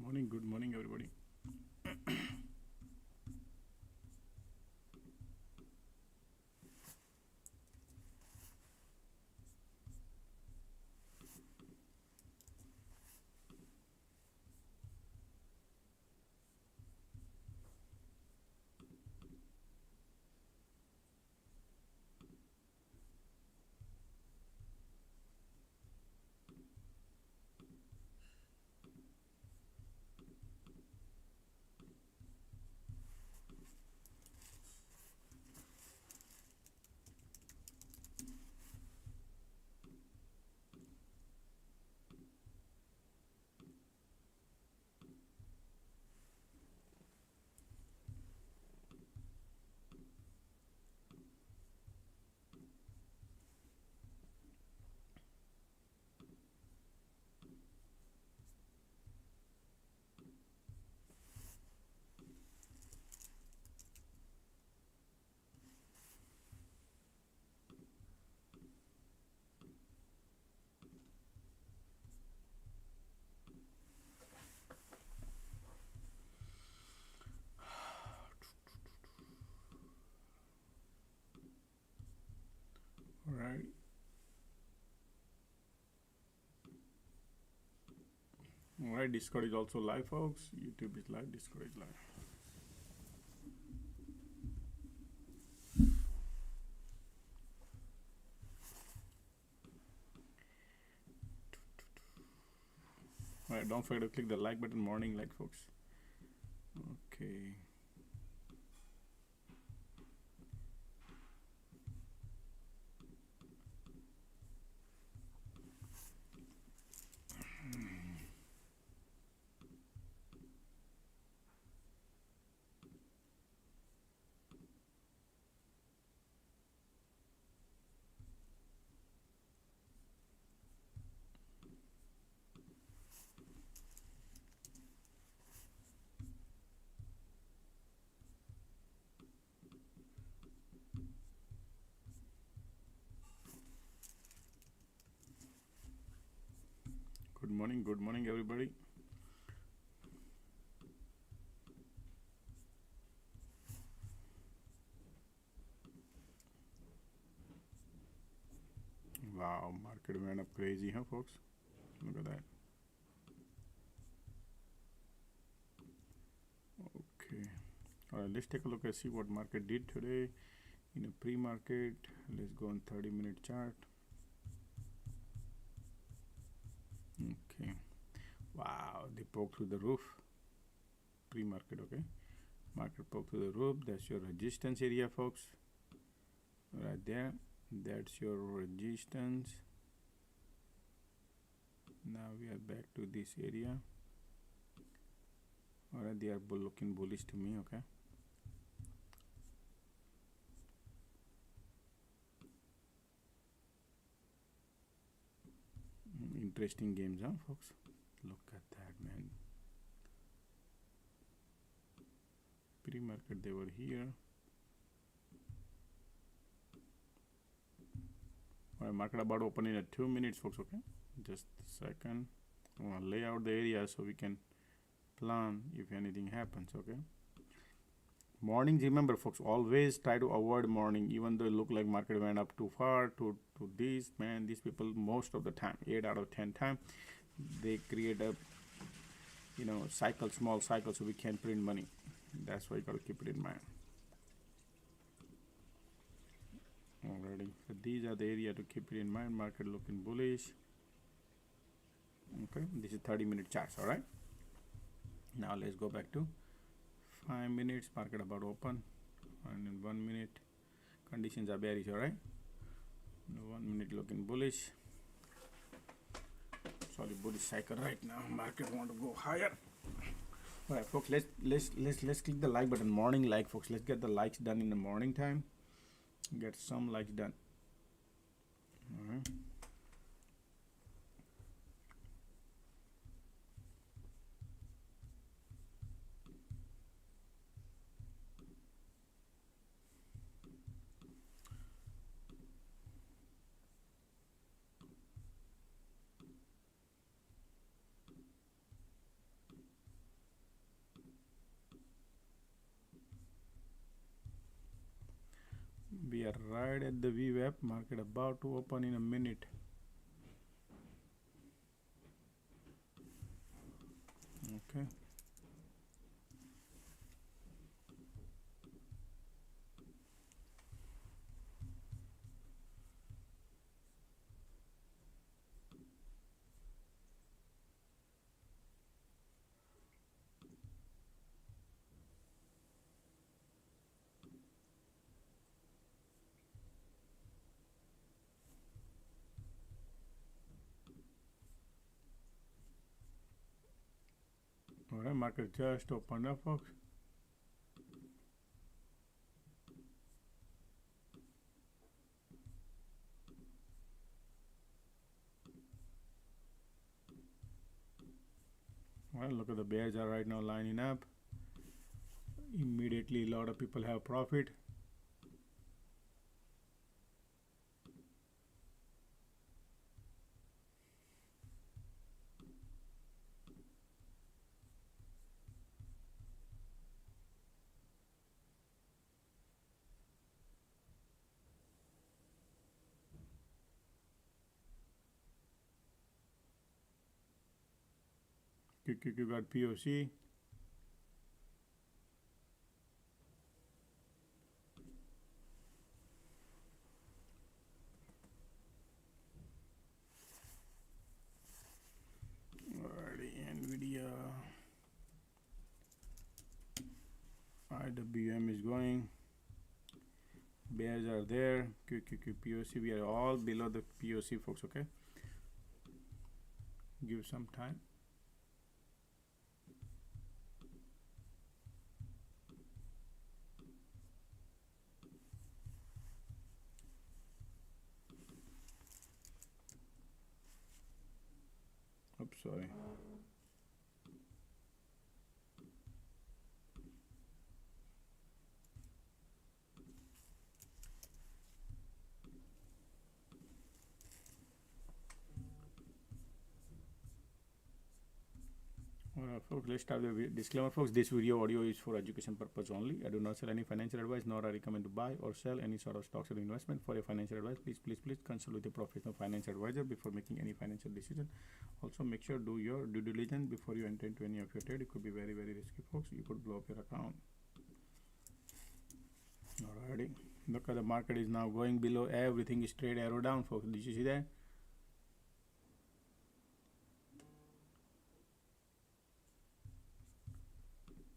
Good morning, everybody. All right. All right. Discord is also live, folks. YouTube is live. Discord is live. All right. Don't forget to click the like button. Morning like, folks. Okay. Good morning, everybody. Wow, market went up crazy, huh, folks? Look at that. Okay. All right, let's take a look and see what market did today in a pre-market. Let's go on 30-minute chart. Okay. Wow, they poked through the roof. Pre-market, okay. Market poked through the roof. That's your resistance area, folks. Right there. That's your resistance. Now we are back to this area. All right, they are looking bullish to me, okay. Interesting games, huh, folks? Look at that, man. Pre-market, they were here. All right, market about opening at 2 minutes, folks, okay? Just a second. I want to lay out the area so we can plan if anything happens, okay? Mornings, remember, folks, always try to avoid morning, even though it look like market went up too far to this, man. These people, most of the time, 8 out of 10 times, they create a, cycle, small cycle, so we can print money. That's why you gotta keep it in mind. Alrighty, so these are the area to keep it in mind. Market looking bullish. Okay, this is 30-minute charts. All right, now let's go back to 5 minutes. Market about open, and in 1 minute conditions are bearish. All right, 1 minute looking bullish. Sorry, bullish cycle right now. Market want to go higher. All right, folks, let's click the like button. Morning like, folks. Let's get the likes done in the morning time. Get some likes done. All right. right at the VWAP. Market about to open in a minute. Okay. All right, market just opened up, folks. Well, look at the bears are right now lining up. Immediately, a lot of people have profit. You got POC. NVIDIA, IWM is going, bears are there, POC, we are all below the POC, folks. Okay, give some time. Oops, sorry. Folks, let's start the disclaimer, folks. This video audio is for education purpose only. I do not sell any financial advice, nor I recommend to buy or sell any sort of stocks or investment. For your financial advice, please consult with a professional financial advisor before making any financial decision. Also, make sure do your due diligence before you enter into any of your trade. It could be very, very risky, folks. You could blow up your account. Alrighty, look at the market is now going below. Everything is straight arrow down, folks. Did you see that?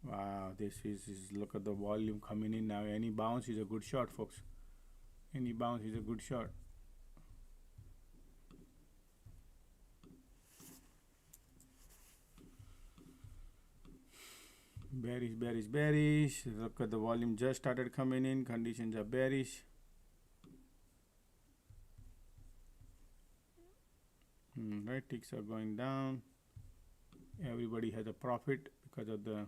Wow, this is look at the volume coming in now. Any bounce is a good shot, folks. Any bounce is a good shot. Bearish, bearish, bearish. Look at the volume just started coming in. Conditions are bearish. Right, ticks are going down. Everybody has a profit because of the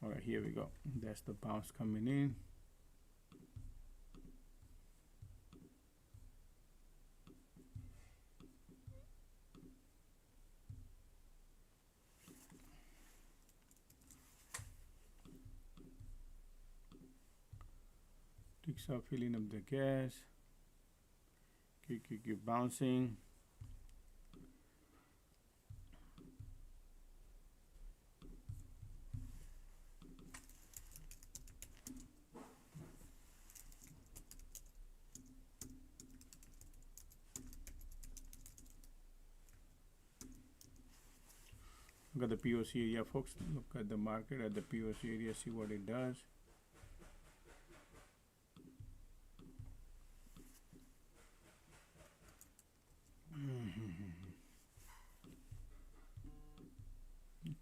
all right, here we go. That's the bounce coming in. Ticks are filling up the gas. Keep bouncing. Look at the POC area, folks. Look at the market at the POC area, see what it does.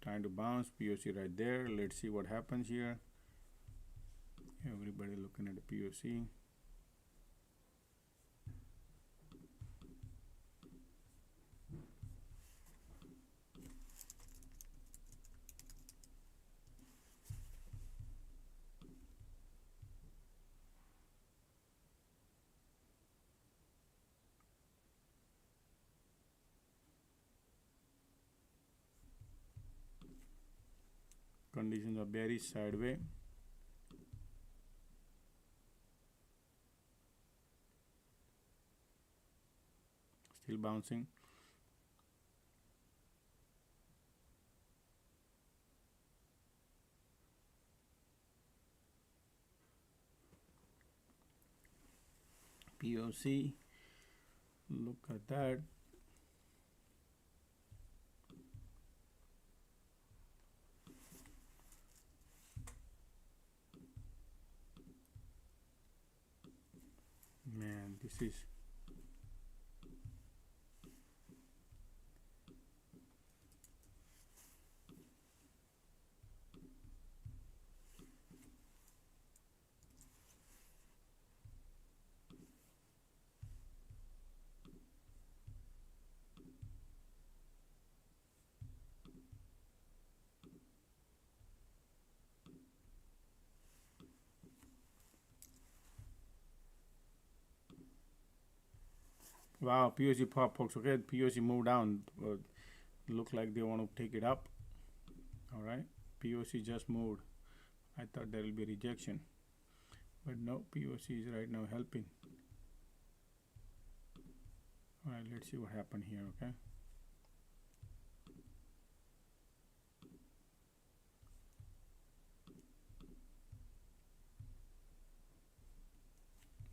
Trying to bounce, POC right there. Let's see what happens here. Everybody looking at the POC. conditions are bearish, sideways. Still bouncing. POC, look at that. Man, this is wow, POC pop, folks. Okay, POC moved down. Look like they want to take it up. All right, POC just moved. I thought there will be rejection, but no, POC is right now helping. All right, let's see what happened here. Okay,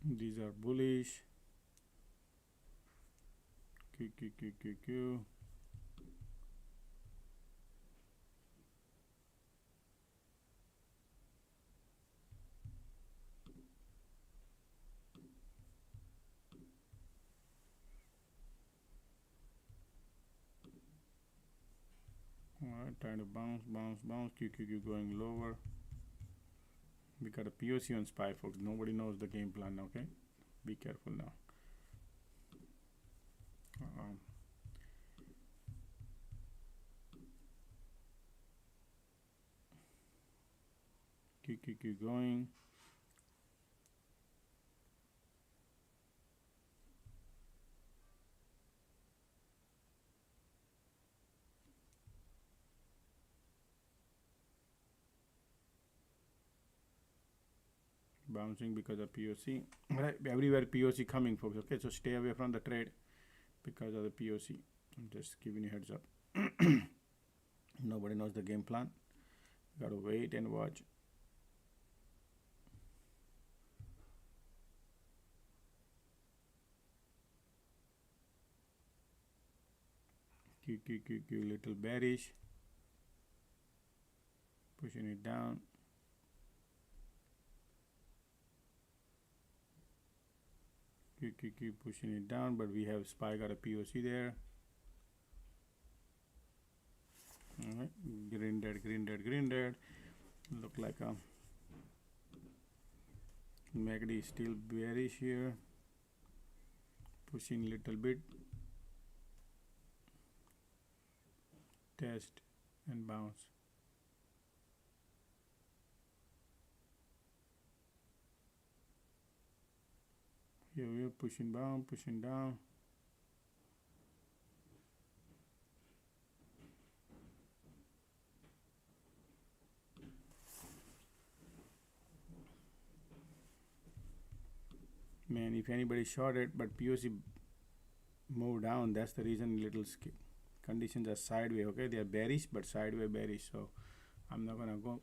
these are bullish. Q. Alright, trying to bounce. Q going lower. We got a POC on SPY, folks. Nobody knows the game plan, okay? Be careful now. Q going. Bouncing because of POC. Right, everywhere POC coming, folks. Okay, so stay away from the trade because of the POC. I'm just giving you heads up. Nobody knows the game plan. Gotta wait and watch. Q, little bearish. Pushing it down. Q pushing it down, but we have SPY got a POC there. All right, green dead. Look like a MACD is still bearish here, pushing little bit, test and bounce. Here we are pushing down. Man, if anybody shorted, but POC moved down, that's the reason little conditions are sideways. Okay, they are bearish, but sideways bearish. So I'm not gonna go.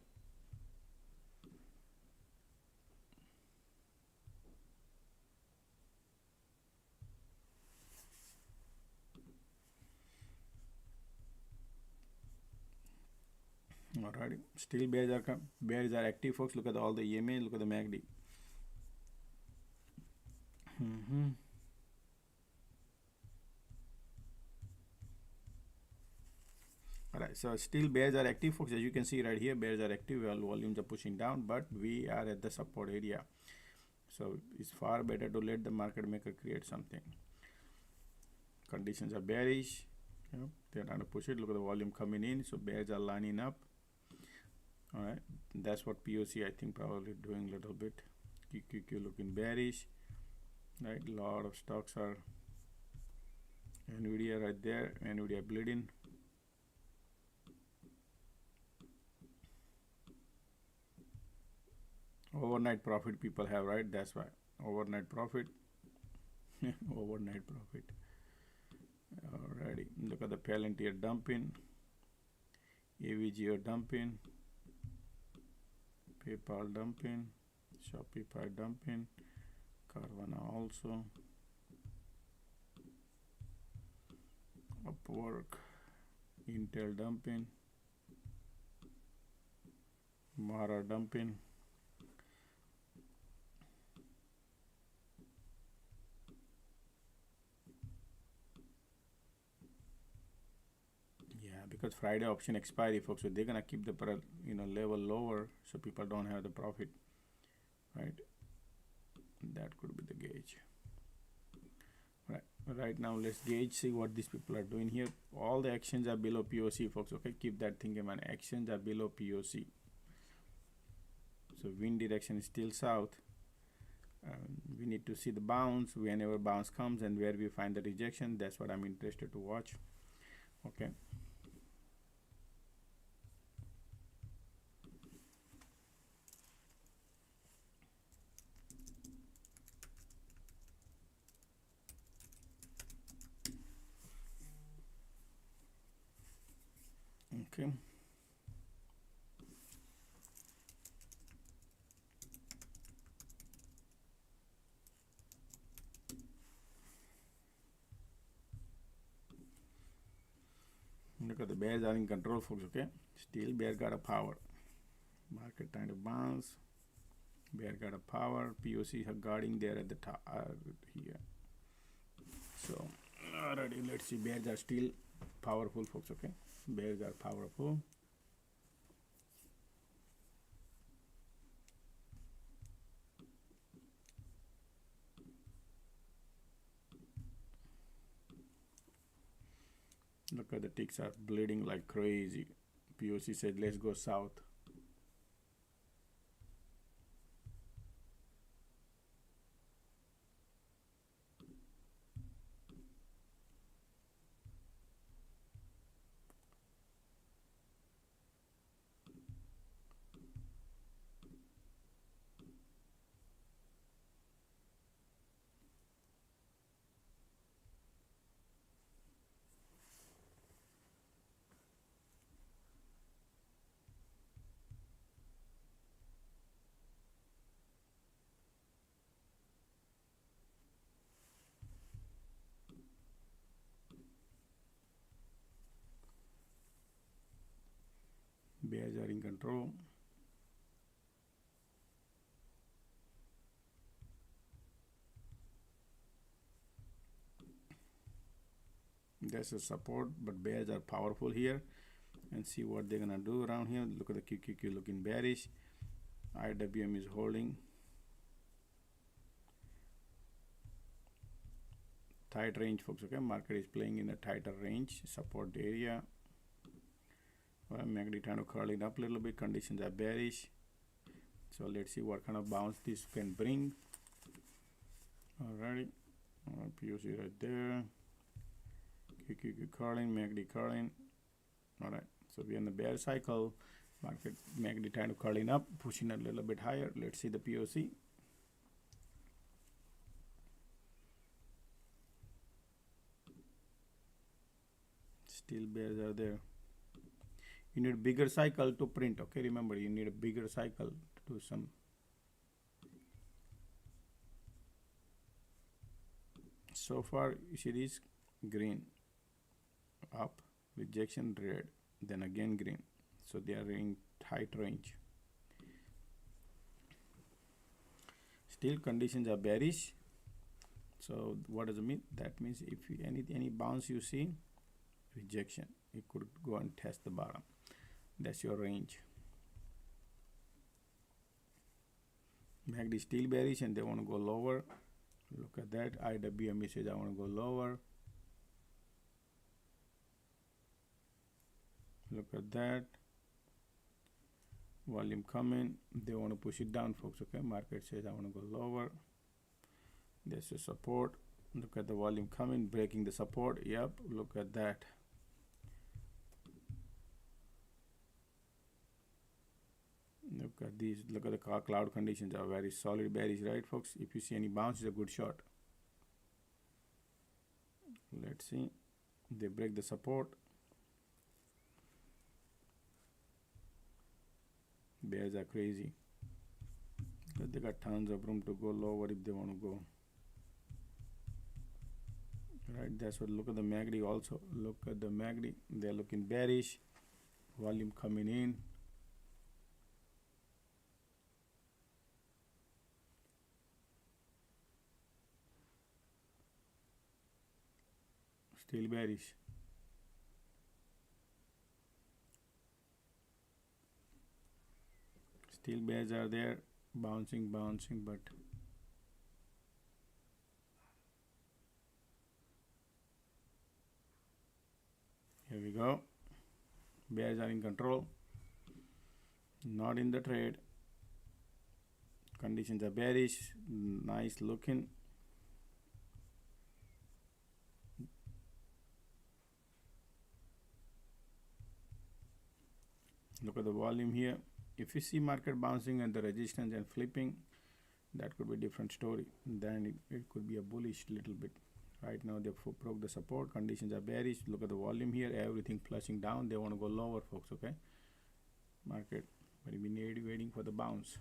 Alrighty, still bears are active, folks. Look at all the EMA. Look at the MACD. Alright, so still bears are active, folks. As you can see right here, bears are active. Well, volumes are pushing down, but we are at the support area. So it's far better to let the market maker create something. Conditions are bearish. Yep, they're trying to push it. Look at the volume coming in. So bears are lining up. All right, that's what POC I think probably doing a little bit. QQQ looking bearish. Right, a lot of stocks are NVIDIA right there. NVIDIA bleeding. Overnight profit people have, right? That's why overnight profit. Overnight profit. Alrighty, look at the Palantir dumping, AVGO dumping, PayPal dumping, Shopify dumping, Carvana also, Upwork, Intel dumping, Mara dumping. Because Friday option expiry, folks, so they're gonna keep the level lower so people don't have the profit, right? That could be the gauge. Right now let's gauge, see what these people are doing here. All the actions are below POC, folks. Okay, keep that thinking, man. Actions are below POC, so wind direction is still south. We need to see the bounce. Whenever bounce comes and where we find the rejection, that's what I'm interested to watch. Okay. Okay. Look at the bears are in control, folks. Okay, still bear got a power. Market trying to bounce. Bear got a power. POC are guarding there at the top here. So already, let's see. Bears are still powerful, folks. Okay, bears are powerful. Look at the ticks are bleeding like crazy. POC said, let's go south. Bears are in control. That's a support, but bears are powerful here. And see what they're gonna do around here. Look at the QQQ looking bearish. IWM is holding. Tight range, folks. Okay, market is playing in a tighter range, support area. Well, MACD trying to curl it up a little bit. Conditions are bearish. So let's see what kind of bounce this can bring. Alrighty, POC right there. QQQ curling, MACD curling. Alright, so we're in the bear cycle. Market MACD trying to curling up, pushing a little bit higher. Let's see the POC. Still bears are there. You need a bigger cycle to print. Okay, remember, you need a bigger cycle to do some. So far, you see this green, up, rejection, red, then again green. So they are in tight range. Still conditions are bearish. So what does it mean? That means if you, any bounce you see, rejection, it could go and test the bottom. That's your range. MACD is still bearish and they want to go lower. Look at that. IWM says I want to go lower. Look at that. Volume coming. They want to push it down, folks. Okay, market says I want to go lower. There's a support. Look at the volume coming, breaking the support. Yep, look at that. Look at these. Look at the cloud conditions are very solid bearish, right, folks? If you see any bounce, it's a good shot. Let's see. They break the support. Bears are crazy. But they got tons of room to go lower if they want to go. Right, that's what. Look at the MACD also. Look at the MACD. They're looking bearish. Volume coming in. Still bearish. Still bears are there, bouncing, but here we go. Bears are in control, not in the trade. Conditions are bearish, nice looking. Look at the volume here. If you see market bouncing and the resistance and flipping, that could be a different story. Then it could be a bullish little bit. Right now they broke the support. Conditions are bearish. Look at the volume here. Everything flushing down. They want to go lower, folks. Okay. Market, but we need waiting for the bounce.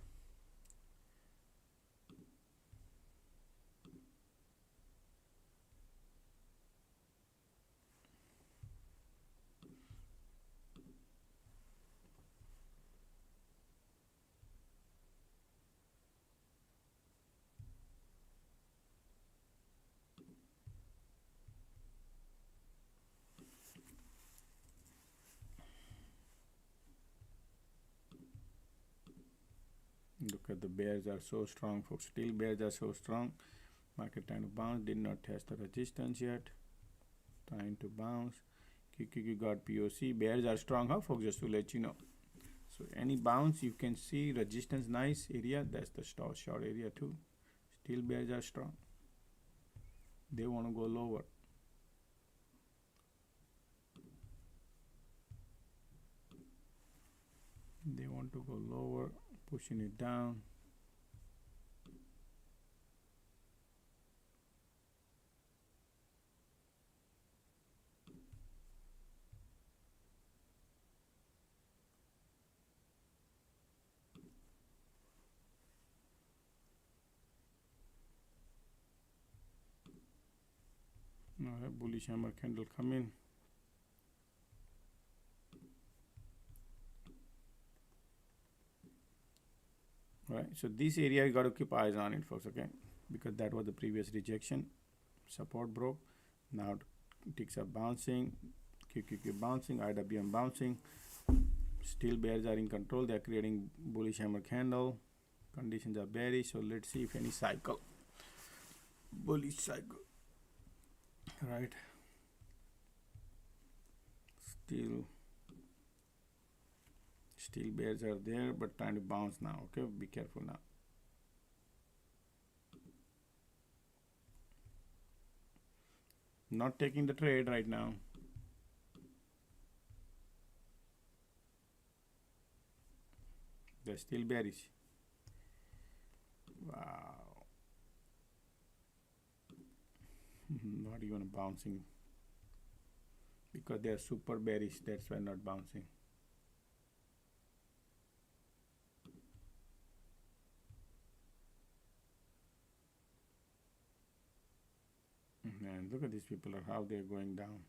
Look at the bears are so strong, folks. Still bears are so strong. Market trying to bounce. Did not test the resistance yet. Trying to bounce. QQQ got POC. Bears are strong, huh, folks? Just to let you know. So any bounce, you can see resistance, nice area. That's the short area too. Still bears are strong. They want to go lower. They want to go lower, pushing it down. Now a bullish hammer candle come in. Right, so this area you got to keep eyes on it, folks, okay? Because that was the previous rejection. Support broke. Now ticks are bouncing, QQQ bouncing, IWM bouncing. Still bears are in control. They are creating bullish hammer candle. Conditions are bearish. So let's see if any cycle, bullish cycle. Right. Still bears are there, but trying to bounce now. Okay, be careful now. Not taking the trade right now. They're still bearish. Wow. Not even bouncing. Because they are super bearish, that's why not bouncing. And look at these people, how they're going down.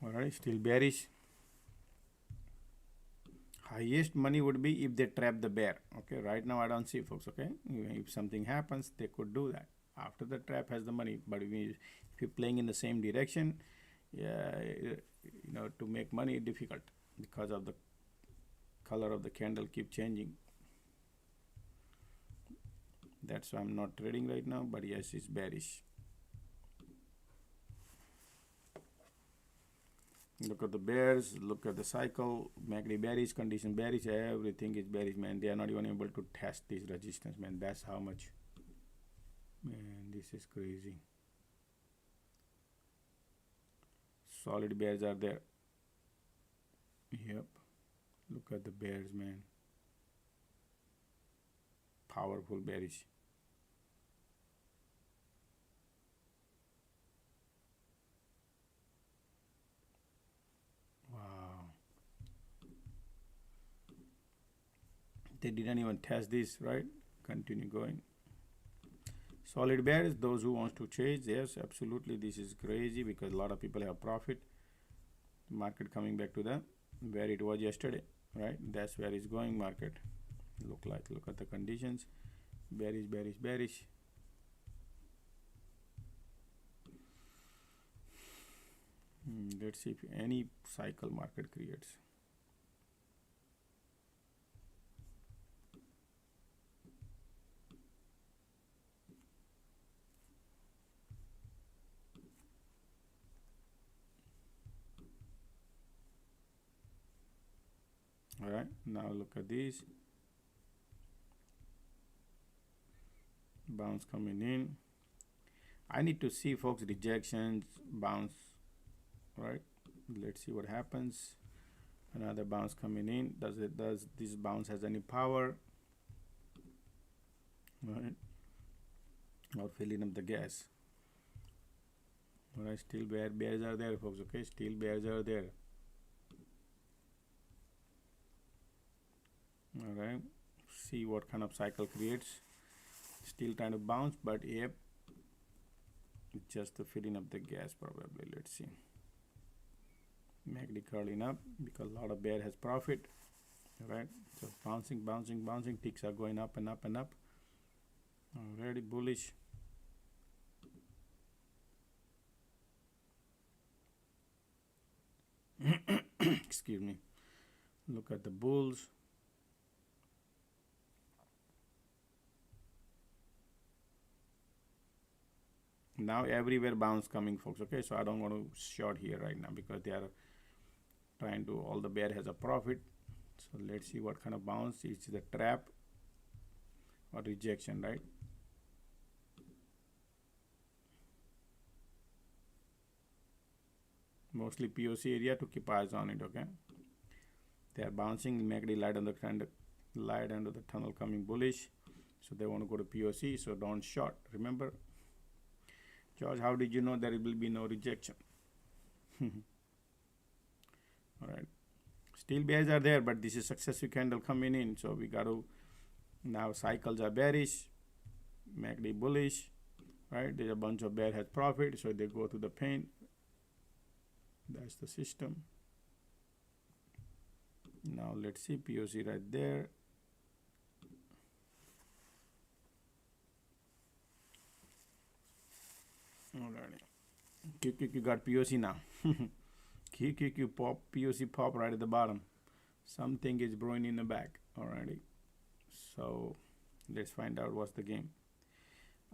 Alright, still bearish. Highest money would be if they trap the bear. Okay, right now I don't see, folks. Okay, if something happens, they could do that. After the trap has the money, but if you're playing in the same direction, yeah, you know, to make money difficult because of the color of the candle keep changing. That's why I'm not trading right now. But yes, it's bearish. Look at the bears, look at the cycle, MACD bearish, condition bearish, everything is bearish, man. They are not even able to test this resistance, man. That's how much, man, this is crazy. Solid bears are there. Yep, look at the bears, man. Powerful bearish. They didn't even test this, right? Continue going. Solid bears, those who wants to chase, yes, absolutely. This is crazy because a lot of people have profit. Market coming back to the where it was yesterday, right? That's where it's going. Market look at the conditions. Bearish, bearish, bearish. Let's see if any cycle market creates. All right, now look at this. Bounce coming in. I need to see, folks, rejections, bounce, right? Let's see what happens. Another bounce coming in. Does this bounce has any power? Right? Or filling up the gas. All right, still bears are there, folks. Okay, still bears are there. All right, see what kind of cycle creates. Still trying to bounce, but yep, it's just the filling up the gas probably. Let's see. MACD curling up because a lot of bear has profit. All right, so bouncing, bouncing, bouncing. Ticks are going up and up and up. Already bullish. Excuse me. Look at the bulls. Now everywhere bounce coming, folks. Okay, so I don't want to short here right now because they are trying to, all the bear has a profit. So let's see what kind of bounce. It's the trap or rejection, right? Mostly POC area to keep eyes on it. Okay, they are bouncing. MACD light on the trend, light under the tunnel coming bullish, so they want to go to POC, so don't short. Remember, George, how did you know there will be no rejection? All right, still bears are there, but this is successive candle coming in, so we got to, now cycles are bearish, MACD bullish, right? There's a bunch of bear has profit, so they go to the pain. That's the system. Now let's see POC right there. Alrighty, QQQ got POC now. QQQ pop, POC pop right at the bottom. Something is brewing in the back. Alrighty, so let's find out what's the game.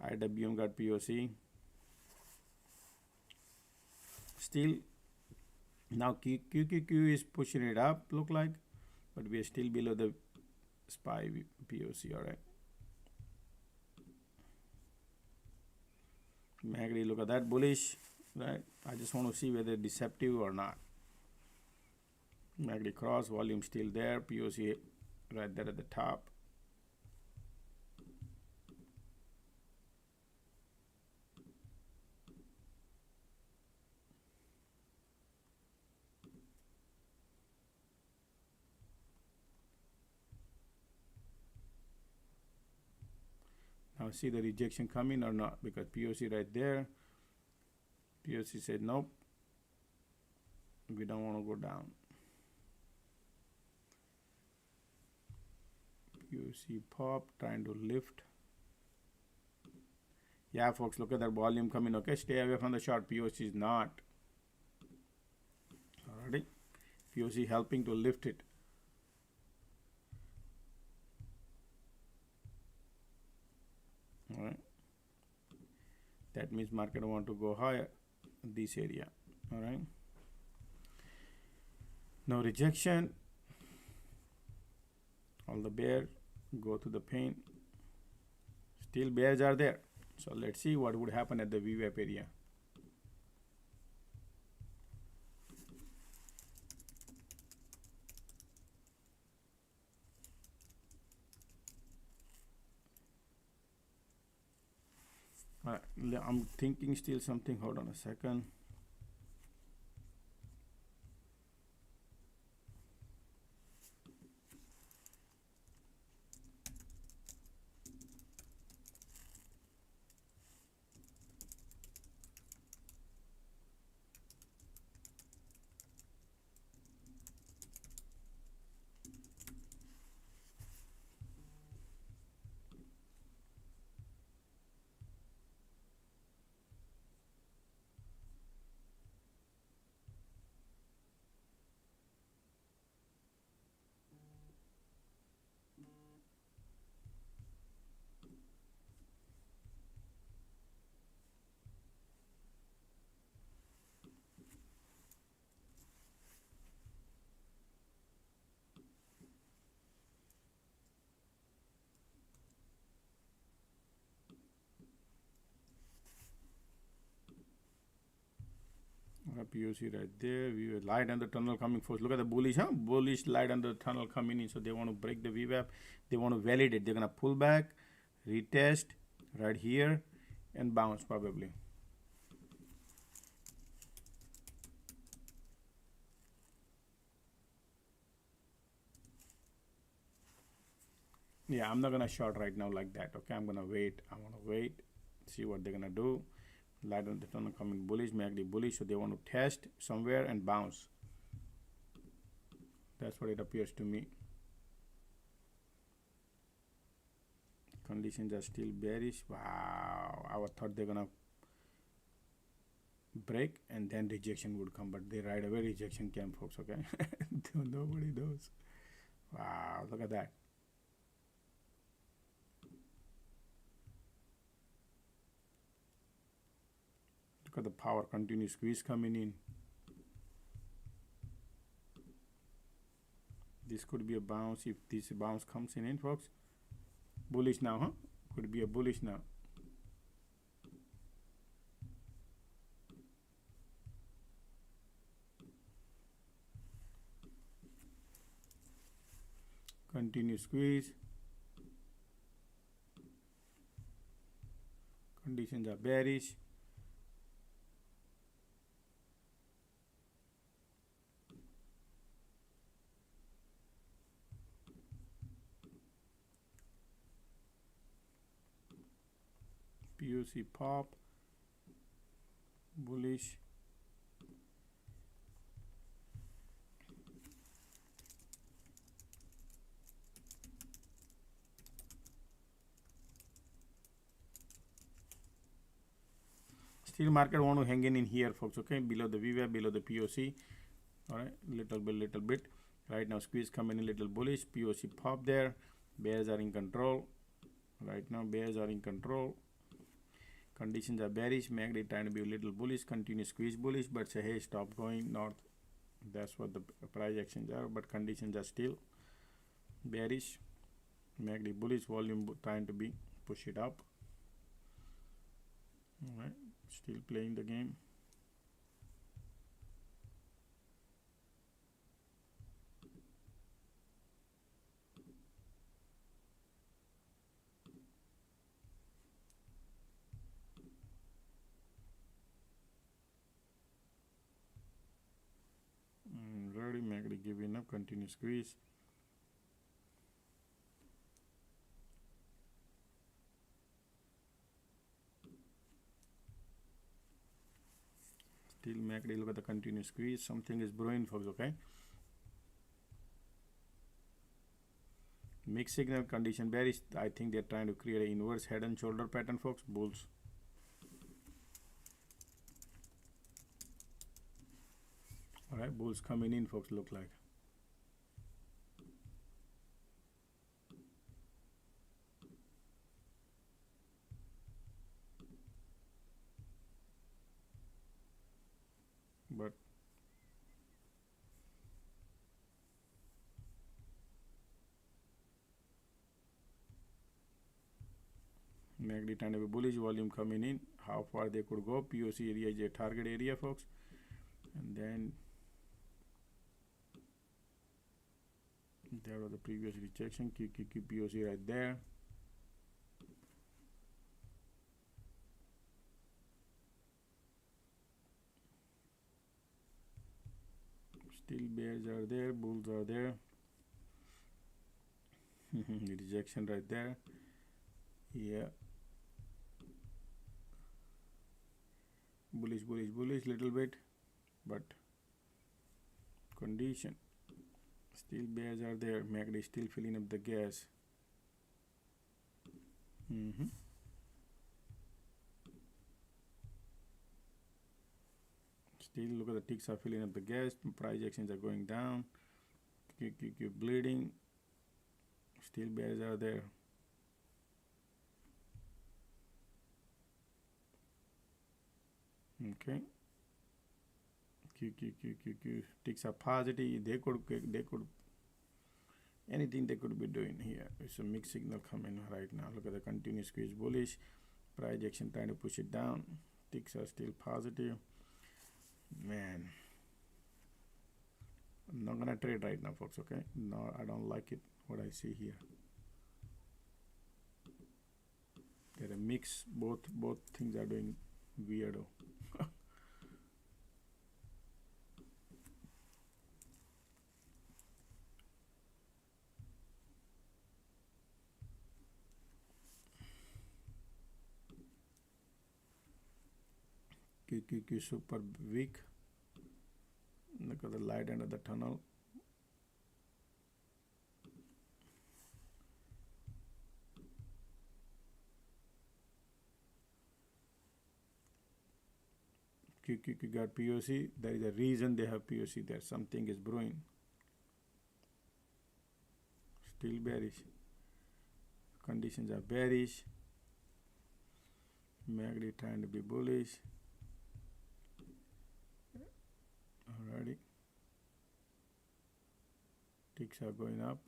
IWM got POC. Still, now QQQ is pushing it up, look like, but we are still below the SPY POC. All right, MACD, look at that, bullish, right? I just want to see whether deceptive or not. MACD cross, volume still there, POC right there at the top. Now see the rejection coming or not, because POC right there. POC said nope, we don't want to go down. POC pop, trying to lift. Yeah, folks, look at that volume coming. Okay, stay away from the short. POC is not. Alrighty, POC helping to lift it. All right, that means market want to go higher, this area. All right, No rejection. All the bear go to the pain. Still bears are there. So let's see what would happen at the VWAP area. I'm thinking still something. Hold on a second. POC right there. We were light on the tunnel coming first. Look at the bullish, huh? Bullish light on the tunnel coming in. So they want to break the VWAP. They want to validate. They're gonna pull back, retest right here, and bounce probably. Yeah, I'm not gonna short right now like that. Okay, I'm gonna wait. I wanna wait, see what they're gonna do. Light on the tunnel coming bullish, MACD bullish, so they want to test somewhere and bounce. That's what it appears to me. Conditions are still bearish. Wow, I thought they're gonna break and then rejection would come, but they right away rejection came, folks. Okay, nobody knows. Wow, look at that. Look at the power continuous squeeze coming in. This could be a bounce if this bounce comes in, folks. Bullish now, huh? Could be a bullish now. Continuous squeeze. Conditions are bearish. POC pop, bullish. Still market want to hang in here, folks. Okay, below the VWAP, below the POC. All right, little bit. Right now, squeeze coming in, little bullish. POC pop there. Bears are in control. Right now, bears are in control. Conditions are bearish. MACD trying to be a little bullish. Continue squeeze bullish, but say hey, stop going north. That's what the price actions are. But conditions are still bearish. MACD bullish. Volume trying to be push it up. All right, still playing the game. Ready, MACD giving up, continue squeeze. Still MACD, look at the continuous squeeze. Something is brewing, folks. Okay, mixed signal, condition bearish. I think they're trying to create an inverse head and shoulder pattern, folks. Bulls. All right, bulls coming in, folks. Look like. But MACD trying to be bullish, volume coming in. How far they could go? POC area is a target area, folks. And then there was the previous rejection. QQQ POC right there. Still bears are there, bulls are there. Rejection right there. Yeah. Bullish, bullish, bullish little bit, but condition. Still bears are there. MACD is still filling up the gas. Still look at the ticks are filling up the gas. Price actions are going down. Keep bleeding. Still bears are there. Okay. Q ticks are positive. They could anything they could be doing here. It's a mixed signal coming right now. Look at the continuous squeeze bullish. Price action trying to push it down. Ticks are still positive. Man, I'm not gonna trade right now, folks. Okay, no, I don't like it what I see here. They're a mix. Both things are doing weirdo. QQQ super weak. Look at the light end of the tunnel. QQQ got POC. There is a reason they have POC there. Something is brewing. Still bearish. Conditions are bearish. MACD trying to be bullish. Alrighty. Ticks are going up.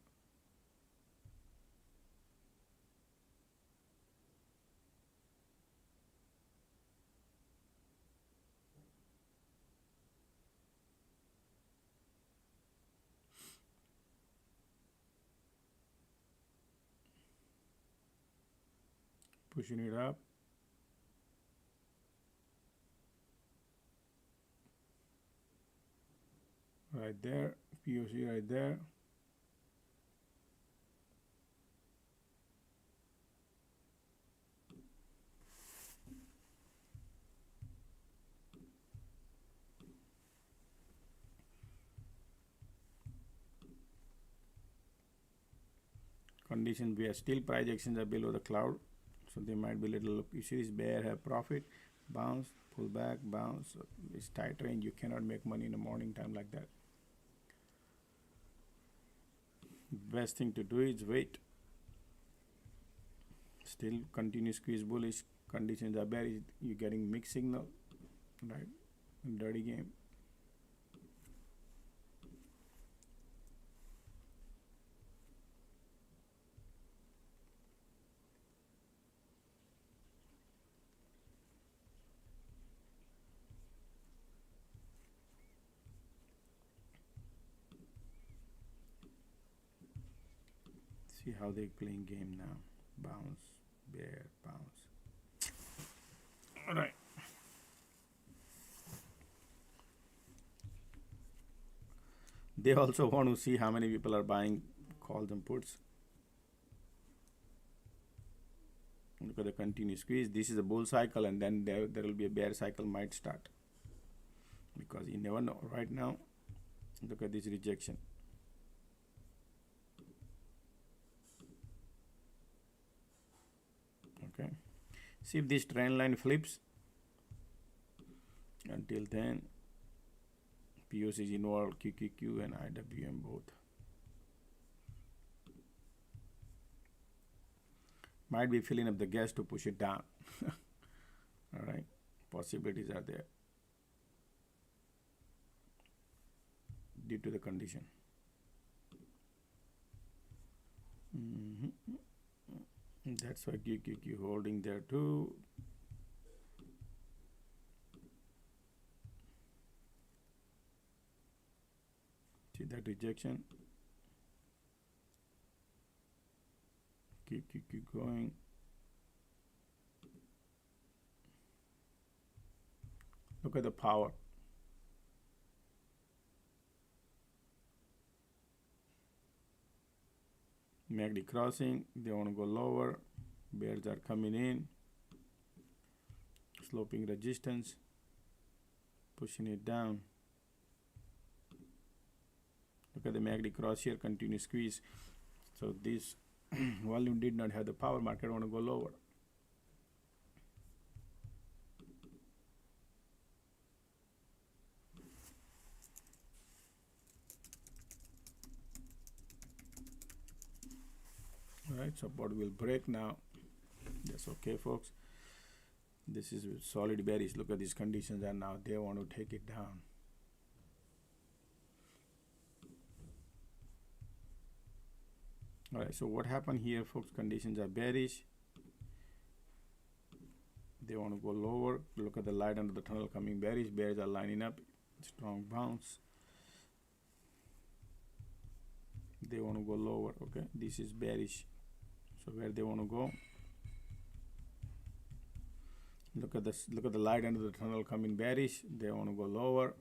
Pushing it up. Right there, POC right there. Condition, we are still price actions are below the cloud, so they might be little. You see this bear have profit, bounce, pull back, bounce. So it's tight range. You cannot make money in the morning time like that. Best thing to do is wait. Still continue squeeze bullish. Conditions are bearish. You're getting mixed signal, right? Dirty game. See how they playing game now. Bounce, bear, bounce. All right. They also want to see how many people are buying calls and puts. Look at the continuous squeeze. This is a bull cycle, and then there will be a bear cycle might start. Because you never know. Right now, look at this rejection. Okay, see if this trend line flips. Until then, POC is involved, QQQ and IWM both. Might be filling up the gas to push it down. All right, possibilities are there due to the condition. That's why QQQ holding there too. See that rejection. QQQ going. Look at the power. MACD crossing, they want to go lower. Bears are coming in. Sloping resistance, pushing it down. Look at the MACD cross here, continue squeeze. So this volume did not have the power. Market want to go lower. All right, support will break now. That's okay, folks. This is solid bearish. Look at these conditions, and now they want to take it down. All right, so what happened here, folks? Conditions are bearish. They want to go lower. Look at the light under the tunnel coming bearish. Bears are lining up. Strong bounce. They want to go lower. Okay, this is bearish. So where they want to go? Look at this. Look at the light under the tunnel coming bearish. They want to go lower.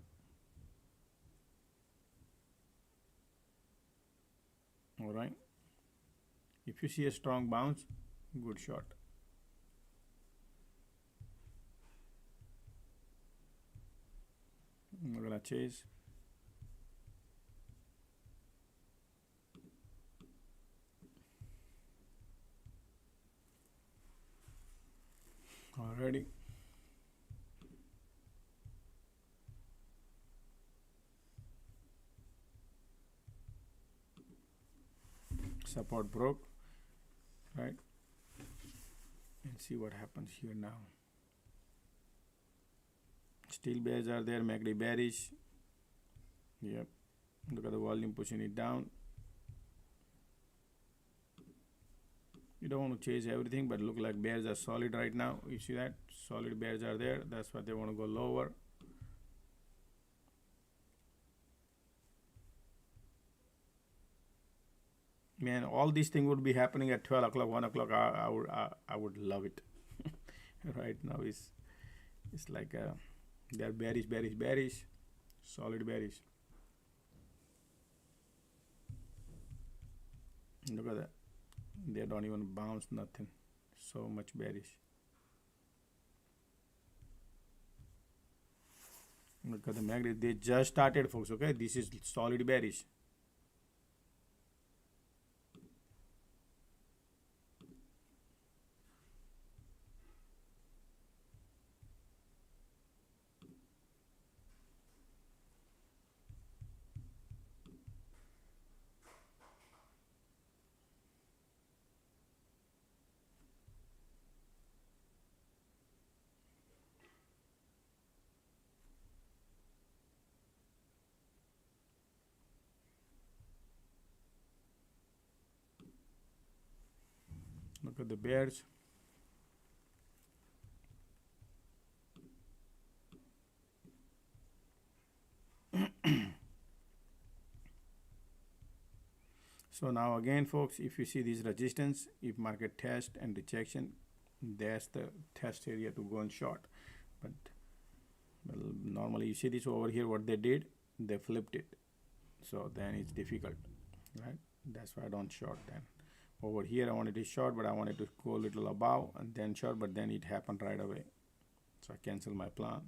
All right. If you see a strong bounce, good shot. We're gonna chase. Already. Support broke, right? And see what happens here now. Still bears are there, MACD bearish. Yep. Look at the volume pushing it down. You don't want to chase everything, but look like bears are solid right now. You see that? Solid bears are there. That's why they want to go lower. Man, all these things would be happening at 12 o'clock, 1 o'clock. I would love it. Right now it's like they're bearish, bearish, bearish, solid bearish. Look at that. They don't even bounce, nothing. So much bearish. Look at the MACD. They just started, folks. Okay, this is solid bearish. Look at the bears. So now again, folks, if you see this resistance, if market test and rejection, that's the test area to go and short. But well, normally you see this over here, what they did, they flipped it. So then it's difficult, right? That's why I don't short then. Over here I wanted to short, but I wanted to go a little above and then short, but then it happened right away. So I canceled my plan.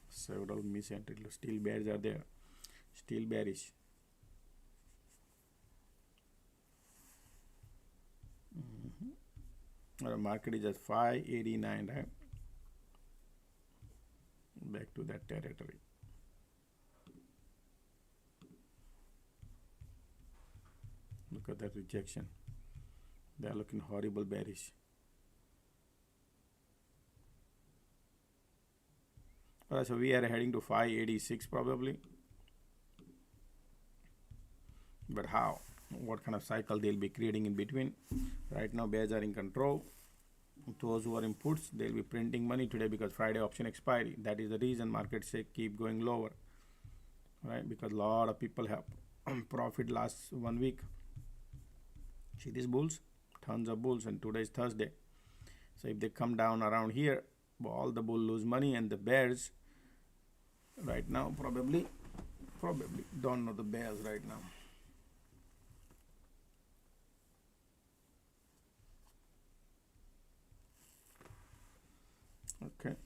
Several miss entries. Still bears are there. Still bearish. Our market is at 589, right? Back to that territory. Look at that rejection. They are looking horrible bearish. Alright, so we are heading to 586 probably. But how? what kind of cycle they'll be creating in between. Right now bears are in control. Those who are in puts, they'll be printing money today because Friday option expiry. That is the reason markets say keep going lower, right? Because a lot of people have profit last 1 week. See these bulls, tons of bulls, and today is Thursday. So if they come down around here, all the bulls lose money, and the bears right now probably don't know the bears right now. Okay.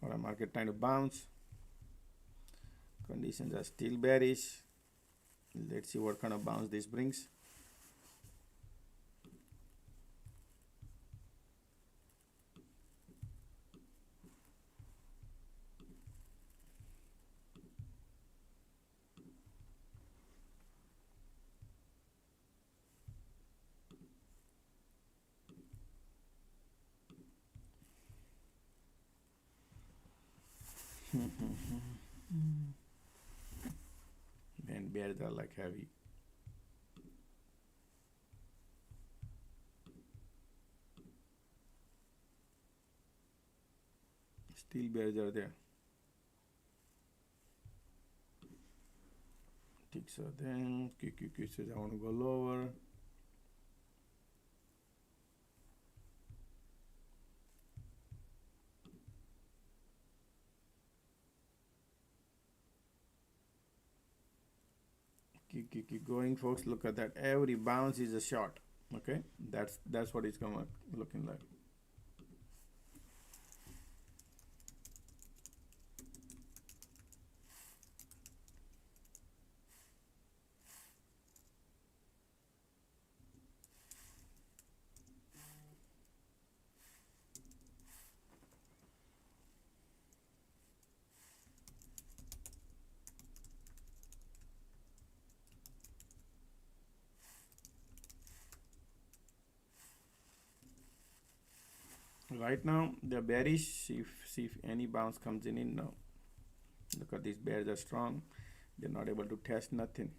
All right, market trying to bounce. Conditions are still bearish. Let's see what kind of bounce this brings. And bears are like heavy. Still bears are there. Ticks are there. QQQ says I want to go lower. Keep going, folks. Look at that. Every bounce is a short. Okay, that's what it's gonna looking like. Right now they're bearish. See if any bounce comes in. No. Look at these bears are strong. They're not able to test nothing.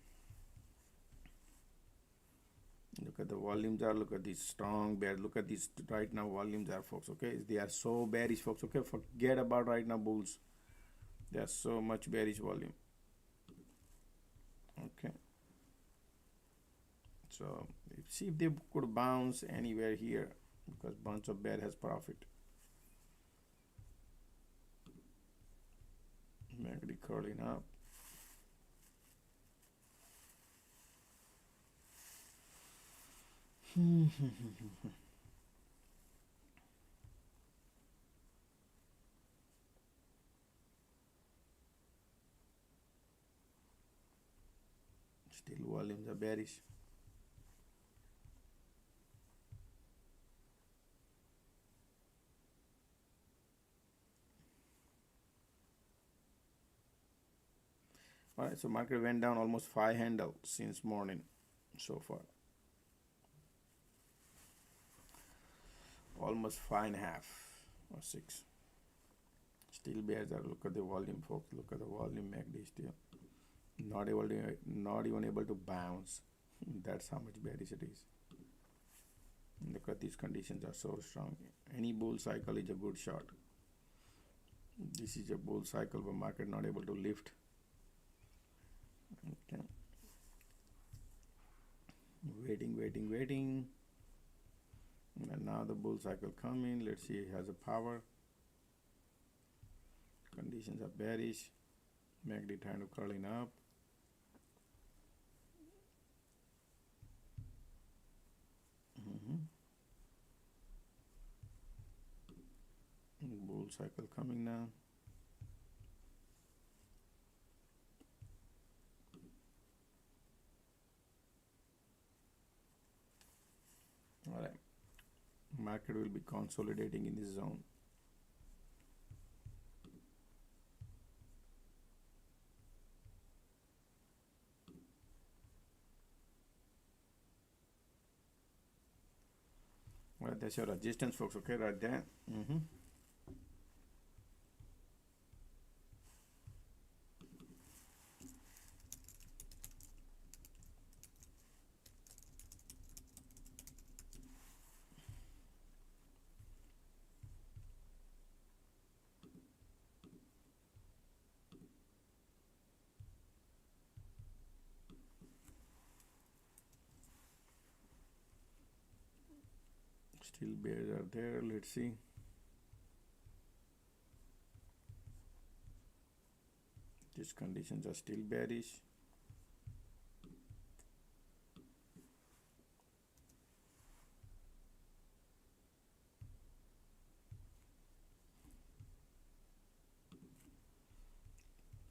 Look at the volumes are. Look at these strong bears. Look at these right now volumes are, folks. Okay, they are so bearish, folks. Okay, forget about right now bulls. There's so much bearish volume. Okay. So see if they could bounce anywhere here, because bunch of bear has profit. Magdy curling up. Still volumes are bearish. All right, so market went down almost 5 handle since morning so far. Almost 5.5 or 6. Still bears are. Look at the volume, folks. Look at the volume. MACD still not even able to bounce. That's how much bearish it is. Look at these conditions are so strong. Any bull cycle is a good shot. This is a bull cycle, but market not able to lift. Okay. Waiting. And now the bull cycle coming. Let's see, it has a power. Conditions are bearish. MACD trying to curling up. Bull cycle coming now. All right. Market will be consolidating in this zone. Well, That's your resistance, folks. Okay, right there. Still bears are there. Let's see. These conditions are still bearish.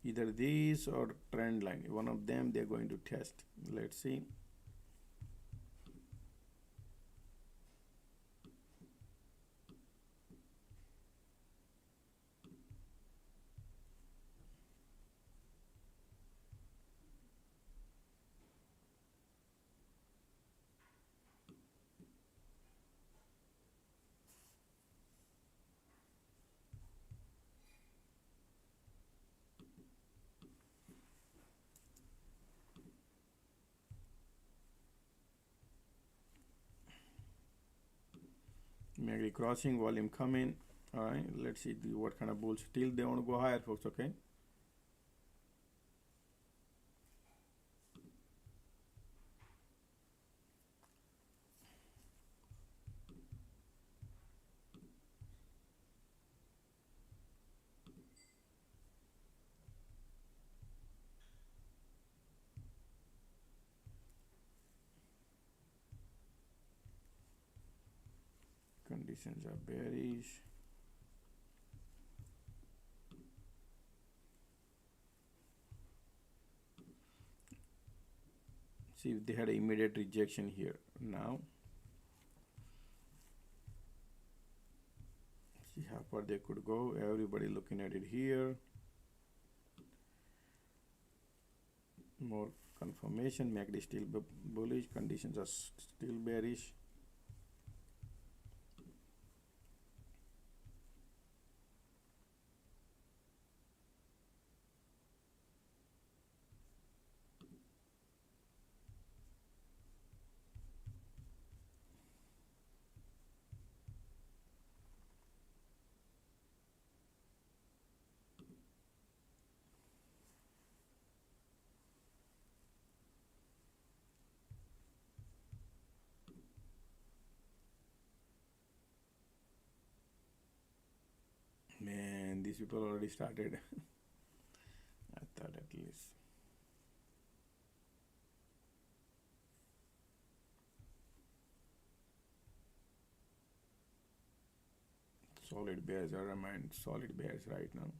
Either these or trend line, one of them they're going to test. Let's see. Maybe crossing, volume coming. All right, let's see what kind of bulls. Still they want to go higher, folks. Okay. Conditions are bearish. See if they had an immediate rejection here. Now, see how far they could go. Everybody looking at it here. More confirmation. MACD still bullish. Conditions are still bearish. Man, these people already started. I thought at least. Solid bears are remain solid bears right now.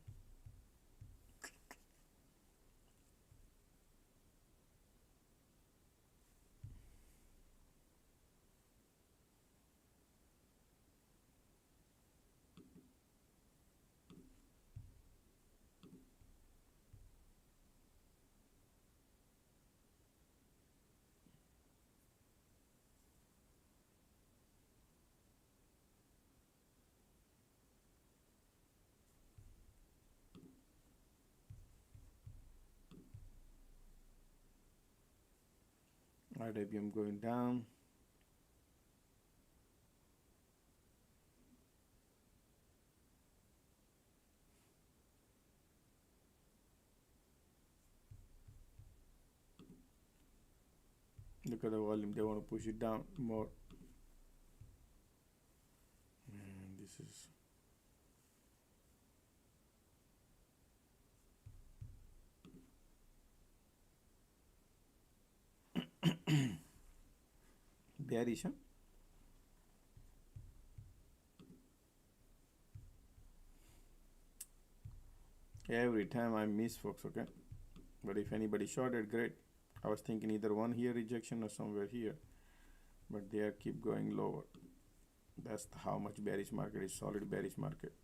IWM going down. Look at the volume. They want to push it down more. Man, this is. Bearish, huh? Every time I miss, folks, okay? But if anybody shorted, great. I was thinking either one here rejection or somewhere here. But they are keep going lower. That's how much bearish market is, solid bearish market.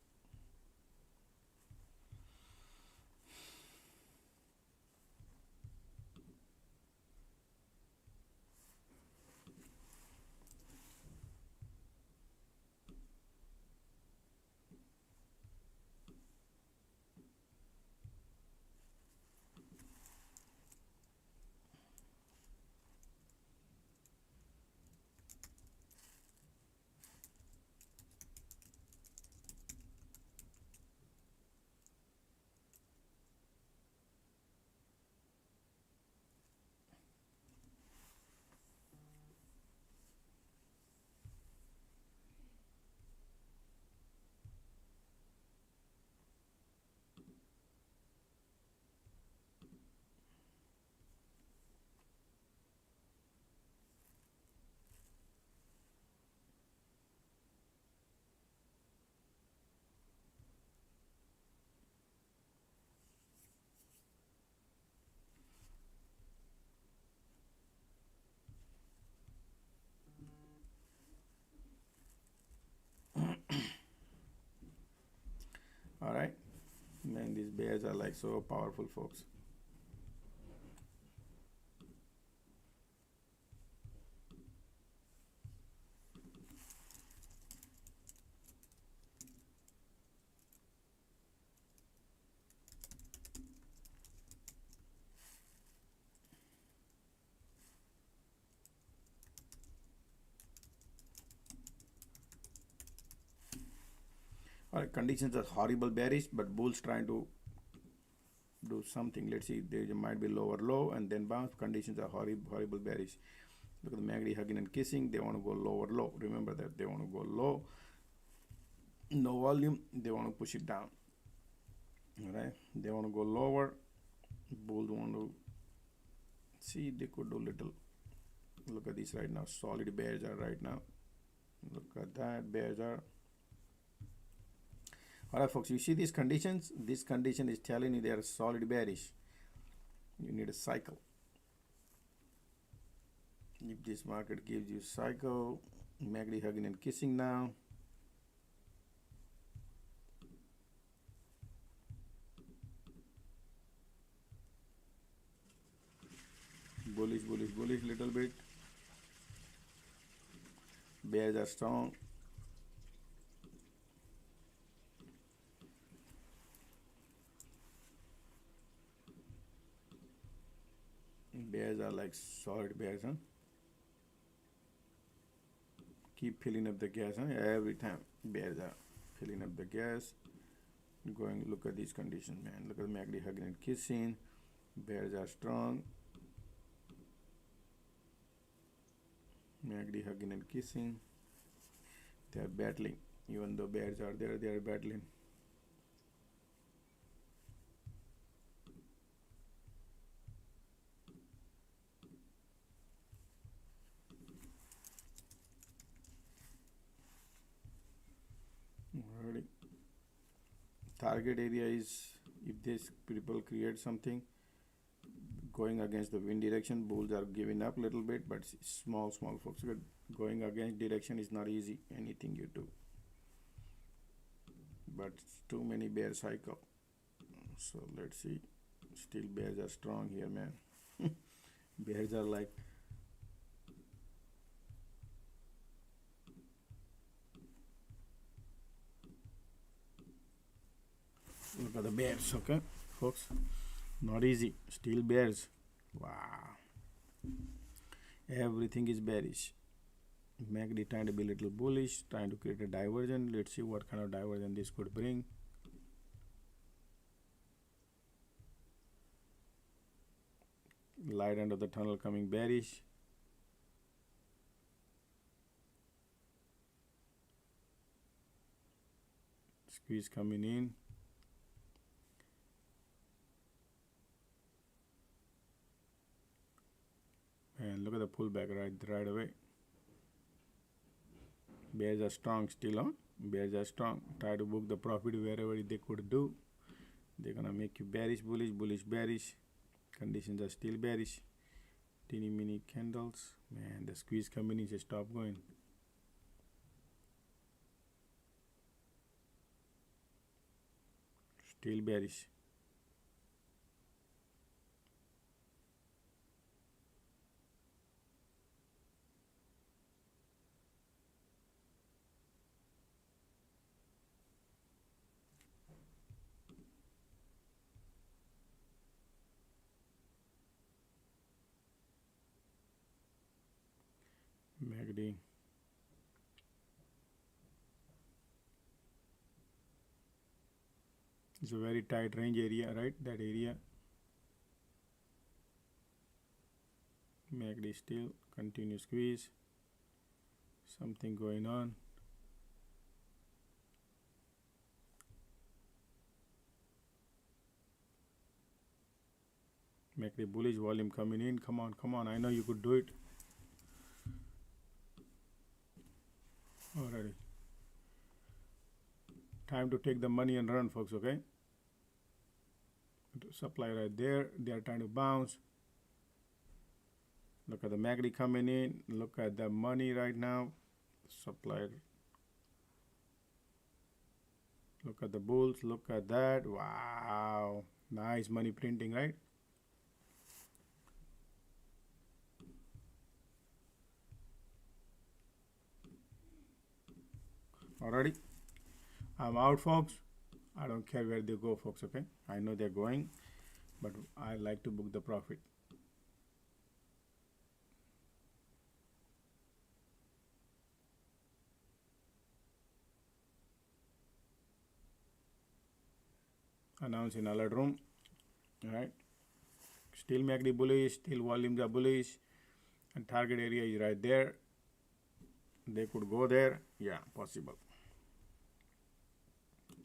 Man, these bears are like so powerful, folks. Alright, conditions are horrible bearish, but bulls trying to do something. Let's see, there might be lower low and then bounce. Conditions are horrible bearish. Look at the MACD hugging and kissing. They want to go lower low. Remember that they want to go low, no volume. They want to push it down. All right, they want to go lower. Bulls want to see they could do little. Look at this right now. Solid bears are right now. Look at that, bears are. All right, folks, you see these conditions? This condition is telling you they are solid bearish. You need a cycle. If this market gives you cycle, MACD hugging and kissing now. Bullish, bullish, bullish little bit. Bears are strong. Bears are like solid bears, huh? Keep filling up the gas, huh? Every time bears are filling up the gas. Going, look at these conditions, man. Look at the MACD hugging and kissing. Bears are strong. MACD hugging and kissing. They are battling. Even though bears are there, they are battling. Alrighty. Target area is, if this people create something going against the wind direction, bulls are giving up a little bit, but small folks. Going against direction is not easy, anything you do. But too many bear cycle. So let's see. Still bears are strong here, man. Bears are like, look at the bears, okay, folks? Not easy. Still bears. Wow. Everything is bearish. MACD trying to be a little bullish, trying to create a divergence. Let's see what kind of divergence this could bring. Light end of the tunnel coming bearish. Squeeze coming in. And look at the pullback right away. Bears are strong still, huh? Bears are strong. Try to book the profit wherever they could do. They're gonna make you bearish, bullish, bullish, bearish. Conditions are still bearish. Teeny mini candles. Man, the squeeze coming in, just stop going. Still bearish. MACD. It's a very tight range area, right? That area. MACD still continue squeeze. Something going on. MACD bullish, volume coming in. Come on. I know you could do it. Alrighty. Time to take the money and run, folks, okay? Supply right there. They are trying to bounce. Look at the MACD coming in. Look at the money right now. Supply. Look at the bulls, look at that. Wow, nice money printing, right? Alrighty, I'm out, folks. I don't care where they go, folks, okay? I know they're going, but I like to book the profit. Announce in alert room, all right? Still MACD bullish, still volumes are bullish, and target area is right there. They could go there, yeah, possible.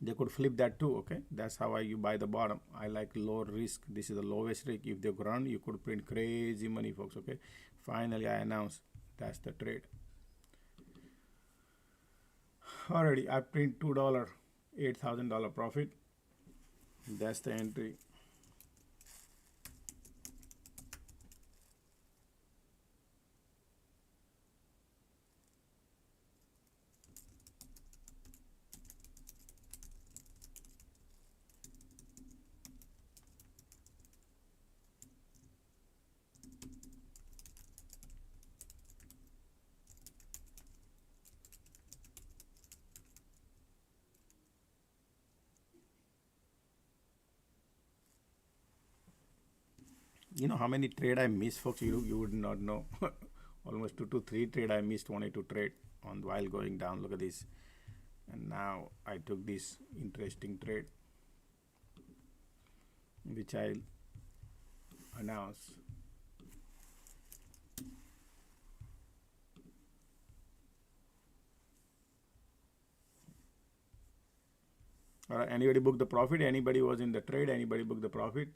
They could flip that too, okay? That's how you buy the bottom. I like low risk. This is the lowest risk. If they run, you could print crazy money, folks, okay? Finally, I announce that's the trade. Already, I print $2, $8,000 profit. That's the entry. You know how many trade I missed, folks? You would not know. Almost 2 to 3 trade I missed, wanted to trade on while going down. Look at this. And now I took this interesting trade, which I announce. All right, anybody booked the profit? Anybody was in the trade? Anybody booked the profit?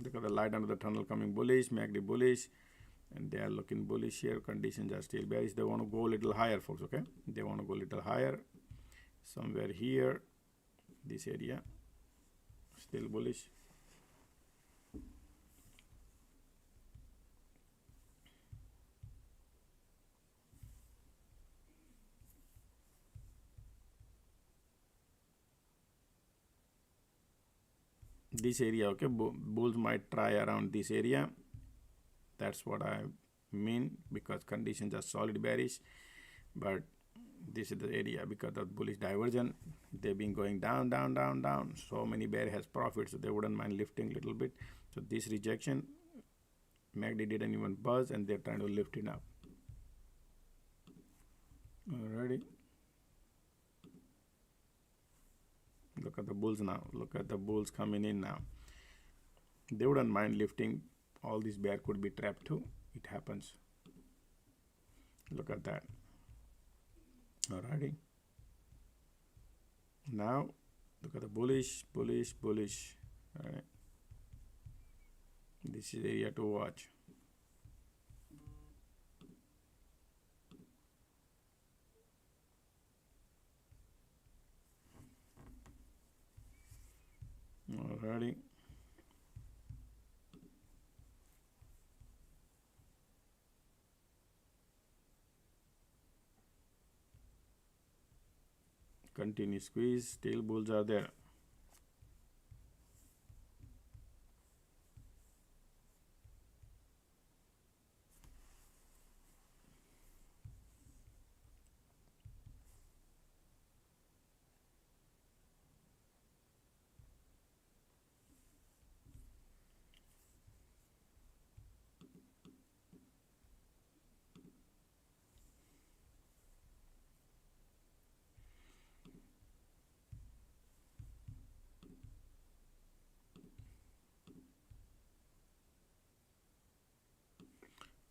Look at the light under the tunnel coming bullish, MACD bullish, and they are looking bullish here. Conditions are still bearish. They want to go a little higher, folks, okay? They want to go a little higher, somewhere here, this area, still bullish. This area, okay, bulls might try around this area. That's what I mean, because conditions are solid bearish, but this is the area because of bullish divergence. They've been going down, down, down, down. So many bear has profit, so they wouldn't mind lifting a little bit. So this rejection, MACD didn't even buzz, and they're trying to lift it up. Alrighty. Look at the bulls now. Look at the bulls coming in now. They wouldn't mind lifting. All these bear could be trapped too. It happens. Look at that. Alrighty. Now look at the bullish, bullish, bullish. All right. This is area to watch. Alrighty. Continue squeeze, still bulls are there.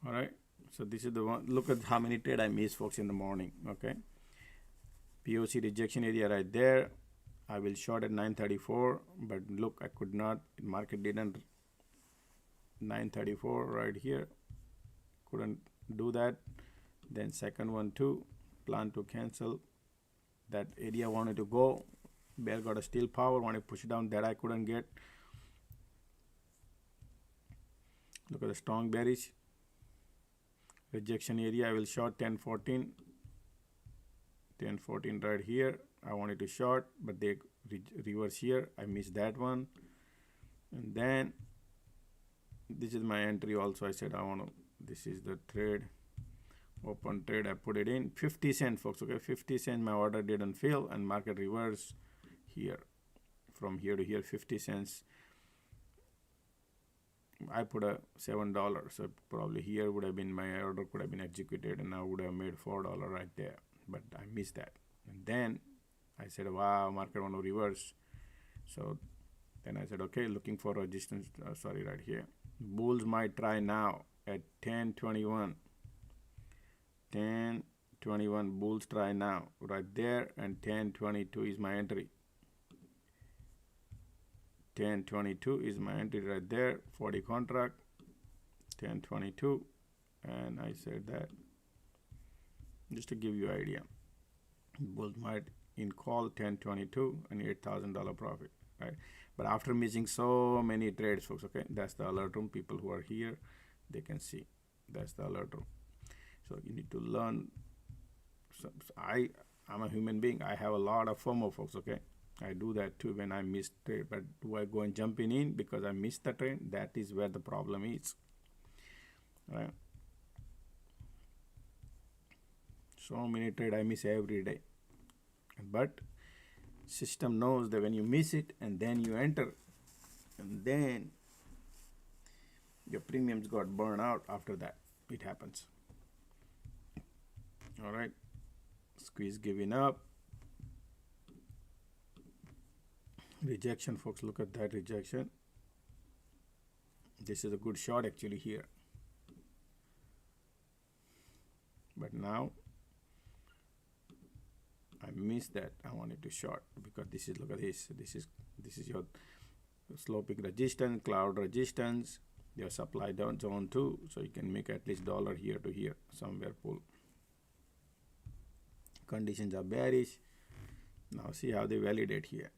All right, so this is the one. Look at how many trade I missed, folks, in the morning. Okay, POC rejection area right there. I will short at 934, but look, I could not. Market didn't. 934 right here, couldn't do that. Then second one too, plan to cancel. That area wanted to go. Bear got a steel power, wanted to push it down. That I couldn't get. Look at the strong bearish. rejection area. I will short 1014 right here. I wanted to short, but they reverse here. I missed that one. And then this is my entry also. I said I want to, this is the trade, open trade. I put it in 50 cents, folks. Okay, 50 cents. My order didn't fill, and market reverse here, from here to here, 50 cents. I put a $7, so probably here would have been, my order could have been executed, and I would have made $4 right there, but I missed that. And then I said, wow, market want to reverse. So then I said, okay, looking for resistance, right here. Bulls might try now at 1021. 1021, bulls try now right there, and 1022 is my entry. 1022 is my entry right there, 40 contract, 1022, and I said that just to give you an idea. Bulls might in call 1022 and $8,000 profit, right? But after missing so many trades, folks, okay, that's the alert room. People who are here, they can see. That's the alert room. So you need to learn. So I'm a human being. I have a lot of FOMO, folks, okay? I do that too when I miss trade. But do I go and jump in because I missed the trade? That is where the problem is, right? So many trade I miss every day. But system knows that when you miss it and then you enter, and then your premiums got burned out after that. It happens. All right. Squeeze giving up. Rejection, folks. Look at that rejection. This is a good shot actually here. But now I missed that. I wanted to short because this is, look at this. This is your sloping resistance, cloud resistance, your supply down zone too. So you can make at least $1 here to here, somewhere pull. Conditions are bearish. Now see how they validate here.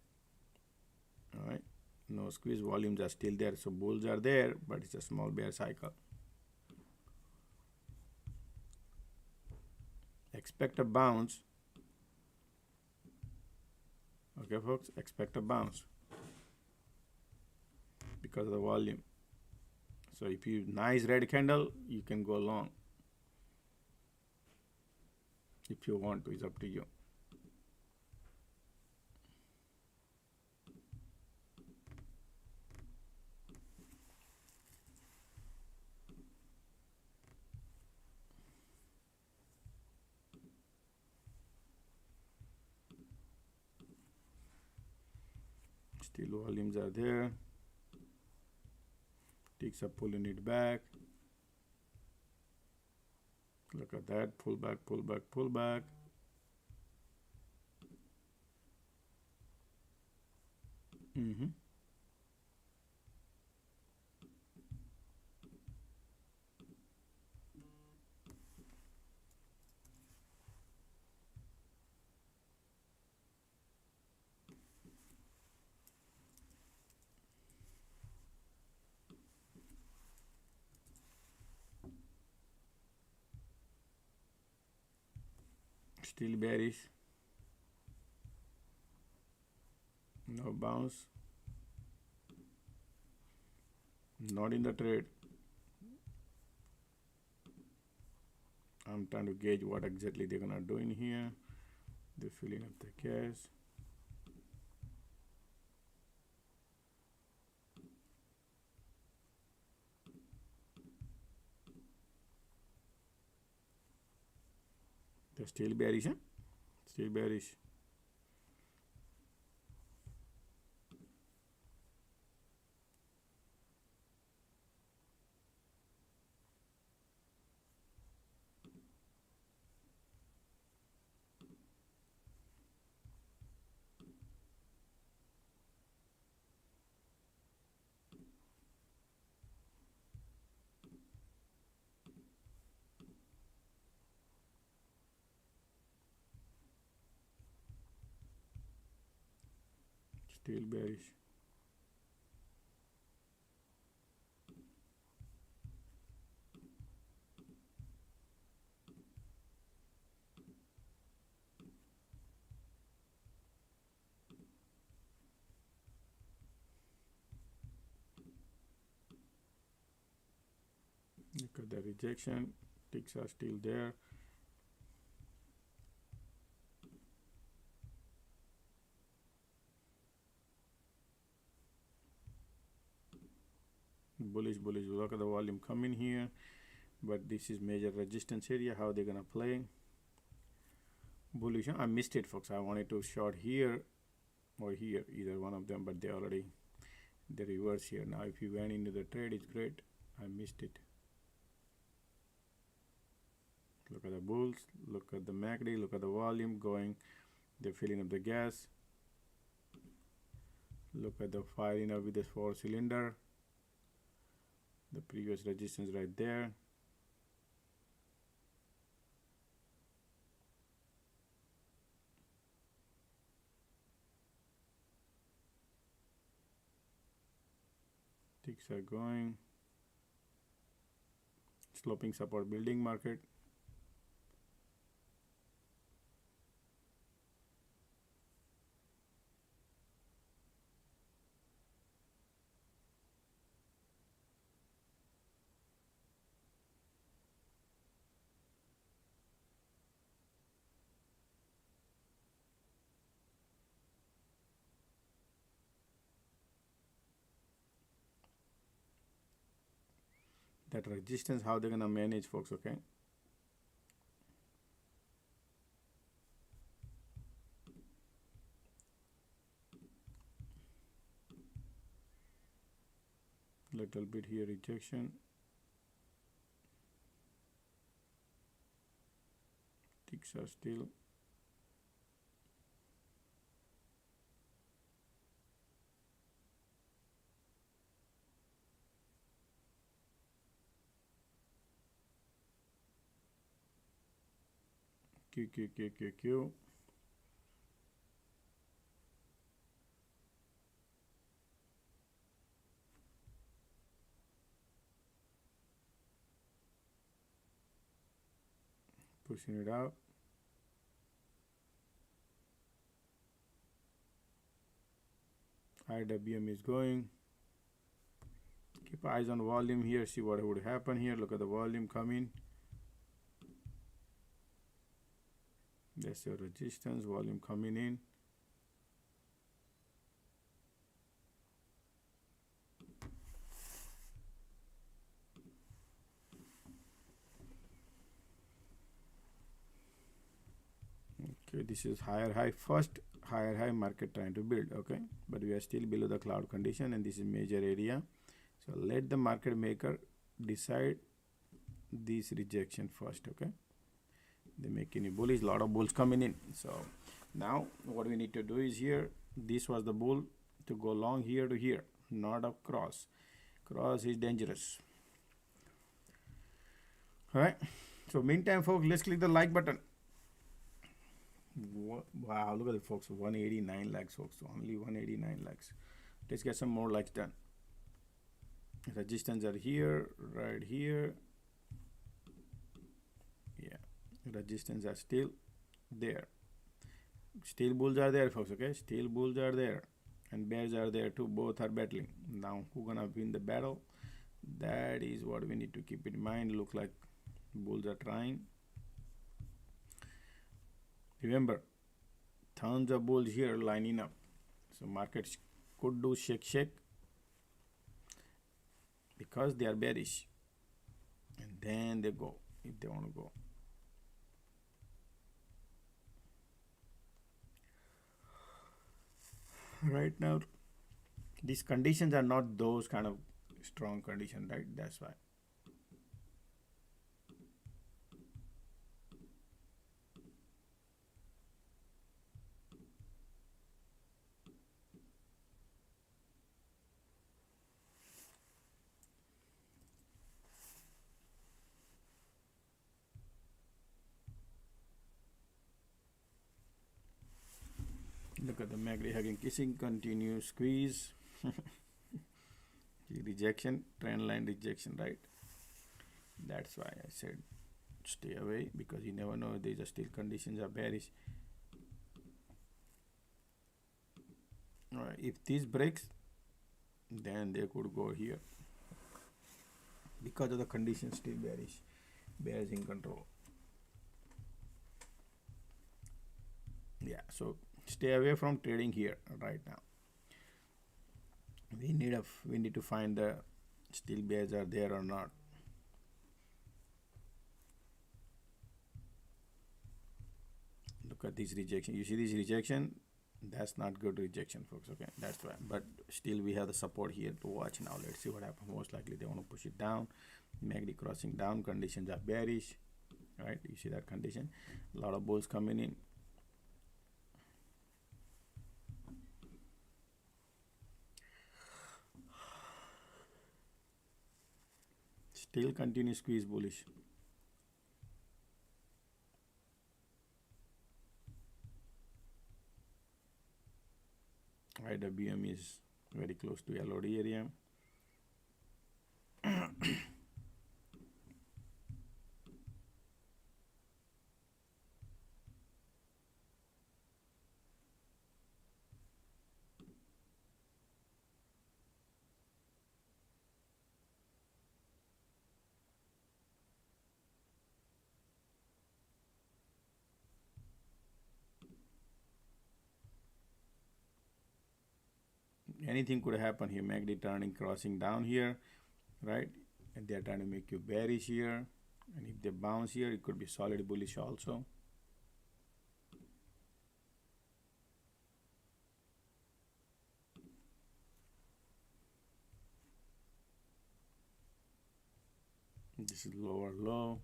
All right. No squeeze, volumes are still there. So bulls are there, but it's a small bear cycle. Expect a bounce. Okay, folks, expect a bounce because of the volume. So if you nice red candle, you can go long. If you want to, it's up to you. Still volumes are there. Ticks are pulling it back. Look at that, pull back, pull back, pull back. Still bearish. No bounce. Not in the trade. I'm trying to gauge what exactly they're gonna do in here. They're filling up the cash. They're still bearish, huh? Still bearish. Still bearish. the rejection. Ticks are still there. Bullish, bullish. Look at the volume coming here, but this is major resistance area. How they're gonna play? Bullish. I missed it, folks. I wanted to short here or here, either one of them, but they reverse here. Now if you went into the trade, it's great. I missed it. Look at the bulls, look at the MACD, look at the volume going. They're filling up the gas. Look at the firing up with this 4-cylinder. The previous resistance right there. Ticks are going. Sloping support building market. That resistance, how they're gonna manage, folks, okay? Little bit here rejection. Ticks are still. Q. Pushing it out. IWM is going. Keep eyes on volume here, see what would happen here. Look at the volume coming. That's your resistance, volume coming in. Okay, this is higher high, first higher high market trying to build, okay? But we are still below the cloud condition and this is major area. So let the market maker decide this rejection first, okay? They make any bullish, lot of bulls coming in. So now what we need to do is here, this was the bull to go long here to here, not a cross. Cross is dangerous. All right. So meantime, folks, let's click the like button. Wow, look at it, folks. 189 likes, folks. Only 189 likes. Let's get some more likes done. Resistance are here, right here. Yeah, resistance are still there. Still bulls are there, folks, okay? Still bulls are there. And bears are there too. Both are battling. Now, who's gonna win the battle? That is what we need to keep in mind. Look like bulls are trying. Remember, tons of bulls here lining up. So markets could do shake because they are bearish. And then they go if they want to go. Right now, these conditions are not those kind of strong conditions, right? That's why. Look at the MACD hugging, kissing, continue, squeeze. Rejection, trend line rejection, right? That's why I said stay away, because you never know, these are still conditions are bearish. All right, if this breaks, then they could go here. because of the conditions still bearish. Bears in control. Yeah, so stay away from trading here right now. We need to find the still bears are there or not. Look at this rejection. You see this rejection? That's not good rejection, folks. Okay, that's why. But still, we have the support here to watch now. Let's see what happens. Most likely, they want to push it down. MACD crossing down. Conditions are bearish, right? You see that condition? A lot of bulls coming in. Still continue squeeze bullish. IWM is very close to LOD area. Anything could happen here. MACD turning, crossing down here, right? And they're trying to make you bearish here. And if they bounce here, it could be solid bullish also. This is lower low.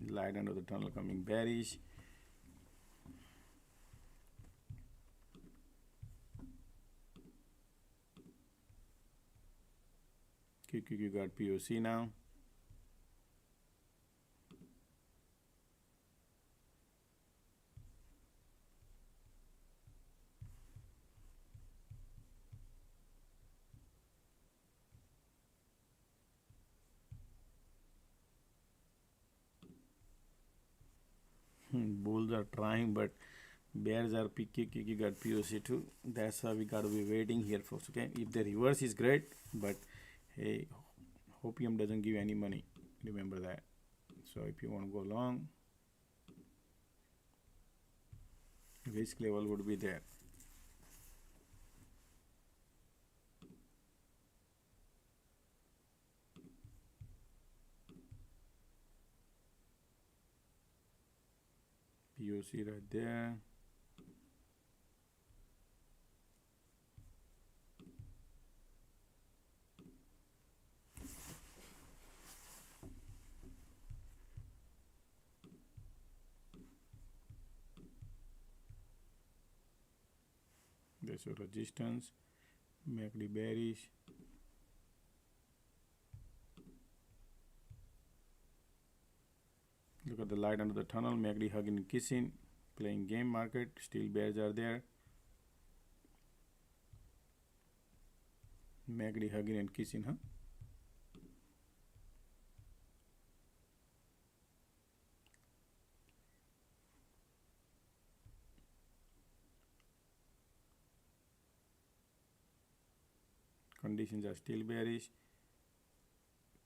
Light under the tunnel coming bearish. QQQ got POC now. Bulls are trying, but bears are QQQ got POC too. That's why we got to be waiting here, folks. Okay, if the reverse is great, but hey, Hopium doesn't give any money. Remember that. So if you want to go long, risk level would be there. POC right there. There's a resistance. MACD bearish. Look at the light under the tunnel. MACD hugging and kissing. Playing game market. Still bears are there. MACD hugging and kissing, huh? Conditions are still bearish.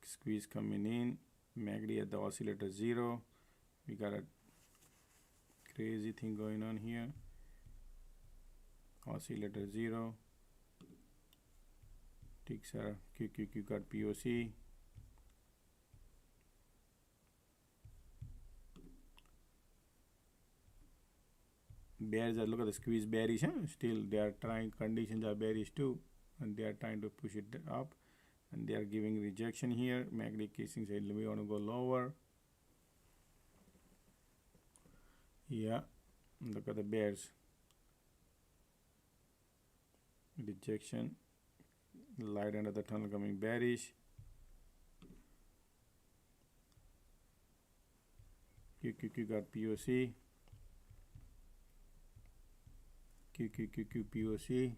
Squeeze coming in. MACD at the oscillator 0. We got a crazy thing going on here. Oscillator 0. Ticks are QQQ got POC. Bears are, look at the squeeze bearish, huh? Still they are trying, conditions are bearish too, and they are trying to push it up, and they are giving rejection here. MACD kissing said we want to go lower. Yeah, look at the bears. Rejection. Light under the tunnel coming bearish. QQQ got POC. QQQ POC.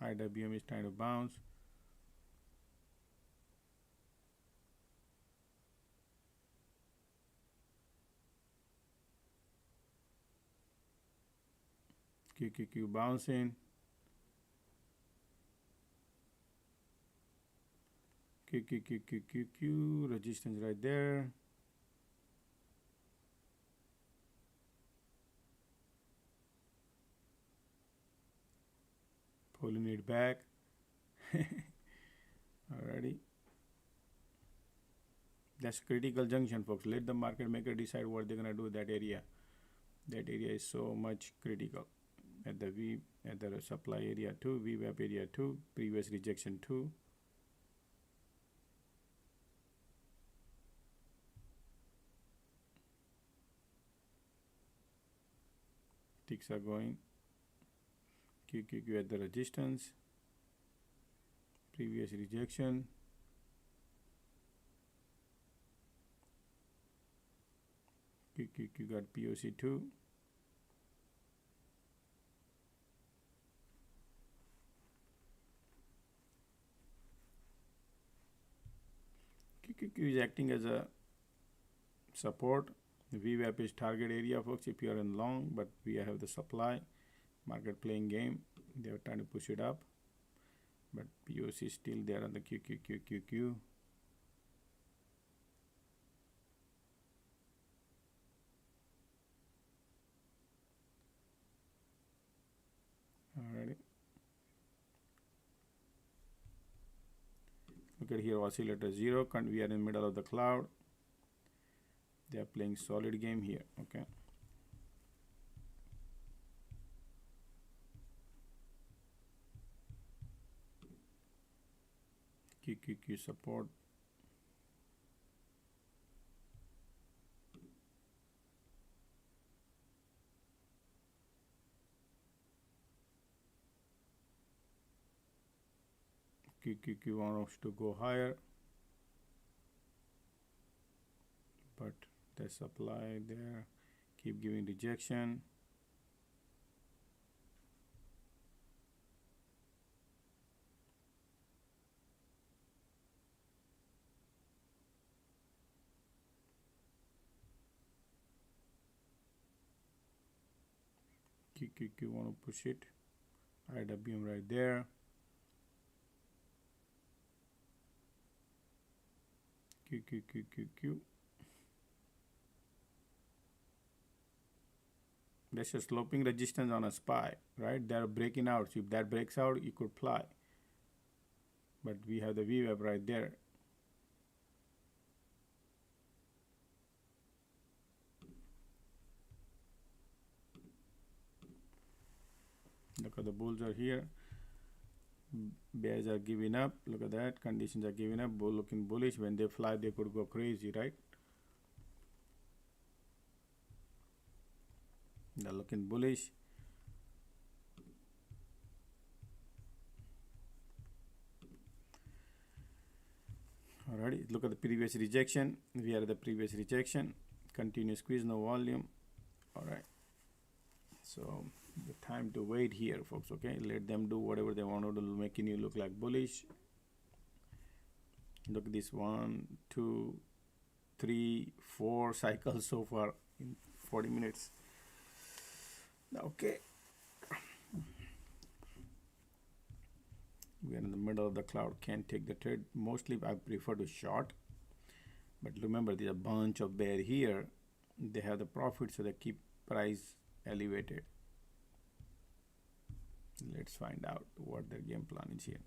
IWM is trying to bounce. QQQ bouncing. QQQQQQ, resistance right there. Pulling it back. Alrighty. That's critical junction, folks. Let the market maker decide what they're gonna do with that area. That area is so much critical. At the supply area 2, VWAP area 2, previous rejection 2. Ticks are going. QQQ at the resistance. Previous rejection. QQQ got POC 2. QQQ is acting as a support. The VWAP is target area, folks, if you are in long, but we have the supply. Market playing game. They are trying to push it up. But POC is still there on the QQQQQ. Alrighty. Look at here, oscillator 0. We are in the middle of the cloud. They are playing solid game here. Okay. QQQ support. QQQ wants to go higher, but the supply there keep giving rejection. QQQ want to push it. IWM right there. QQQQQ. That's a sloping resistance on a SPY, right? They're breaking out. So if that breaks out, you could fly. But we have the VWAP right there. Look at the bulls are here. Bears are giving up. Look at that. Conditions are giving up. Bull looking bullish. When they fly, they could go crazy, right? They're looking bullish. Alrighty. Look at the previous rejection. We are at the previous rejection. Continue squeeze, no volume. Alright. So the time to wait here, folks. Okay, let them do whatever they want to do, making you look like bullish. Look at this 1, 2, 3, 4 cycles so far in 40 minutes. Okay, we are in the middle of the cloud, can't take the trade. Mostly I prefer to short, but remember there's a bunch of bear here. They have the profit, so they keep price elevated. Let's find out what their game plan is here.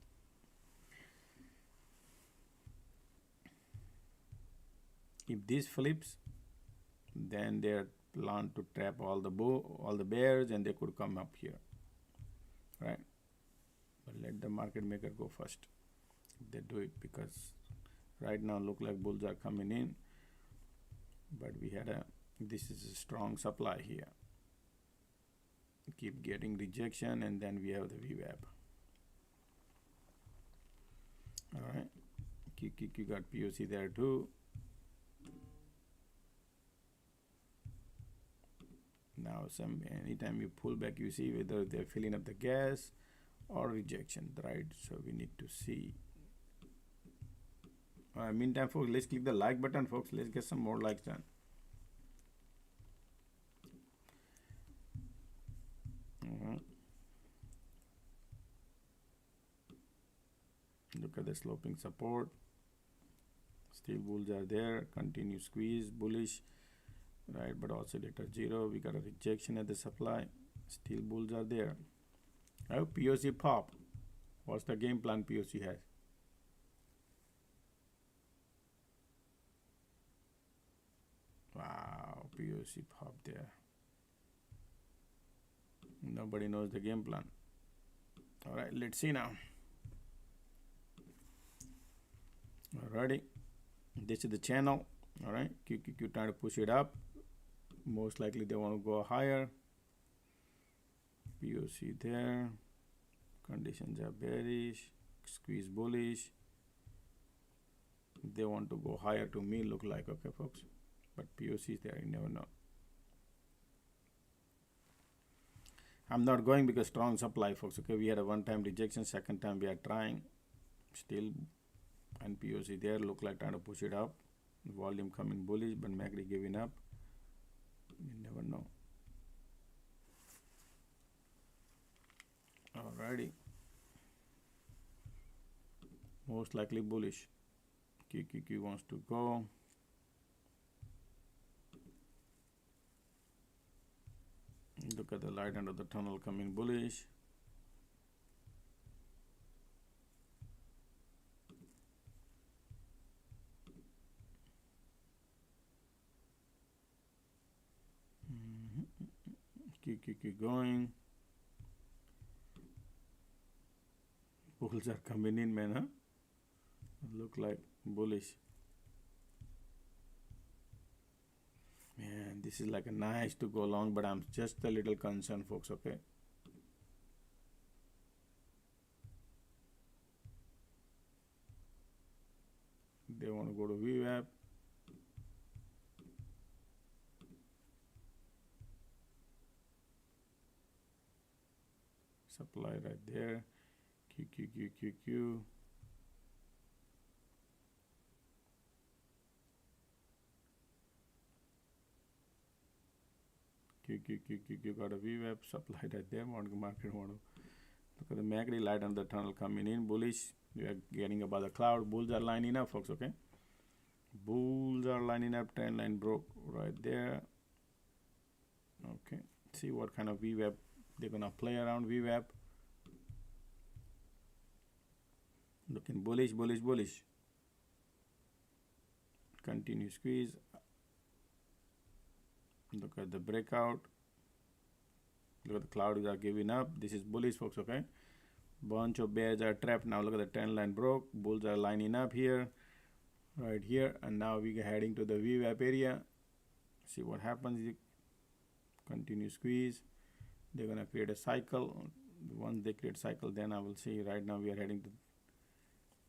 If this flips, then their plan to trap all the bears, and they could come up here, right? But let the market maker go first if they do it, because right now look like bulls are coming in, but this is a strong supply here. Keep getting rejection, and then we have the VWAP. All right, QQQ got POC there too. Now anytime you pull back, you see whether they're filling up the gas or rejection, right? So we need to see. Meantime, folks, let's click the like button, folks. Let's get some more likes done. Look at the sloping support. Still bulls are there. Continue squeeze, bullish, right? But oscillator 0. We got a rejection at the supply. Still bulls are there. Now POC pop. What's the game plan POC has? Wow, POC pop there. Nobody knows the game plan. All right, let's see now. Alrighty, this is the channel. All right, QQQ trying to push it up. Most likely they want to go higher. POC there. Conditions are bearish. Squeeze bullish. They want to go higher to me, look like, okay, folks. But POC is there, you never know. I'm not going because strong supply, folks. Okay, we had a one-time rejection. Second time we are trying. Still, and POC there look like trying to push it up. Volume coming bullish, but MACD giving up. You never know. Alrighty. Most likely bullish. QQQ wants to go. Look at the light end of the tunnel coming bullish. Keep going. Bulls are coming in, man, huh? Look like bullish. Man, this is like a nice to go long, but I'm just a little concerned, folks, okay? They want to go to VWAP. Supply right there. QQQ. QQQ got a VWAP supply right there. Market want to look at the MACD light on the tunnel coming in bullish. We are getting above the cloud. Bulls are lining up, folks. Okay, bulls are lining up. Trend line broke right there. Okay, see what kind of VWAP they're gonna play around VWAP. Looking bullish, bullish, bullish. Continue squeeze. Look at the breakout. Look at the clouds are giving up. This is bullish, folks, okay? Bunch of bears are trapped. Now look at the trend line broke. Bulls are lining up here, right here. And now we are heading to the VWAP area. See what happens. Continue squeeze. They're going to create a cycle. Once they create cycle, then I will see. Right now we are heading to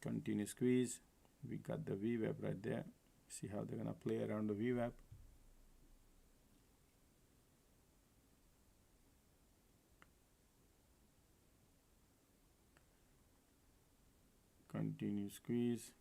continue squeeze. We got the VWAP right there. See how they're going to play around the VWAP. Continue squeeze.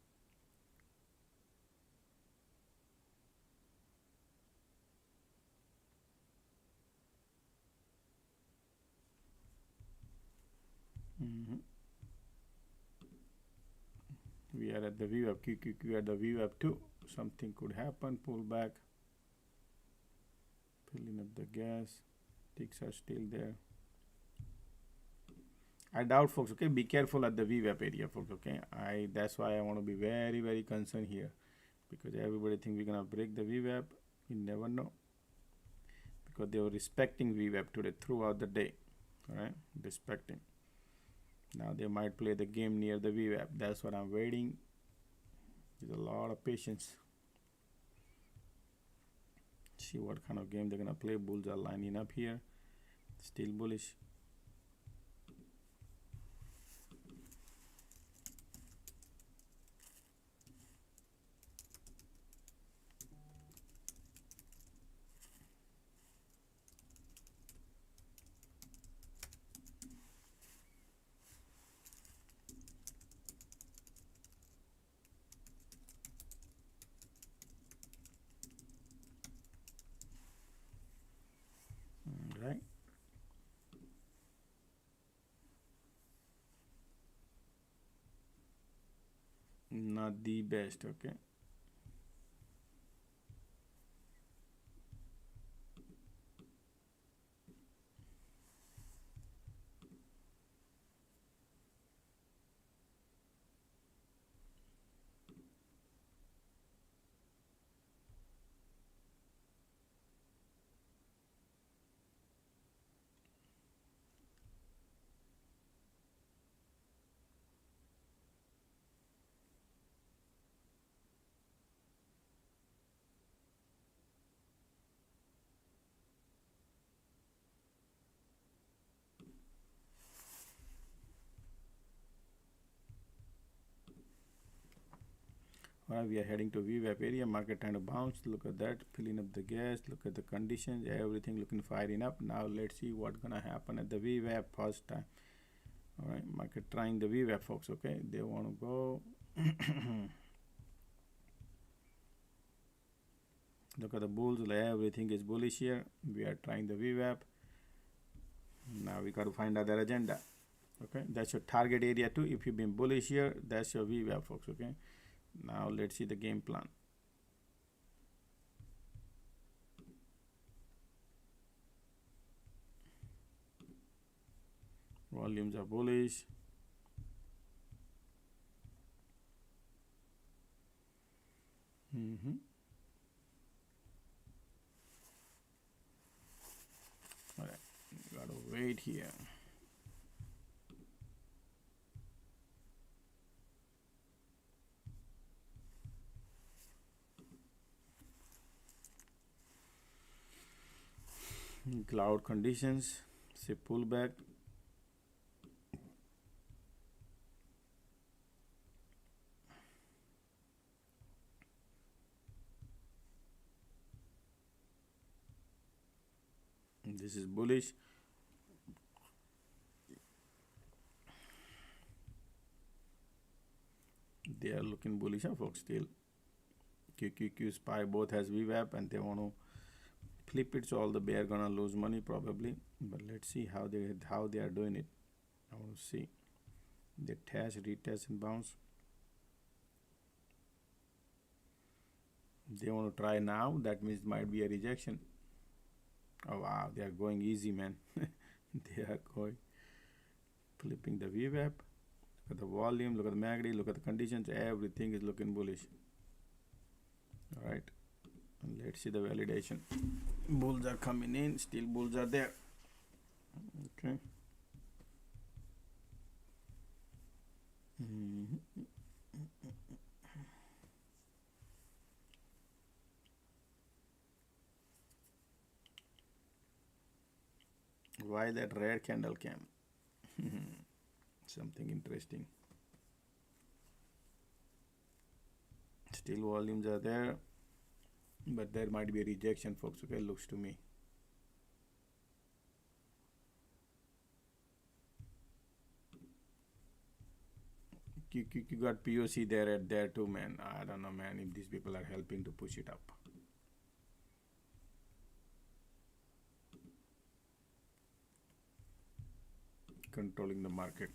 We are at the VWAP. QQQ at the VWAP too. Something could happen. Pull back. Filling up the gas. Ticks are still there. I doubt, folks, okay? Be careful at the VWAP area, folks, okay? That's why I want to be very, very concerned here. Because everybody think we're going to break the VWAP. You never know. Because they were respecting VWAP today throughout the day. Alright? Respecting. Now they might play the game near the VWAP. That's what I'm waiting. There's a lot of patience. See what kind of game they're going to play. Bulls are lining up here. Still bullish. Right. not the best. Okay. Alright, we are heading to VWAP area, market trying to bounce. Look at that, filling up the gas. Look at the conditions, everything looking firing up. Now let's see what's gonna happen at the VWAP first time. Alright, market trying the VWAP, folks. Okay, they want to go. Look at the bulls, everything is bullish here. We are trying the VWAP. Now we got to find other agenda. Okay, that's your target area too. If you've been bullish here, that's your VWAP, folks. Okay, now let's see the game plan. Volumes are bullish. All right, gotta wait here. Cloud conditions, say pullback. This is bullish. They are looking bullish, folks. Still, QQQ, SPY both has VWAP, and they want to flip it, so all the bear gonna lose money probably. But let's see how they are doing it. I want to see. They test, retest, and bounce. They want to try now. That means it might be a rejection. Oh wow, they are going easy, man. They are going flipping the VWAP. Look at the volume, look at the MACD, look at the conditions. Everything is looking bullish. All right, and let's see the validation. Bulls are coming in. Still bulls are there. Okay. Why that red candle came? Something interesting. Still volumes are there, but there might be a rejection, folks. Okay, looks to me. You got POC there too, man. I don't know, man, if these people are helping to push it up. Controlling the market.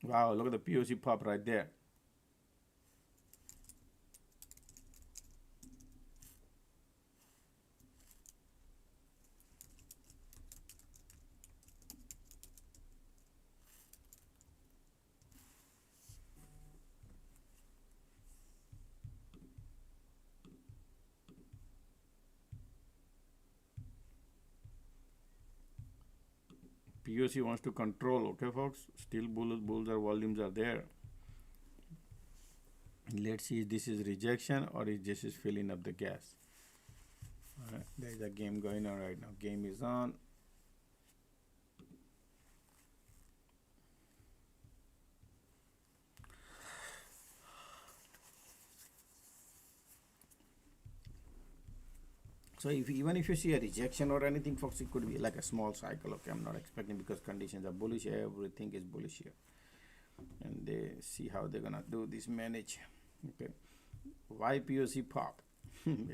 Wow, look at the POC pop right there. POC wants to control, okay, folks. Still bulls or volumes are there. Let's see if this is rejection or if this is filling up the gas. All right, there is a game going on right now. Game is on. So even if you see a rejection or anything, folks, it could be like a small cycle. Okay, I'm not expecting, because conditions are bullish. Everything is bullish here. and they see how they're gonna do this manage. Okay, why POC pop?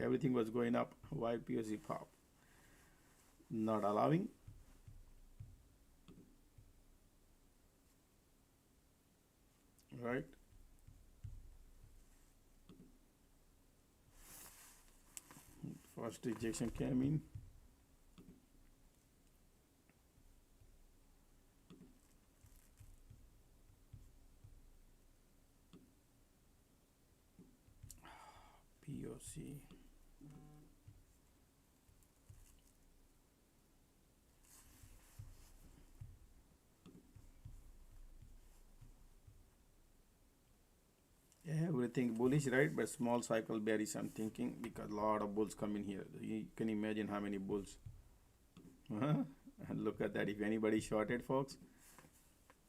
Everything was going up. Why POC pop? Not allowing. Right. First rejection came in. POC. Everything bullish, right? But small cycle bearish, I'm thinking, because a lot of bulls come in here. You can imagine how many bulls. And look at that. If anybody shorted, folks,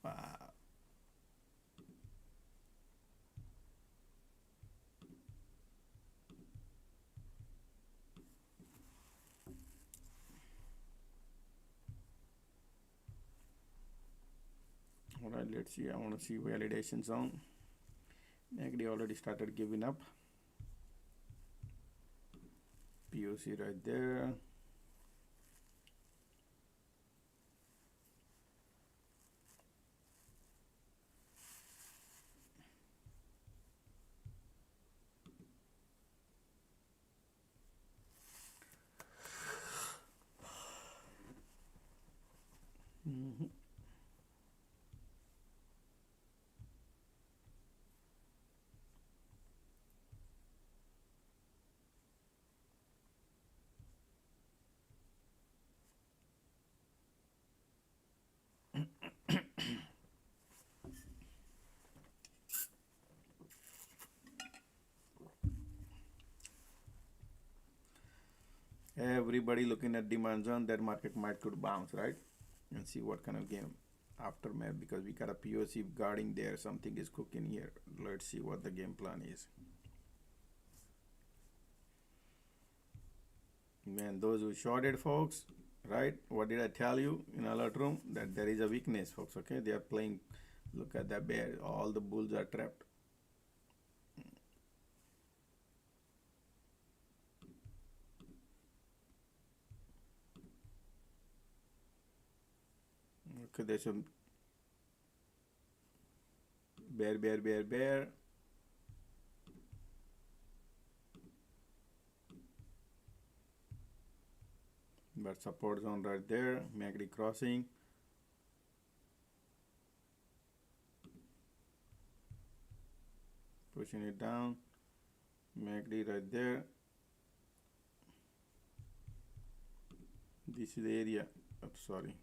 wow. All right, let's see. I want to see validation zone. MACD already started giving up. POC right there. Everybody looking at demand zone, that market might could bounce, right? And see what kind of game aftermath, because we got a POC guarding there. Something is cooking here. Let's see what the game plan is. Man, those who shorted, folks, right? What did I tell you in alert room? That there is a weakness, folks. Okay, they are playing. Look at that bear. All the bulls are trapped. Okay, there's some bear. But support zone right there. MACD crossing. Pushing it down. MACD right there. This is the area. Oh, sorry.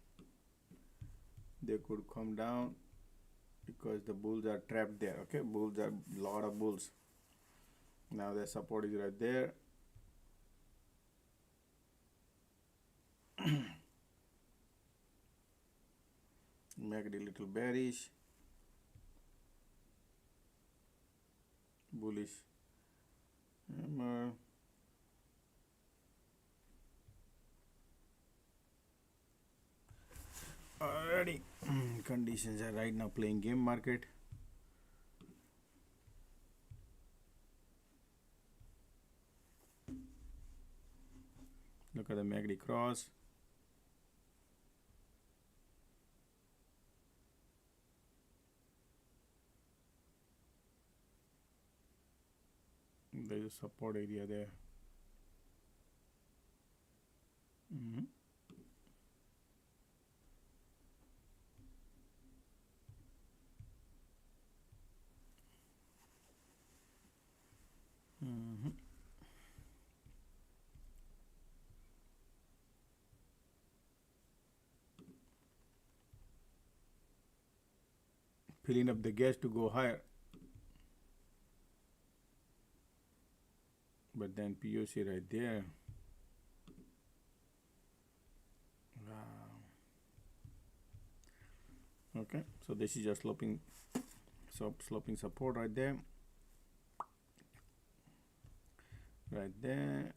They could come down because the bulls are trapped there. Okay, bulls are a lot of bulls. Now the support is right there. MACD little bearish. Bullish. Alrighty. Conditions are right now playing game market. Look at the MACD cross. There's a support area there. Filling up the gas to go higher. But then POC right there. Wow. Okay, so this is just sloping support right there. Right there.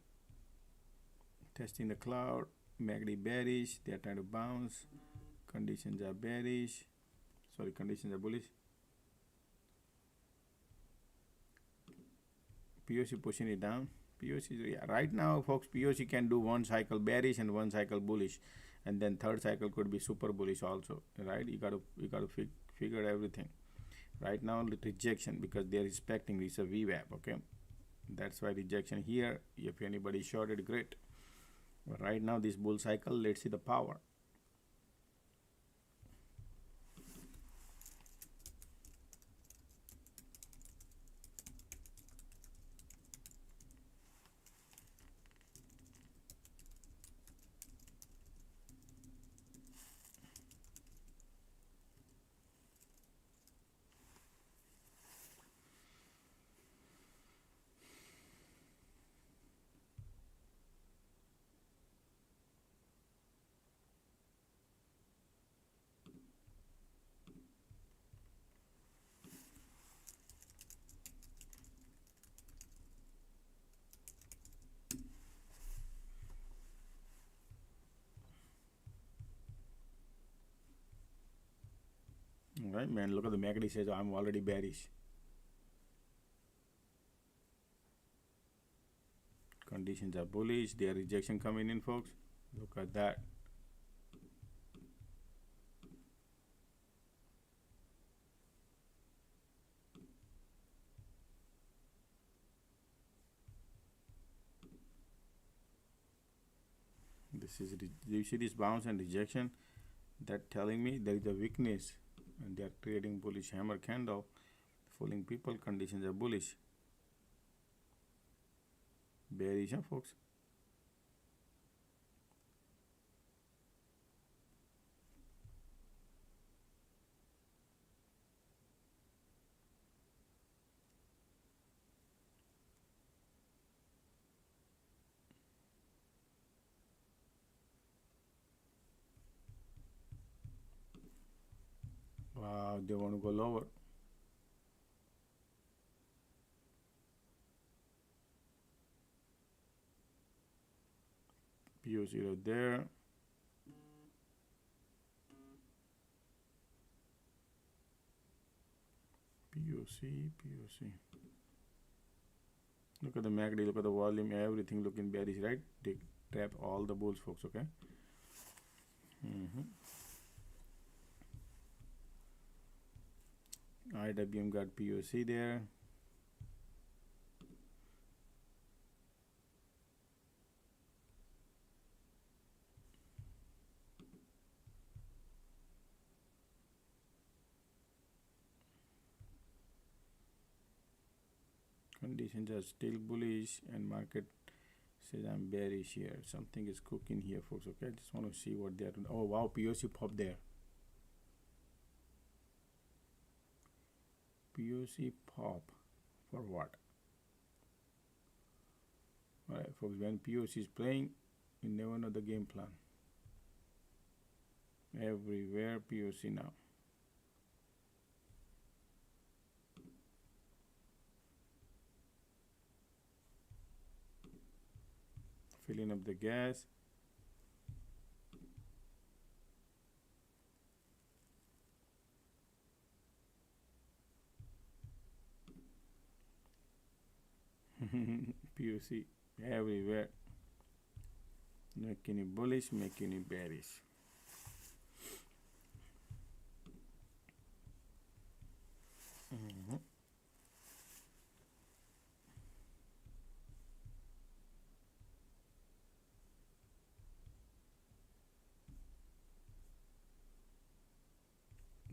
Testing the cloud. MACD bearish. They are trying to bounce. Conditions are bearish. Sorry, conditions are bullish. POC pushing it down. POC, yeah, right now, folks, POC can do one cycle bearish and one cycle bullish, and then third cycle could be super bullish also, right? You gotta figure everything. Right now, rejection, because they're expecting it's a VWAP, okay? That's why rejection here. If anybody shorted, great. But right now, this bull cycle, let's see the power. Right, man, look at the MACD says I'm already bearish. Conditions are bullish. There rejection coming in, folks. Look at that. This is, do you see this bounce and rejection? That telling me there is a weakness, and they are creating bullish hammer candle, fooling people. Conditions are bullish. Bearish, huh, folks? Wow, they want to go lower. PO0 there. POC. Look at the MACD, look at the volume, everything looking bearish, right? They trap all the bulls, folks, okay? IWM got POC there. Conditions are still bullish, and market says I'm bearish here. Something is cooking here, folks, okay? I just want to see what they're doing. Oh, wow, POC popped there. POC pop for what? Alright, folks, when POC is playing, you never know the game plan. Everywhere POC now. Filling up the gas. POC everywhere. Making it bullish, making it bearish.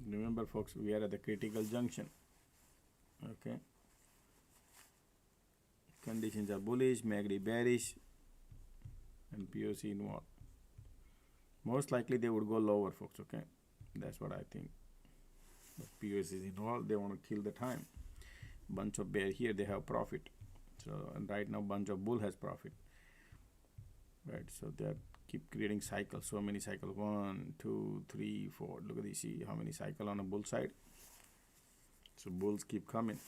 Remember, folks, we are at the critical junction. Okay. Conditions are bullish, MACD bearish, and POC involved. Most likely they would go lower, folks, okay? That's what I think. But POC is involved, they want to kill the time. Bunch of bear here, they have profit. So, and right now bunch of bull has profit. Right, so they keep creating cycles, so many cycles, 1, 2, 3, 4. Look at this, see how many cycles on a bull side. So bulls keep coming.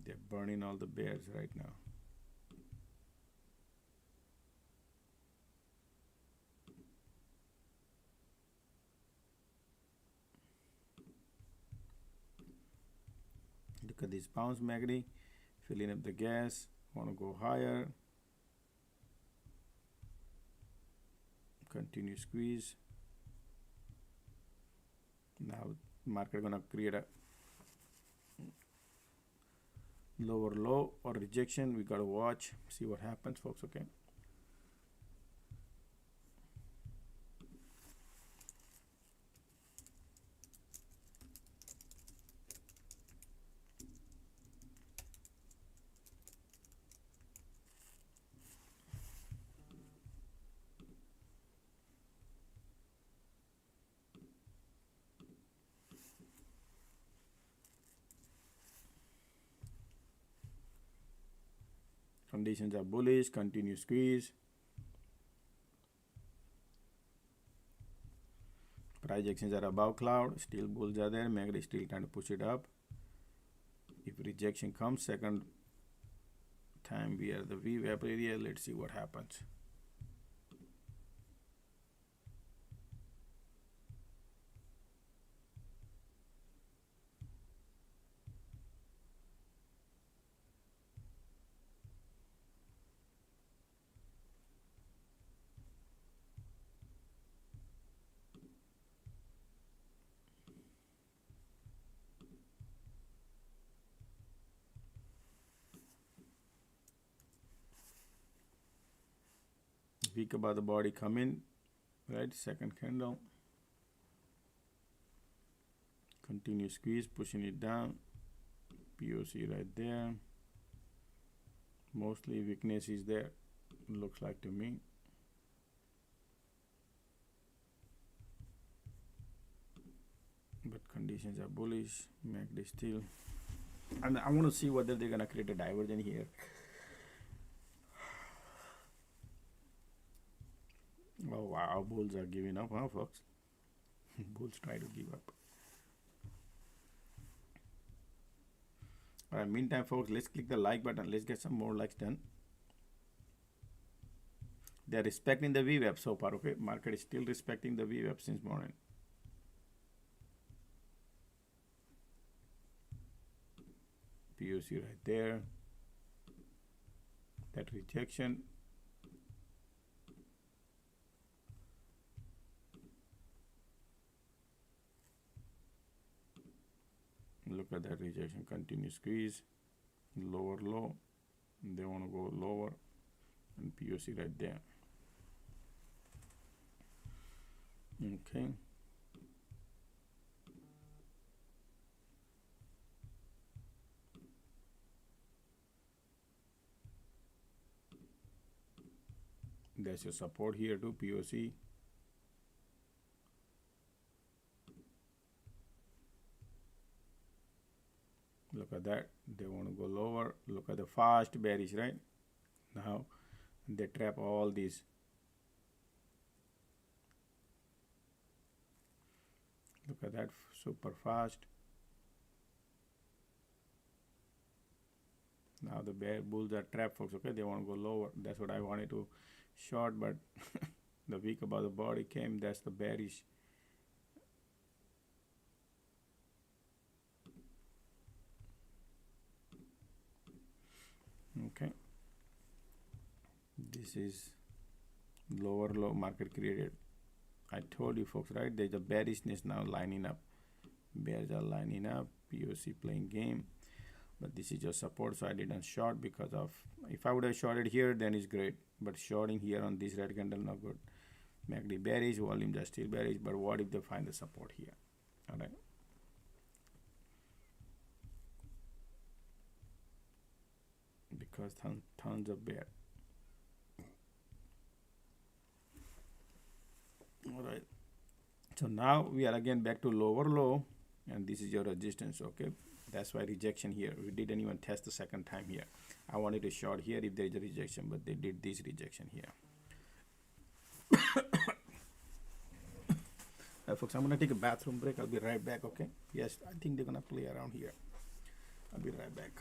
They're burning all the bears right now. Look at this bounce, MACD. Filling up the gas. Want to go higher. Continue squeeze. Now market gonna create a lower low or rejection. We gotta watch, see what happens, folks. Okay. Conditions are bullish, continue squeeze. Price actions are above cloud, still bulls are there, MACD is still trying to push it up. If rejection comes, second time we are the VWAP area, let's see what happens. Weak about the body come in, right? Second candle. Continue squeeze, pushing it down. POC right there. Mostly weakness is there, looks like to me. But conditions are bullish, MACD still. And I want to see whether they're gonna create a divergence here. Oh wow, bulls are giving up, huh, folks? Bulls try to give up. All right, meantime, folks, let's click the like button. Let's get some more likes done. They're respecting the VWAP so far, okay? Market is still respecting the VWAP since morning. POC right there. That rejection. Look at that rejection, continue squeeze, lower low, they want to go lower, and POC right there. Okay. There's your support here too, POC. Look at that, they want to go lower. Look at the fast bearish, right? Now they trap all these. Look at that, super fast. Now the bear bulls are trapped, folks. Okay, they want to go lower. That's what I wanted to short, but the week above the body came. That's the bearish. Okay, this is lower low market created. I told you, folks, right? There's a bearishness now lining up. Bears are lining up. POC playing game, but this is just support, so I didn't short because of, if I would have shorted here, then it's great, but shorting here on this red candle, not good. MACD bearish, volumes are still bearish, but what if they find the support here? All right. Because tons of bear. All right, so now we are again back to lower low, and this is your resistance. Okay, that's why rejection here. We didn't even test the second time here. I wanted to short here if there is a rejection, but they did this rejection here. Folks, I'm gonna take a bathroom break. I'll be right back. Okay, yes, I think they're gonna play around here. I'll be right back.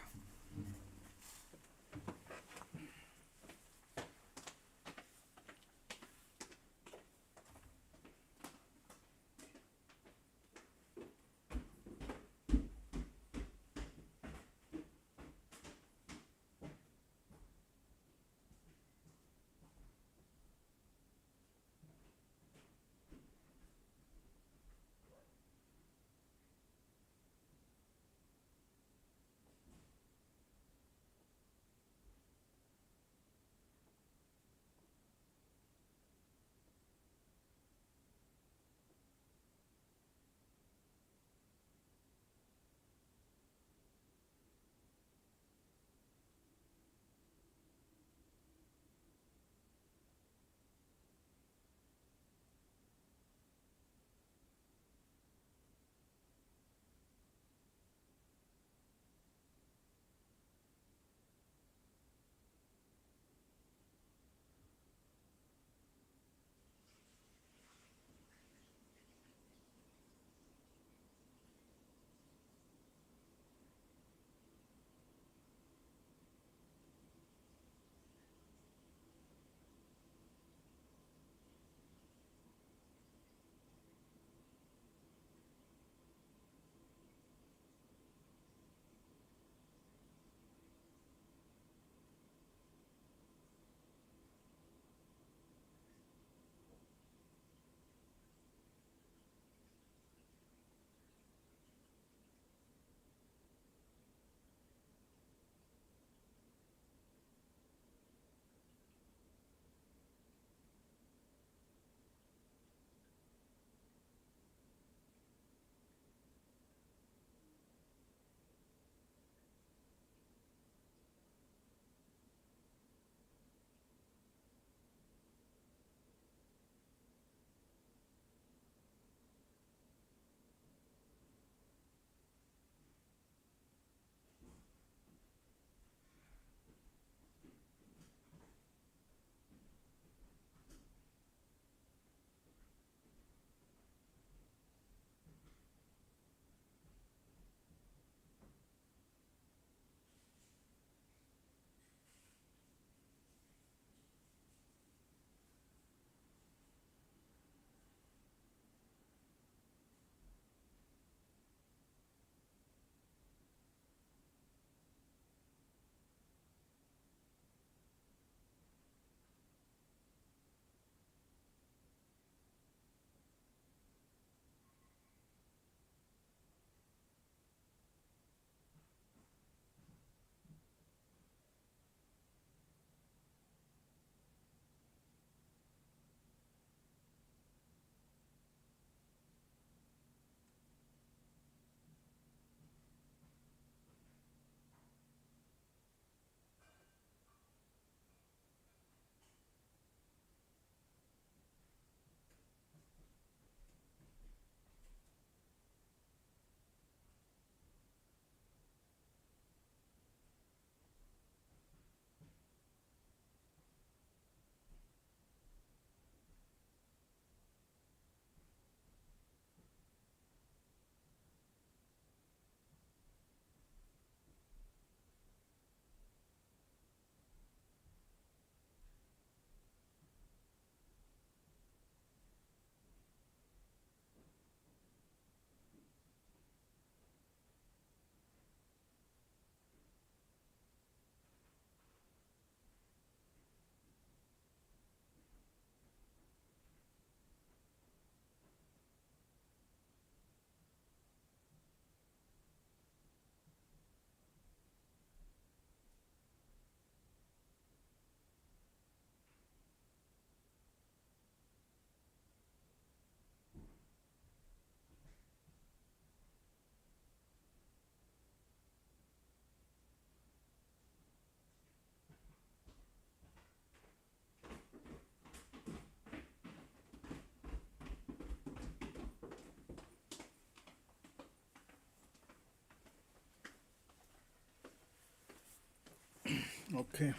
Okay,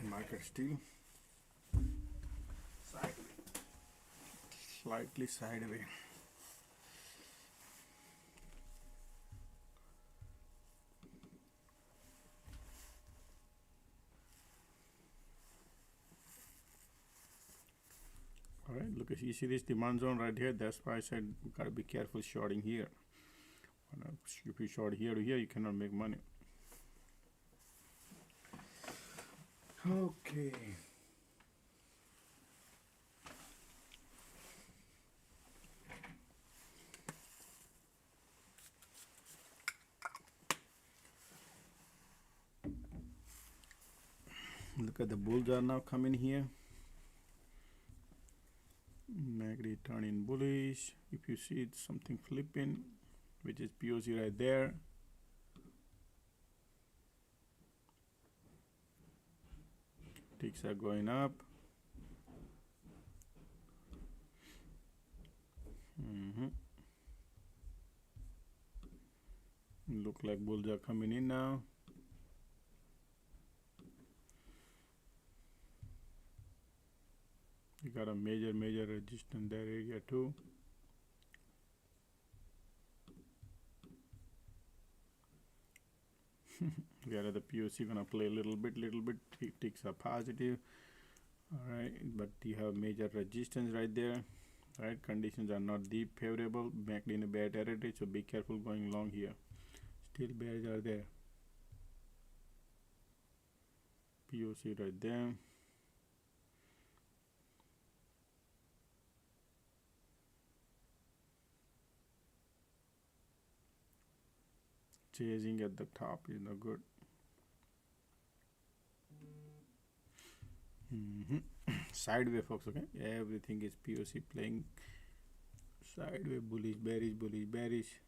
market still slightly sideways. All right, look, you see this demand zone right here. That's why I said you gotta be careful shorting here. If you short here to here, you cannot make money. Okay. Look at the bulls are now coming here. MACD turning bullish. If you see it's something flipping, which is POC right there. Ticks are going up. Look like bulls are coming in now. You got a major resistance that area too. Where the POC gonna play a little bit. Ticks are positive. All right, but you have major resistance right there. Right, conditions are not deep favorable. MACD in a bad territory, so be careful going long here. Still bears are there. POC right there. Chasing at the top is not good. Sideways, folks. Okay, everything is POC playing sideways. Bullish, bearish.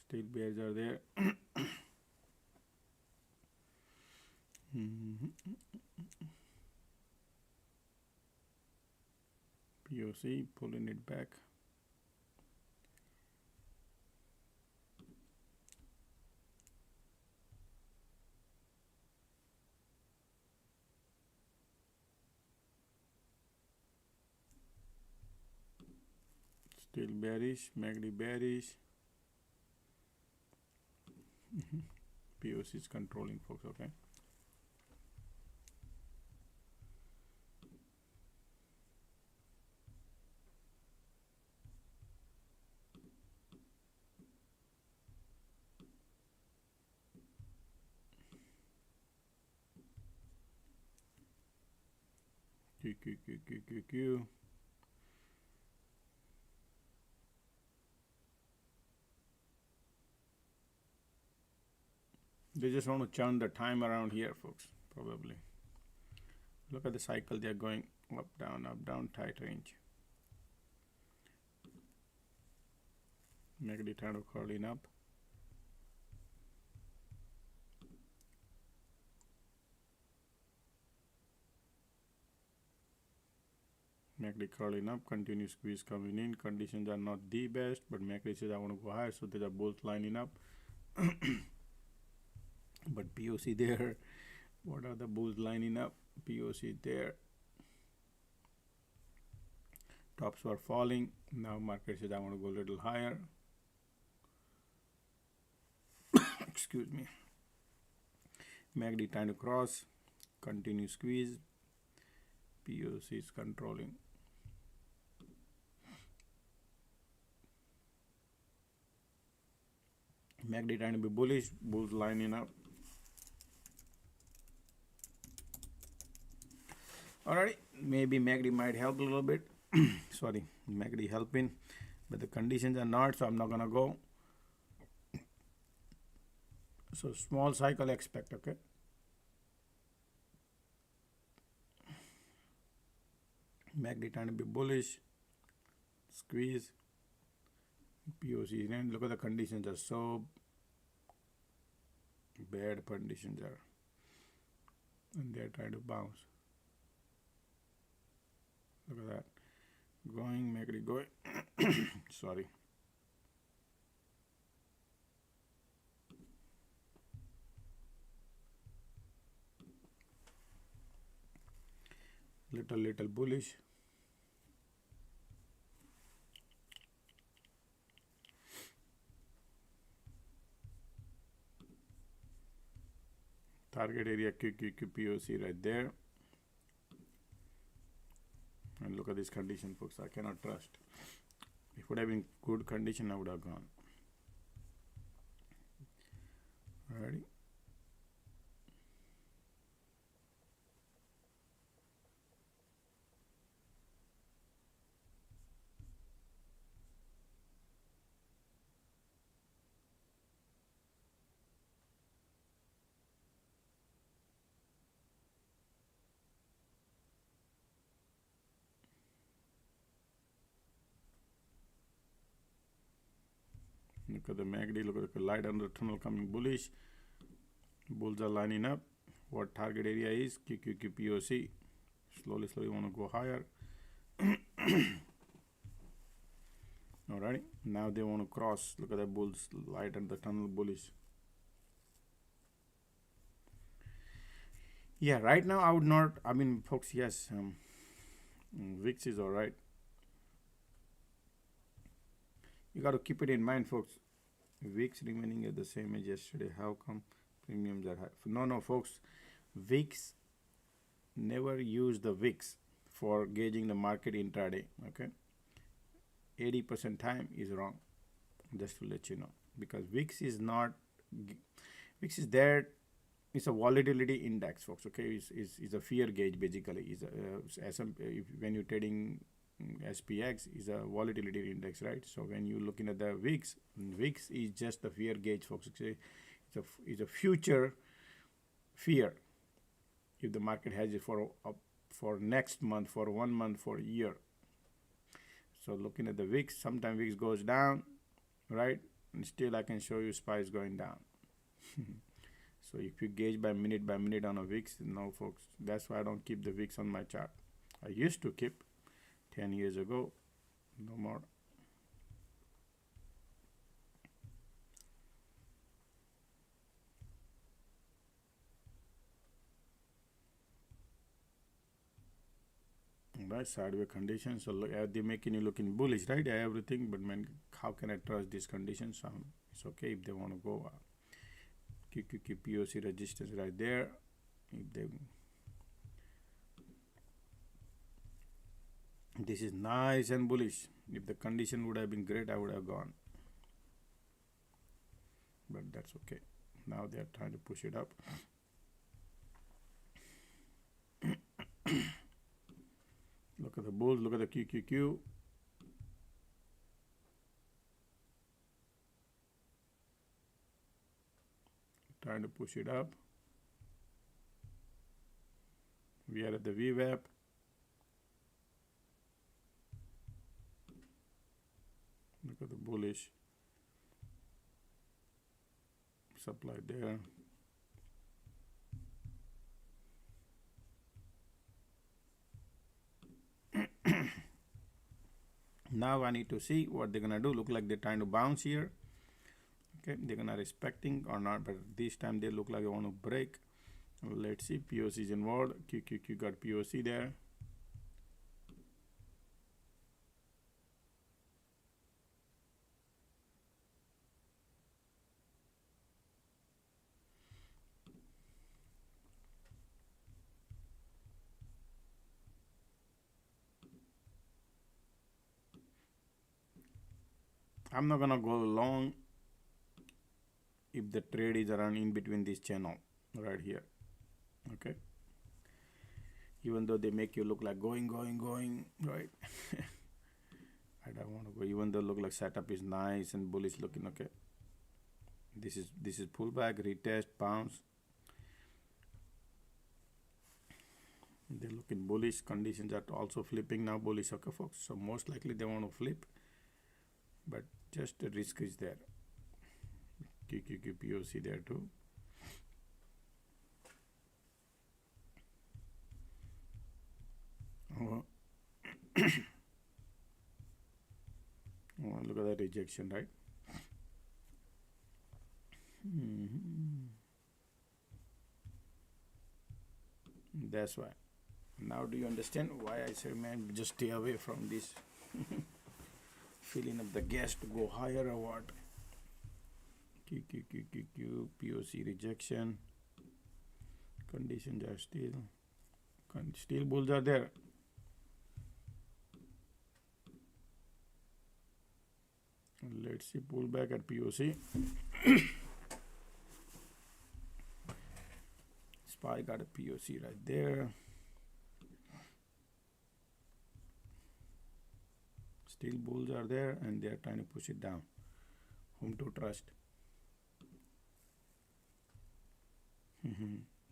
Still bears are there. POC pulling it back. Still bearish, MACD bearish. POC is controlling, folks. Okay. Q. They just want to churn the time around here, folks, probably. Look at the cycle. They're going up, down, tight range. MACD trying to curling up. MACD curling up, continuous squeeze coming in. Conditions are not the best, but MACD says I want to go higher, so they are both lining up. But POC there. What are the bulls lining up? POC there. Tops were falling. Now market says I want to go a little higher. Excuse me. MACD trying to cross. Continue squeeze. POC is controlling. MACD trying to be bullish. Bulls lining up. Alrighty, maybe MACD might help a little bit. Sorry, MACD helping, but the conditions are not, so I'm not gonna go. So small cycle expect, okay? MACD trying to be bullish. Squeeze. POC, and look at the conditions are so bad. Conditions are, and they're trying to bounce. Look at that. Going, MACD going. Sorry. little bullish. Target area QQQPOC right there. And look at this condition, folks. I cannot trust. If it would have been good condition, I would have gone. Alrighty. Look at the MACD, look at the light under the tunnel coming bullish. Bulls are lining up. What target area is? QQQPOC. Slowly want to go higher. Alrighty. Now they want to cross. Look at the bulls light under the tunnel bullish. Yeah, right now I would not. I mean, folks, yes, VIX is alright. You got to keep it in mind, folks. VIX remaining at the same as yesterday. How come premiums are high? No, folks. VIX, never use the VIX for gauging the market intraday. Okay, 80% time is wrong. Just to let you know, because VIX is not. VIX is there. It's a volatility index, folks. Okay, it's a fear gauge basically. Is when you're trading SPX is a volatility index, right? So when you're looking at the VIX, VIX is just the fear gauge, folks. Okay, it's a future fear. If the market has it for next month, for 1 month, for a year. So looking at the VIX, sometimes VIX goes down, right? And still I can show you SPY is going down. So if you gauge by minute on a VIX, no, folks. That's why I don't keep the VIX on my chart. I used to keep 10 years ago, no more. Right, sideways conditions. So they're making you looking bullish, right? Everything, but man, how can I trust these conditions? It's okay if they want to go. QQQPOC resistance right there. If they, this is nice and bullish. If the condition would have been great, I would have gone. But that's okay. Now they are trying to push it up. Look at the bulls, look at the QQQ. Trying to push it up. We are at the VWAP. Look at the bullish supply there. Now I need to see what they're gonna do. Look like they're trying to bounce here. Okay, they're gonna respecting or not, but this time they look like they want to break. Let's see. POC is involved. QQQ got POC there. I'm not gonna go long if the trade is around in between this channel right here. Okay, even though they make you look like going right. I don't want to go, even though look like setup is nice and bullish looking. Okay, this is pullback, retest, bounce. They're looking bullish. Conditions are also flipping now bullish. Okay, folks, so most likely they want to flip, but just the risk is there. QQQPOC there too. Oh. Oh, look at that rejection, right? That's why. Now do you understand why I said, man, just stay away from this filling up the gas to go higher or what? Q, POC rejection. Conditions are still bulls are there. Let's see pullback at POC. SPY got a POC right there. Still bulls are there and they are trying to push it down. Whom to trust?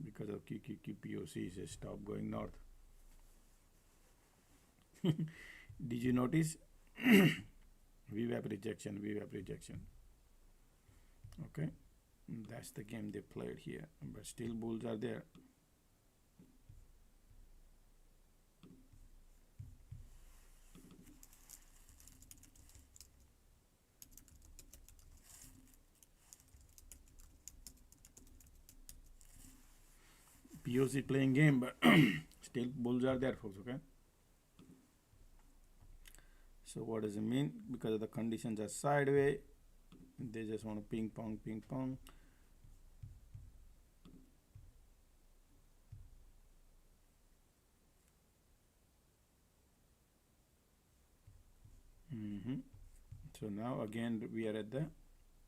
Because of QQQ POC says stop going north. Did you notice? VWAP rejection. Okay, that's the game they played here, but still bulls are there. POC playing game, but still bulls are there, folks. Okay. So what does it mean? Because the conditions are sideways, they just want to ping pong. So now again we are at the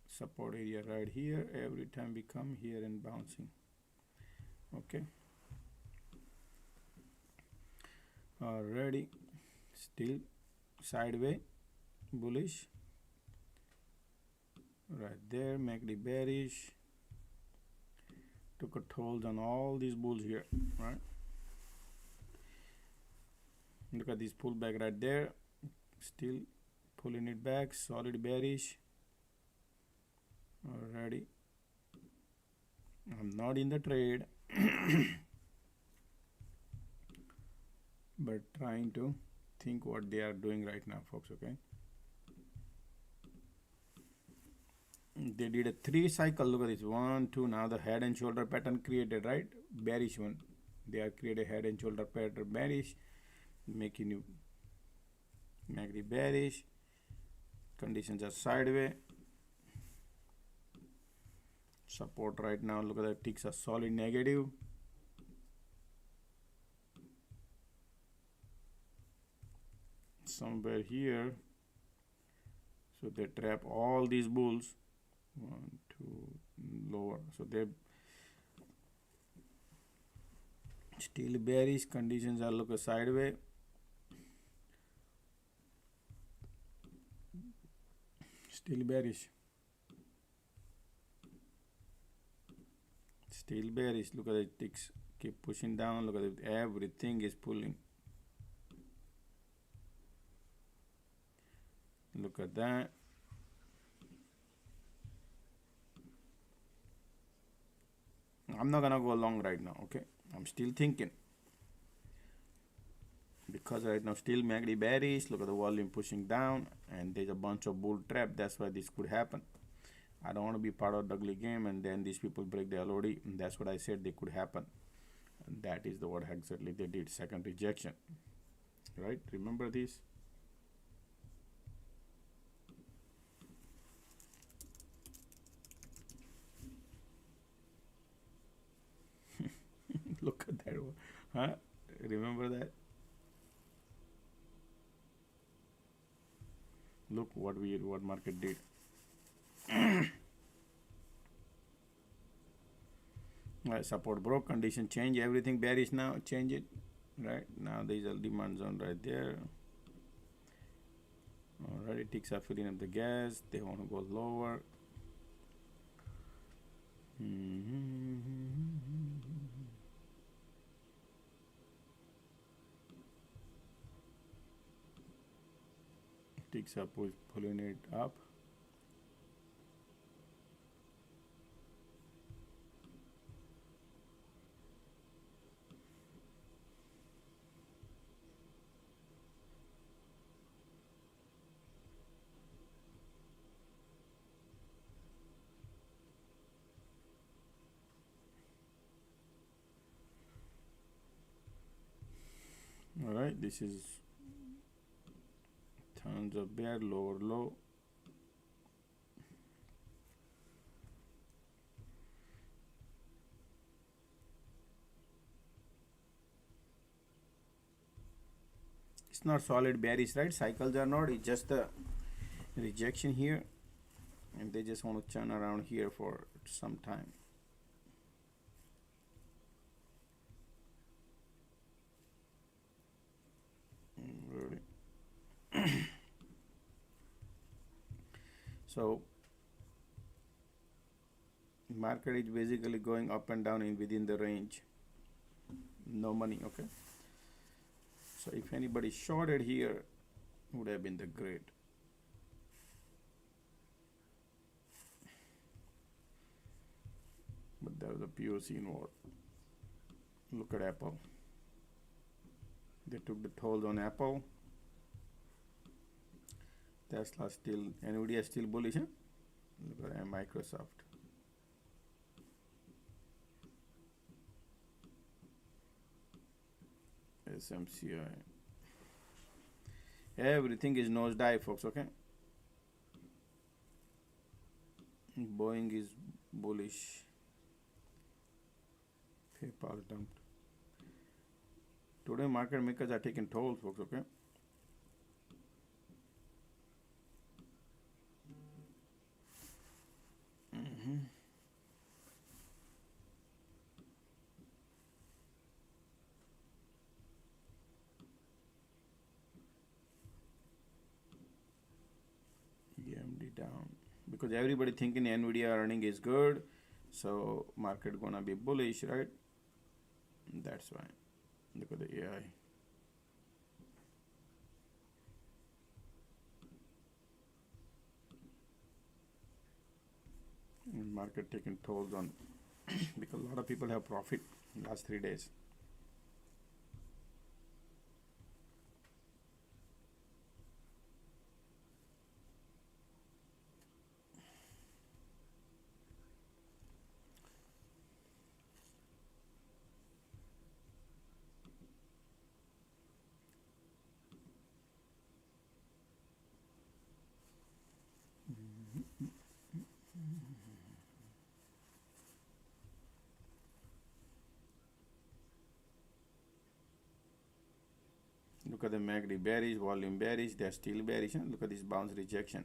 support area right here. Every time we come here and bouncing. Okay. Already, still sideways, bullish. Right there, MACD bearish. Took a toll on all these bulls here, right? Look at this pullback right there. Still pulling it back, solid bearish. Already. I'm not in the trade. But trying to think what they are doing right now, folks. Okay, they did a 3 cycle. Look at this, 1 2. Now the head and shoulder pattern created, right? Bearish one. They are created head and shoulder pattern bearish, making you MACD bearish. Conditions are sideways. Support right now, look at the ticks are solid negative. Somewhere here, so they trap all these bulls. 1 2 lower, so they still bearish. Conditions are look sideways. Still bearish. Still bearish. Look at the ticks keep pushing down. Look at it, everything is pulling. Look at that. I'm not gonna go long right now. Okay, I'm still thinking, because right now still MACD bearish. Look at the volume pushing down and there's a bunch of bull trap. That's why this could happen. I don't want to be part of the ugly game and then these people break the LOD. And that's what I said they could happen. And that is the what exactly they did. Second rejection, right? Remember this. Look at that one. Huh? Remember that? Look what market did. Right, support broke, condition change, everything bearish now, change it. Right now there is a demand zone right there. Already ticks are filling up the gas, they want to go lower. Ticks are pulling it up. this is tons of bear, lower low. It's not solid bearish, right? Cycles are not, it's just the rejection here, and they just want to churn around here for some time. So market is basically going up and down in within the range, no money. Okay, so if anybody shorted here, would have been the great. But there was a POC involved. Look at Apple. They took the tolls on Apple. Tesla still, Nvidia still bullish, huh? Look at Microsoft. SMCI. Everything is nosedive, folks, okay? Boeing is bullish. PayPal dumped. Today market makers are taking tolls, folks, okay? EMD down because everybody thinking Nvidia earning is good, so market gonna be bullish, right? That's why. Look at the AI. Market taking tolls on because a lot of people have profit last 3 days. Look at the MACD bearish, volume bearish, they're still bearish. Huh? Look at this bounce rejection.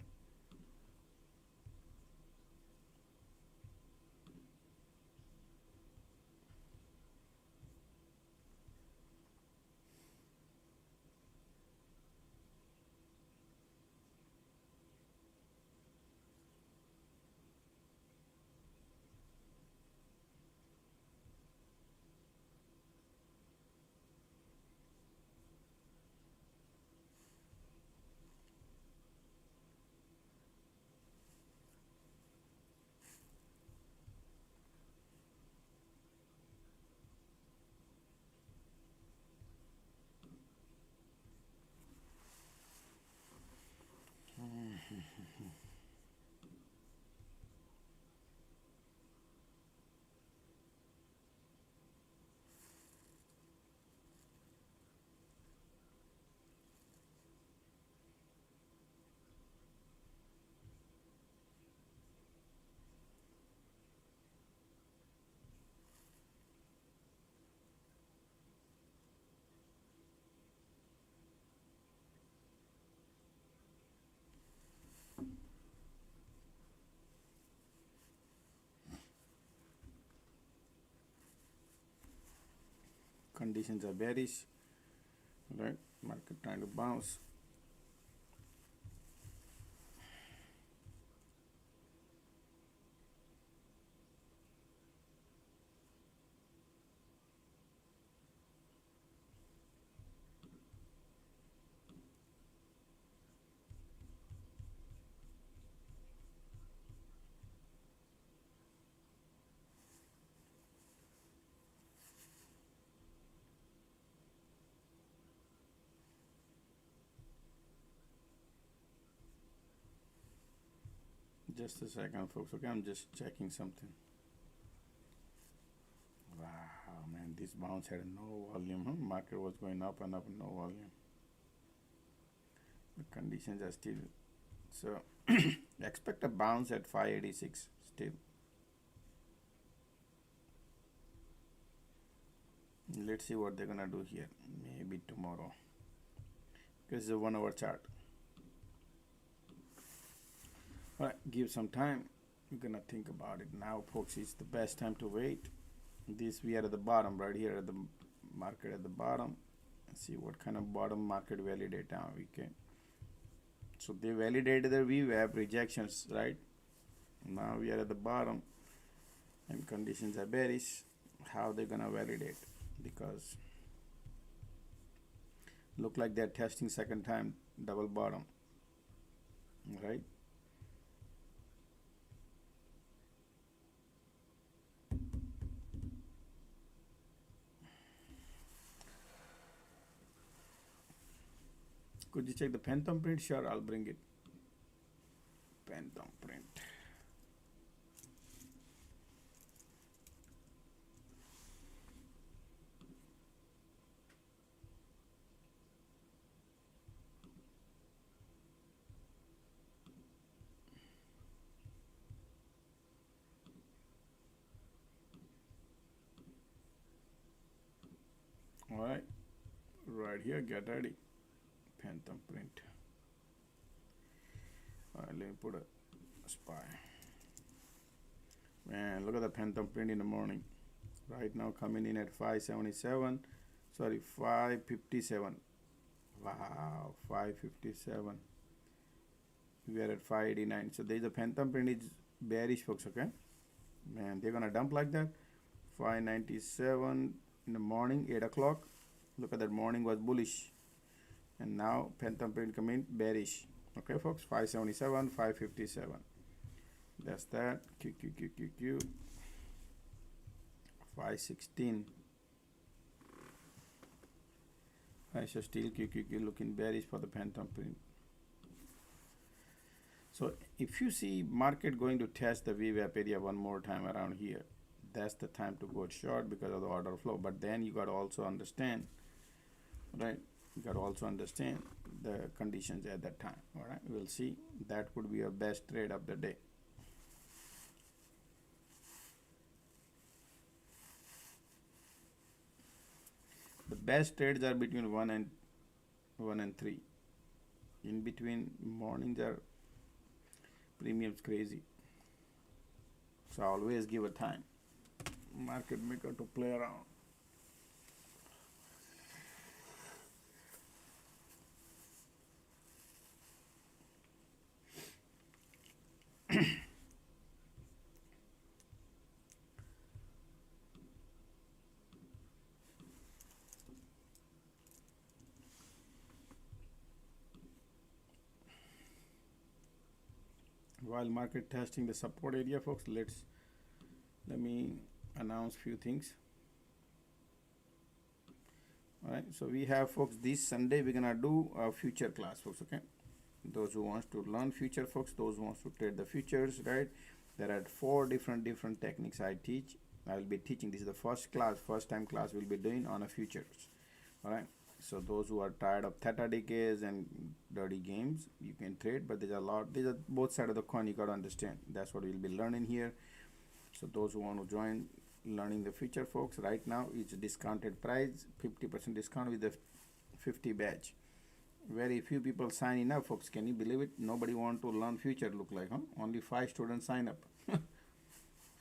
Conditions are bearish, right? Market trying to bounce. Just a second, folks. Okay, I'm just checking something. Wow, man, this bounce had no volume, huh? Market was going up and up, no volume. The conditions are still, so expect a bounce at 586 still. Let's see what they're gonna do here, maybe tomorrow, because it's a 1 hour chart. All right, give some time. We're gonna think about it now, folks. It's the best time to wait. This, we are at the bottom, right here at the market at the bottom. Let's see what kind of bottom market validate now. Okay, so they validated the VWAP rejections, right? Now we are at the bottom and conditions are bearish. How they gonna validate? Because look like they're testing second time double bottom, right? Could you check the phantom print? Sure, I'll bring it. Phantom print. All right, right here, get ready. Phantom print. All right, let me put a SPY. Man, look at the phantom print in the morning. Right now coming in at 577, sorry, 557. Wow, 557. We are at 589. So there's a phantom print is bearish, folks. Okay, man, they're gonna dump like that. 597 in the morning, 8 o'clock. Look at that, morning was bullish. And now phantom print come in bearish. Okay, folks, 577, 557. That's that. Q. 516. I should still Q looking bearish for the phantom print. So if you see market going to test the VWAP area one more time around here, that's the time to go short because of the order flow. But then you got to also understand, right? You got to also understand the conditions at that time. All right, we'll see. That would be your best trade of the day. The best trades are between 1 and 3. In between, mornings are premiums crazy. So always give a time. Market maker to play around. While market testing the support area, folks, let me announce few things. All right, so we have, folks, this Sunday we're gonna do a future class, folks. Okay, those who wants to learn future, folks, those who wants to trade the futures, right? There are 4 different techniques I teach. I will be teaching. This is the first time class we'll be doing on a futures. All right, so those who are tired of theta decays and dirty games, you can trade, but these are both sides of the coin. You got to understand. That's what we'll be learning here. So those who want to join learning the future, folks, right now it's discounted price, 50% discount with the 50 badge. Very few people signing up, folks. Can you believe it? Nobody want to learn future, look like, huh? Only 5 students sign up.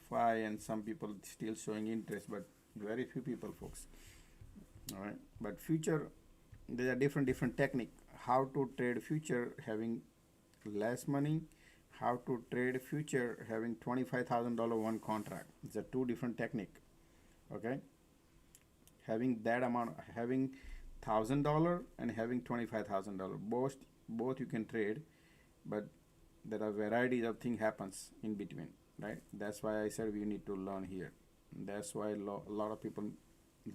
5, and some people still showing interest, but very few people, folks. All right, but future, there are different technique. How to trade future having less money, how to trade future having $25,000 one contract. It's a 2 different technique. Okay, having that amount, having $1,000 and having $25,000, both you can trade, but there are varieties of things happens in between, right? That's why I said we need to learn here. That's why a lot of people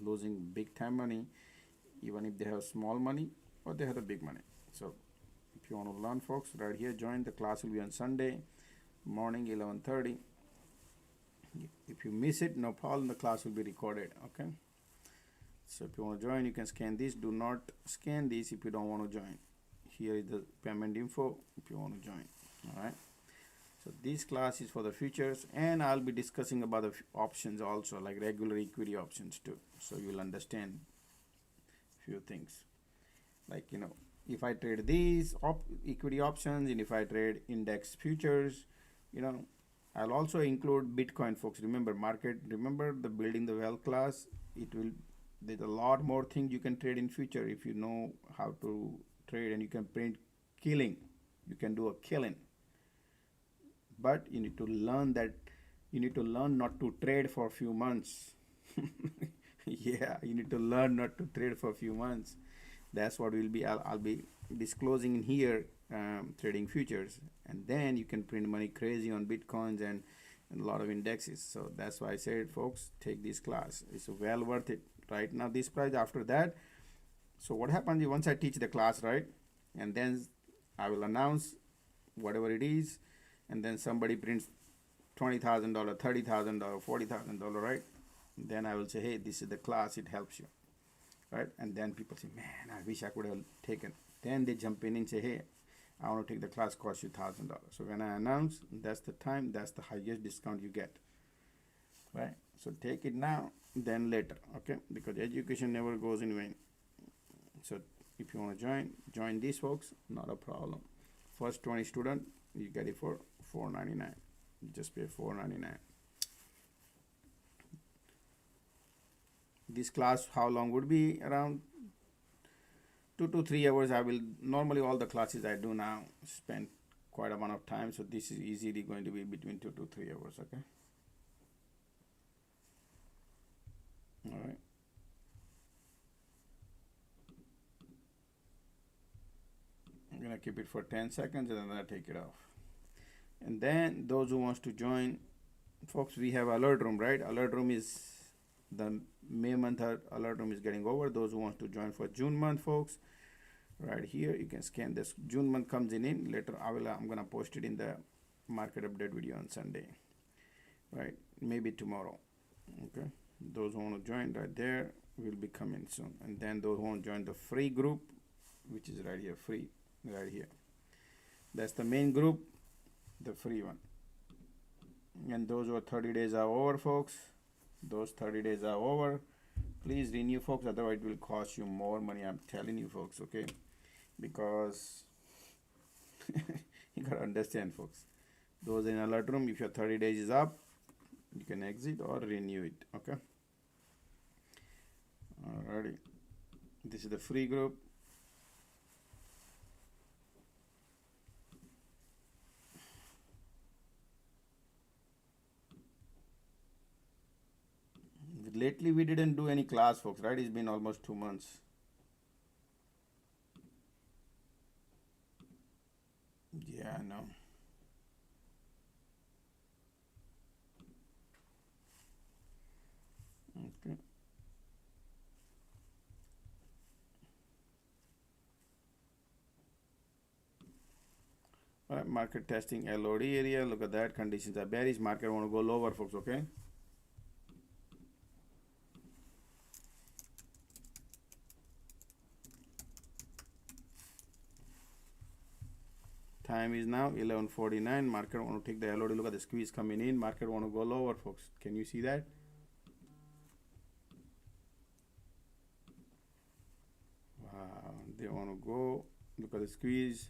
losing big time money, even if they have small money or they have the big money. So if you want to learn, folks, right here, join. The class will be on Sunday morning, 11:30. If you miss it, no problem, the class will be recorded. Okay, So if you want to join, you can scan this. Do not scan this if you don't want to join. Here is the payment info if you want to join. All right. So this class is for the futures, and I'll be discussing about the options also, like regular equity options too. So you'll understand few things. Like, you know, if I trade these equity options, and if I trade index futures, you know, I'll also include Bitcoin, folks. Remember the building the wealth class. There's a lot more things you can trade in future if you know how to trade, and you can print killing. You can do a killing. But you need to learn not to trade for a few months. Yeah, you need to learn not to trade for a few months. That's what I'll be disclosing in here, trading futures, and then you can print money crazy on Bitcoins and a lot of indexes. So that's why I said, folks, take this class. It's well worth it. Right now, this price after that. So what happens is, once I teach the class, right, and then I will announce whatever it is, and then somebody prints $20,000, $30,000, $40,000, right? Then I will say, hey, this is the class, it helps you, right? And then people say, man, I wish I could have taken. Then they jump in and say, hey, I want to take the class, cost you $1,000. So when I announce, that's the time, that's the highest discount you get, right? So take it now, then later, okay? Because education never goes in vain. So if you want to join these folks, not a problem. First 20 student, you get it for $4.99. You just pay $4.99. This class, how long would be? Around 2 to 3 hours. I will normally, all the classes I do now spend quite amount of time, so this is easily going to be between 2 to 3 hours. Okay. All right. I'm gonna keep it for 10 seconds and then I'll take it off. And then those who wants to join, folks, we have alert room, right? Alert room is the May month alert room is getting over. Those who want to join for June month, folks, right here you can scan this. June month comes in later. I'm gonna post it in the market update video on Sunday, right? Maybe tomorrow. Okay. Those who want to join right there will be coming soon. And then those who want to join the free group, which is right here, free, right here. That's the main group, the free one. And those who are 30 days are over, folks. Those 30 days are over. Please renew, folks, otherwise it will cost you more money. I'm telling you, folks, okay? Because you gotta understand, folks. Those in alert room, if your 30 days is up, you can exit or renew it, okay? Alrighty. This is the free group. Lately we didn't do any class, folks, right? It's been almost 2 months. Yeah, I know. Okay. All right, market testing LOD area. Look at that. Conditions are bearish. Market want to go lower, folks, okay? Time is now 11:49. Market want to take the LOD. Look at the squeeze coming in. Market want to go lower, folks. Can you see that? Wow, they want to go. Look at the squeeze.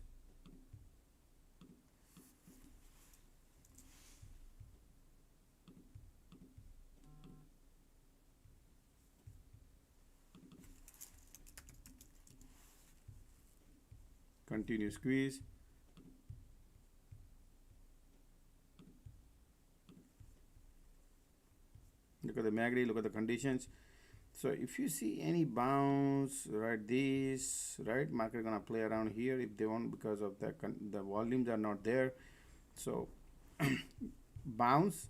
Continue squeeze. Look at the MACD, look at the conditions. So if you see any bounce, right, this, right, market gonna play around here if they want, because of the volumes are not there. So bounce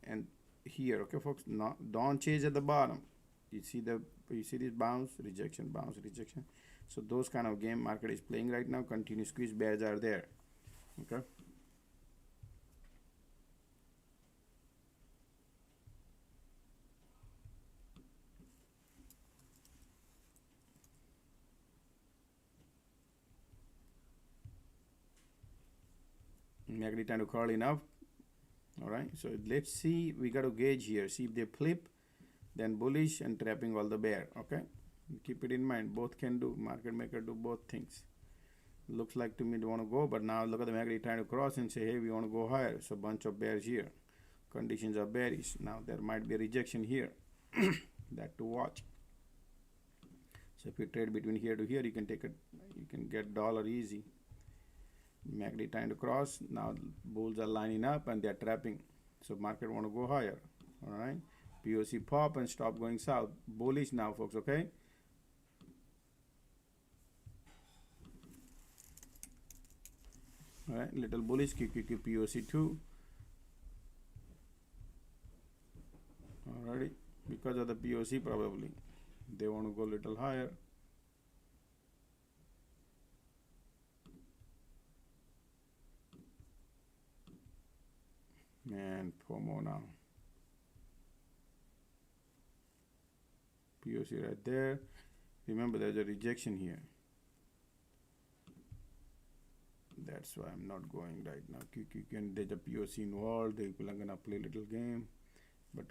and here, okay, folks, don't chase at the bottom. You see this bounce, rejection, bounce, rejection. So those kind of game market is playing right now. Continue squeeze, bears are there, okay. MACD trying to crawl enough. All right, so let's see, we got to gauge here, see if they flip, then bullish and trapping all the bear. Okay, keep it in mind, both can do, market maker do both things. Looks like to me they want to go, but now look at the MACD trying to cross and say, hey, we want to go higher. So bunch of bears here, conditions are bearish. Now there might be a rejection here. That to watch. So if you trade between here to here, you can take it, you can get dollar easy. MACD trying to cross, now bulls are lining up and they're trapping, so market want to go higher. All right, POC pop and stop going south. Bullish now, folks. Okay, all right, little bullish, QQQ POC 2. Alrighty, because of the POC probably they want to go little higher. And FOMO now. POC right there. Remember, there's a rejection here. That's why I'm not going right now. There's a POC involved. The people are gonna play little game. But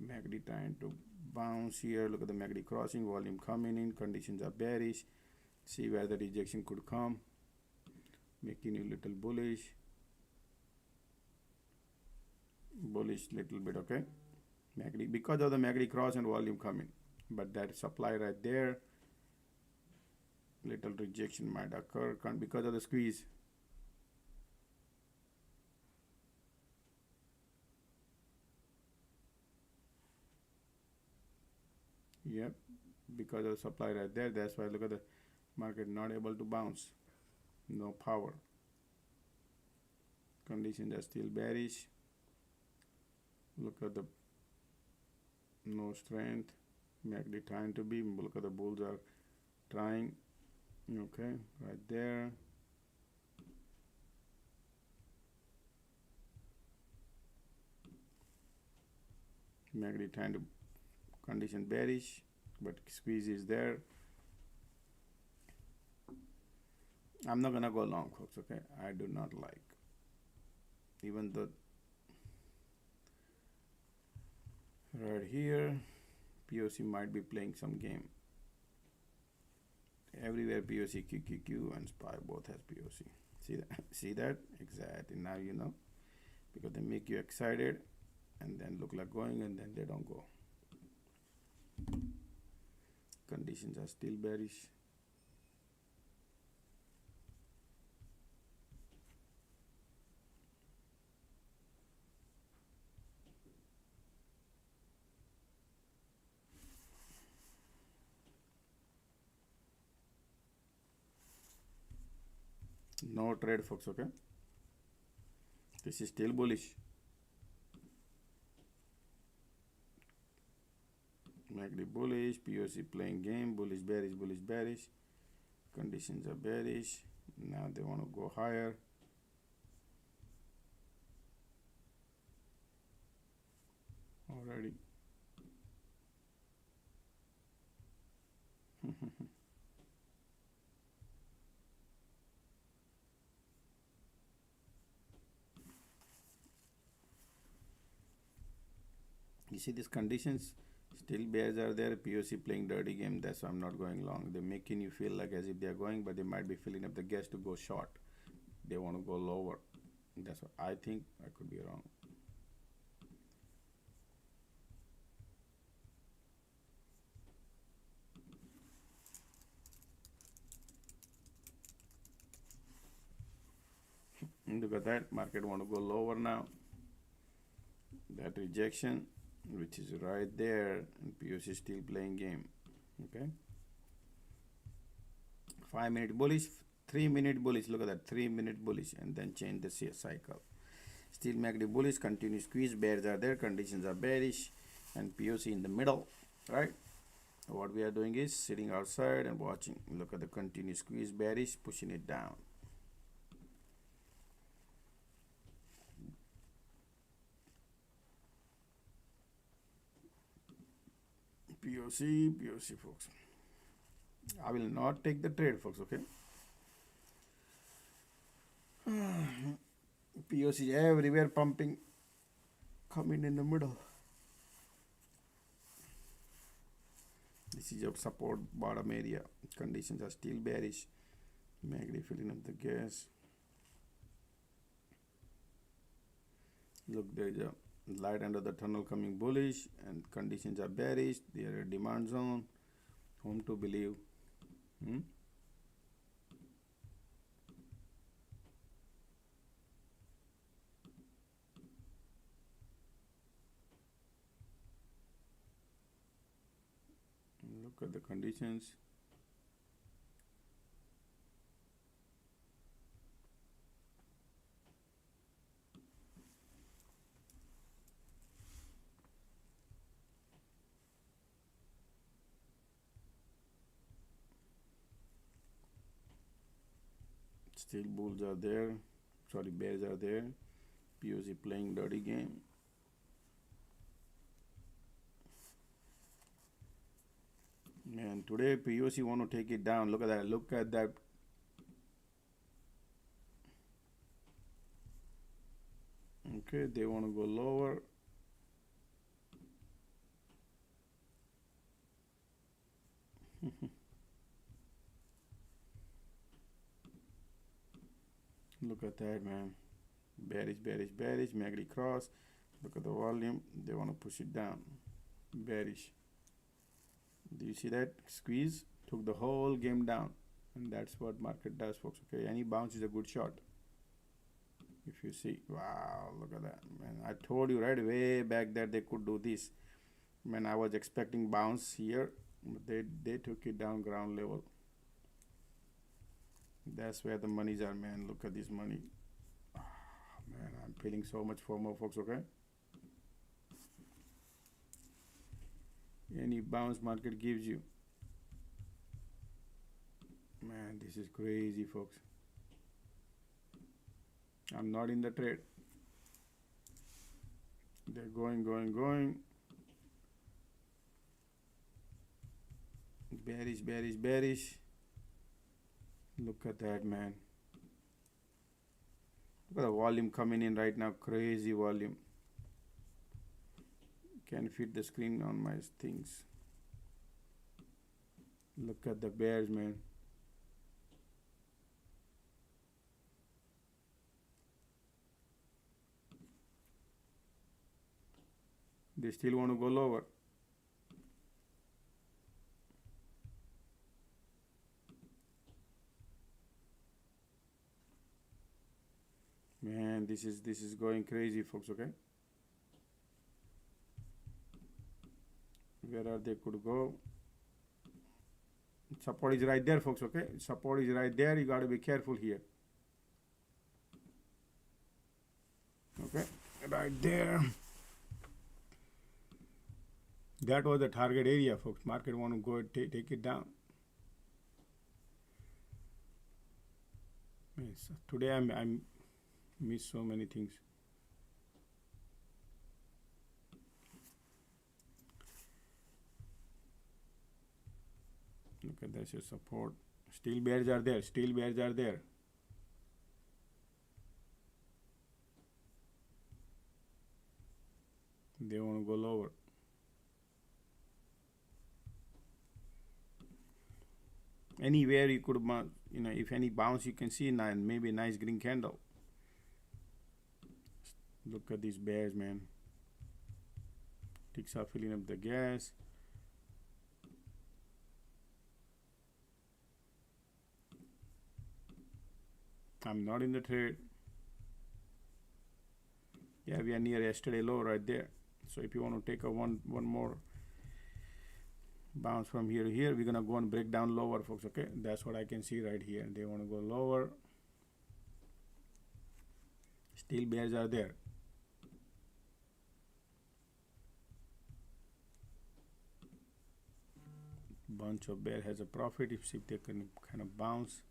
MACD trying to bounce here. Look at the MACD crossing, volume coming in, conditions are bearish. See where the rejection could come, making you little bullish. Bullish little bit. Okay, MACD, because of the MACD cross and volume coming, but that supply right there, little rejection might occur because of the squeeze. Yep, because of the supply right there. That's why look at the market not able to bounce. No power. Conditions are still bearish. Look at the no strength. MACD trying to be. Look at the bulls are trying. Okay, right there. MACD trying to condition bearish, but squeeze is there. I'm not gonna go long, folks. Okay, I do not like, even though right here POC might be playing some game. Everywhere POC, QQQ and SPY both has POC. See that? See that? Exactly. Now you know, because they make you excited and then look like going and then they don't go. Conditions are still bearish. No trade, folks. Okay, this is still bullish. MACD bullish, POC playing game, bullish, bearish, bullish, bearish. Conditions are bearish. Now they want to go higher. Already. You see these conditions, still bears are there, POC playing dirty game. That's why I'm not going long. They're making you feel like as if they're going, but they might be filling up the gas to go short. They want to go lower. That's what I think. I could be wrong. Look at that, market want to go lower now. That rejection, which is right there, and POC still playing game. Okay, 5 minute bullish, 3 minute bullish. Look at that, 3 minute bullish, and then change the cycle. Still MACD bullish, continue squeeze, bears are there, conditions are bearish, and POC in the middle. Right, what we are doing is sitting outside and watching. Look at the continuous squeeze, bearish, pushing it down. POC, folks. I will not take the trade, folks. Okay. POC everywhere pumping, coming in the middle. This is your support bottom area. Conditions are still bearish. MACD filling up the gas. Look, there is a light under the tunnel coming bullish, and conditions are bearish. They are a demand zone. Whom to believe? Look at the conditions. Still bulls are there. Sorry, bears are there. POC playing dirty game. Man, today POC want to take it down. Look at that. Look at that. Okay, they want to go lower. Look at that, man. Bearish, bearish, bearish. MACD cross. Look at the volume. They want to push it down. Bearish. Do you see that? Squeeze. Took the whole game down. And that's what market does, folks. Okay, any bounce is a good shot. If you see. Wow, look at that. Man, I told you right way back that they could do this. Man, I was expecting bounce here. But they took it down ground level. That's where the monies are, man. Look at this money. Oh, man, I'm feeling so much FOMO, folks, okay? Any bounce market gives you. Man, this is crazy, folks. I'm not in the trade. They're going, going, going. Bearish, bearish, bearish. Look at that, man. Look at the volume coming in right now. Crazy volume. Can fit the screen on my things. Look at the bears, man. They still want to go lower. Man, this is going crazy, folks, okay? Where are they could go? Support is right there, folks, okay? Support is right there. You got to be careful here. Okay, right there. That was the target area, folks. Market want to go take it down. Yes, today I'm miss so many things. Look at that's your support. Still bears are there. Still bears are there. They want to go lower. Anywhere you could, you know, if any bounce you can see now, maybe a nice green candle. Look at these bears, man. Ticks are filling up the gas. I'm not in the trade. Yeah, we are near yesterday low right there. So if you want to take a one more bounce from here to here, we're gonna go and break down lower, folks. Okay, that's what I can see right here. They want to go lower. Still bears are there. Bunch of bear has a profit if they can kind of bounce.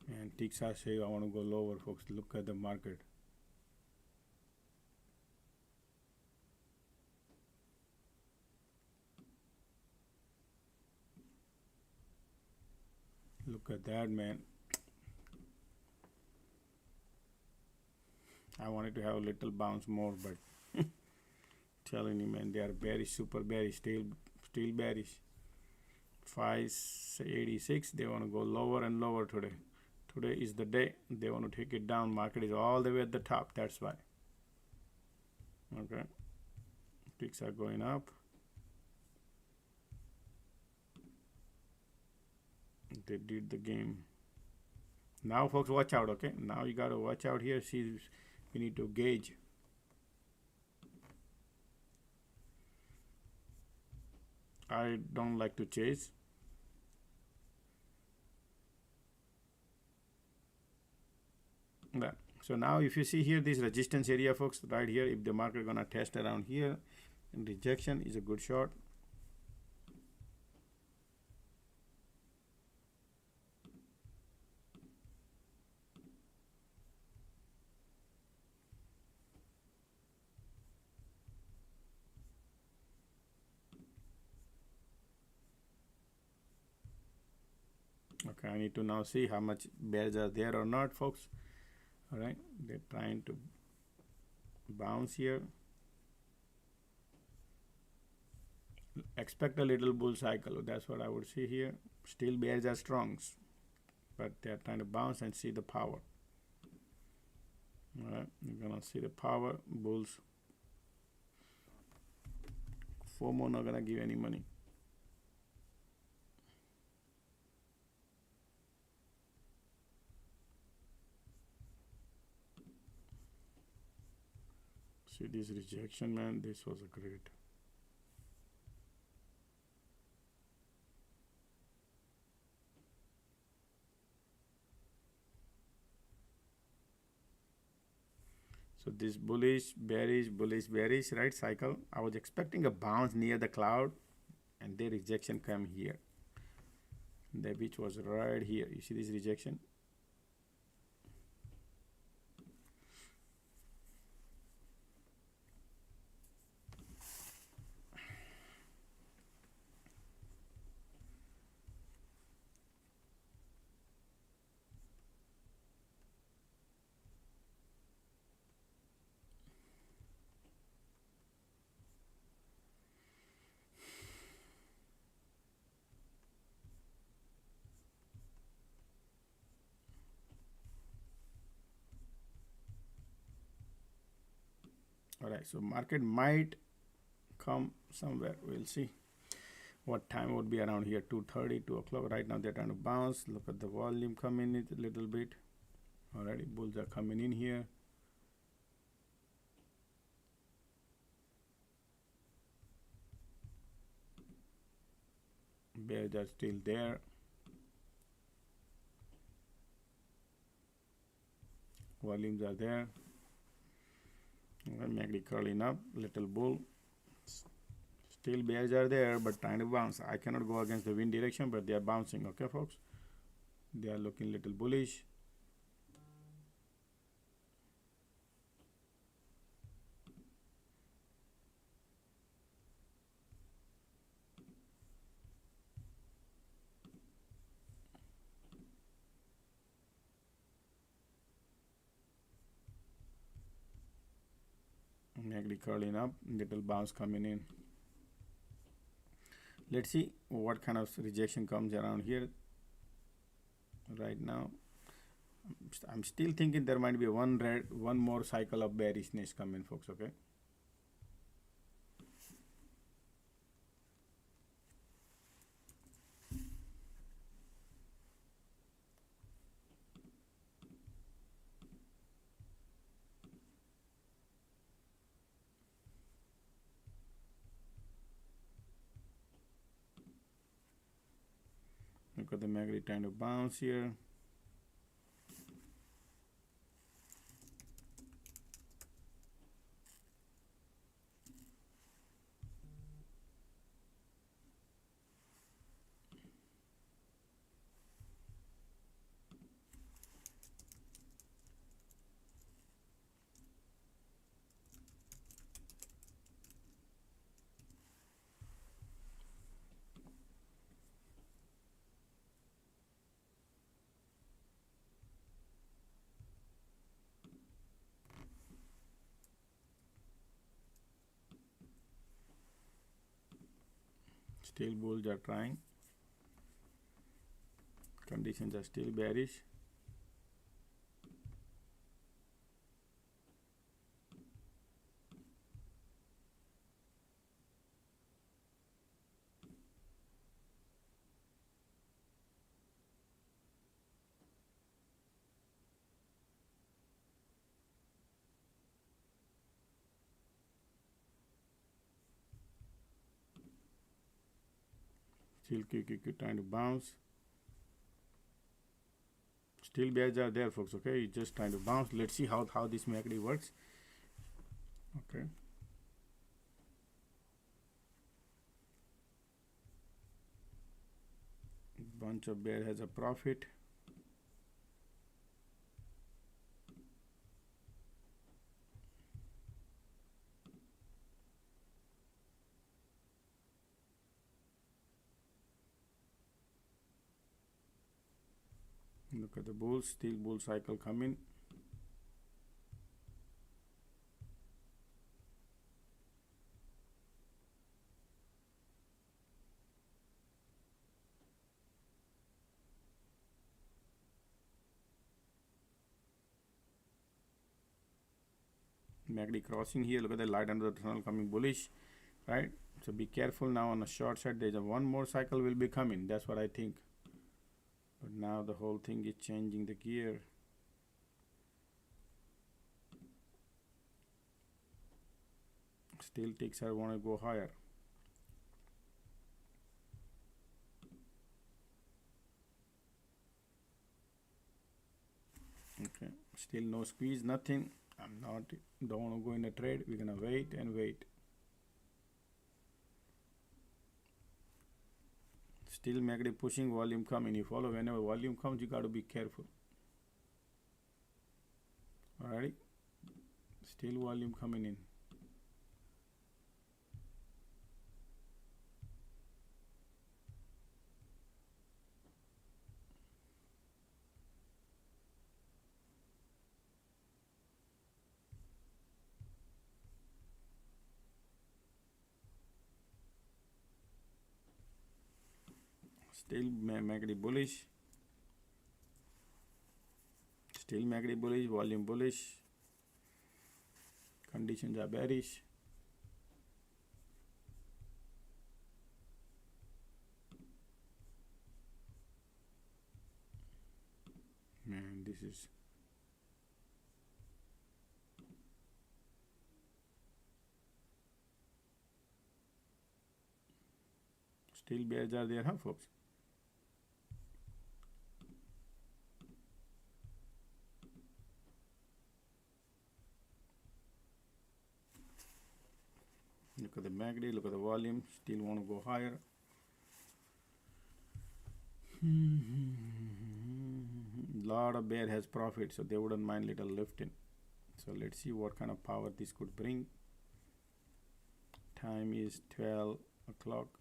And ticks are saying I want to go lower, folks. Look at the market. Look at that, man. I wanted to have a little bounce more, but telling you, man, they are bearish, super bearish, still bearish. 586, they want to go lower and lower today. Today is the day they want to take it down. Market is all the way at the top, that's why. Okay, ticks are going up. They did the game. Now folks, watch out. Okay, now you got to watch out here. See, we need to gauge. I don't like to chase. That. So now if you see here this resistance area, folks, right here, if the market gonna test around here, and rejection is a good shot. Okay, I need to now see how much bears are there or not, folks. All right, they're trying to bounce here. Expect a little bull cycle. That's what I would see here. Still bears are strong, but they're trying to bounce and see the power. All right, you're gonna see the power. Bulls. FOMO not gonna give any money. See this rejection, man. This was a great. So this bullish, bearish, bullish, bearish, right cycle. I was expecting a bounce near the cloud, and the rejection come here. The which was right here. You see this rejection? All right, so market might come somewhere. We'll see what time would be around here. 2:30, 2 o'clock. Right now they're trying to bounce. Look at the volume coming in a little bit. Alrighty, bulls are coming in here. Bears are still there. Volumes are there. MACD curling up, little bull. Still bears are there, but trying to bounce. I cannot go against the wind direction, but they are bouncing. Okay, folks? They are looking little bullish. MACD curling up, little bounce coming in. Let's see what kind of rejection comes around here. Right now, I'm still thinking there might be one more cycle of bearishness coming, folks. Okay. Look at the MACD trying to bounce here. Still bulls are trying. Conditions are still bearish. Still QQQ trying to bounce. Still bears are there, folks. Okay, it's just trying to bounce. Let's see how this MACD works. Okay. Bunch of bear has a profit. Look at the bulls, still bull cycle coming. MACD crossing here. Look at the light under the tunnel coming bullish, right? So be careful now on the short side. There's a one more cycle will be coming. That's what I think. But now the whole thing is changing the gear. Still ticks I want to go higher. Okay, still no squeeze, nothing. Don't want to go in a trade. We're gonna wait and wait. Still MACD pushing, volume coming. You follow, whenever volume comes, you got to be careful. Alrighty, still volume coming in. Still MACD bullish. Still MACD bullish, volume bullish. Conditions are bearish. Man, this is still bears are there, huh, folks? Look at the MACD, look at the volume, still want to go higher. Lot of bear has profit, so they wouldn't mind little lifting. So let's see what kind of power this could bring. Time is 12 o'clock.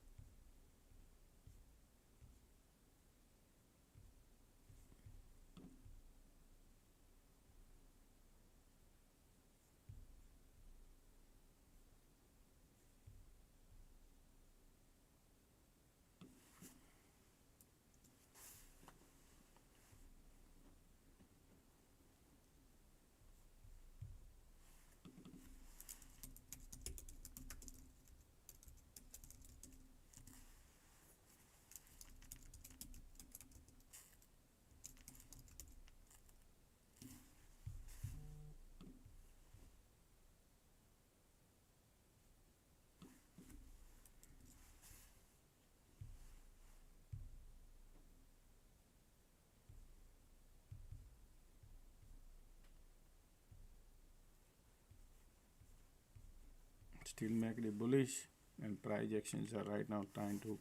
Still MACD bullish, and price actions are right now trying to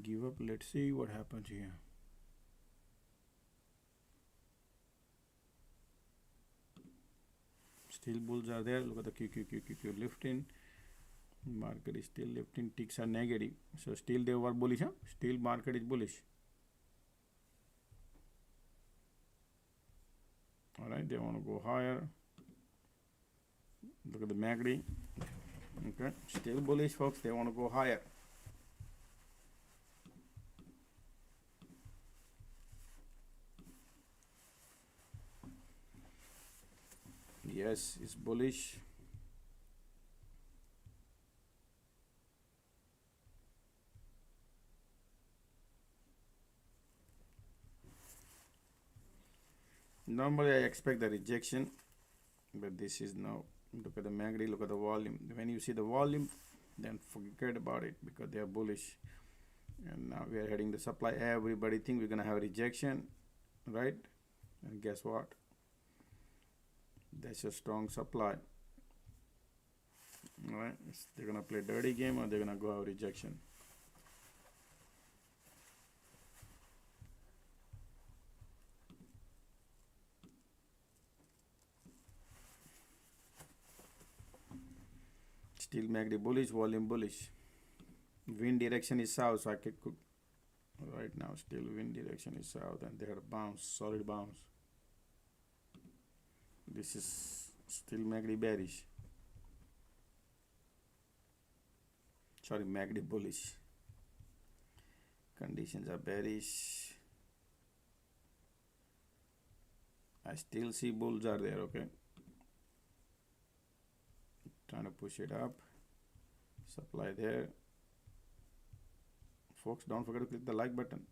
give up. Let's see what happens here. Still bulls are there. Look at the QQQQQ lifting. Market is still lifting. Ticks are negative, so still they were bullish, huh? Still market is bullish. All right, they want to go higher. Look at the MACD. Okay, still bullish, folks. They want to go higher. Yes, it's bullish. Normally I expect the rejection, but this is no. Look at the MACD, look at the volume. When you see the volume, then forget about it because they are bullish. And now we are heading the supply. Everybody think we're gonna have a rejection, right? And guess what? That's a strong supply. All right, they're gonna play dirty game or they're gonna go have rejection. Still MACD bullish, volume bullish. Wind direction is south, so I could right now still wind direction is south, and they had a bounce, solid bounce. This is still MACD bearish. Sorry, MACD bullish. Conditions are bearish. I still see bulls are there, okay? Trying to push it up. Supply there. Folks, don't forget to click the like button.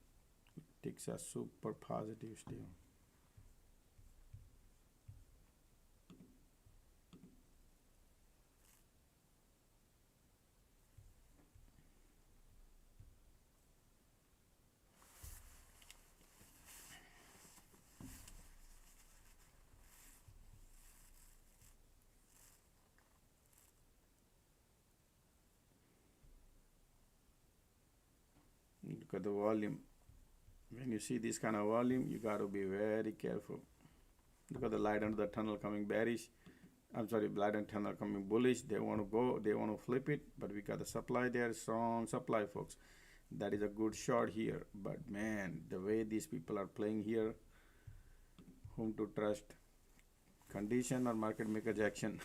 Ticks are super positive still. Look at the volume. When you see this kind of volume, you got to be very careful. Look at the light under the tunnel coming bearish. I'm sorry, light and tunnel coming bullish. They want to go, they want to flip it, but we got the supply there, strong supply, folks. That is a good shot here. But man, the way these people are playing here, whom to trust? Condition or market maker's action,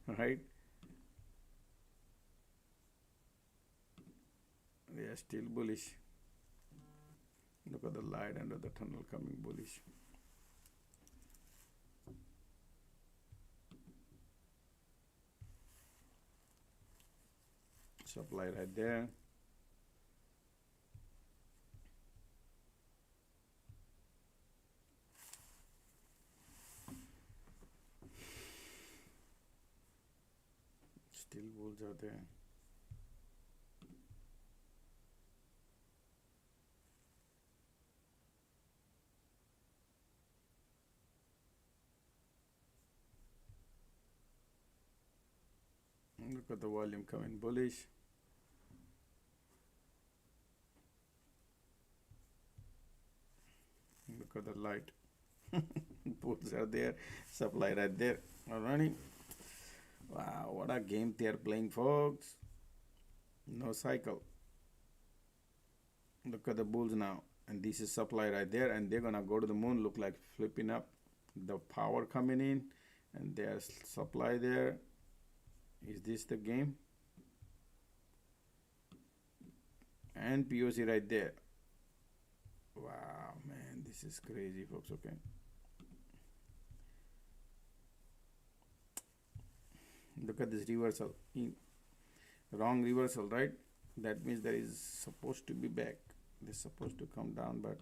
right? They are still bullish. Look at the light under the tunnel coming bullish. Supply right there. Still bulls are there. Look at the volume coming bullish. Look at the light. Bulls are there. Supply right there. Alrighty. Wow, what a game they are playing, folks. No cycle. Look at the bulls now. And this is supply right there. And they're going to go to the moon. Look like flipping up. The power coming in. And there's supply there. Is this the game? And POC right there. Wow, man, this is crazy, folks. Okay. Look at this reversal. Wrong reversal, right? That means there is supposed to be back. They're supposed to come down, but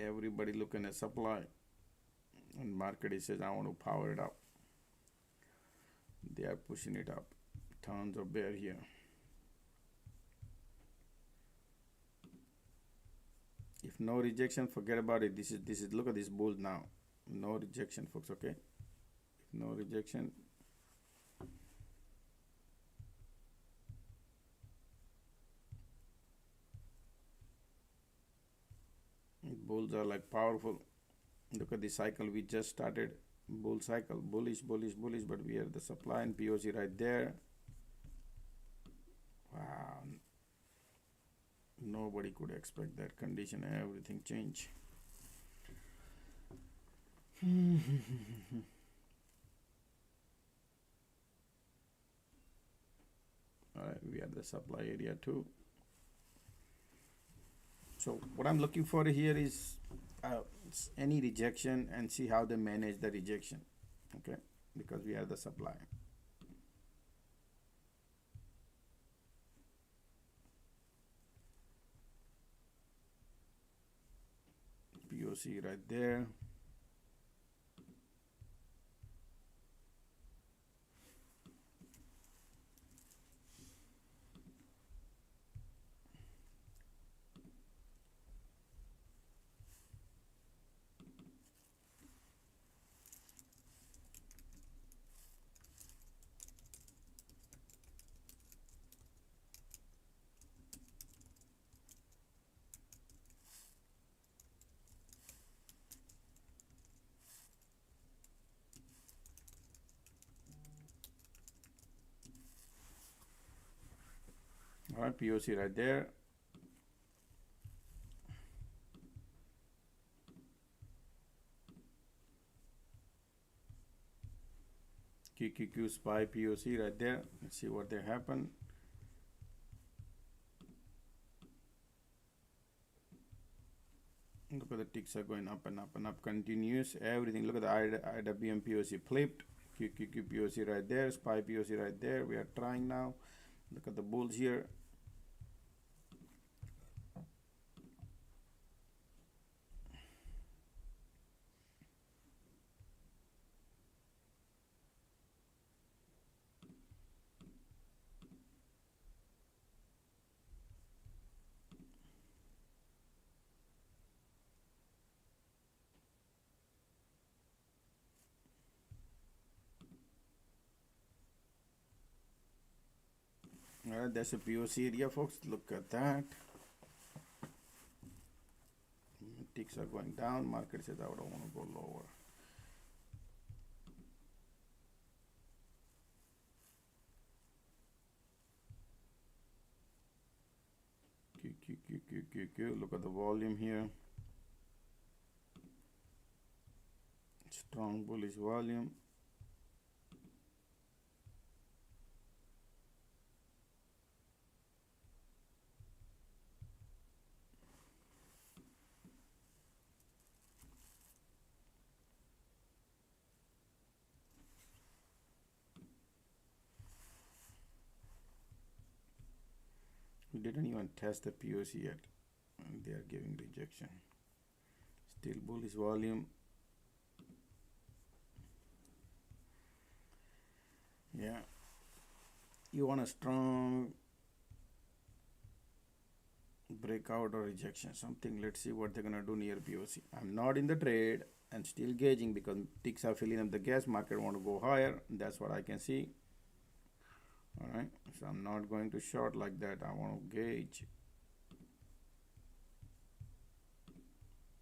everybody looking at supply. And market says, I want to power it up. They are pushing it up. Tons of bear here. If no rejection, forget about it. This is look at this bull now. No rejection, folks, okay? If no rejection, bulls are like powerful. Look at the cycle we just started. Bull cycle, bullish, bullish, bullish, but we have the supply and POC right there. Wow. Nobody could expect that condition. Everything changed. Alright, we are the supply area too. So what I'm looking for here is any rejection and see how they manage the rejection, okay, because we are the supply. POC right there. All right, POC right there. QQQ SPY POC right there. Let's see what they happen. Look at the ticks are going up and up and up, continuous, everything. Look at the IWM POC flipped. QQQ POC right there, SPY POC right there. We are trying now. Look at the bulls here. Alright, that's a POC area, folks. Look at that. Ticks are going down. Market says I don't want to go lower. QQQ. Look at the volume here. Strong bullish volume. We didn't even test the POC yet, and they are giving rejection. Still bullish volume. Yeah, you want a strong breakout or rejection, something. Let's see what they're gonna do near POC. I'm not in the trade and still gauging because ticks are filling up the gas. Market want to go higher. That's what I can see. All right, so I'm not going to short like that. I want to gauge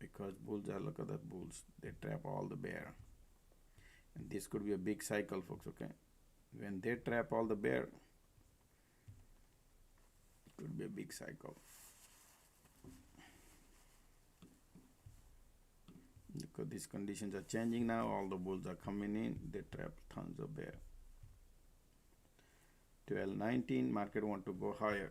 because bulls are, look at the bulls, they trap all the bear, and this could be a big cycle, folks. Okay, when they trap all the bear, it could be a big cycle. Because these conditions are changing now, all the bulls are coming in, they trap tons of bear. 12.19, market want to go higher.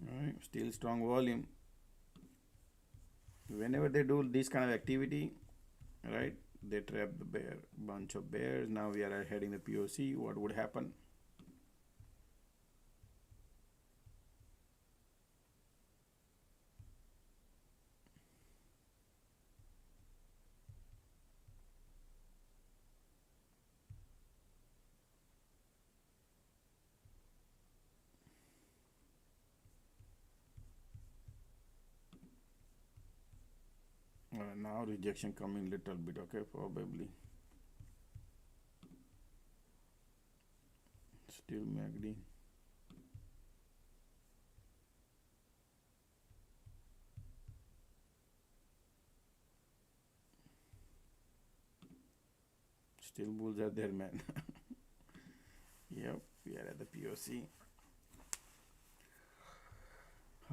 All right, still strong volume. Whenever they do this kind of activity, right, they trap the bear, bunch of bears. Now we are heading the POC. What would happen? Now rejection coming little bit, okay, probably. Still MACD. Still bulls are there, man. Yep, we are at the POC.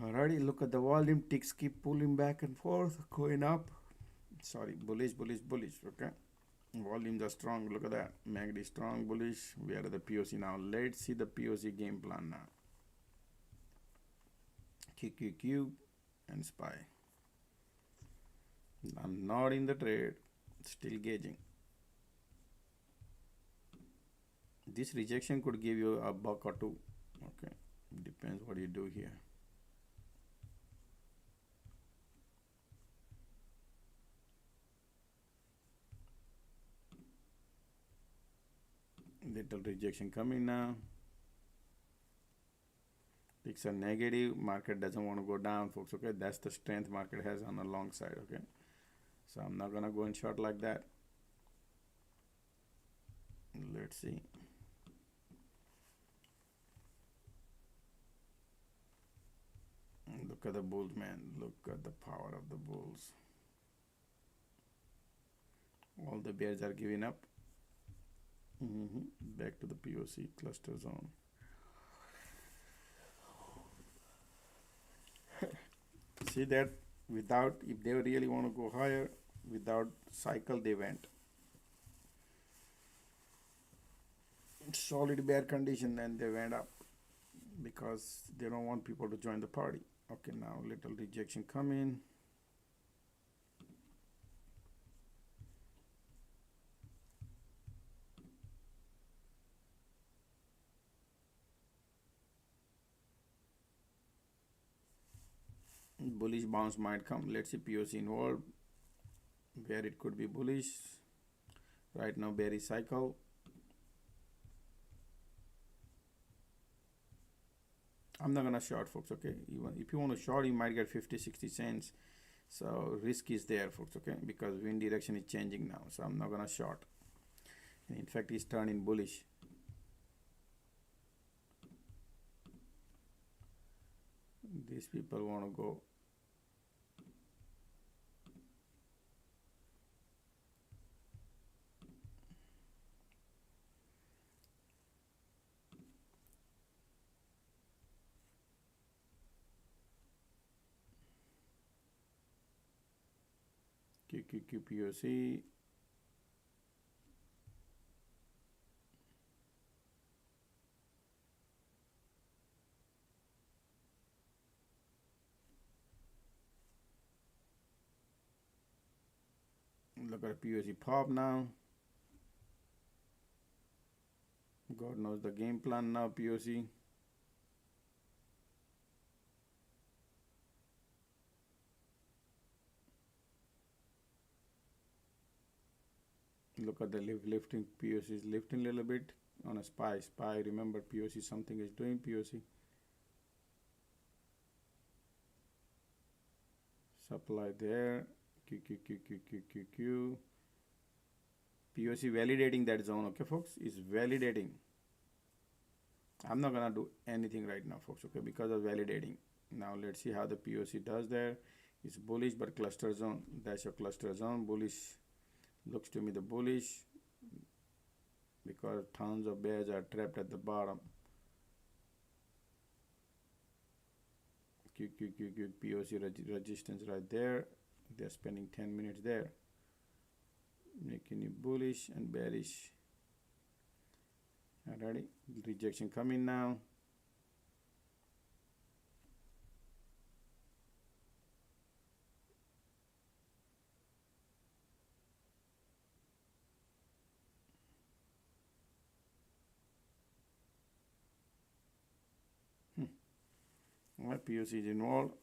Alrighty, look at the volume. Ticks keep pulling back and forth, going up. Sorry, bullish, bullish, bullish. Okay, volumes are strong. Look at that. MACD strong, bullish. We are at the POC now. Let's see the POC game plan now. QQQ and SPY. I'm not in the trade. Still gauging. This rejection could give you a buck or two. Okay, depends what you do here. Little rejection coming now. Picks are negative. Market doesn't want to go down, folks. Okay, that's the strength market has on the long side. Okay, so I'm not gonna go in short like that. Let's see. Look at the bulls, man. Look at the power of the bulls. All the bears are giving up. Back to the POC cluster zone. See that without, if they really want to go higher, without cycle they went. Solid bear condition and they went up because they don't want people to join the party. Okay, now little rejection coming. Bullish bounce might come. Let's see POC involved where it could be bullish. Right now bearish cycle. I'm not gonna short, folks. Okay, even if you want to short, you might get 50-60 cents. So risk is there, folks. Okay, because wind direction is changing now, so I'm not gonna short. And in fact, it's turning bullish. These people want to go. QQQPOC. Look at POC pop now. God knows the game plan now, POC. Look at the lifting. POC is lifting a little bit on a SPY. SPY, remember POC, something is doing POC. Supply there. QQQQQQQ. POC validating that zone. Okay, folks, is validating. I'm not gonna do anything right now, folks. Okay, because of validating. Now let's see how the POC does there. It's bullish, but cluster zone. That's your cluster zone. Bullish. Looks to me the bullish because tons of bears are trapped at the bottom. QQQQ POC resistance right there. They're spending 10 minutes there, making it bullish and bearish. Alrighty, rejection coming now. My POC is involved.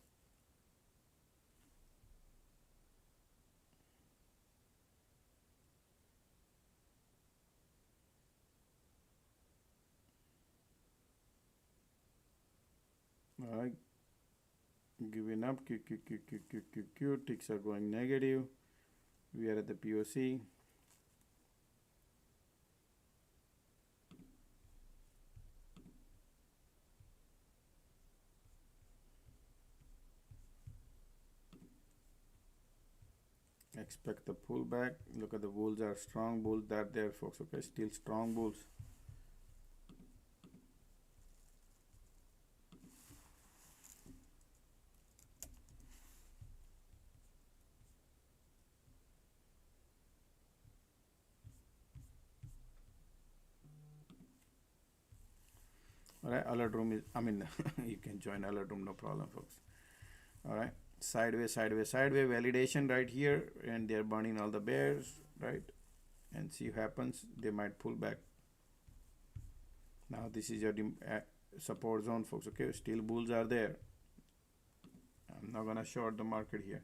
Alright, giving up. QQQQQQ. Ticks are going negative. We are at the POC. Expect the pullback. Look at the bulls are strong bulls that there, folks. Okay, still strong bulls. All right, alert room is, you can join alert room, no problem, folks. All right, sideways, validation right here, and they're burning all the bears, right? And see what happens. They might pull back. Now this is your support zone, folks. Okay, still bulls are there. I'm not gonna short the market here.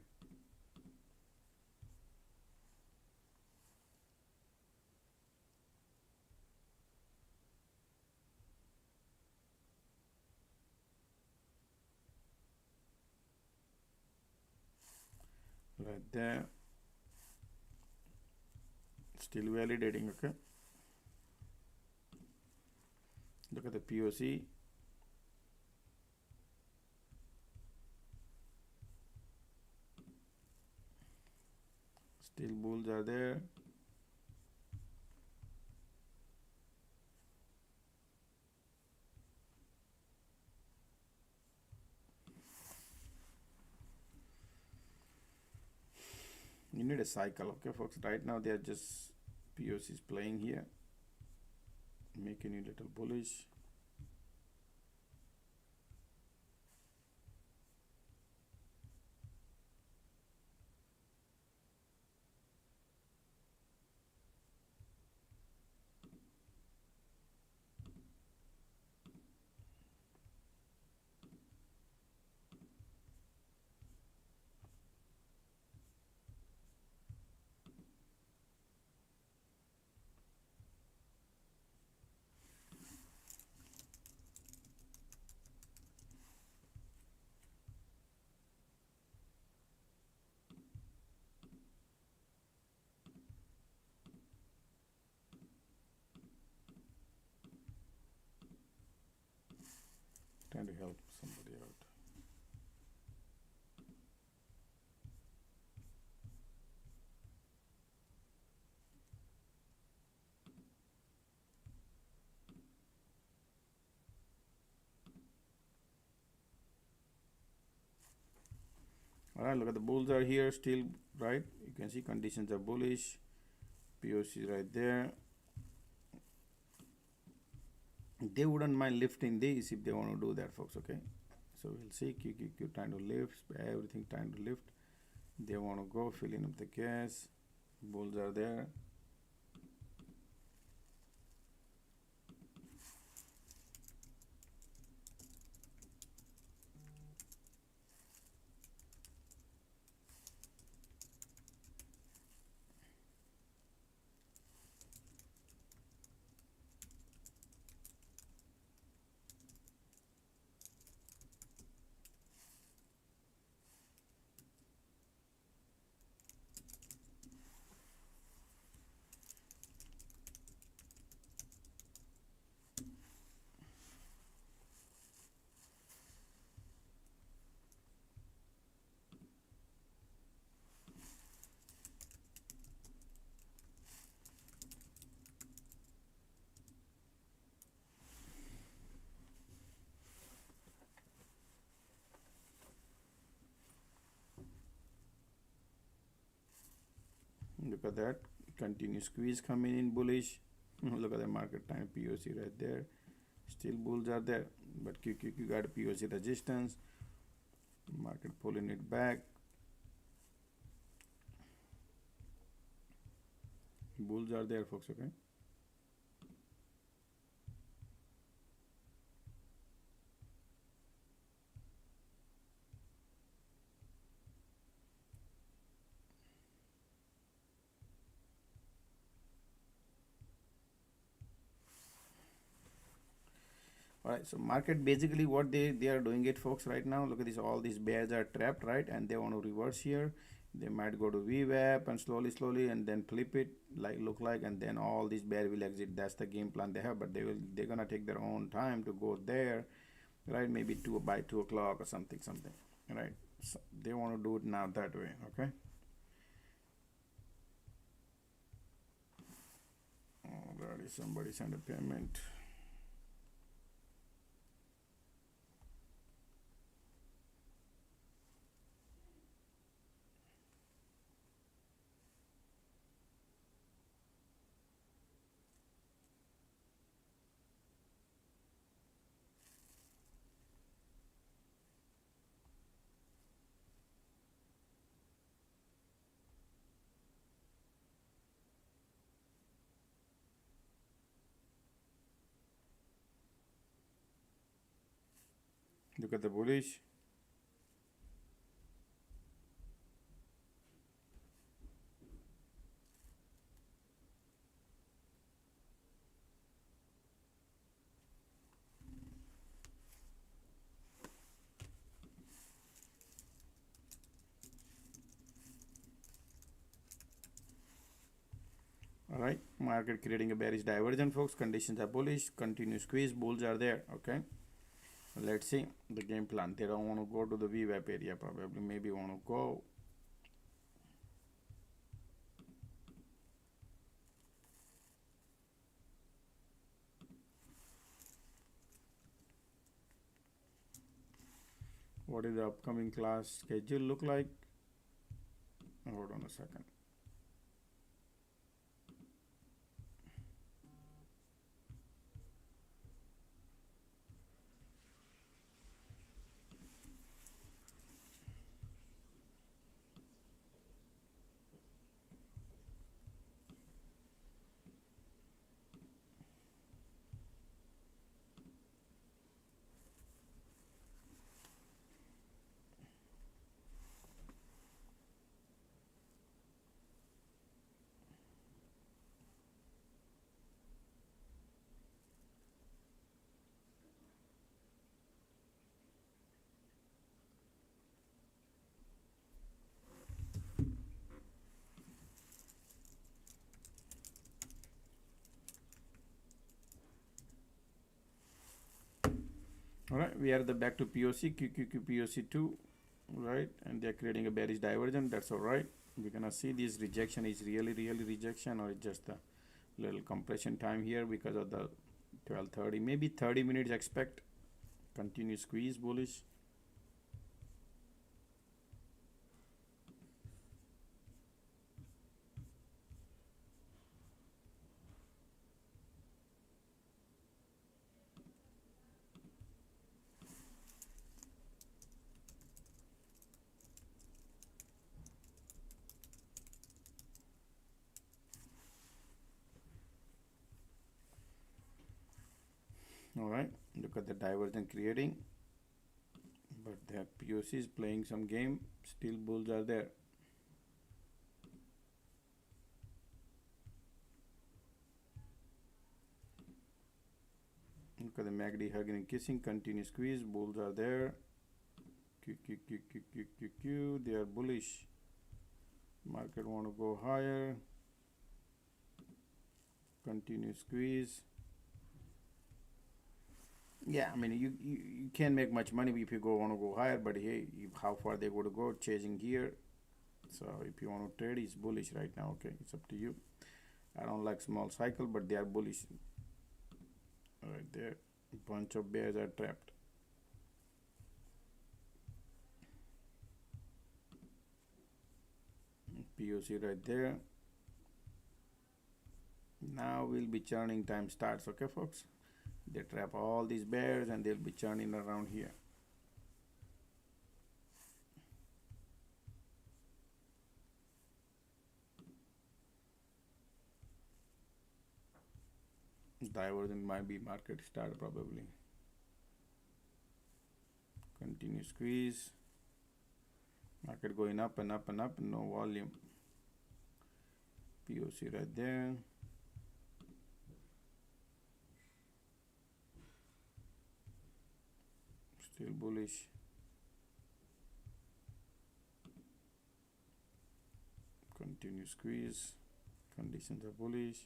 Right there, still validating. Okay, look at the POC. Still bulls are there. You need a cycle, okay, folks. Right now they are just POCs playing here, making it a little bullish. Trying to help somebody out. All right, look at the bulls are here still, right? You can see conditions are bullish. POC right there. They wouldn't mind lifting this if they want to do that, folks. Okay, so we'll see. QQQ trying to lift, everything trying to lift. They want to go filling up the gas. Bulls are there. Look at that, continuous squeeze coming in bullish. Look at the market time POC right there. Still bulls are there, but QQQ got a POC resistance. Market pulling it back. Bulls are there, folks. Okay. All right, so market basically what they are doing it, folks, right now. Look at this, all these bears are trapped, right? And they want to reverse here. They might go to VWAP and slowly and then flip it, like look like, and then all these bear will exit. That's the game plan they have, but they're gonna take their own time to go there, right? Maybe by 2 o'clock or something, right? So they want to do it now that way. Okay. Already somebody sent a payment. Look at the bullish. All right, market creating a bearish divergence, folks. Conditions are bullish, continue squeeze, bulls are there. Okay, let's see the game plan. They don't want to go to the VWAP area, probably. Maybe want to go. What is the upcoming class schedule look like? Hold on a second. All right, we are the back to POC, QQQ POC2, right? And they're creating a bearish divergence. That's all right. We're gonna see this rejection is really rejection, or it's just a little compression time here because of the 12:30, maybe 30 minutes expect. Continue squeeze bullish. All right, look at the divergence creating, but the POC is playing some game. Still bulls are there. Look at the MACD hugging and kissing. Continue squeeze. Bulls are there. QQQ. They are bullish. Market want to go higher. Continue squeeze. Yeah, I mean you can't make much money if you want to go higher, but hey, how far they go to go chasing here. So if you want to trade, it's bullish right now. Okay, it's up to you. I don't like small cycle, but they are bullish. Right there, bunch of bears are trapped. POC right there. Now will be churning time starts. Okay, folks. They trap all these bears and they'll be churning around here. Divergence might be market start probably. Continue squeeze. Market going up and up and up, no volume. POC right there. Still bullish. Continue squeeze. Conditions are bullish.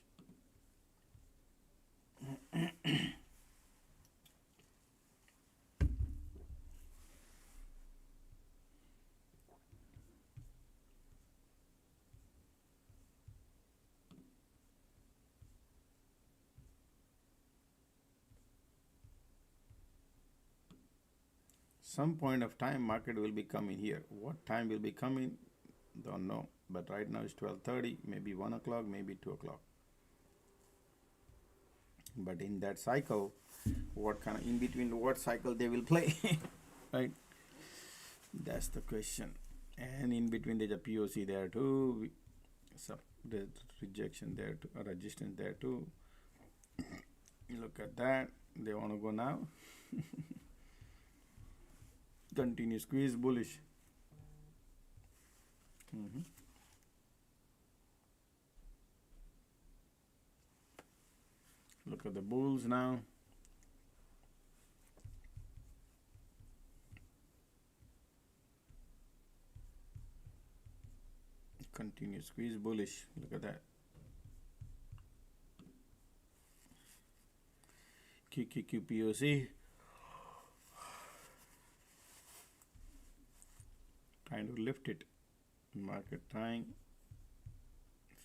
Some point of time market will be coming here. What time will be coming, don't know, but right now it's 12:30, maybe 1 o'clock, maybe 2 o'clock. But in that cycle, what kind of in between what cycle they will play, right? That's the question. And in between there's a POC there too, so there's rejection there too, a resistance there too. Look at that, they want to go now. Continue squeeze bullish. Look at the bulls now. Continue squeeze bullish. Look at that. QQQPOC. Trying to lift it. Market trying.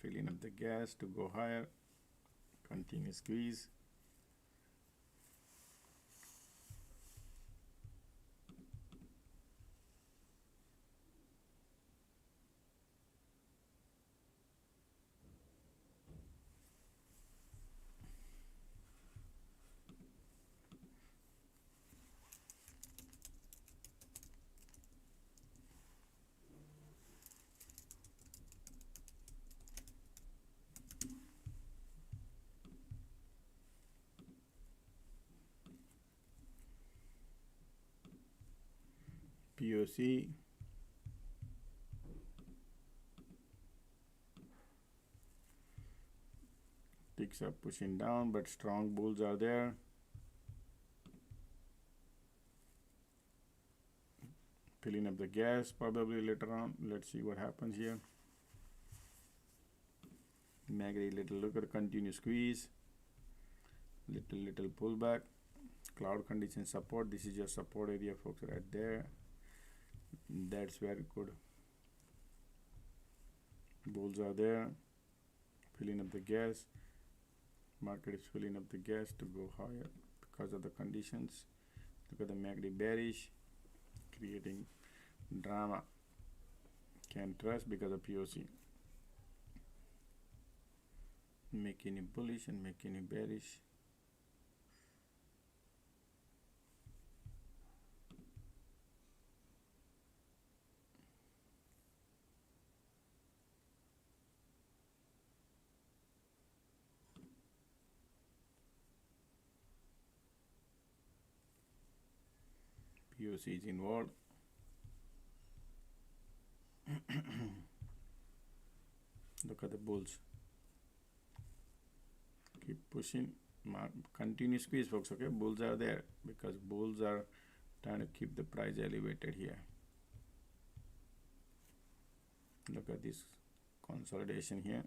Filling up the gas to go higher. Continue squeeze. POC. Ticks are pushing down, but strong bulls are there. Filling up the gas probably later on. Let's see what happens here. MACD little look at the continuous squeeze. Little pullback. Cloud condition support. This is your support area, folks, right there. That's very good. Bulls are there. Filling up the gas. Market is filling up the gas to go higher because of the conditions. Look at the MACD bearish, creating drama. Can't trust because of POC. Make any bullish and make any bearish. POC is involved. Look at the bulls. Keep pushing. Continue squeeze, folks. Okay, bulls are there because bulls are trying to keep the price elevated here. Look at this consolidation here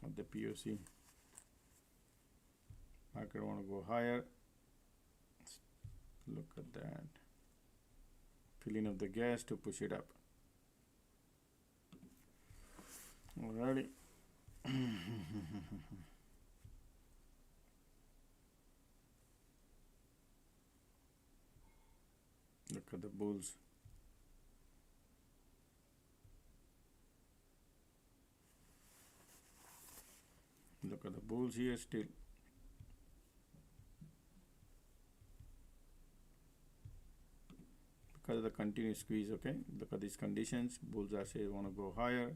of the POC. Market want to go higher. Look at that. Filling up the gas to push it up. Alrighty. Look at the bulls. Look at the bulls here still. Because of the continuous squeeze, okay? Look at these conditions. Bulls are saying want to go higher,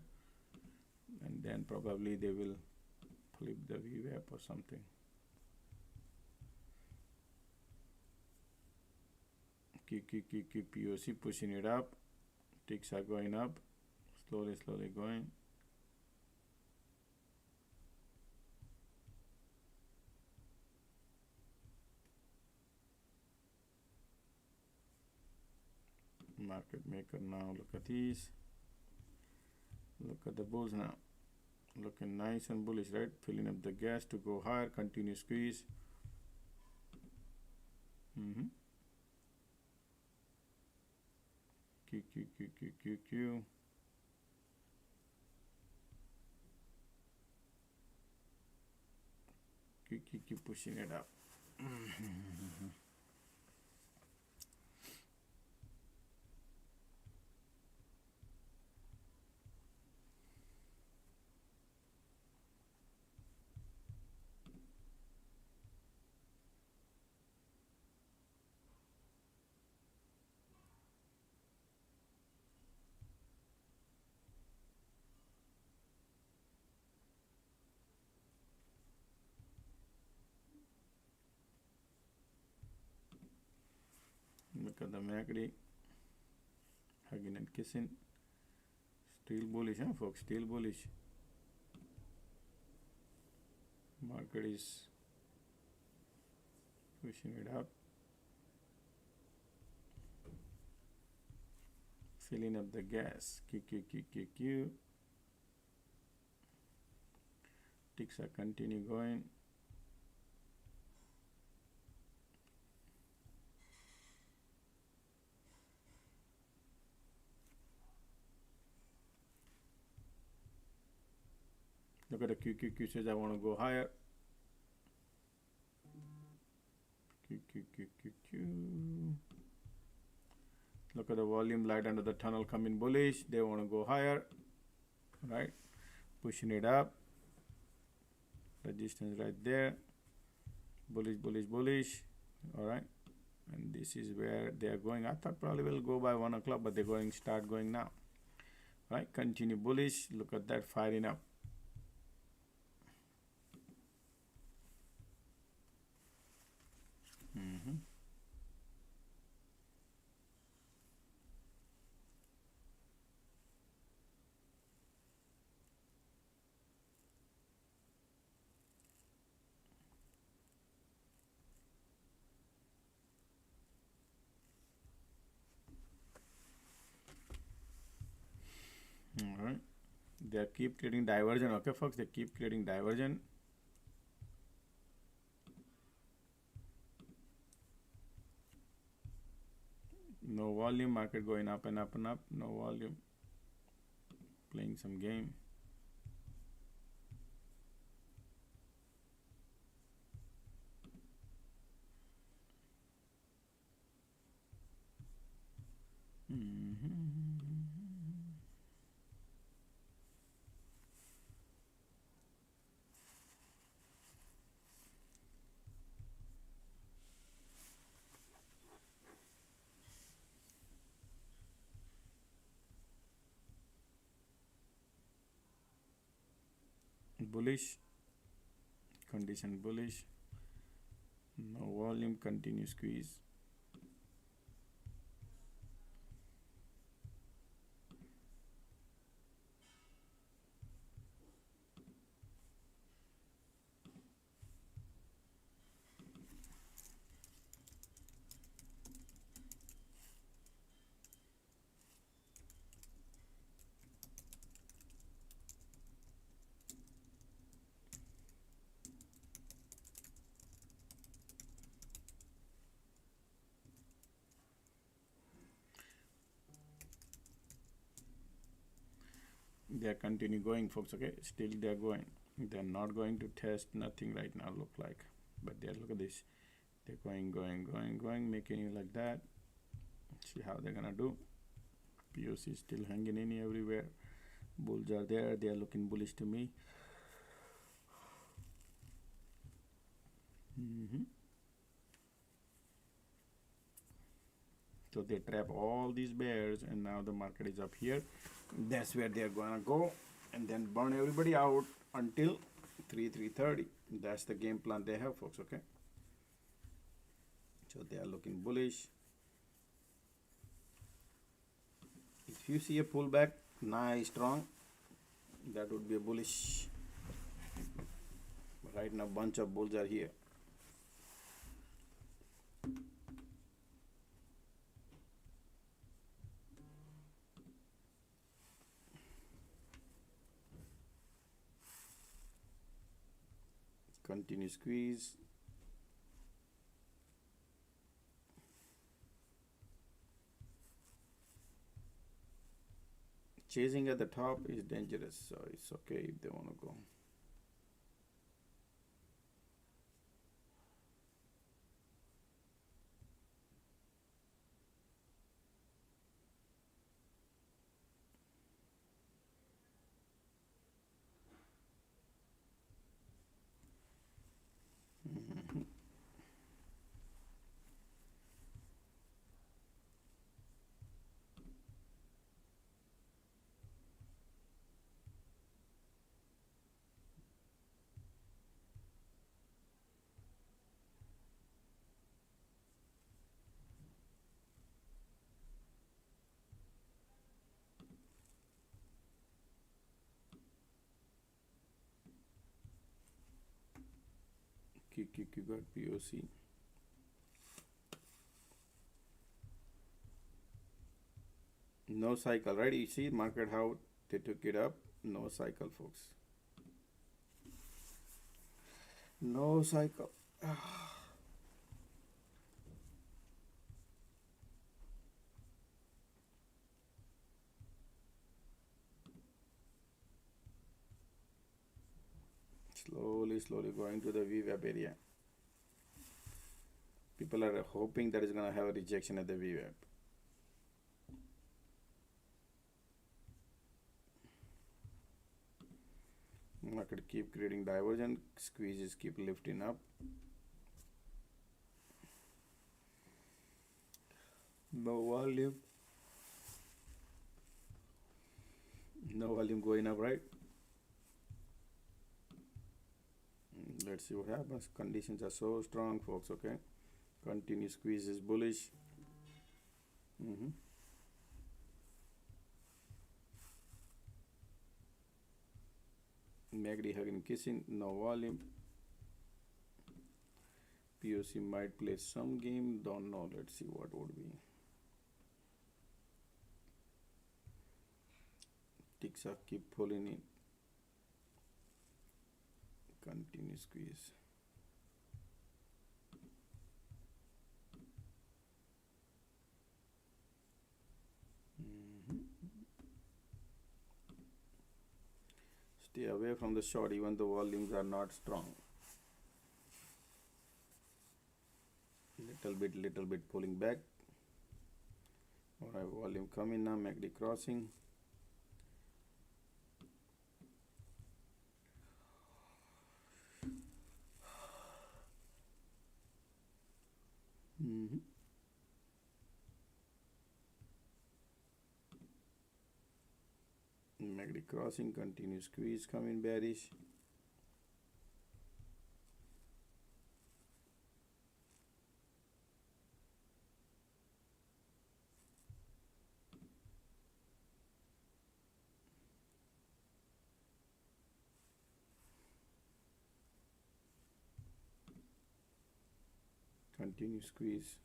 and then probably they will flip the VWAP or something. POC pushing it up. Ticks are going up. Slowly going. Market maker now. Look at these. Look at the bulls now. Looking nice and bullish, right? Filling up the gas to go higher. Continue squeeze. Q. Keep pushing it up. Look at the MACD. kissing. Still bullish, huh, folks? Still bullish. Market is pushing it up, filling up the gas. Q. Ticks are continue going. Look at the Q says I want to go higher. Q. Look at the volume, light under the tunnel coming bullish. They want to go higher, right? Pushing it up. Resistance right there. Bullish. All right. And this is where they are going. I thought probably will go by 1 o'clock, but they're start going now. Right? Continue bullish. Look at that firing up. All right. They keep creating divergence. Okay, folks. They keep creating divergence. No volume, market going up and up and up. No volume. Playing some game. Bullish, condition bullish, no volume, continue squeeze. They are continue going, folks. Okay, still they are going. They are not going to test nothing right now, look like, but they are, look at this, they're going, making it like that. See how they're gonna do. POC is still hanging in everywhere. Bulls are there. They are looking bullish to me. So they trap all these bears, and now the market is up here. That's where they're gonna go, and then burn everybody out until 3:30. That's the game plan they have, folks. Okay. So they are looking bullish. If you see a pullback, nice, strong, that would be a bullish. Right now, bunch of bulls are here. Continue squeeze. Chasing at the top is dangerous, so it's okay if they want to go. got POC. No cycle, right? You see market how they took it up. No cycle, folks. No cycle. Slowly going to the VWAP area. People are hoping that it's going to have a rejection at the VWAP. Market keep creating divergence, squeezes keep lifting up. No volume. No volume going up, right? Let's see what happens. Conditions are so strong, folks, okay? Continue squeeze is bullish. MACD hugging kissing, no volume. POC might play some game, don't know. Let's see what would be. Ticks up, keep pulling in. Continue squeeze. Stay away from the short even though volumes are not strong. Little bit pulling back. Alright, volume coming now, MACD crossing. MACD crossing, continue squeeze, coming bearish. Continue squeeze.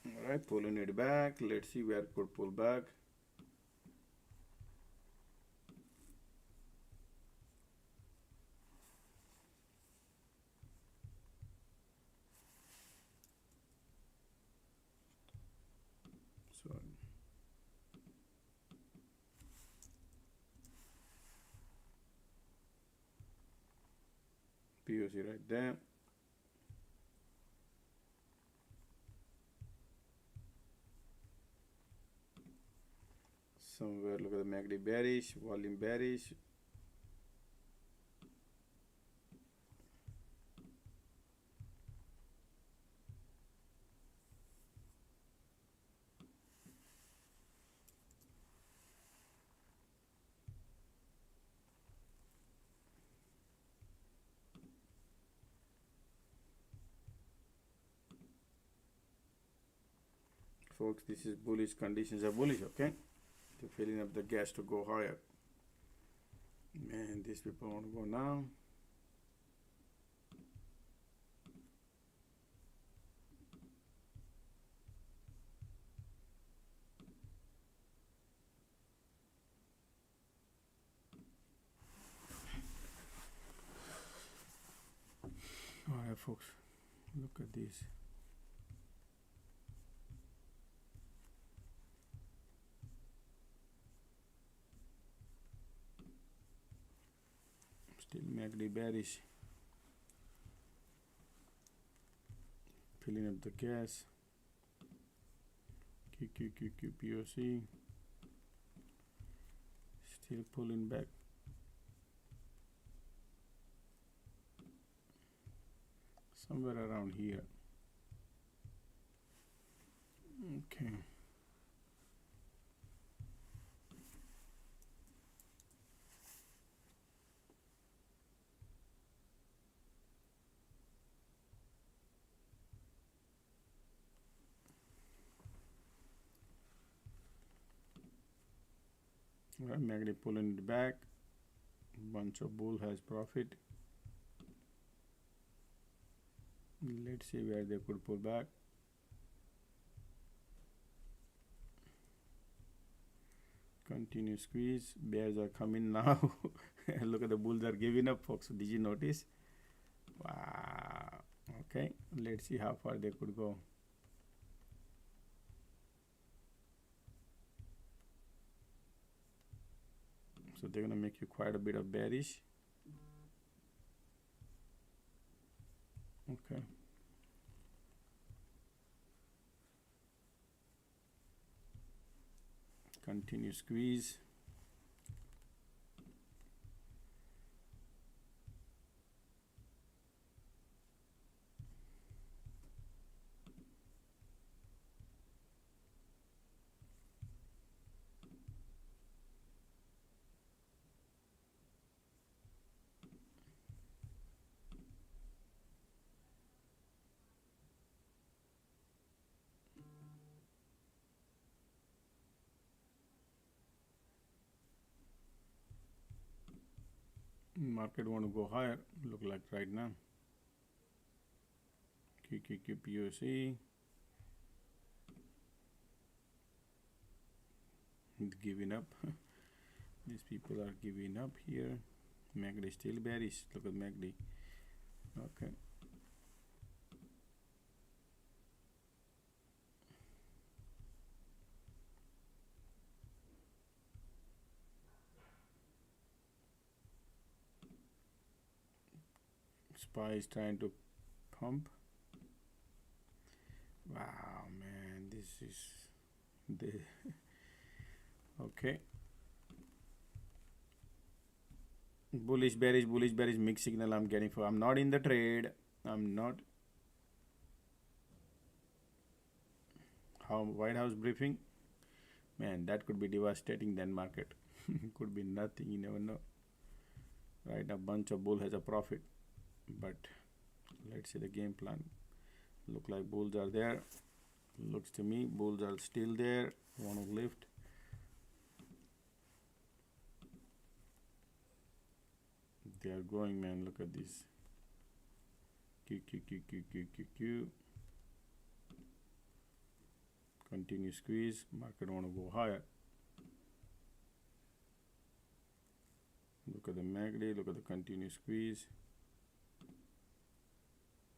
Alright, pulling it back. Let's see where it could pull back. POC right there. Somewhere, look at the MACD bearish, volume bearish. Folks, this is bullish, conditions are bullish, okay? They're filling up the gas to go higher. Man, these people want to go now. All right, folks, look at this. Still MACD bearish. Filling up the gas. POC. Still pulling back. Somewhere around here. Okay. Right, MACD pulling it back. Bunch of bull has profit. Let's see where they could pull back. Continue squeeze. Bears are coming now. Look at the bulls are giving up, folks. Did you notice? Wow. Okay, let's see how far they could go. So they're gonna make you quite a bit of bearish. Okay. Continue squeeze. Market want to go higher, look like right now. QQQ POC giving up. These people are giving up here. MACD still bearish. Look at MACD. Okay. SPY is trying to pump. Wow, man, this is the okay. Bullish, bearish, mixed signal I'm getting for. I'm not in the trade. I'm not. How White House briefing? Man, that could be devastating then market. Could be nothing, you never know. Right, a bunch of bull has a profit. But let's see the game plan. Look like bulls are there. Looks to me bulls are still there. Want to lift. They are going, man. Look at this. Q. Continue squeeze. Market want to go higher. Look at the MACD. Look at the continue squeeze.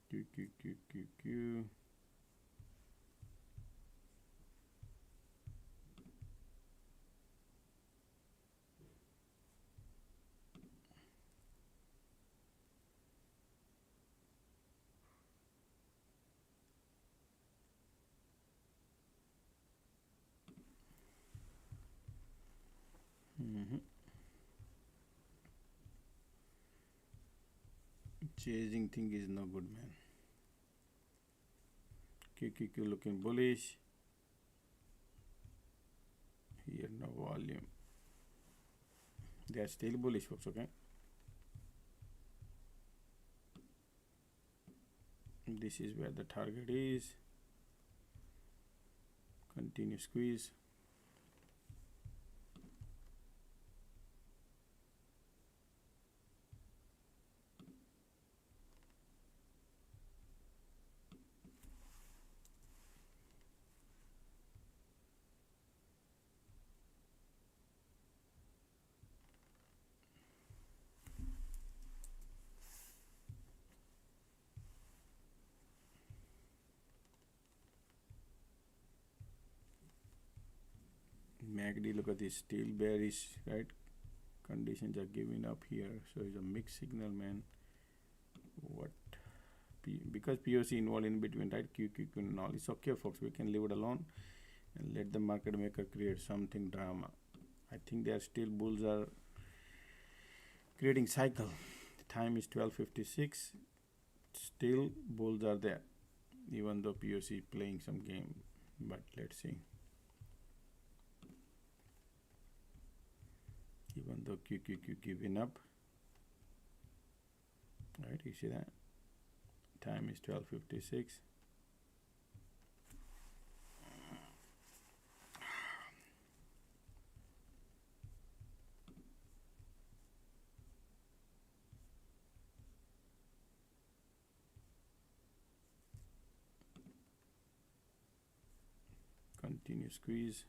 Q. Chasing thing is no good, man. QQQ looking bullish. Here no volume. They are still bullish, folks. Okay. This is where the target is. Continue squeeze. MACD, look at this, still bearish, right? Conditions are giving up here, so it's a mixed signal, man. What? Because POC involved in between, right? QQQ and all. It's okay, folks. We can leave it alone and let the market maker create something drama. I think they are still bulls are creating cycle. The time is 12:56. Still bulls are there, even though POC is playing some game. But let's see. Even though QQQ giving up, right? You see that? Time is 12:56. continue squeeze.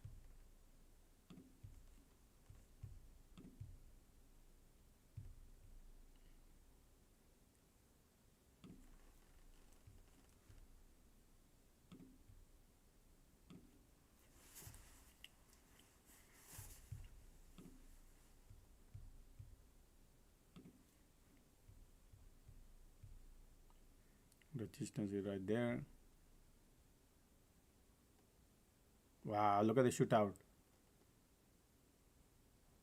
Resistance is right there. Wow, look at the shootout.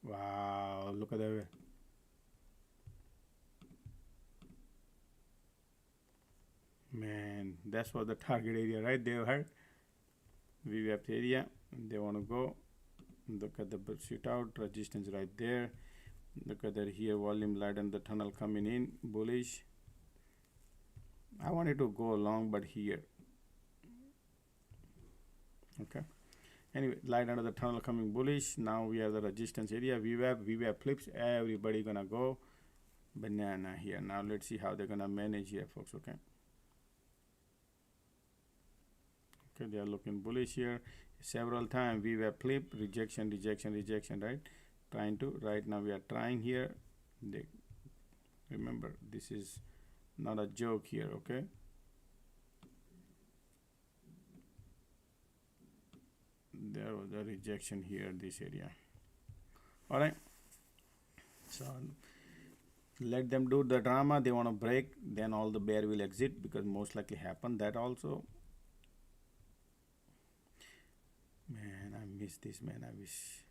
Wow, look at that. Man, that's what the target area right there, right? VWAP area. They want to go. Look at the shootout. Resistance right there. Look at that here. Volume light and the tunnel coming in. Bullish. I wanted to go long, but here. Okay. Anyway, light under the tunnel coming bullish. Now we have the resistance area. VWAP flips. Everybody gonna go banana here. Now let's see how they're gonna manage here, folks. Okay. Okay, they are looking bullish here. Several times VWAP flip, rejection, right? Trying to. Right now we are trying here. Remember, this is not a joke here. Okay. There was a rejection here, this area. All right, so let them do the drama. They want to break, then all the bear will exit, because most likely happen that also. Man, I miss this, man. I wish.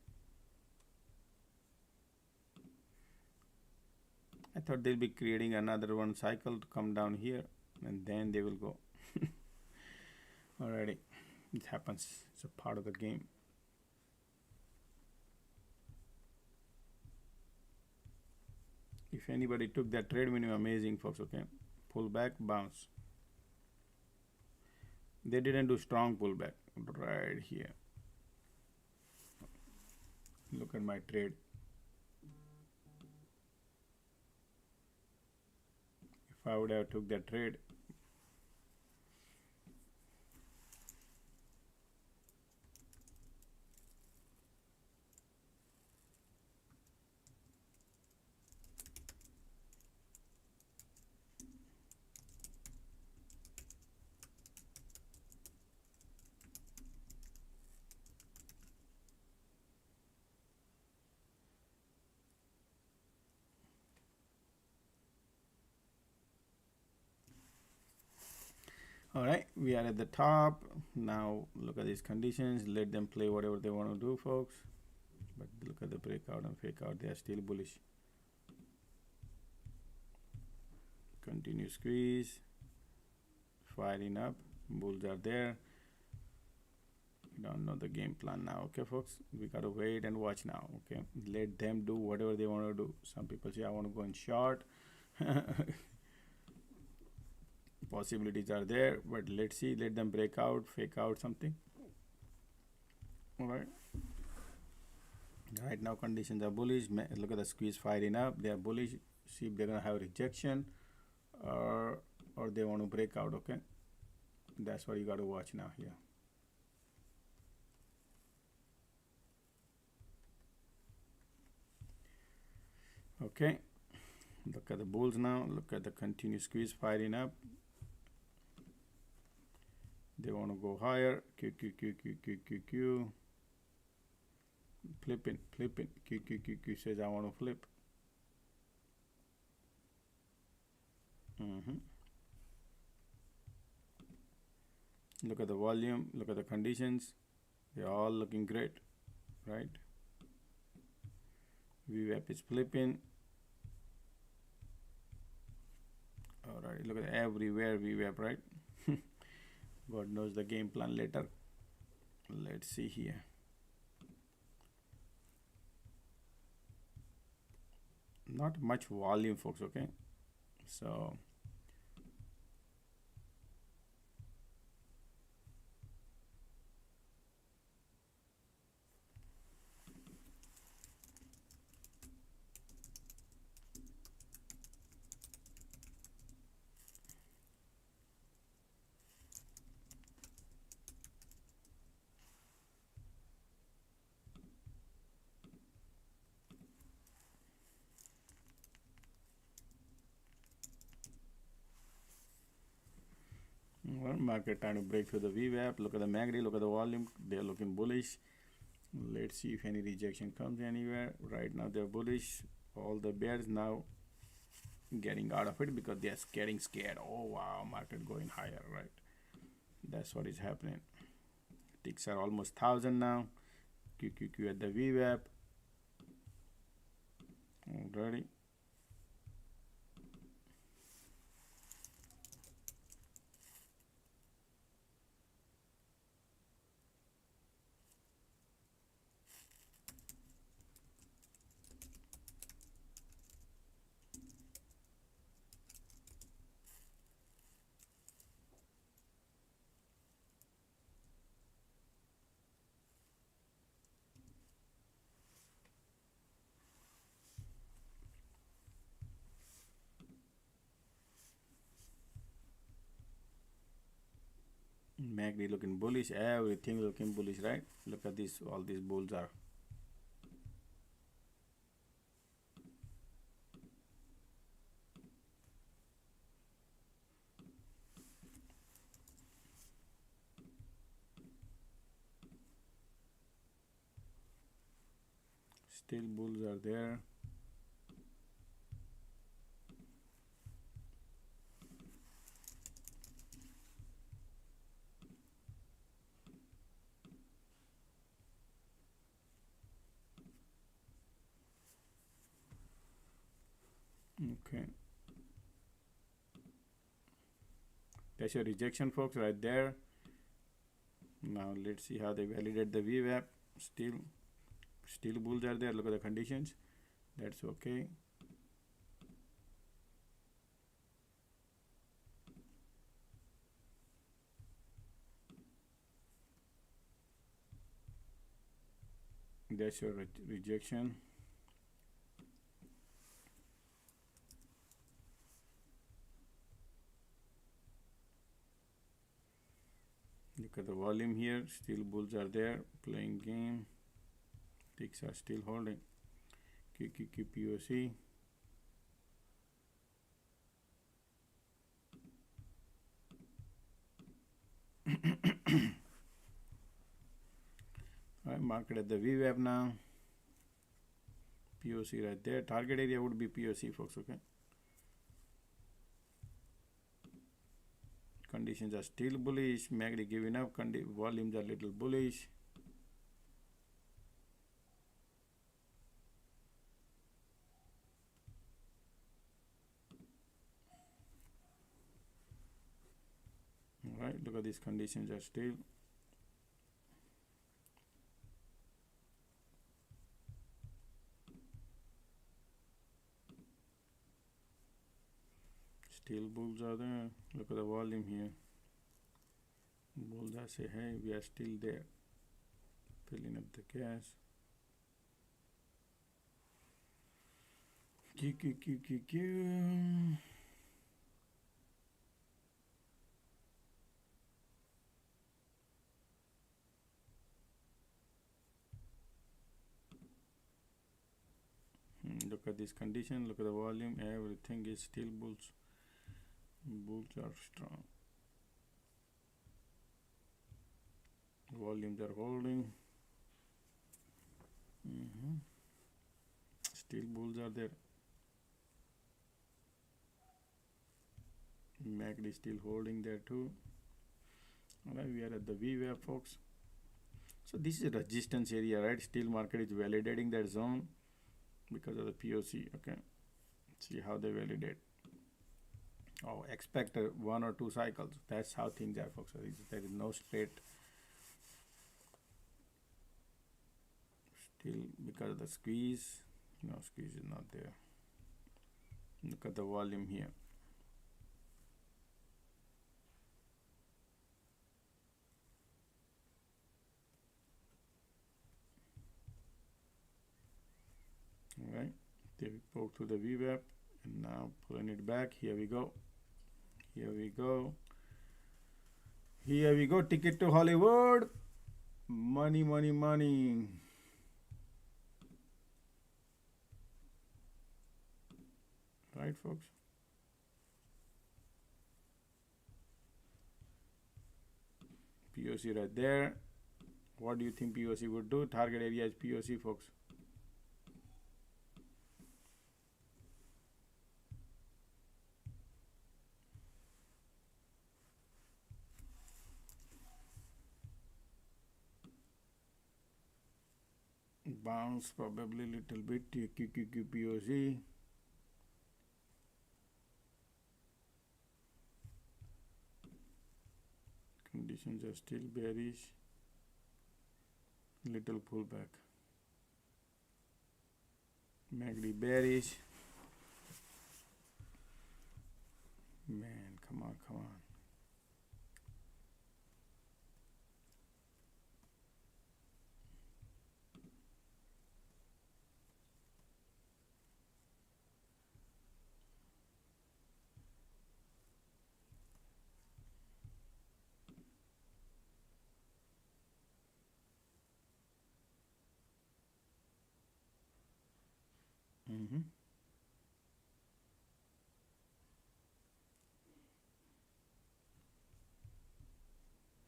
I thought they'll be creating another one cycle to come down here, and then they will go. Alrighty, it happens. It's a part of the game. If anybody took that trade minimum, amazing, folks. Okay, pull back, bounce. They didn't do strong pullback right here. Look at my trade. If I would have took that trade, all right, we are at the top. Now look at these conditions. Let them play whatever they want to do, folks. But look at the breakout and fake out. They are still bullish. Continue squeeze. Firing up. Bulls are there. We don't know the game plan now. Okay, folks. We got to wait and watch now. Okay. Let them do whatever they want to do. Some people say, I want to go in short. Possibilities are there, but let's see. Let them break out, fake out something. All right. Right now conditions are bullish. Look at the squeeze firing up. They are bullish. See if they're gonna have rejection, or they want to break out. Okay, that's what you got to watch now here. Okay, look at the bulls now. Look at the continuous squeeze firing up. They want to go higher. Q. Flipping. Q says I want to flip. Look at the volume. Look at the conditions. They're all looking great, right? VWAP is flipping. All right. Look at everywhere VWAP, right? God knows the game plan later. Let's see here. Not much volume, folks. Okay, so Market trying to break through the VWAP. Look at the MACD, look at the volume. They're looking bullish. Let's see if any rejection comes anywhere. Right now they're bullish. All the bears now getting out of it because they're getting scared. Oh wow, market going higher, right? That's what is happening. Ticks are almost 1,000 now. QQQ at the VWAP. Already. MACD looking bullish, everything looking bullish, right? Look at this, all these bulls are. Still bulls are there. Okay, that's your rejection, folks, right there. Now let's see how they validate the VWAP. Still bulls are there. Look at the conditions. That's okay. That's your rejection. Look at the volume here. Still bulls are there playing game. Ticks are still holding. QQQ POC. Alright, market at the VWAP now. POC right there. Target area would be POC, folks. Okay. Conditions are still bullish. MACD giving up. Volumes are little bullish. All right, look at these conditions are still. Still bulls are there. Look at the volume here. Bulls are say, hey, we are still there. Filling up the gas. QQQQQ. Look at this condition. Look at the volume. Everything is still bulls. Bulls are strong. Volumes are holding. Still bulls are there. MACD is still holding there too. Alright, we are at the VWAP, folks. So this is a resistance area, right? Still market is validating that zone because of the POC. Okay, see how they validate. Oh, expect 1 or 2 cycles. That's how things are, folks. There is no straight. Still, because of the squeeze, no, squeeze is not there. Look at the volume here. All right, they broke through the VWAP and now pulling it back. Here we go. Here we go. Here we go. Ticket to Hollywood. Money, money, money. Right, folks? POC right there. What do you think POC would do? Target area is POC, folks. Bounce probably little bit. QQQ POC. Conditions are still bearish. Little pullback. MACD bearish. Man, come on, come on.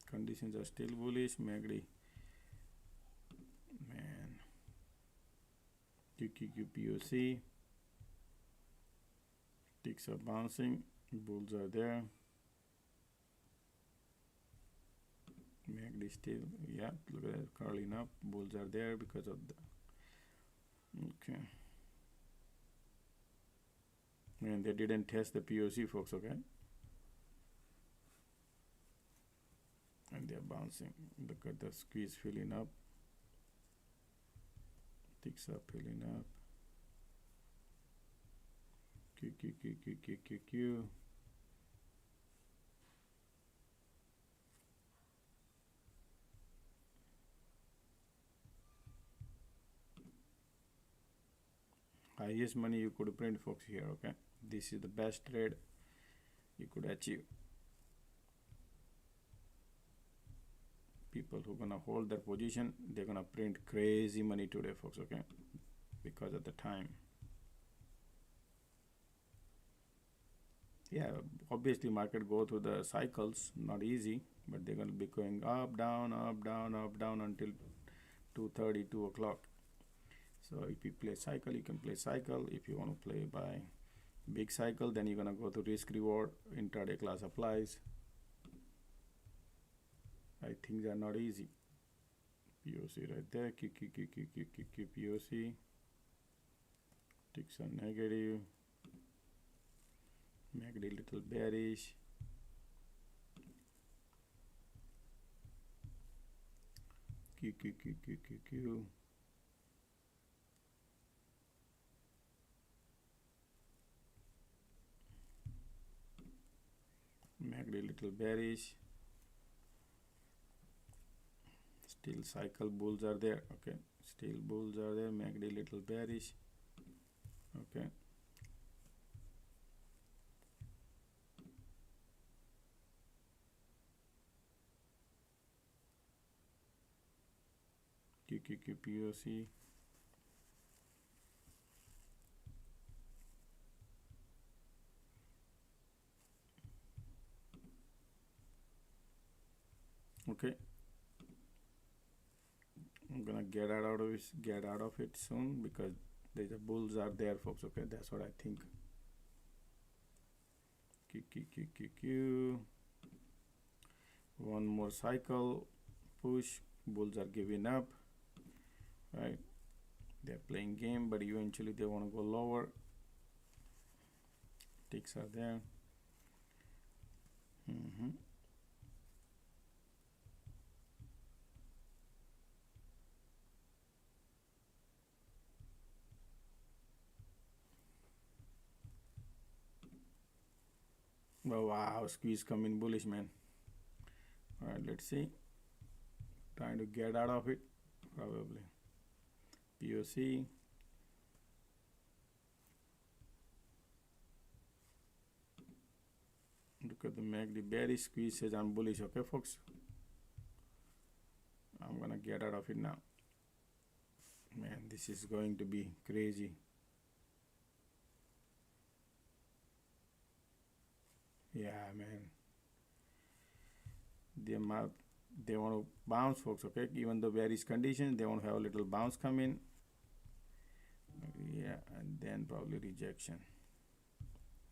Conditions are still bullish. MACD, man. QQQ POC. Ticks are bouncing. Bulls are there. MACD still, yeah, look at that, curling up. Bulls are there because of the, okay. And they didn't test the POC, folks, okay? And they're bouncing. Look at the squeeze filling up. Ticks are filling up. QQQ. Highest money you could print, folks, here, okay? This is the best trade you could achieve. People who gonna hold their position, they're gonna print crazy money today, folks, okay? Because of the time. Yeah, obviously market go through the cycles, not easy, but they're gonna be going up, down, up, down, up, down until 2:30, 2 o'clock. So if you play cycle, you can play cycle. If you want to play by big cycle, then you're gonna go to risk reward. Intraday class applies. I think they're not easy. POC right there. QQQ POC. Ticks are negative. MACD little bearish. QQQ. MACD little bearish. Still cycle bulls are there, okay? Still bulls are there. MACD little bearish, okay? QQQ POC. Okay, I'm gonna get out of it soon because the bulls are there, folks, okay? That's what I think. QQQ. One more cycle push. Bulls are giving up, right? They're playing game, but eventually they want to go lower. Ticks are there. Oh, wow, squeeze coming bullish, man. All right, let's see. Trying to get out of it, probably. POC. Look at the MACD bearish. Squeeze says I'm bullish, okay, folks? I'm gonna get out of it now. Man, this is going to be crazy. Yeah, man. They want to bounce, folks, okay? Even the bearish conditions, they want to have a little bounce come in. Yeah, and then probably rejection.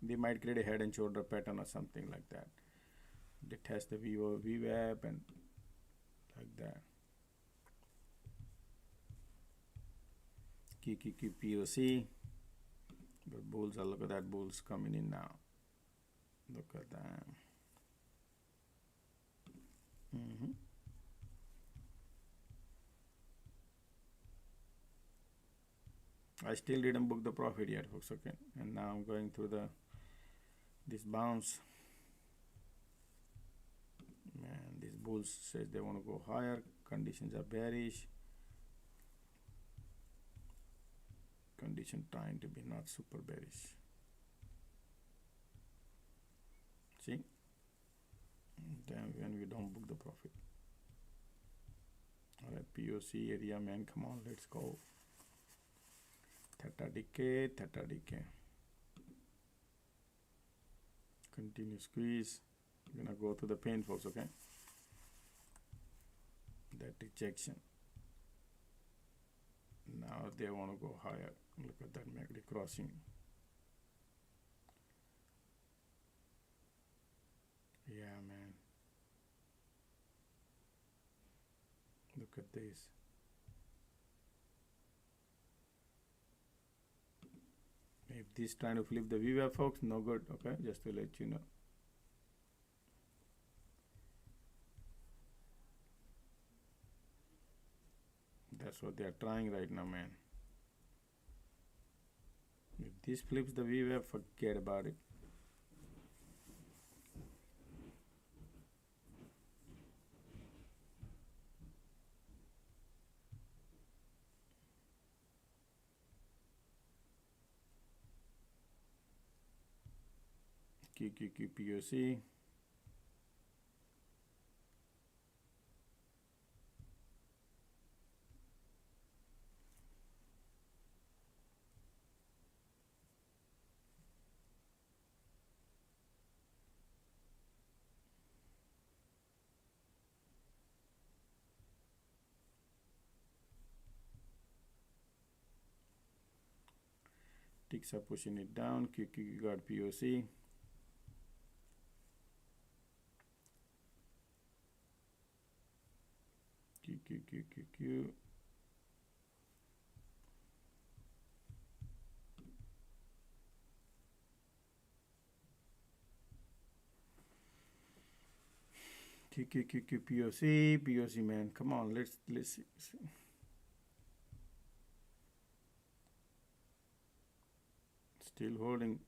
They might create a head and shoulder pattern or something like that. They test the VWAP and like that. POC. But bulls are, look at that, bulls coming in now. Look at that. I still didn't book the profit yet, folks, okay? And now I'm going through this bounce. Man, these bulls says they want to go higher. Conditions are bearish. Condition trying to be not super bearish. See? Then when we don't book the profit. Alright, POC area, man, come on, let's go. Theta decay. Continue squeeze. We're gonna go through the pain, folks, okay? That rejection. Now they want to go higher. Look at that MACD crossing. Yeah, man. Look at this. If this trying to flip the VWAP, folks, no good, okay? Just to let you know. That's what they are trying right now, man. If this flips the VWAP, forget about it. POC. Ticks are pushing it down. QQ got POC. QQ. POC, man. Come on, let's see. Still holding.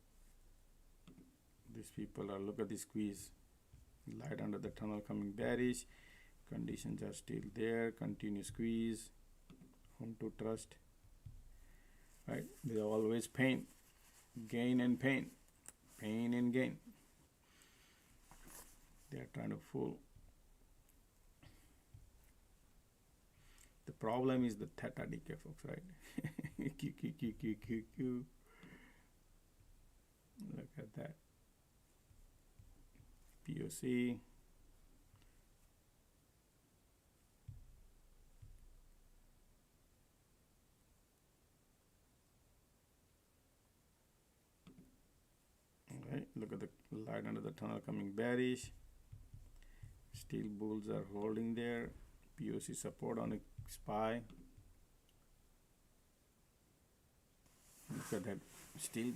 These people are, look at the squeeze. Light under the tunnel coming bearish. Conditions are still there. Continue squeeze. Whom to trust? Right? There's always pain. Gain and pain. Pain and gain. They are trying to fool. The problem is the theta decay, folks, right? Q. Look at that. POC. Alright, look at the light under the tunnel coming bearish. Still bulls are holding there. POC support on a SPY. Look at that. Still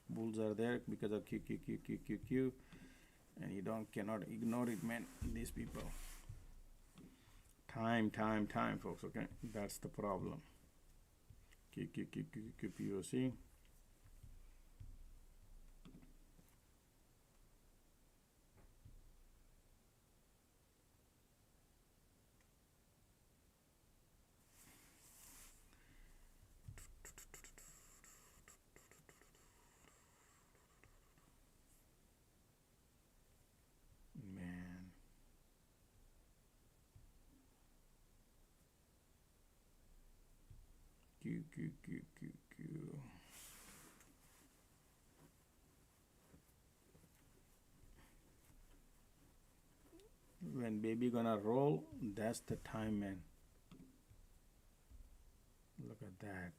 bulls are there because of Q. And you cannot ignore it, man. These people. Time, folks, okay? That's the problem. POC. Q. when baby gonna roll, that's the time, man. Look at that.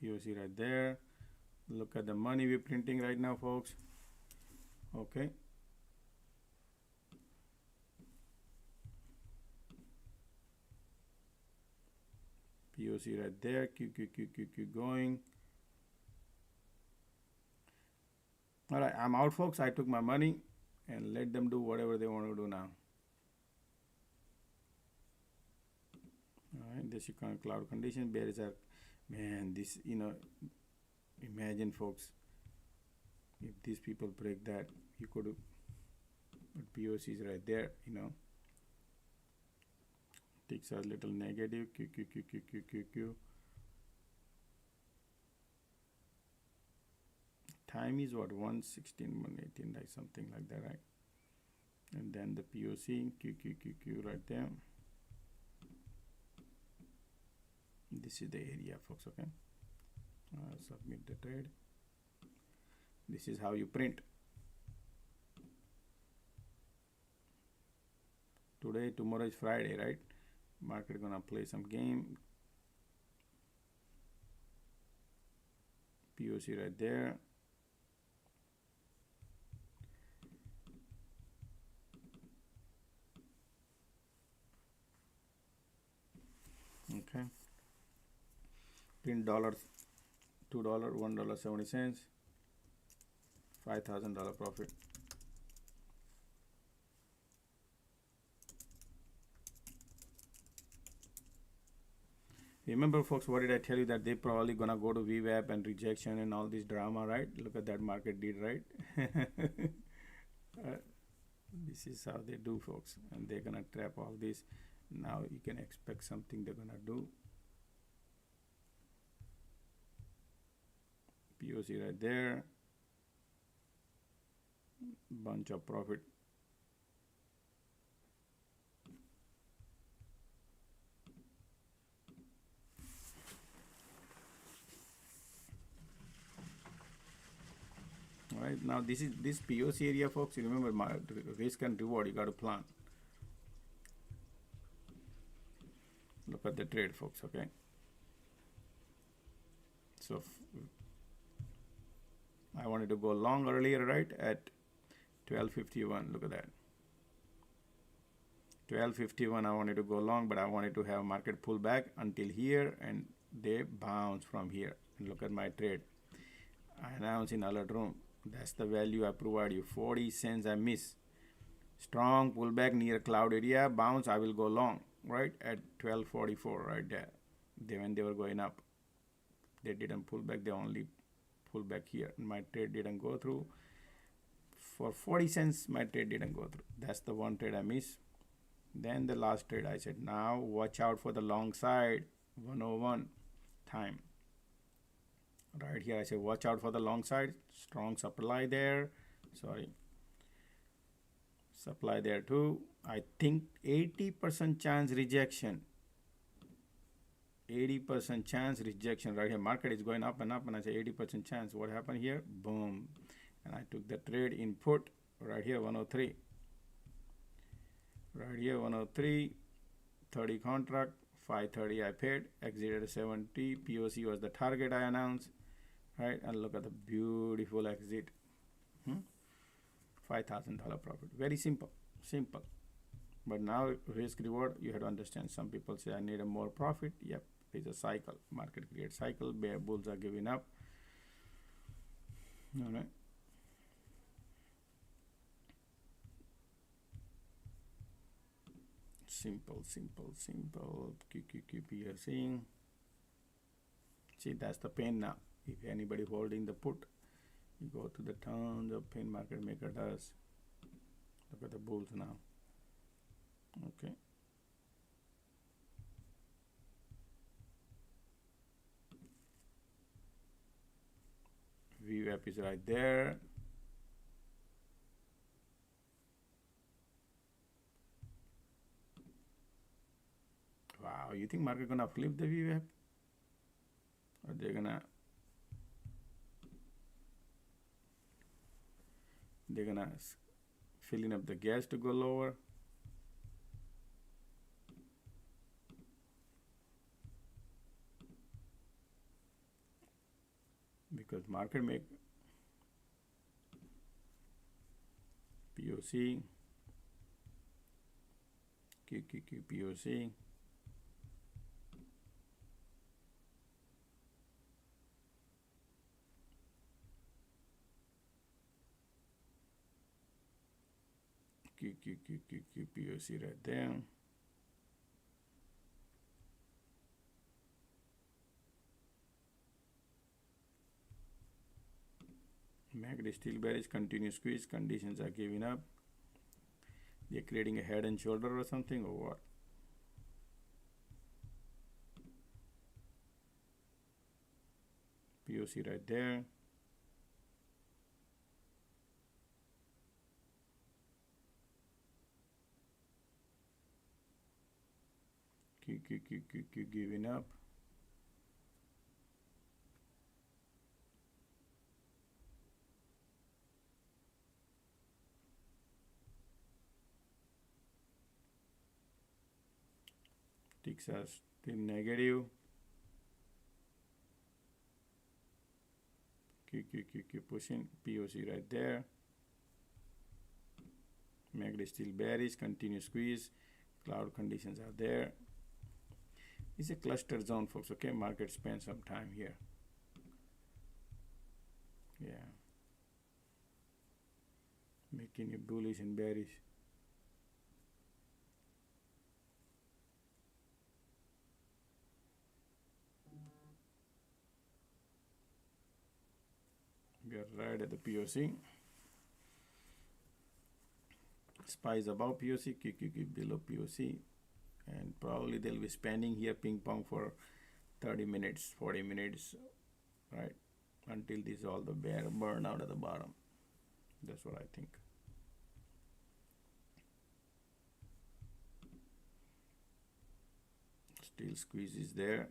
POC right there. Look at the money we're printing right now, folks. Okay. POC right there. Q going. All right, I'm out, folks. I took my money and let them do whatever they want to do now. All right, this is kind of cloud condition. Bearish are, man, this, you know, imagine, folks, if these people break that, you could, but POC is right there, you know. Ticks are a little negative. Q. Time is what, 1:16, 1:18, like something like that, right? And then the POC, Q right there. This is the area, folks, okay? Submit the trade. This is how you print. Today, tomorrow is Friday, right? Market gonna play some game. POC right there. Okay. Print $2, $1.70, $5,000 profit. Remember, folks, what did I tell you, that they probably gonna go to VWAP and rejection and all this drama, right? Look at that market did, right? This is how they do, folks, and they're gonna trap all this. Now you can expect something they're gonna do. POC right there. Bunch of profit. All right, now this is this POC area, folks. You remember, my risk and reward, you got to plan. Look at the trade, folks, okay? So I wanted to go long earlier, right, at 12:51. Look at that. 12:51, I wanted to go long, but I wanted to have market pull back until here, and they bounce from here. And look at my trade. I announced in alert room. That's the value I provide you. 40 cents I miss. Strong pullback near cloud area, bounce, I will go long, right, at 12:44, right there. When they were going up, they didn't pull back, they only pull back here. My trade didn't go through. For 40 cents, my trade didn't go through. That's the one trade I missed. Then the last trade, I said, now watch out for the long side, 101 time. Right here, I say watch out for the long side. Strong supply there. Sorry. Supply there too. I think 80% chance rejection. 80% chance rejection right here. Market is going up and up, and I say 80% chance. What happened here? Boom. And I took the trade input right here, 103. Right here, 103. 30 contract. 530 I paid. Exited 70. POC was the target I announced. Right, and look at the beautiful exit. $5,000 profit. Very simple. But now risk reward, you have to understand. Some people say I need a more profit. Yep, it's a cycle. Market creates cycle. Bear bulls are giving up. All right. Simple. QQQP you're seeing. See, that's the pain now. If anybody holding the put, you go to the tons of pain market maker does. Look at the bulls now. Okay. VWAP is right there. Wow, you think market gonna flip the VWAP? Or they're gonna filling up the gas to go lower? Because market make POC, QQQ POC, QQQ POC right there. MACD still bearish, continuous squeeze, conditions are giving up. They're creating a head and shoulder or something, or what? POC right there. QQQ giving up. Ticks are still negative. QQQ pushing, POC right there. MACD still bearish, continuous squeeze, cloud conditions are there. It's a cluster zone, folks, okay? Market spend some time here. Yeah. Making you bullish and bearish. We are right at the POC. SPY is above POC, QQQ below POC. And probably they'll be spending here ping pong for 30 minutes, 40 minutes, right? Until this all the bear burn out at the bottom. That's what I think. Still squeeze is there.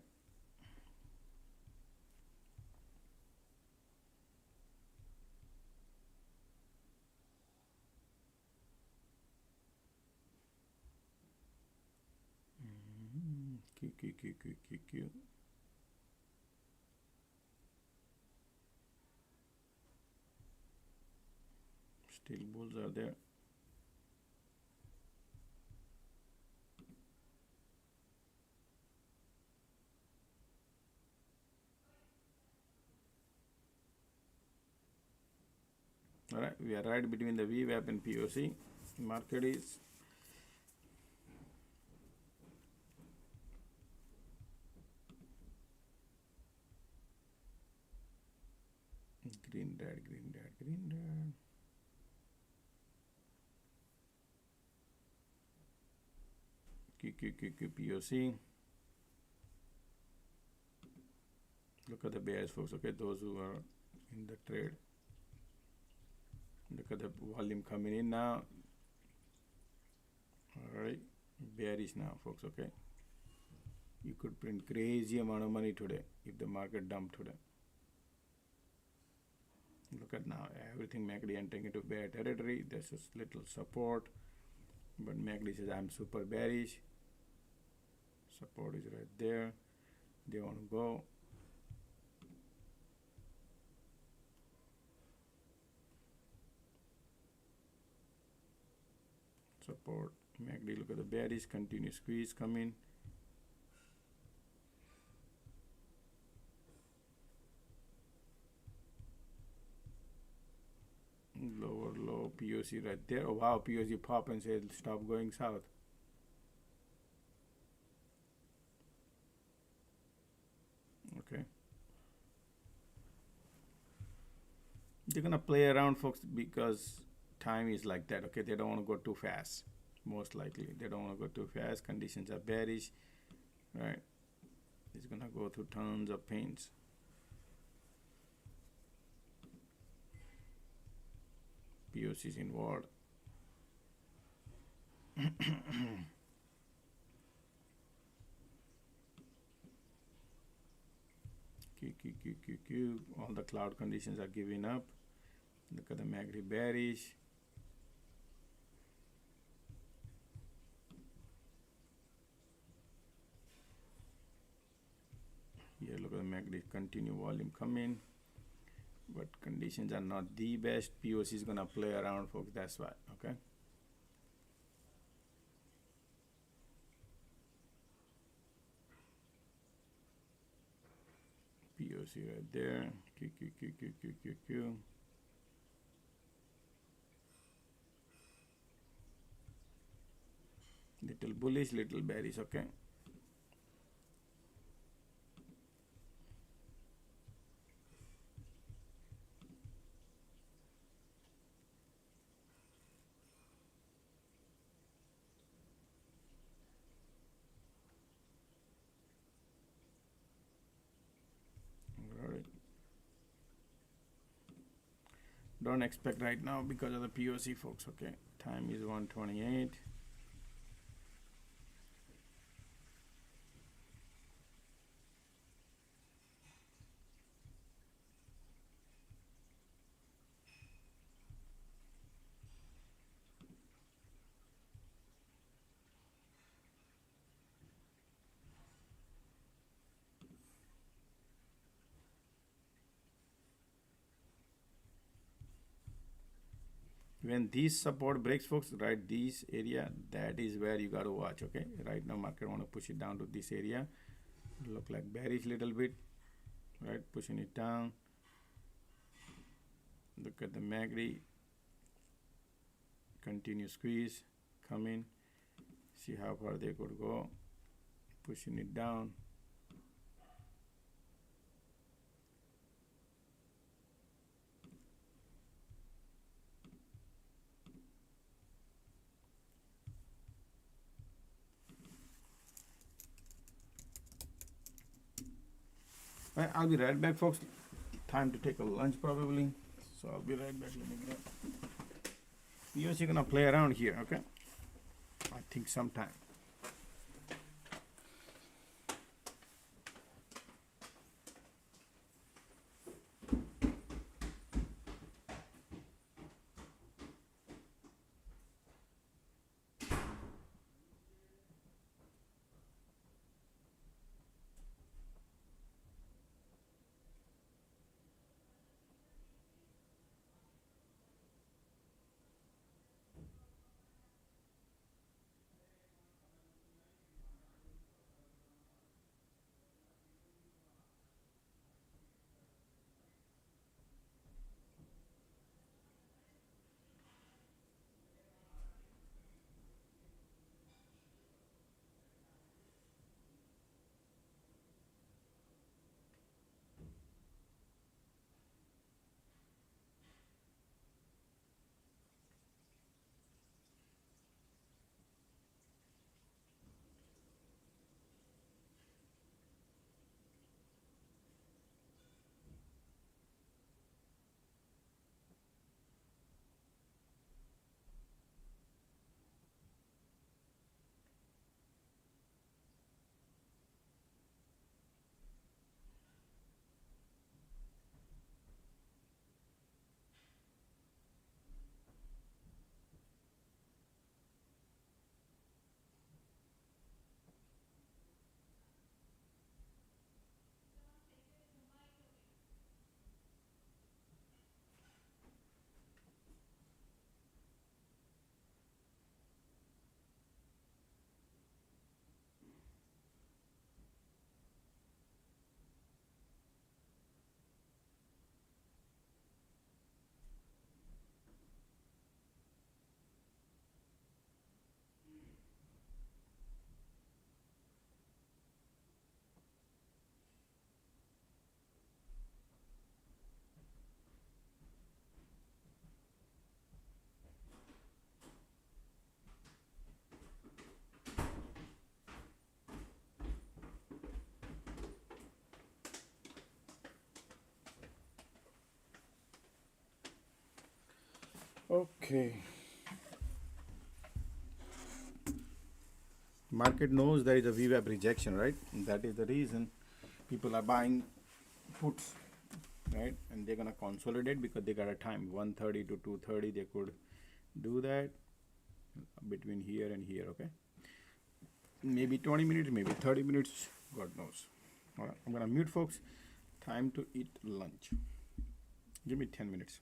QQQ. Still bulls are there. All right, we are right between the VWAP and POC. Market is green, red, green, red, green, red. QQQ POC. Look at the bears, folks, okay? Those who are in the trade. Look at the volume coming in now. All right, bearish now, folks, okay? You could print crazy amount of money today if the market dumped today. Look at now, everything MACD entering into bear territory. There's a little support, but MACD says I'm super bearish. Support is right there. They want to go. Support, MACD, look at the bearish, continuous squeeze coming. Lower low, POC right there. Oh wow, POC pop and said stop going south. Okay. They're gonna play around, folks, because time is like that, okay? They don't want to go too fast, most likely. They don't want to go too fast. Conditions are bearish, right? It's gonna go through tons of pains. POCs involved. Q. All the cloud conditions are giving up. Look at the MACD bearish. Here, look at the MACD continue volume coming, but conditions are not the best. POC is gonna play around, folks. That's why. Okay. POC right there. Q. Little bullish, little bearish. Okay. Don't expect right now because of the POC, folks. Okay, time is 1:28. When these support breaks, folks, right, this area, that is where you got to watch. Okay, right now market want to push it down to this area. Look like bearish little bit, right, pushing it down. Look at the MACD, continue squeeze, come in, see how far they could go, pushing it down. I'll be right back, folks. Time to take a lunch probably. So I'll be right back. Let me grab. POC gonna play around here, okay? I think sometime. Okay. Market knows there is a VWAP rejection, right? And that is the reason people are buying puts, right? And they're gonna consolidate because they got a time 1:30 to 2:30. They could do that between here and here. Okay, maybe 20 minutes, maybe 30 minutes, God knows. All right, I'm gonna mute, folks. Time to eat lunch. Give me 10 minutes.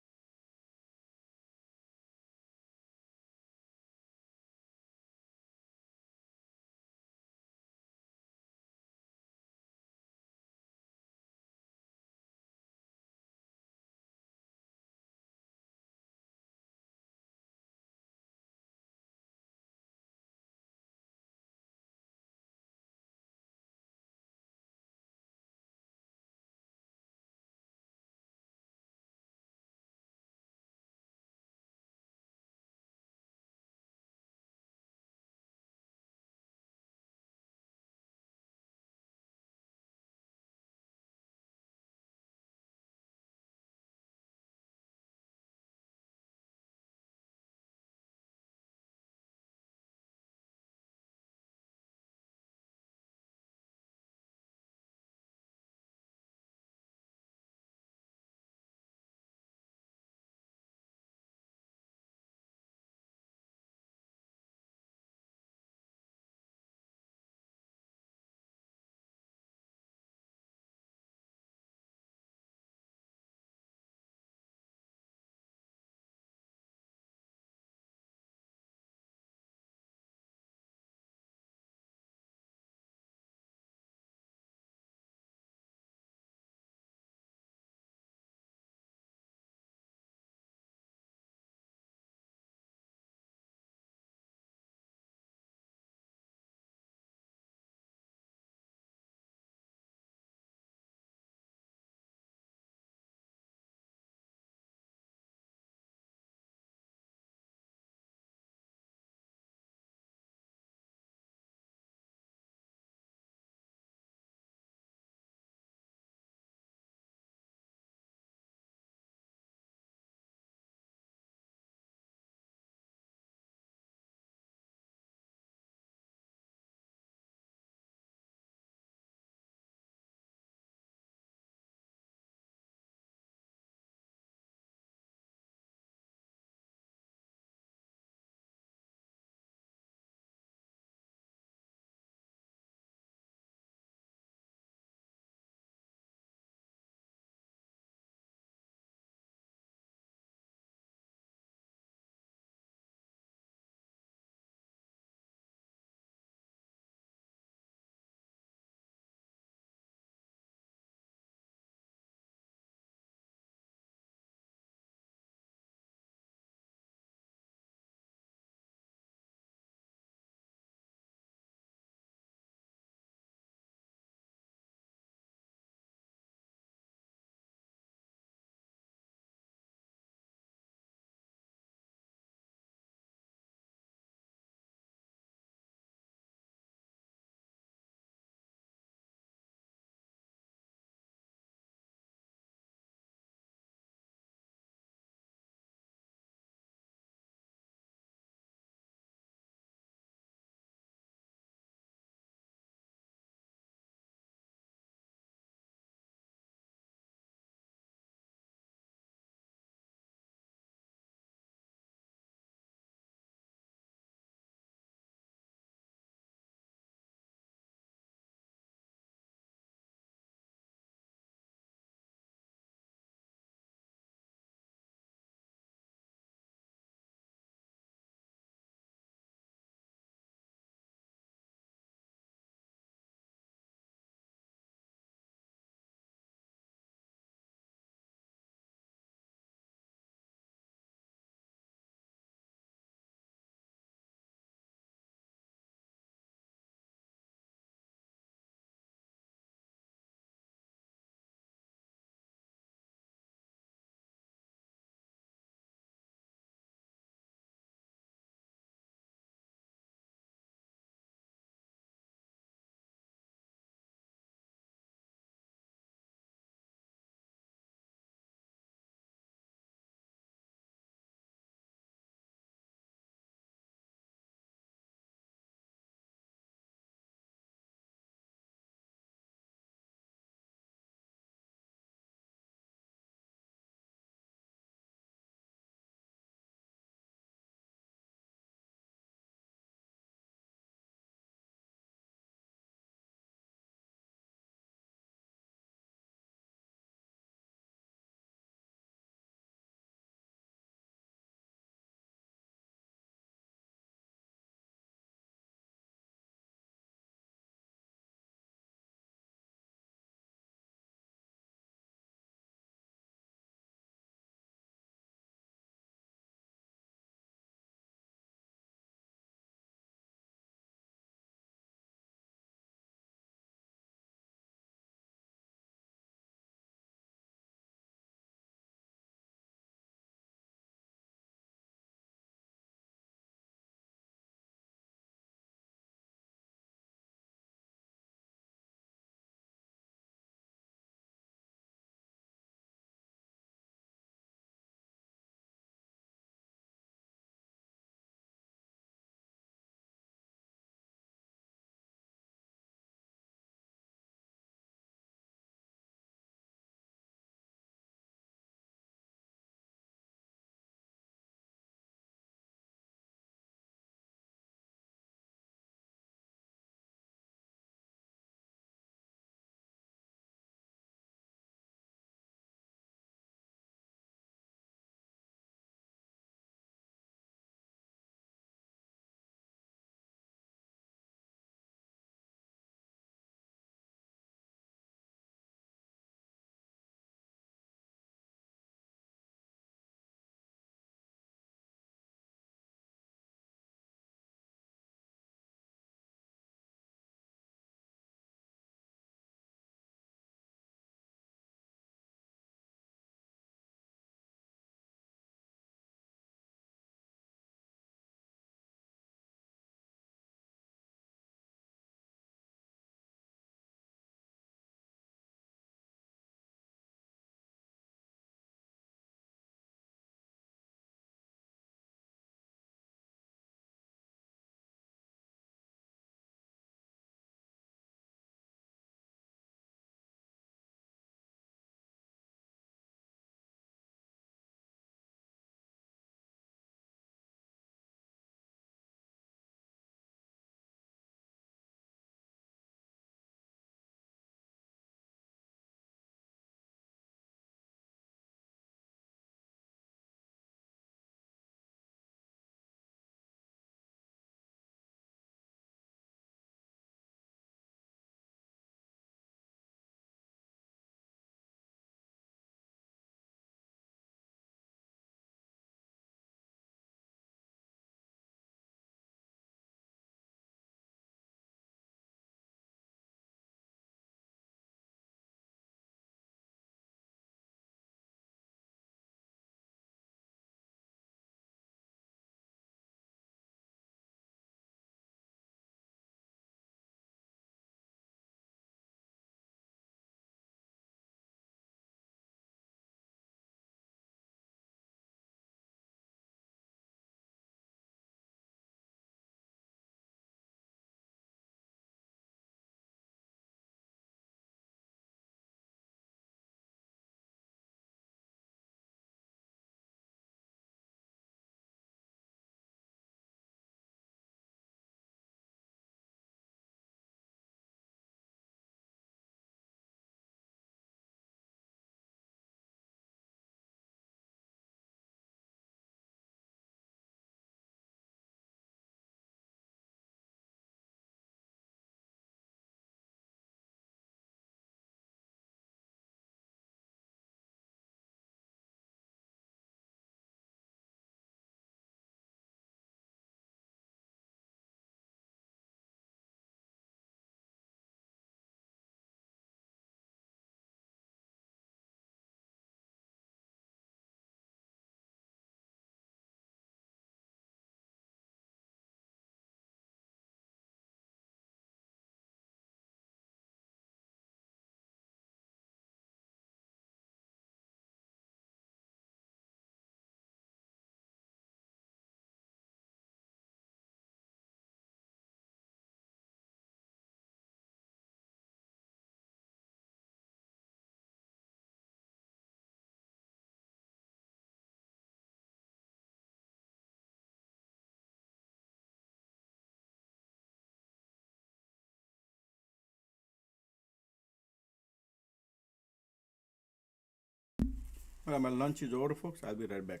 Well, my lunch is over, folks. I'll be right back.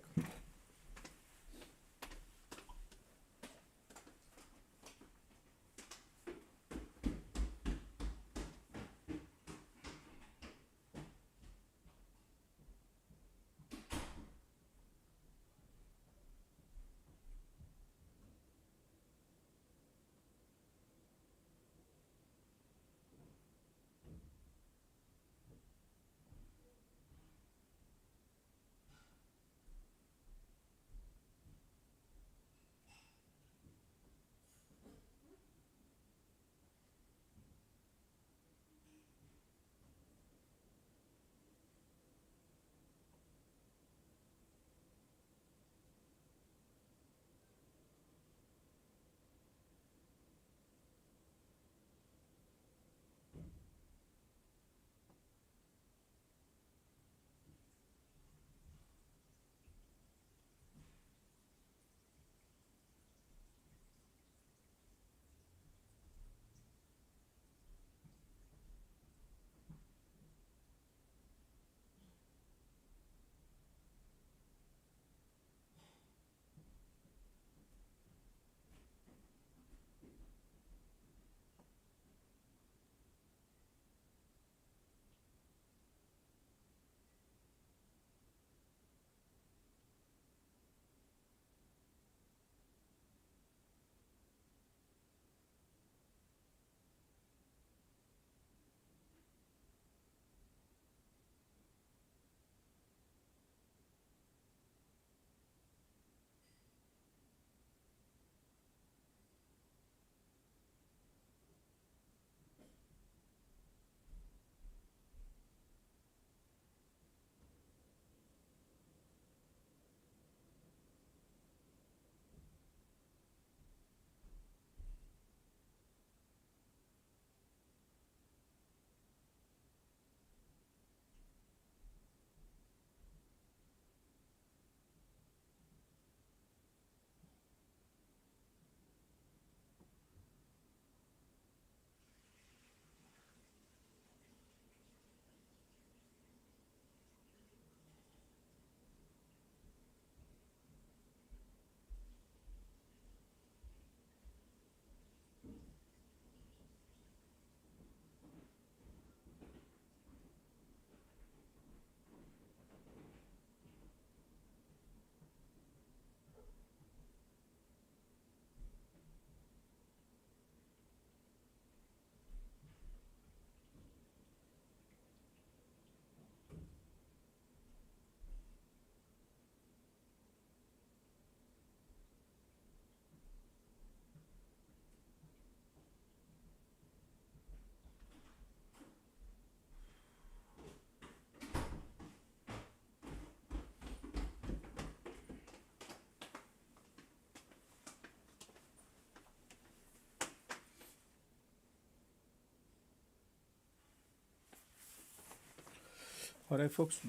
All right, folks,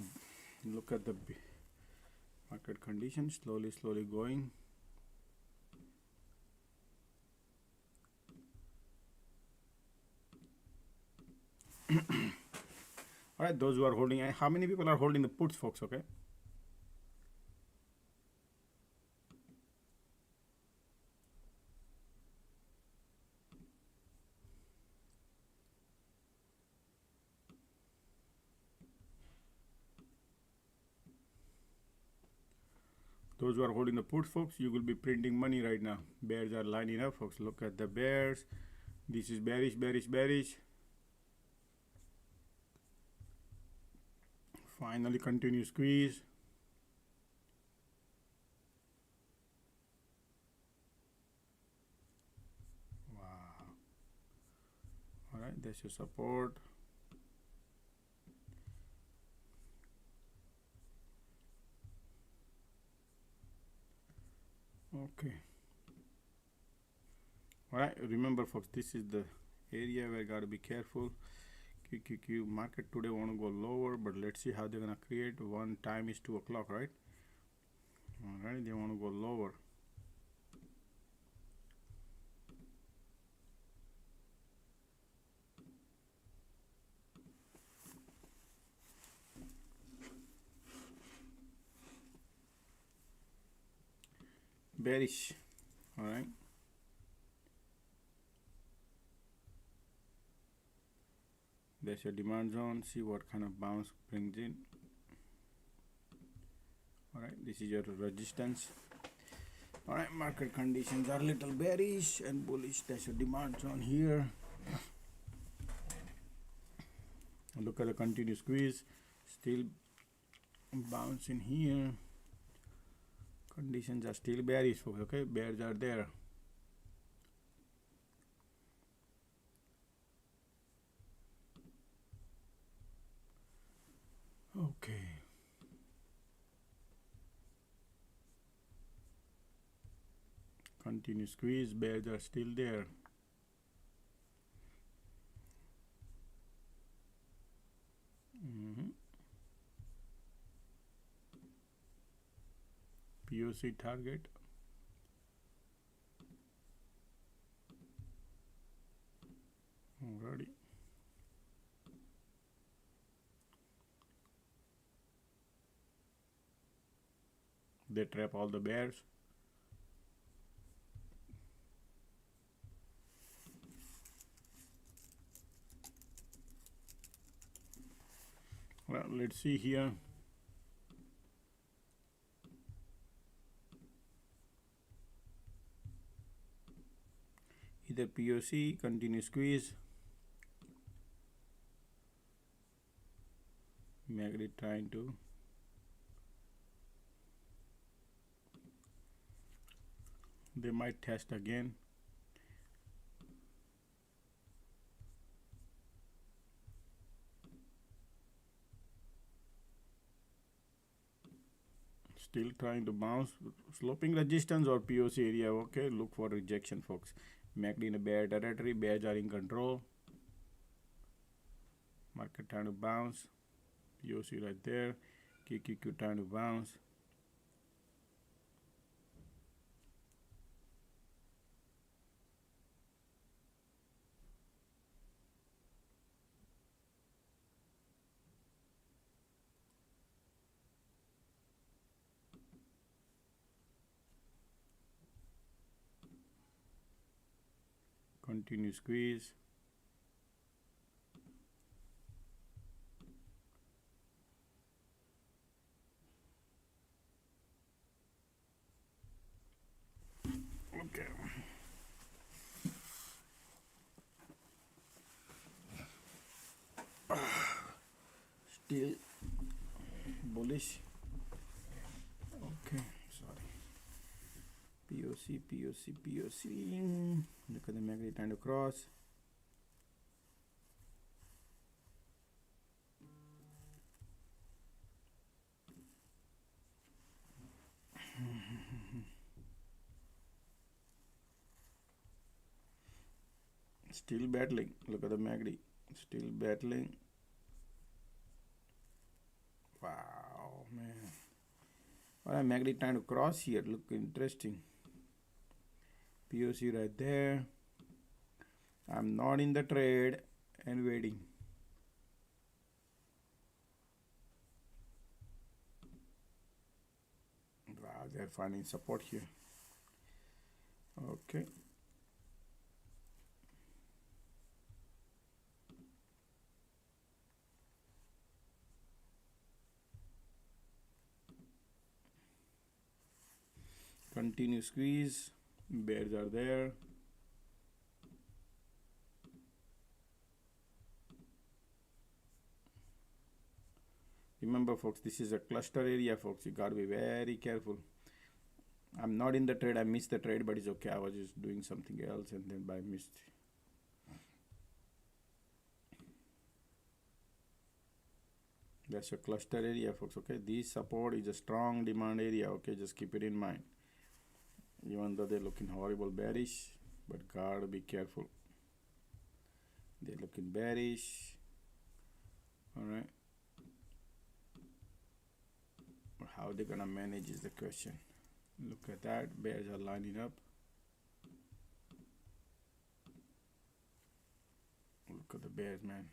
look at the market condition, slowly going. All right, those who are holding, how many people are holding the puts, folks? Okay. Those who are holding the puts, folks, you will be printing money right now. Bears are lining up, folks. Look at the bears. This is bearish. Finally, continue squeeze. Wow. All right, that's your support. Okay. All right, remember, folks, this is the area where you got to be careful. QQQ market today want to go lower, but let's see how they're gonna create. One time is 2 o'clock, right? All right, they want to go lower. bearish. All right. There's your demand zone. See what kind of bounce brings in. All right, this is your resistance. All right, market conditions are a little bearish and bullish. There's your demand zone here. Look at the continuous squeeze, still bouncing here. Conditions are still bearish, folks. Okay, bears are there. Okay. Continuous squeeze, bears are still there. POC target. Alrighty. They trap all the bears. Well, let's see here. Either POC, continuous squeeze. Magnet trying to they might test again. Still trying to bounce. Sloping resistance or POC area. Okay, look for rejection, folks. MACD in a bear territory. Bears are in control. Market trying to bounce. POC right there. QQQ trying to bounce. Continue squeeze. Okay. Still bullish. Okay, sorry. POC. Look at the magnet trying to cross. Still battling. Look at the magnet. Still battling. Wow, man. Well, magnet trying to cross here. Look interesting. POC right there. I'm not in the trade and waiting. Wow, they're finding support here. Okay. Continue squeeze. Bears are there. Remember, folks, this is a cluster area, folks. You got to be very careful. I'm not in the trade. I missed the trade, but it's okay. I was just doing something else and then by missed. That's a cluster area, folks. Okay, this support is a strong demand area. Okay, just keep it in mind. Even though they're looking horrible bearish, but gotta be careful. They're looking bearish. All right. How they're gonna manage is the question. Look at that. Bears are lining up. Look at the bears, man.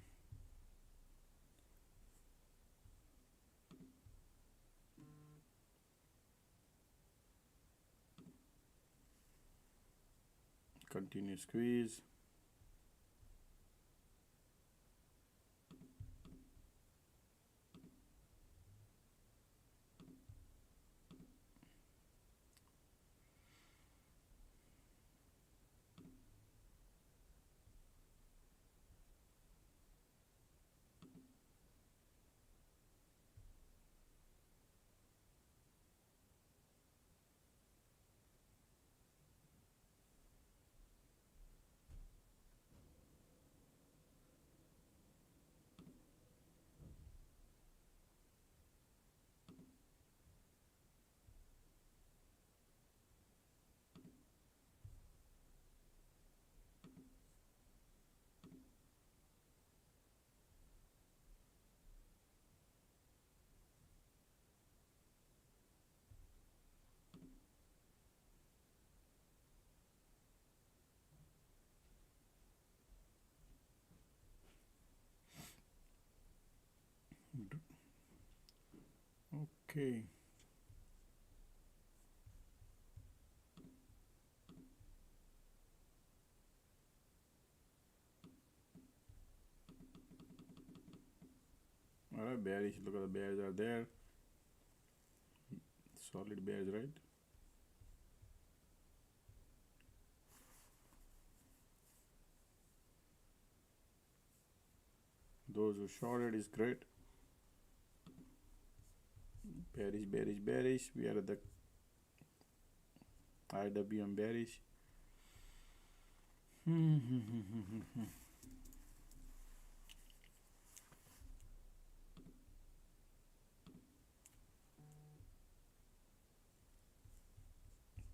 Continue squeeze. Okay. All right, bearish. Look at the bears are there. Solid bears, right? Those who shorted is great. Bearish, bearish, bearish. We are at the IWM bearish.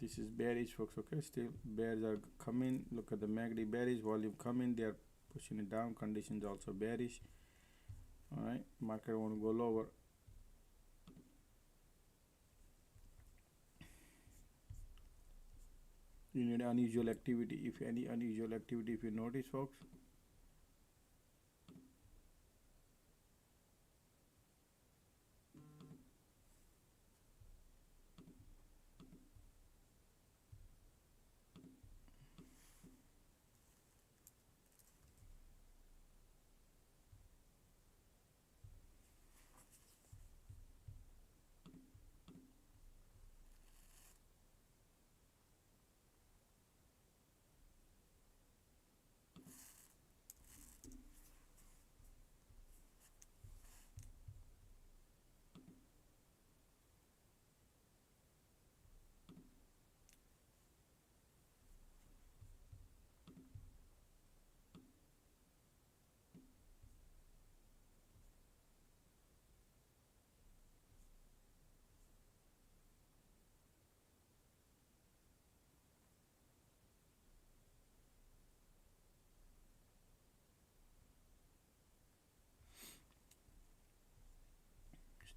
This is bearish, folks. Okay, still bears are coming. Look at the MACD bearish volume coming. They are pushing it down. Conditions also bearish. All right, market want to go lower. You need unusual activity. If any unusual activity, if you notice, folks.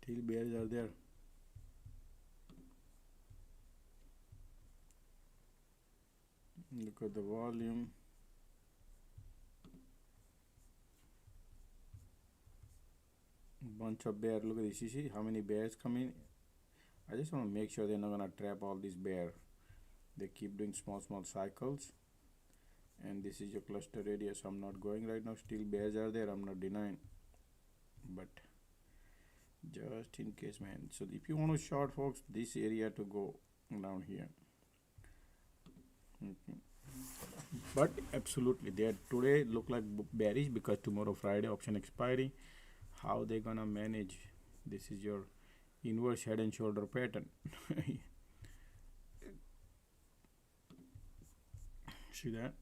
Still bears are there. Look at the volume. Bunch of bear. Look at this. You see how many bears come in? I just want to make sure they're not gonna trap all these bear. They keep doing small cycles. And this is your cluster area, so I'm not going right now. Still bears are there, I'm not denying, but just in case, man. So if you want to short, folks, this area to go down here. But absolutely, they today look like bearish because tomorrow Friday option expiry. How they gonna manage? This is your inverse head and shoulder pattern. See that?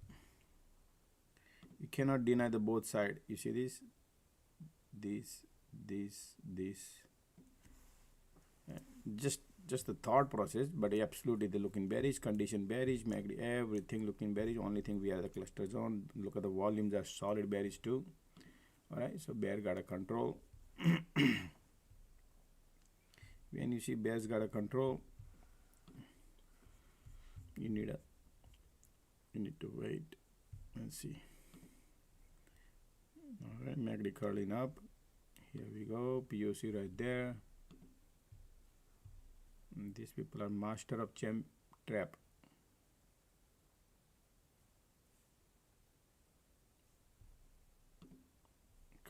You cannot deny the both side. You see this, just the thought process, but absolutely they look in bearish condition, bearish, MACD, everything looking bearish. Only thing we are the cluster zone. Look at the volumes are solid bearish too. All right, so bear got a control. When you see bears got a control, you need to wait and see. All right, MACD curling up. Here we go, POC right there. And these people are master of trap.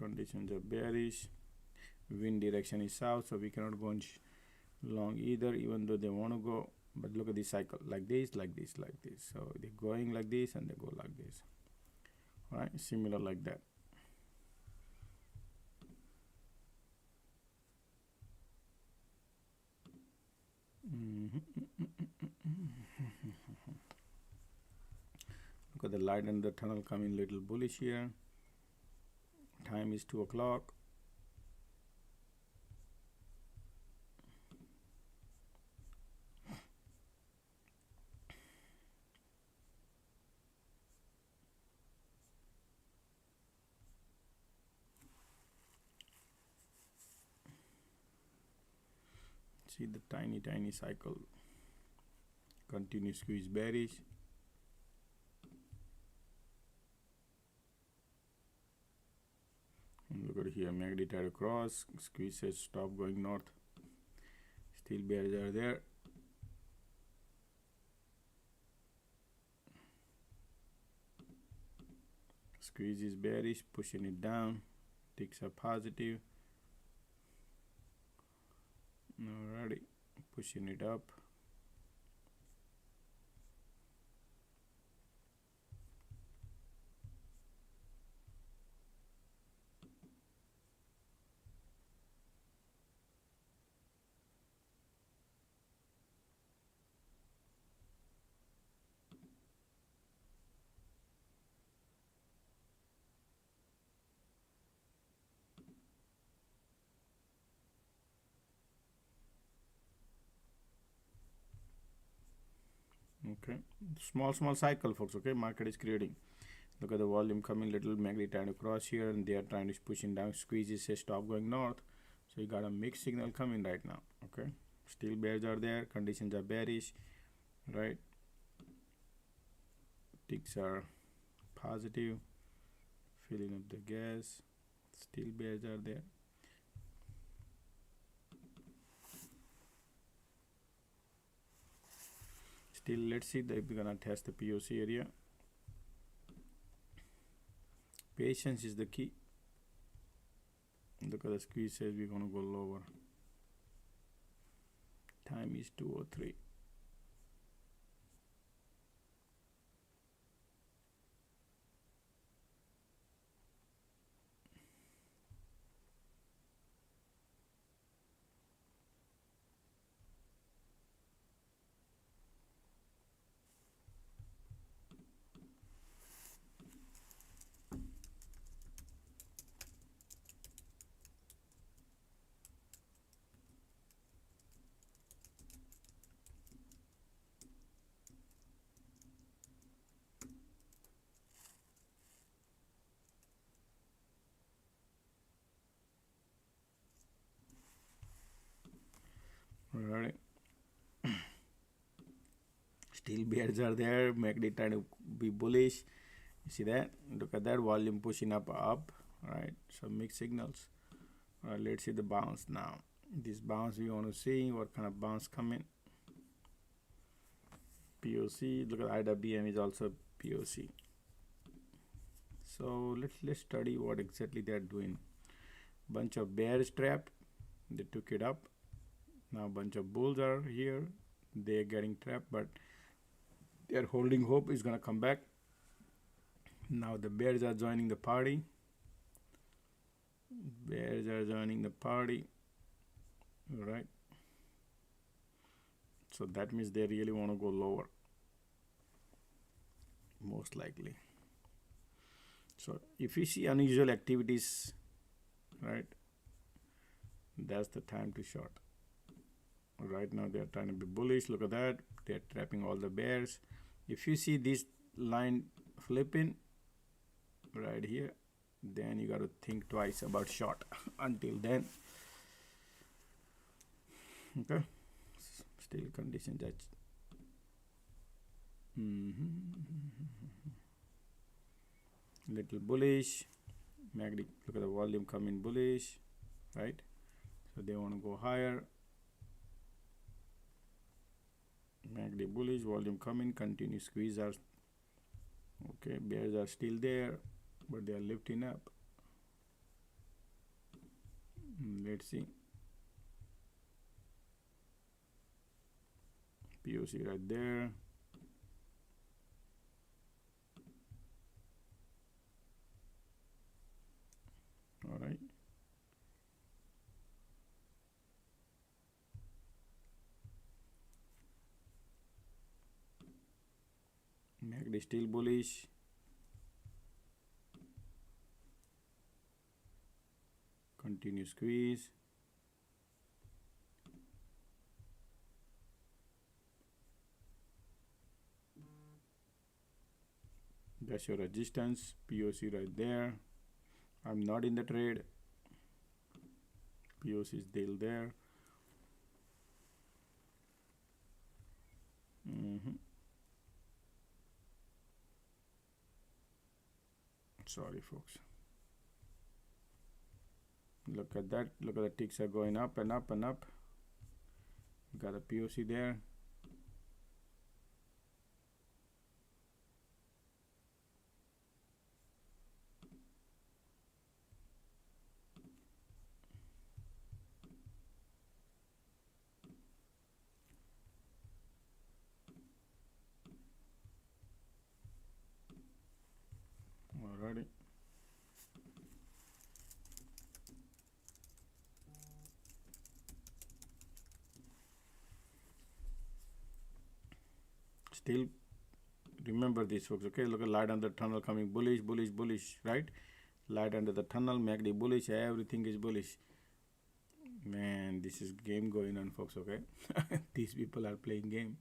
Conditions are bearish. Wind direction is south, so we cannot go long either, even though they want to go. But look at this cycle, like this, like this, like this. So they're going like this and they go like this. Right? Similar like that. Look at the light in the tunnel coming little bullish here. Time is 2 o'clock. See the tiny cycle. Continue squeeze bearish. And look at here, MACD tried to cross, squeeze says stop going north. Still bears are there. Squeeze is bearish, pushing it down. Ticks are positive. Alrighty, pushing it up. Okay, small cycle, folks. Okay, market is creating. Look at the volume coming, little MACD trying to cross here, and they are trying to pushing down. Squeezes say stop going north. So you got a mixed signal coming right now. Okay, still bears are there. Conditions are bearish, right? Ticks are positive, filling up the gas. Still bears are there. Still, let's see if we're gonna test the POC area. Patience is the key. Look at the squeeze says we're gonna go lower. Time is 2:03. Alright. Still bears are there. MACD trying to be bullish. You see that? Look at that volume pushing up. Right. So mixed signals. Alright, let's see the bounce now. This bounce we want to see what kind of bounce coming. POC. Look at IWM is also POC. So let's study what exactly they are doing. Bunch of bears trapped. They took it up. Now a bunch of bulls are here. They are getting trapped, but they are holding hope is gonna come back. Now the bears are joining the party. Bears are joining the party. All right. So that means they really want to go lower. Most likely. So if you see unusual activities, right, that's the time to short. Right now they are trying to be bullish. Look at that. They are trapping all the bears. If you see this line flipping right here, then you got to think twice about short. Until then, okay, still condition that little bullish. MACD, look at the volume coming bullish, right? So they want to go higher. MACD bullish, volume coming, continue squeeze are okay. Bears are still there, but they are lifting up. Let's see. POC right there. All right. MACD still bullish. Continue squeeze. That's your resistance. POC right there. I'm not in the trade. POC is still there. Sorry, folks. Look at that. Look at the ticks are going up and up and up. Got a POC there. Alrighty. Still remember this, folks. Okay, look at light under the tunnel coming bullish, bullish, bullish, right? Light under the tunnel, MACD bullish, everything is bullish. Man, this is game going on, folks. Okay, these people are playing game.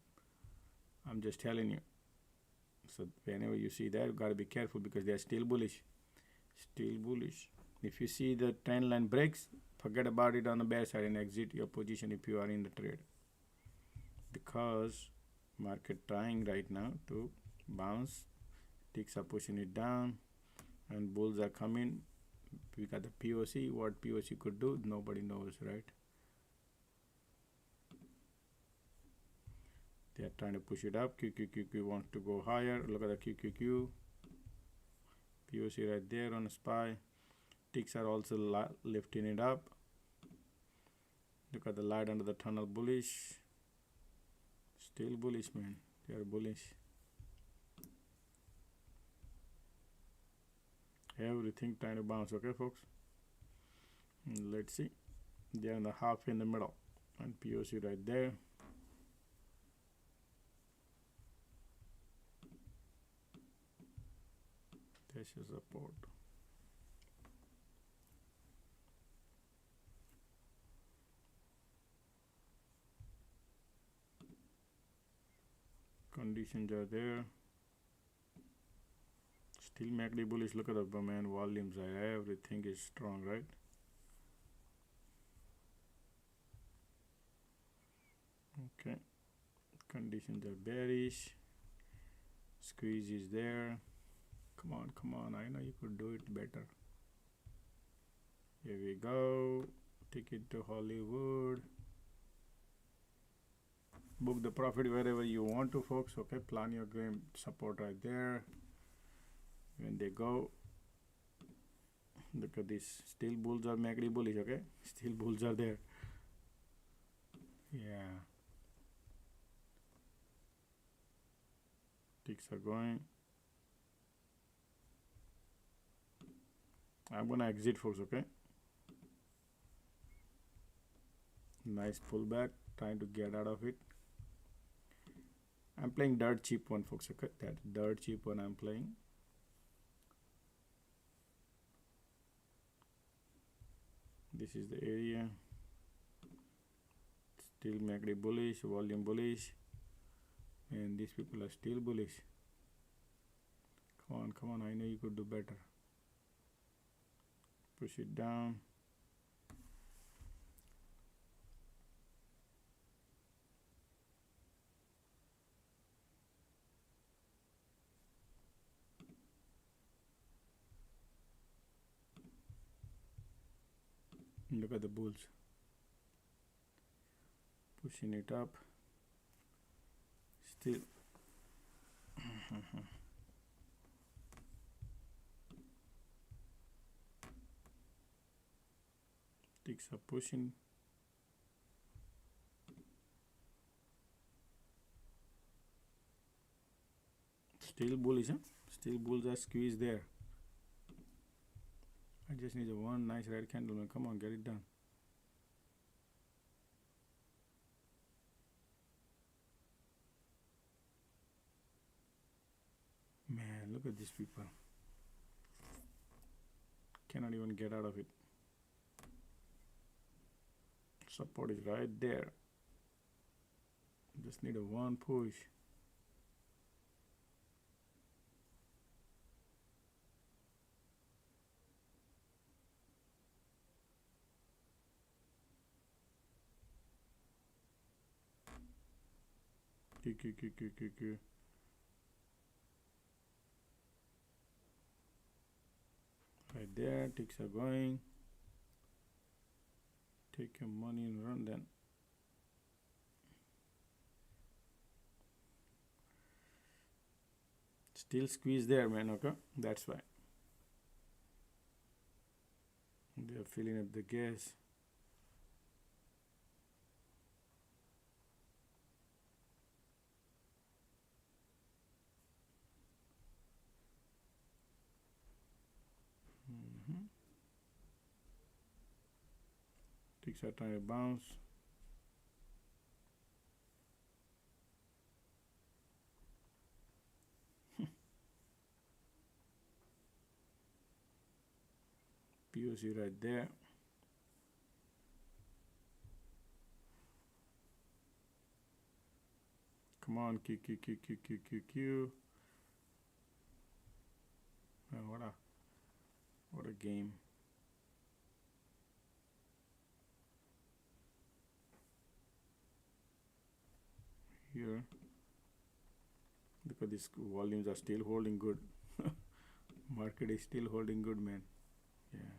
I'm just telling you. So whenever you see that, you gotta be careful because they are still bullish. Still bullish. If you see the trend line breaks, forget about it on the bear side and exit your position if you are in the trade. Because market trying right now to bounce, ticks are pushing it down, and bulls are coming. We got the POC. What POC could do, nobody knows, right? They are trying to push it up. QQQQ wants to go higher. Look at the QQQ. POC right there on a SPY. Ticks are also lifting it up. Look at the light under the tunnel bullish. Still bullish, man. They are bullish. Everything trying to bounce, okay, folks? Let's see. They are in the half in the middle. And POC right there. This is support. Conditions are there. Still MACD bullish. Look at the man volumes. Everything is strong, right? Okay. Conditions are bearish. Squeeze is there. Come on, come on. I know you could do it better. Here we go. Ticket to Hollywood. Book the profit wherever you want to, folks. Okay, plan your game. Support right there. When they go, look at this. Still bulls are MACD bullish. Okay, still bulls are there. Yeah. Ticks are going. I'm gonna exit, folks. Okay. Nice pullback. Trying to get out of it. I'm playing dirt cheap one, folks. Okay, that dirt cheap one I'm playing. This is the area. Still MACD bullish, volume bullish, and these people are still bullish. Come on, come on. I know you could do better. Push it down. Look at the bulls. Pushing it up. Still. Ticks are pushing. Still bullish, huh? Still bulls are squeezed there. I just need a one nice red candle, man. Come on, get it done. Man, look at these people. Cannot even get out of it. Support is right there. Just need a one push. Q. Right there, ticks are going. Take your money and run then. Still squeeze there, man, okay? That's why. They're filling up the gas. Ticks are trying to bounce. POC right there. Come on, Q. Oh, what a game. Here, look at these volumes are still holding good. Market is still holding good, man. Yeah,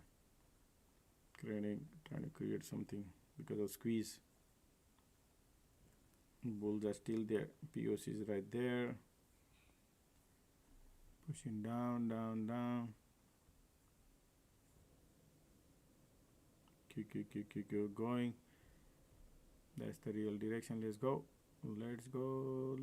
trying to create something because of squeeze. Bulls are still there. POC is right there. Pushing down. Q going. That's the real direction. Let's go. Let's go.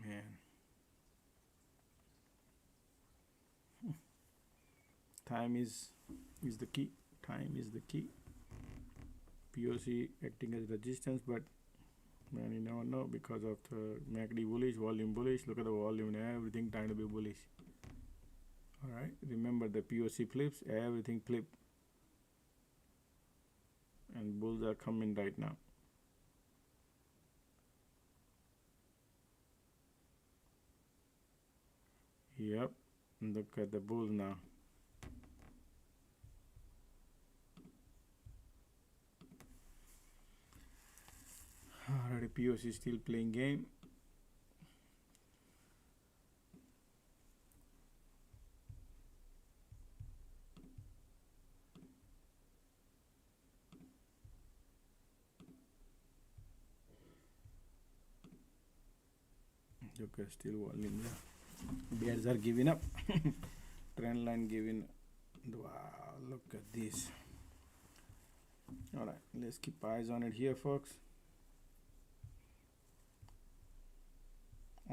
Man. Time is the key. Time is the key. POC acting as resistance, but man, you never know because of the MACD bullish, volume bullish. Look at the volume and everything trying to be bullish. Alright, remember the POC flips, everything flip. And bulls are coming right now. Yep, look at the bulls now. Alright, POC is still playing game. Okay, still volume there. Bears are giving up. Trend line giving. Wow, look at this. Alright, let's keep eyes on it here, folks.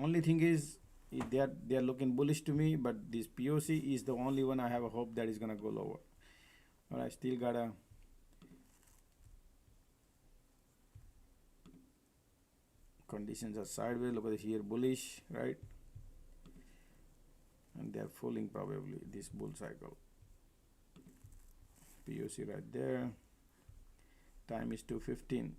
Only thing is they are looking bullish to me, but this POC is the only one I have a hope that is gonna go lower. Alright, still gotta conditions are sideways. Look at here, bullish, right? And they are falling probably this bull cycle. POC right there. Time is 2:15.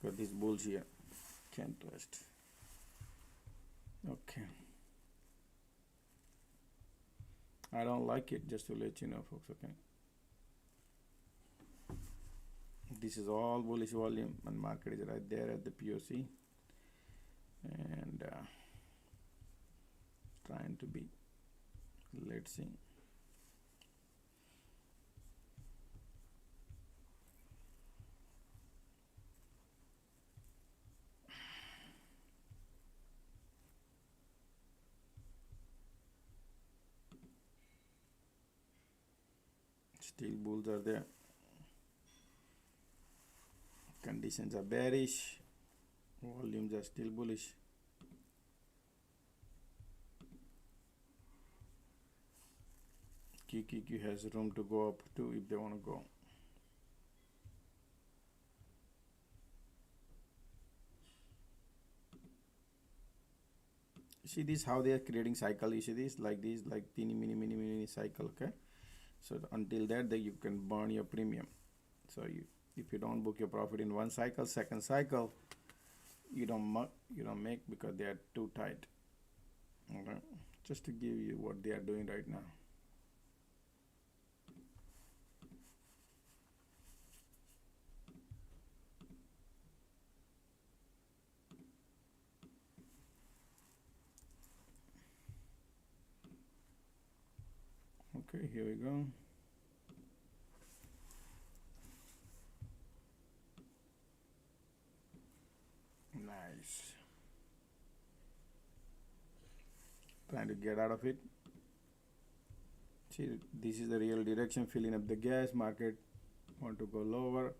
Look at these bulls here. Can't trust. Okay. I don't like it, just to let you know, folks, okay? This is all bullish volume and market is right there at the POC. And trying to be Let's see. Still bulls are there. Conditions are bearish. Volumes are still bullish. QQQ has room to go up too if they want to go. See this, how they are creating cycle. You see this, like teeny mini cycle. Okay, so until that you can burn your premium. So if you don't book your profit in one cycle, second cycle you don't make, because they are too tight. Okay, just to give you what they are doing right now. Okay, here we go. Nice. Trying to get out of it. See, this is the real direction, filling up the gas. Market want to go lower.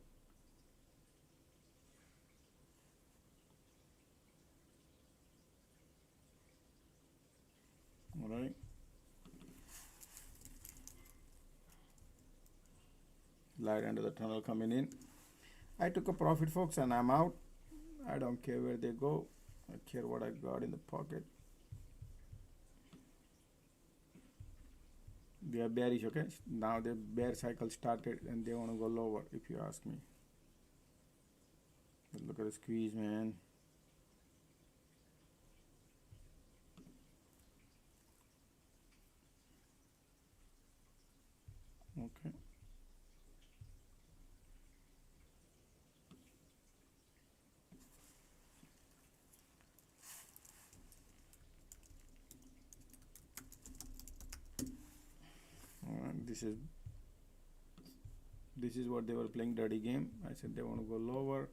All right. Light under the tunnel coming in. I took a profit, folks, and I'm out. I don't care where they go. I care what I got in the pocket. They are bearish. Okay, now the bear cycle started and they want to go lower, if you ask me. But look at the squeeze, man. Okay. This is what they were playing, dirty game. I said they want to go lower.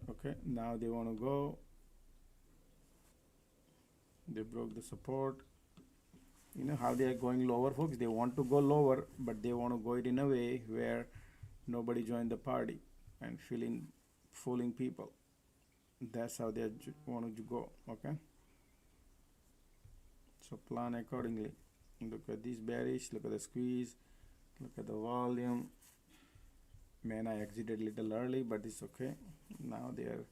Okay, now they want to go. They broke the support. You know how they are going lower, folks? They want to go lower, but they want to go it in a way where nobody joined the party and fooling people. That's how they want to go. Okay, so plan accordingly. Look at this bearish, look at the squeeze, look at the volume. Man, I exited a little early, but it's okay. Now they are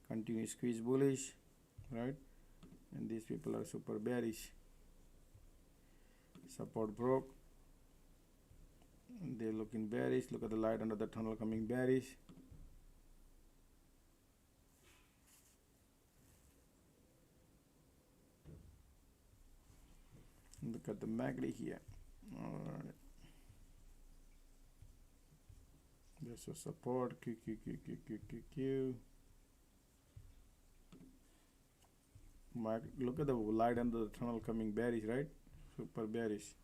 continuing squeeze bullish, right? And these people are super bearish. Support broke. They're looking bearish. Look at the light under the tunnel coming bearish. Look at the MACD here. Alright. There's a support. Q. Look at the light under the tunnel coming bearish, right? Super bearish.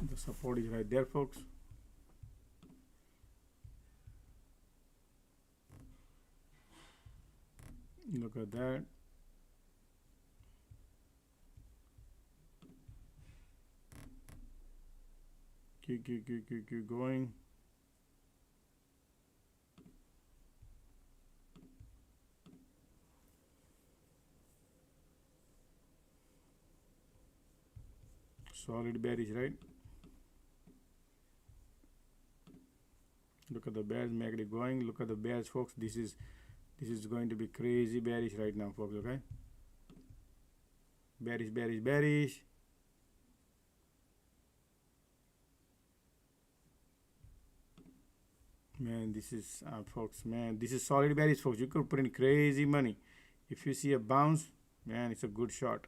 The support is right there, folks. Look at that. Keep going. Solid bearish, right? Look at the bears, MACD going. Look at the bears, folks. This is going to be crazy bearish right now, folks. Okay, bearish. Man, this is folks, man, this is solid bearish, folks. You could put in crazy money. If you see a bounce, man, it's a good shot.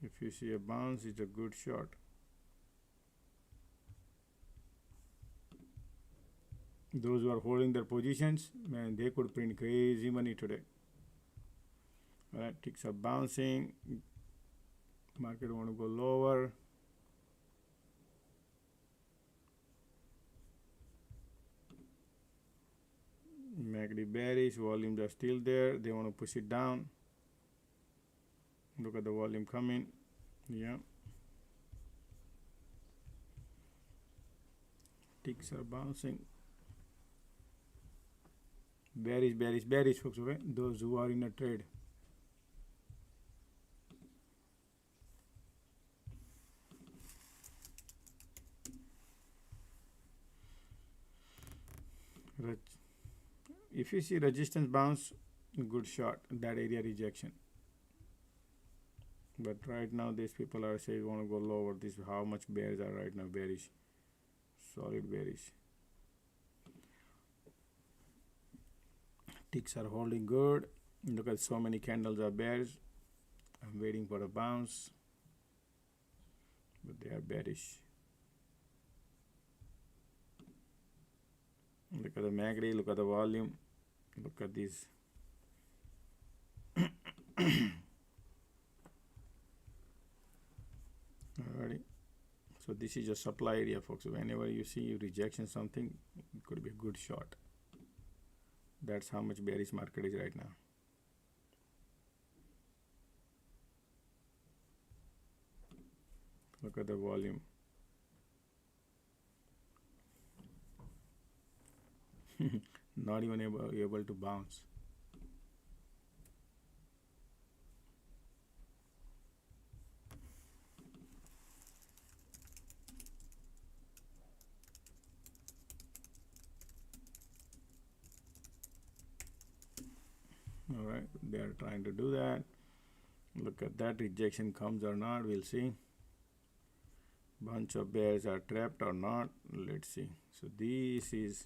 If you see a bounce, it's a good shot. Those who are holding their positions, man, they could print crazy money today. All right, ticks are bouncing. Market want to go lower. MACD bearish, volumes are still there. They want to push it down. Look at the volume coming. Yeah. Ticks are bouncing. Bearish, bearish, bearish, folks. Okay, those who are in a trade. If you see resistance bounce, good shot. That area rejection. But right now, these people are saying want to go lower. This is how much bears are right now. Bearish, solid bearish. Ticks are holding good. Look at so many candles are bears. I'm waiting for a bounce, but they are bearish. Look at the MACD, look at the volume, look at this. Alrighty. So this is a supply area, folks. Whenever you see rejection something, it could be a good shot. That's how much bearish market is right now. Look at the volume. Not even able to bounce. All right, they are trying to do that. Look at that, rejection comes or not, we'll see. Bunch of bears are trapped or not, let's see. So this is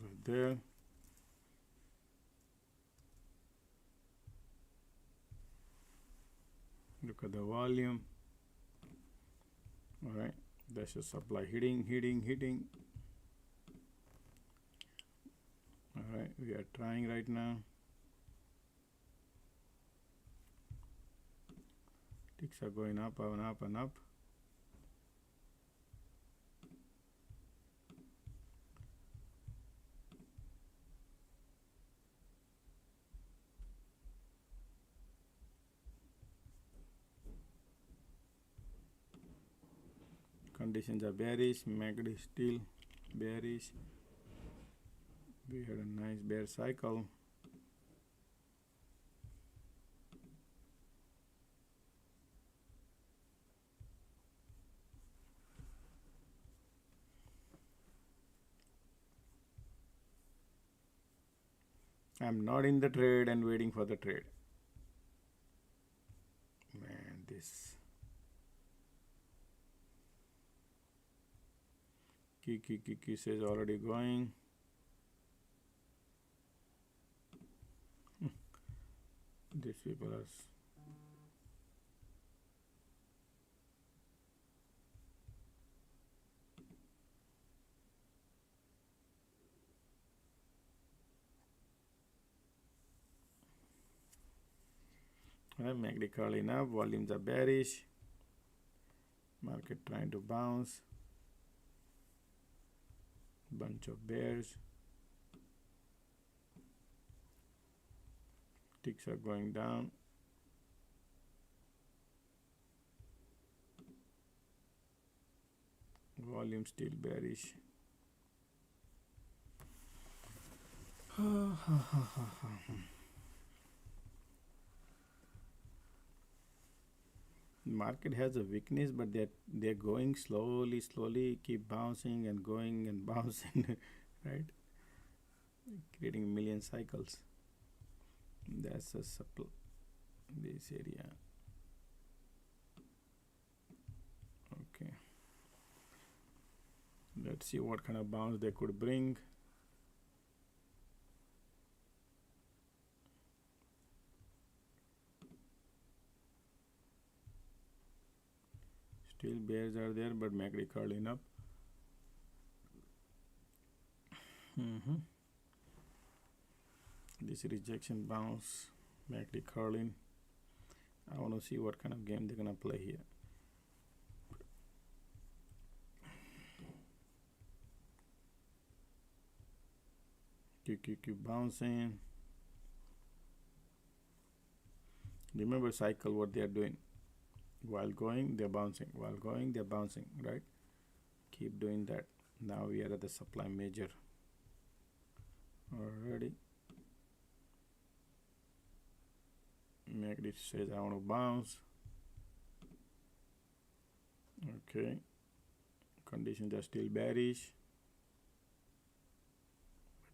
right there. Look at the volume. All right, that's a supply hitting. All right, we are trying right now. Ticks are going up and up and up. Conditions are bearish. MACD is still bearish. We had a nice bear cycle. I'm not in the trade and waiting for the trade. Man, this Kiki says already going. These people are MACD curling up, volumes are bearish. Market trying to bounce. Bunch of bears. Ticks are going down. Volume still bearish. market has a weakness, but they're going slowly, keep bouncing and going and bouncing, right? Creating million cycles. That's a supply, this area. Okay. Let's see what kind of bounce they could bring. Still bears are there, but MACD curling up. This rejection bounce, MACD curling. I want to see what kind of game they're gonna play here. Keep bouncing. Remember cycle, what they are doing. While going, they're bouncing. While going, they're bouncing, right? Keep doing that. Now we are at the supply major already. MACD says I want to bounce. Okay. Conditions are still bearish.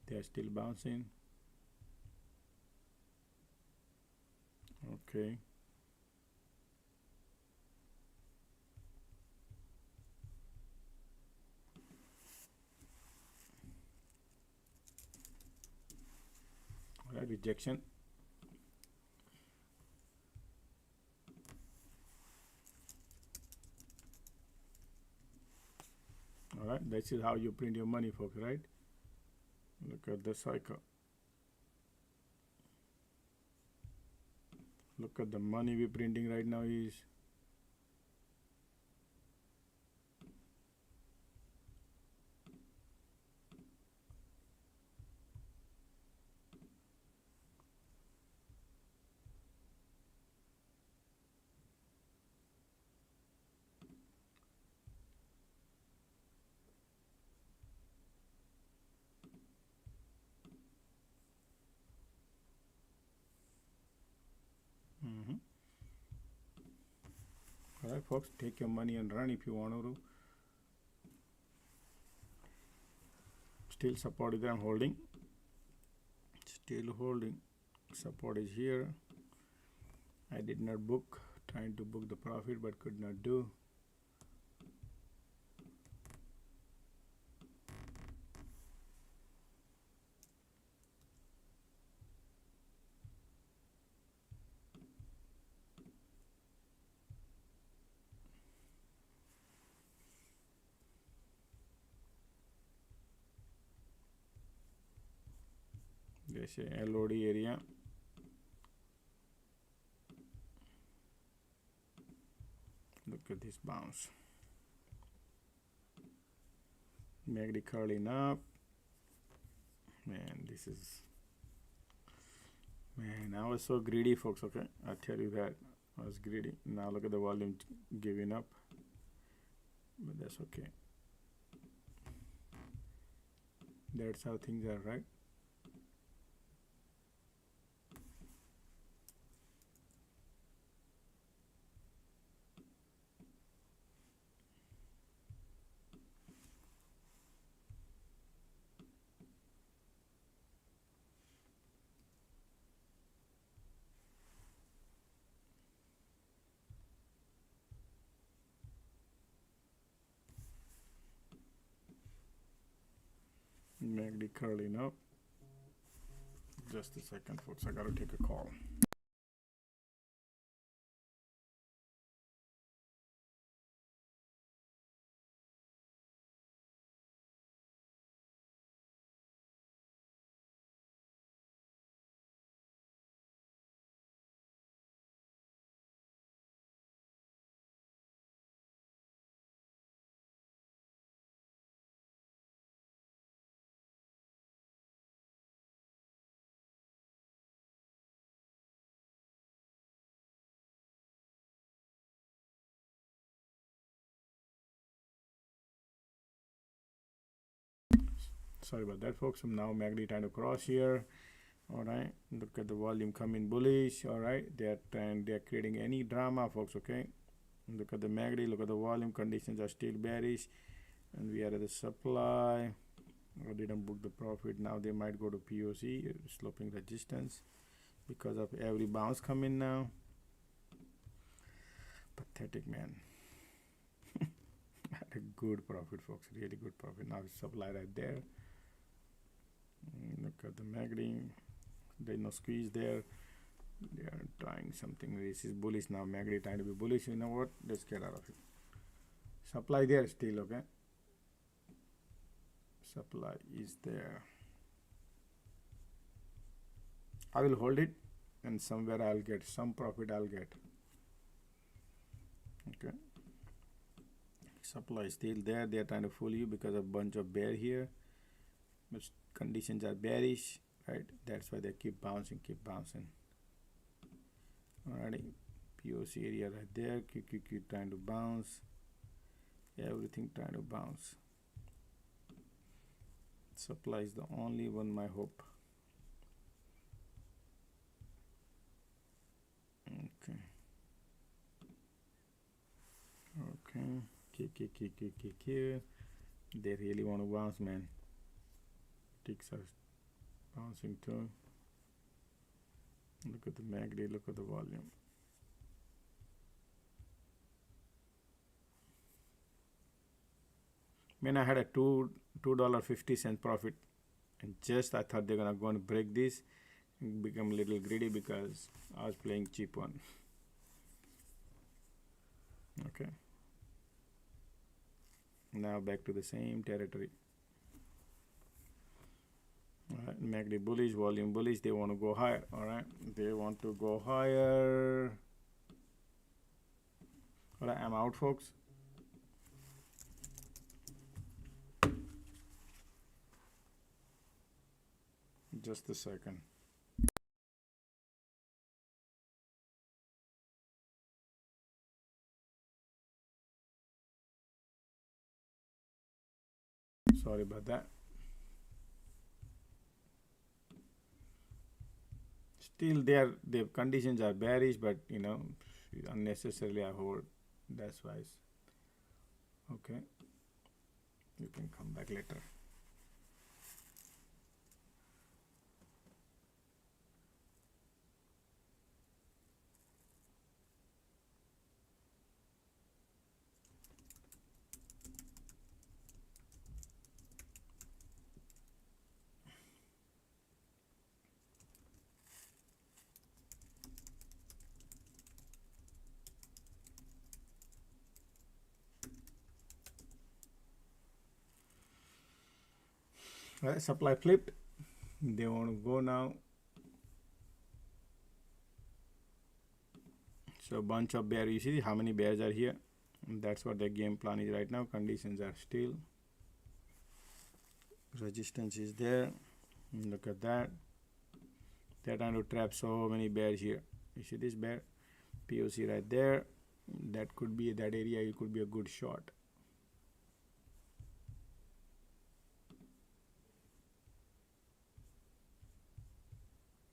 They are still bouncing. Okay. All right, rejection. All right, this is how you print your money, folks, right? Look at the cycle. Look at the money we're printing right now is all right, folks, take your money and run if you want to. Still support is there, I'm holding. Still holding. Support is here. I did not book. Trying to book the profit, but could not do. There's a LOD area. Look at this bounce. MACD curling up. Man, this is, man, I was so greedy, folks, okay? I tell you that. I was greedy. Now look at the volume giving up. But that's okay. That's how things are, right? MACD curling up. Just a second, folks. I gotta take a call. Sorry about that, folks. I'm now MACD trying to cross here. All right, look at the volume coming bullish. All right, they're creating any drama, folks. Okay, Look at the MACD, look at the volume, conditions are still bearish, and we are at the supply. I didn't book the profit. Now they might go to POC, sloping resistance, because of every bounce coming now. Pathetic, man. Had a good profit, folks, really good profit. Now supply right there. Look at the MACD, there's no squeeze there. They are trying something. This is bullish now. MACD trying to be bullish. You know what? Let's get out of it. Supply there still, okay? Supply is there. I will hold it, and somewhere I'll get some profit. I'll get. Okay. Supply is still there. They are trying to fool you because of a bunch of bear here. But conditions are bearish, right? That's why they keep bouncing, Alrighty, POC area right there. QQQ trying to bounce. Everything trying to bounce. Supply is the only one, my hope. Okay. QQQ. They really want to bounce, man. Ticks are bouncing too. Look at the MACD, look at the volume. Man, I had a $2.50 profit, and just I thought they're gonna go and break this and become a little greedy because I was playing cheap one. Okay. Now back to the same territory. Alright, MACD bullish, volume bullish. They want to go higher. Alright, they want to go higher. Alright, I'm out, folks. Just a second. Sorry about that. Still their conditions are bearish, but you know, unnecessarily I hold. That's why. Okay, you can come back later. Right, supply flipped. They want to go now. So a bunch of bears. You see how many bears are here? And that's what their game plan is right now. Conditions are still. Resistance is there. Look at that. They're trying to trap so many bears here. You see this bear? POC right there. That could be that area. It could be a good shot.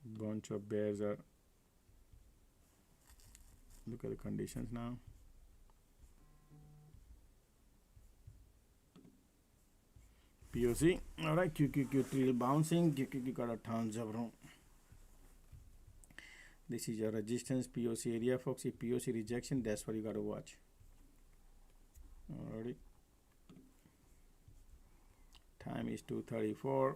Bunch of bears are. Look at the conditions now. POC. Alright, QQQ still bouncing. QQQ got a tons of room. This is your resistance POC area, folks. If POC rejection, that's what you got to watch. Alrighty. Time is 2:34.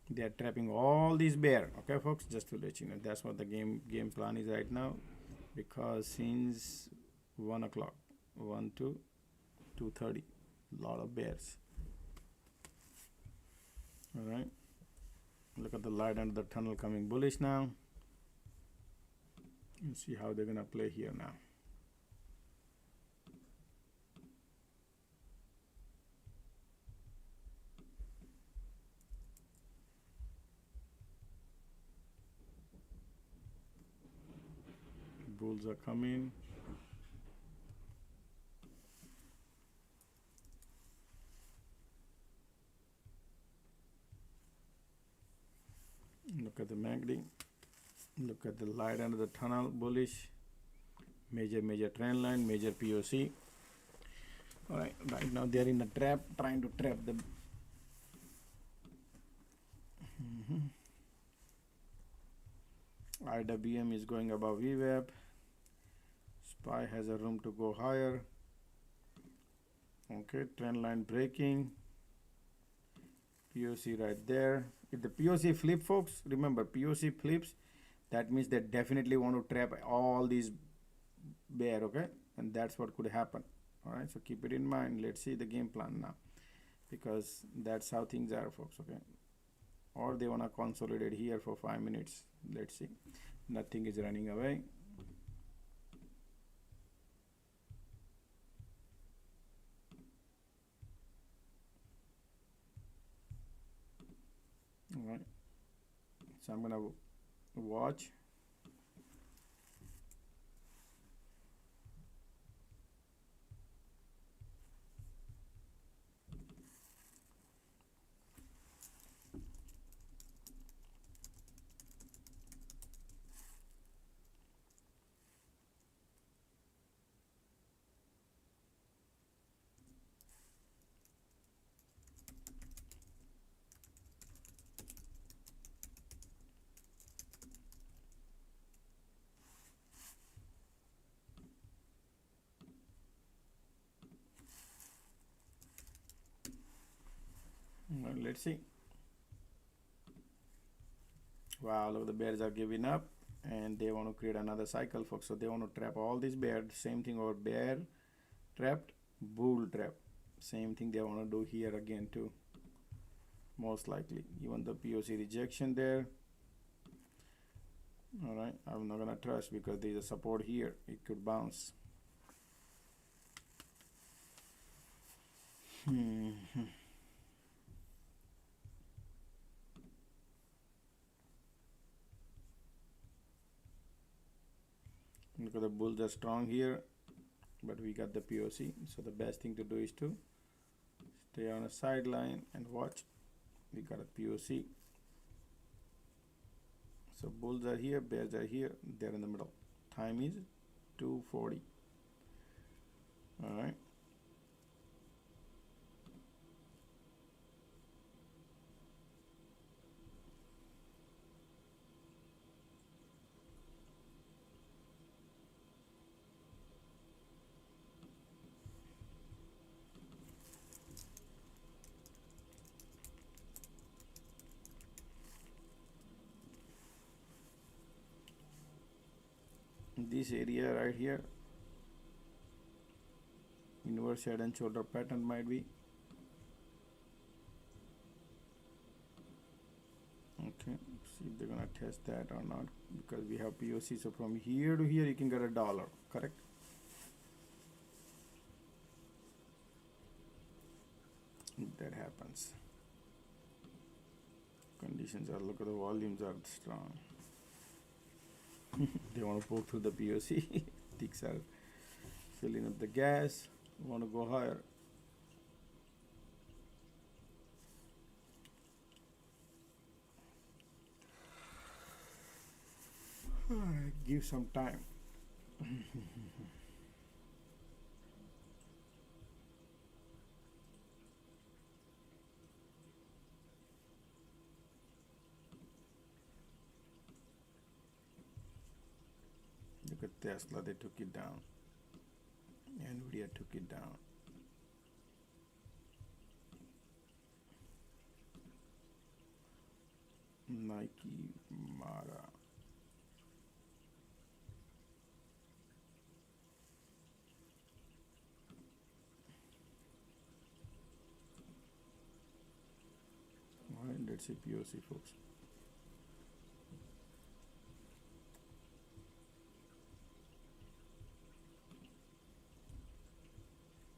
They are trapping all these bear. Okay, folks. Just to let you know, that's what the game plan is right now. Because since 1 o'clock, 1 to 2:30, lot of bears. All right. Look at the light under the tunnel coming bullish now. You see how they're gonna play here now. Bulls are coming. Look at the MACD. Look at the light under the tunnel, bullish. Major trend line, major POC. All right, right now they're in a trap, trying to trap the IWM is going above VWAP. SPY has a room to go higher. Okay, trend line breaking. POC right there. If the POC flip, folks, remember POC flips, that means they definitely want to trap all these bear, okay? And that's what could happen. All right, so keep it in mind. Let's see the game plan now, because that's how things are, folks, okay? Or they want to consolidate here for 5 minutes. Let's see. Nothing is running away. All right, so I'm gonna watch. Well, let's see. Wow, look, the bears are giving up and they want to create another cycle, folks. So they want to trap all these bears. Same thing over bear trapped, bull trap. Same thing they want to do here again too. Most likely. Even the POC rejection there. All right, I'm not gonna trust because there's a support here. It could bounce. Look at the bulls are strong here, but we got the POC. So the best thing to do is to stay on a sideline and watch. We got a POC. So bulls are here, bears are here, they're in the middle. Time is 2:40. All right. This area right here, inverse head and shoulder pattern might be. Okay, see if they're gonna test that or not, because we have POC. So from here to here you can get $1, correct? If that happens, conditions are, look at the volumes are strong. They want to poke through the POC. Ticks are filling up the gas, want to go higher. Give some time. Look at Tesla, they took it down. Nvidia took it down. Nike, Mara. All right, let's see POC, folks.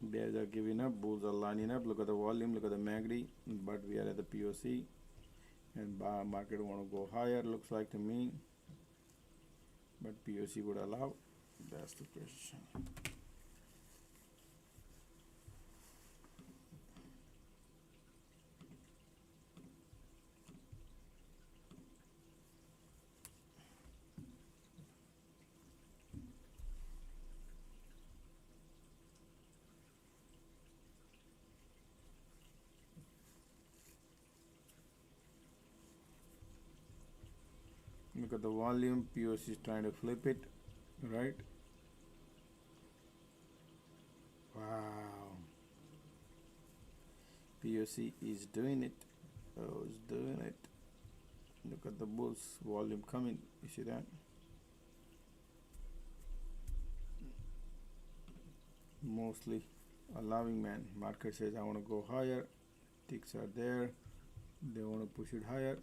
Bears are giving up, bulls are lining up. Look at the volume, look at the MACD, but we are at the POC, and market want to go higher, looks like to me, but POC would allow. That's the question. Look at the volume. POC is trying to flip it, right? Wow. POC is doing it. Oh, it's doing it. Look at the bulls volume coming. You see that? Mostly allowing, man. Market says I want to go higher. Ticks are there. They want to push it higher.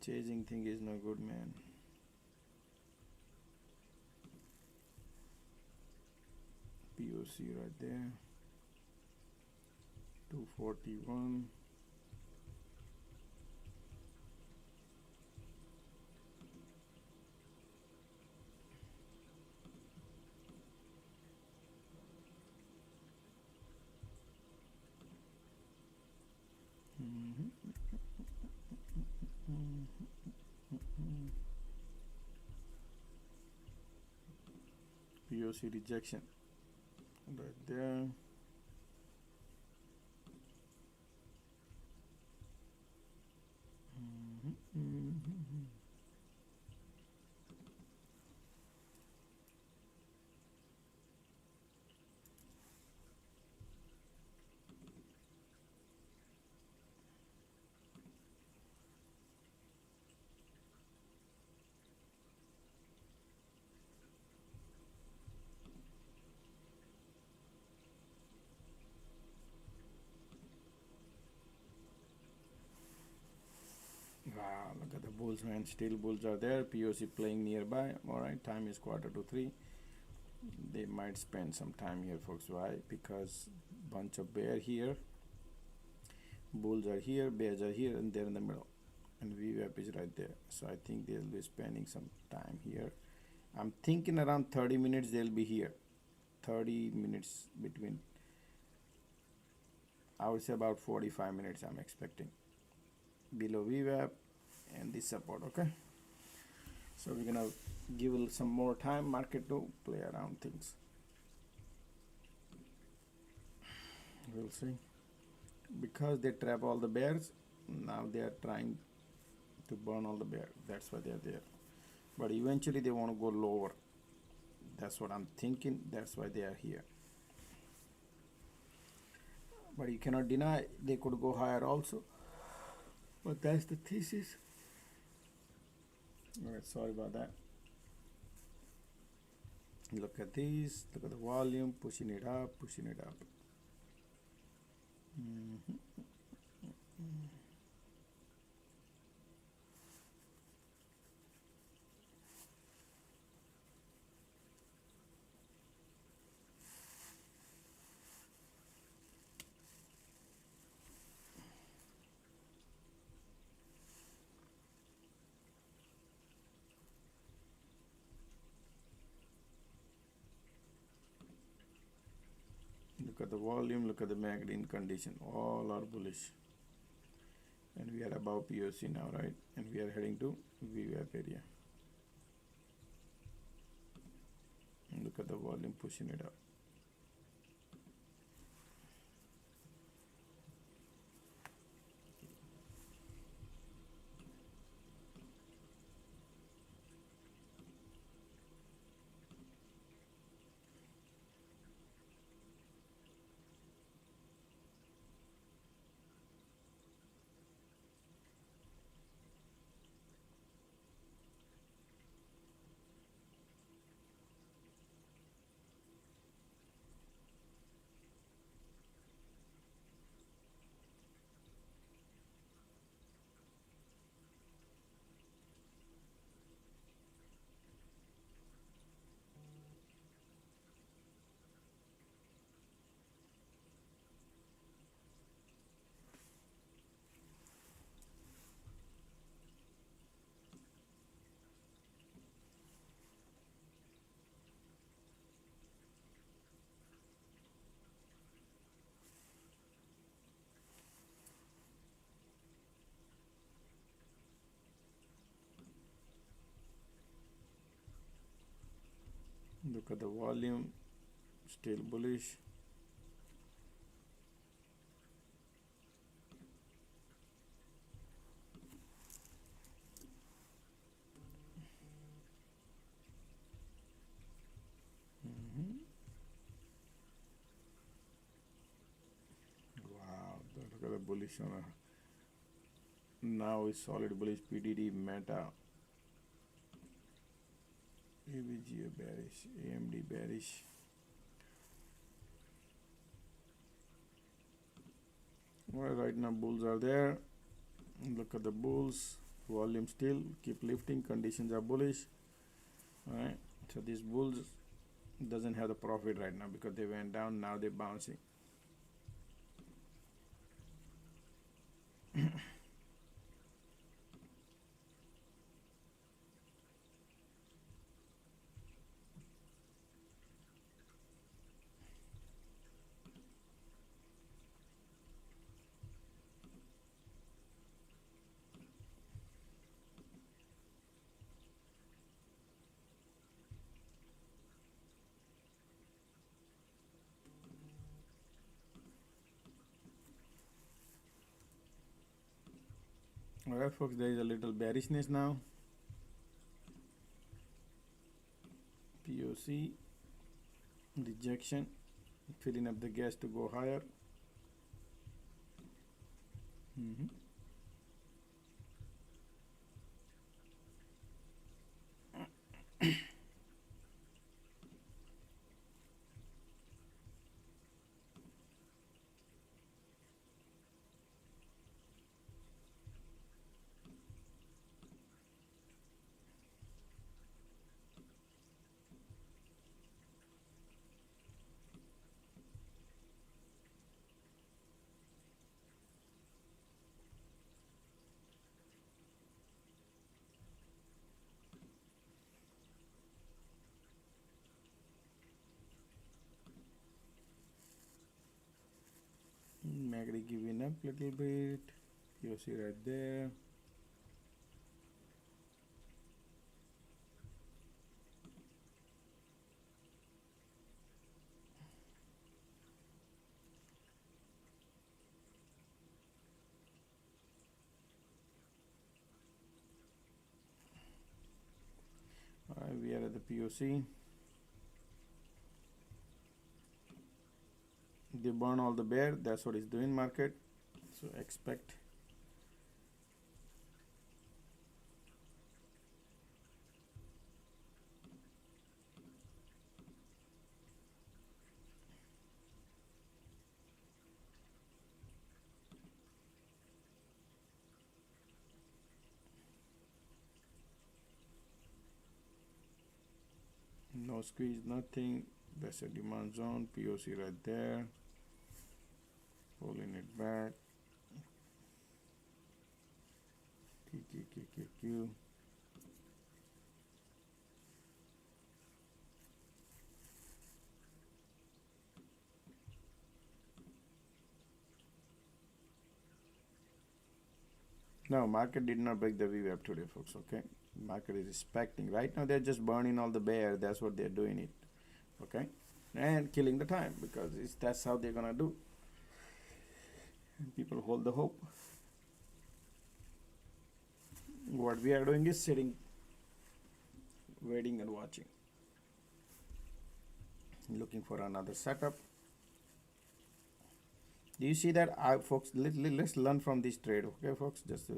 Chasing thing is no good, man. POC right there. 241. POC rejection right there. Wow, look at the bulls, man. Still bulls are there. POC playing nearby. Alright, time is 2:45. They might spend some time here, folks. Why? Because bunch of bear here. Bulls are here, bears are here, and they're in the middle. And VWAP is right there. So I think they'll be spending some time here. I'm thinking around 30 minutes they'll be here. 30 minutes between. I would say about 45 minutes I'm expecting. Below VWAP and this support, okay? So we're gonna give some more time market to play around things. We'll see. Because they trap all the bears, now they are trying to burn all the bears. That's why they are there. But eventually they want to go lower. That's what I'm thinking. That's why they are here. But you cannot deny they could go higher also. But that's the thesis. Alright, sorry about that. Look at these. Look at the volume. Pushing it up, pushing it up. Look at the volume, look at the magazine condition, all are bullish. And we are above POC now, right? And we are heading to VWAP area. And look at the volume pushing it up. Look at the volume, still bullish. bullish on a, now is solid bullish. PDD, Meta, AVGA bearish, AMD bearish. Well, right now bulls are there. Look at the bulls. Volume still keep lifting. Conditions are bullish. All right. So these bulls doesn't have the profit right now because they went down. Now they're bouncing. Alright folks, there is a little bearishness now. POC, rejection, filling up the gas to go higher. MACD giving up little bit. POC right there. Alright, we are at the POC. They burn all the bear. That's what it's doing market. So expect. No squeeze, nothing. That's a demand zone. POC right there. Pulling it back. Q. No, market did not break the VWAP today, folks. Okay, market is expecting. Right now, they're just burning all the bear. That's what they're doing it. Okay, and killing the time because that's how they're gonna do. People hold the hope. What we are doing is sitting, waiting and watching, looking for another setup. Do you see that? Folks, let's learn from this trade. Okay, folks, just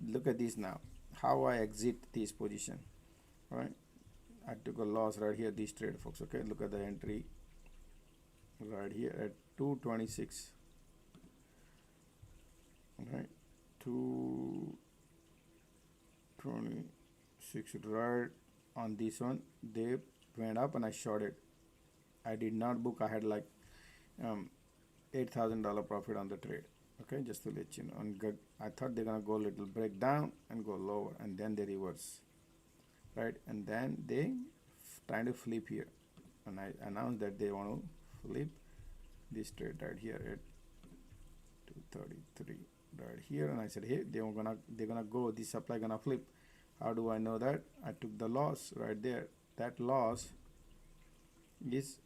look at this now. How I exit this position. All right, I took a loss right here. This trade, folks. Okay, look at the entry right here at 226. Right, 226 right on this one. They went up and I shorted. I did not book. I had like $8,000 profit on the trade. Okay, just to let you know. And I thought they're gonna go a little break down and go lower, and then they reverse, right? And then they trying to flip here, and I announced that they want to flip this trade right here at 233 right here, and I said, hey, they're gonna go. This supply gonna flip. How do I know that? I took the loss right there. That loss is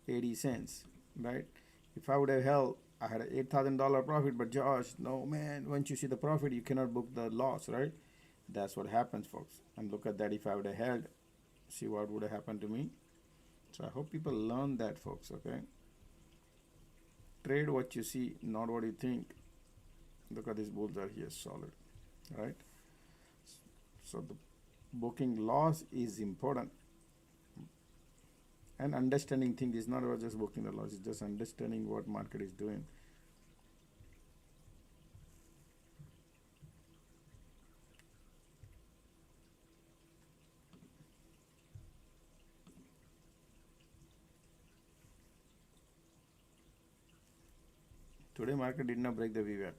80 cents, right? If I would have held, I had an $8,000 profit, but Josh, no man, once you see the profit, you cannot book the loss, right? That's what happens, folks. And look at that, if I would have held, see what would have happened to me. So I hope people learn that, folks, okay? Trade what you see, not what you think. Look at these bulls are here solid, right? So the booking loss is important, and understanding things is not about just booking the loss, it's just understanding what market is doing. Today market did not break the VWAP.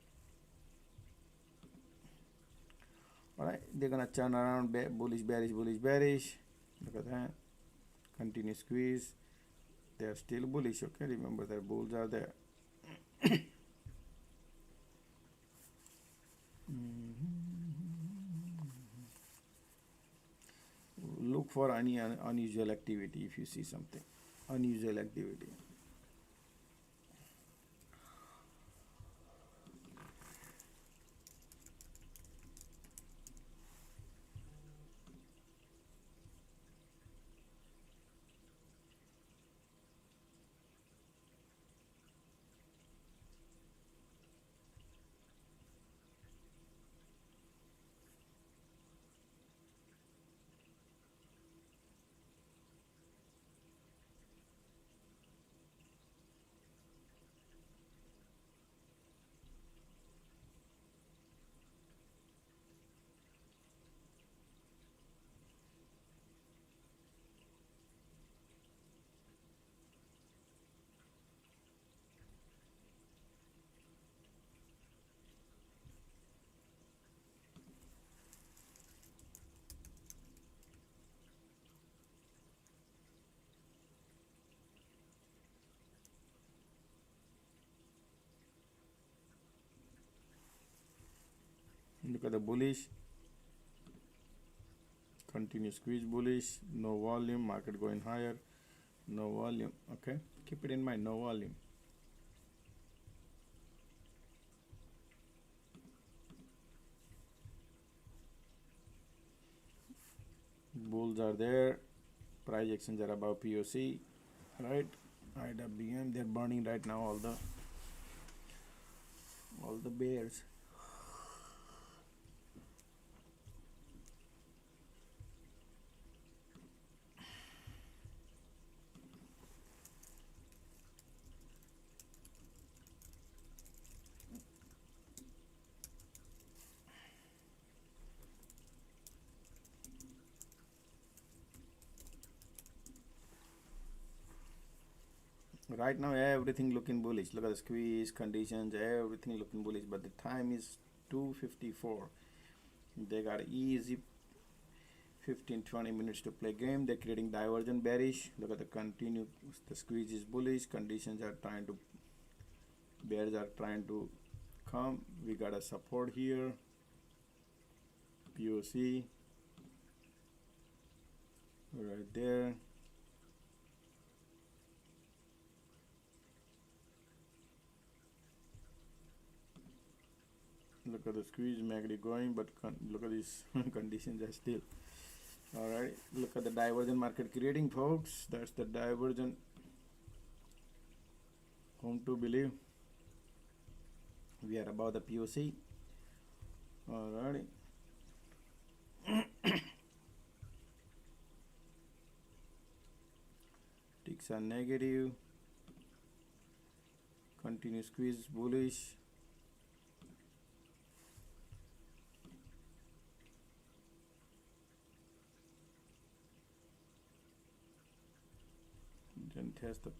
Alright, they're gonna turn around, bullish, bearish, bullish, bearish. Look at that. Continue squeeze. They are still bullish, okay? Remember their bulls are there. Look for any unusual activity if you see something. Unusual activity. Look at the bullish. Continue squeeze bullish. No volume. Market going higher. No volume. Okay. Keep it in mind. No volume. Bulls are there. Price actions are above POC. Right. IWM. They're burning right now. All the bears. Right now everything looking bullish. Look at the squeeze conditions, everything looking bullish, but the time is 2:54. They got easy 15-20 minutes to play game. They're creating divergent bearish. Look at the continue, the squeeze is bullish, conditions are trying to, bears are trying to come. We got a support here, POC right there. Look at the squeeze magically going, but look at these conditions are still. Alright, look at the divergent market creating, folks. That's the divergent. Whom to believe? We are above the POC. Alrighty. Ticks are negative. Continue squeeze bullish. Didn't test the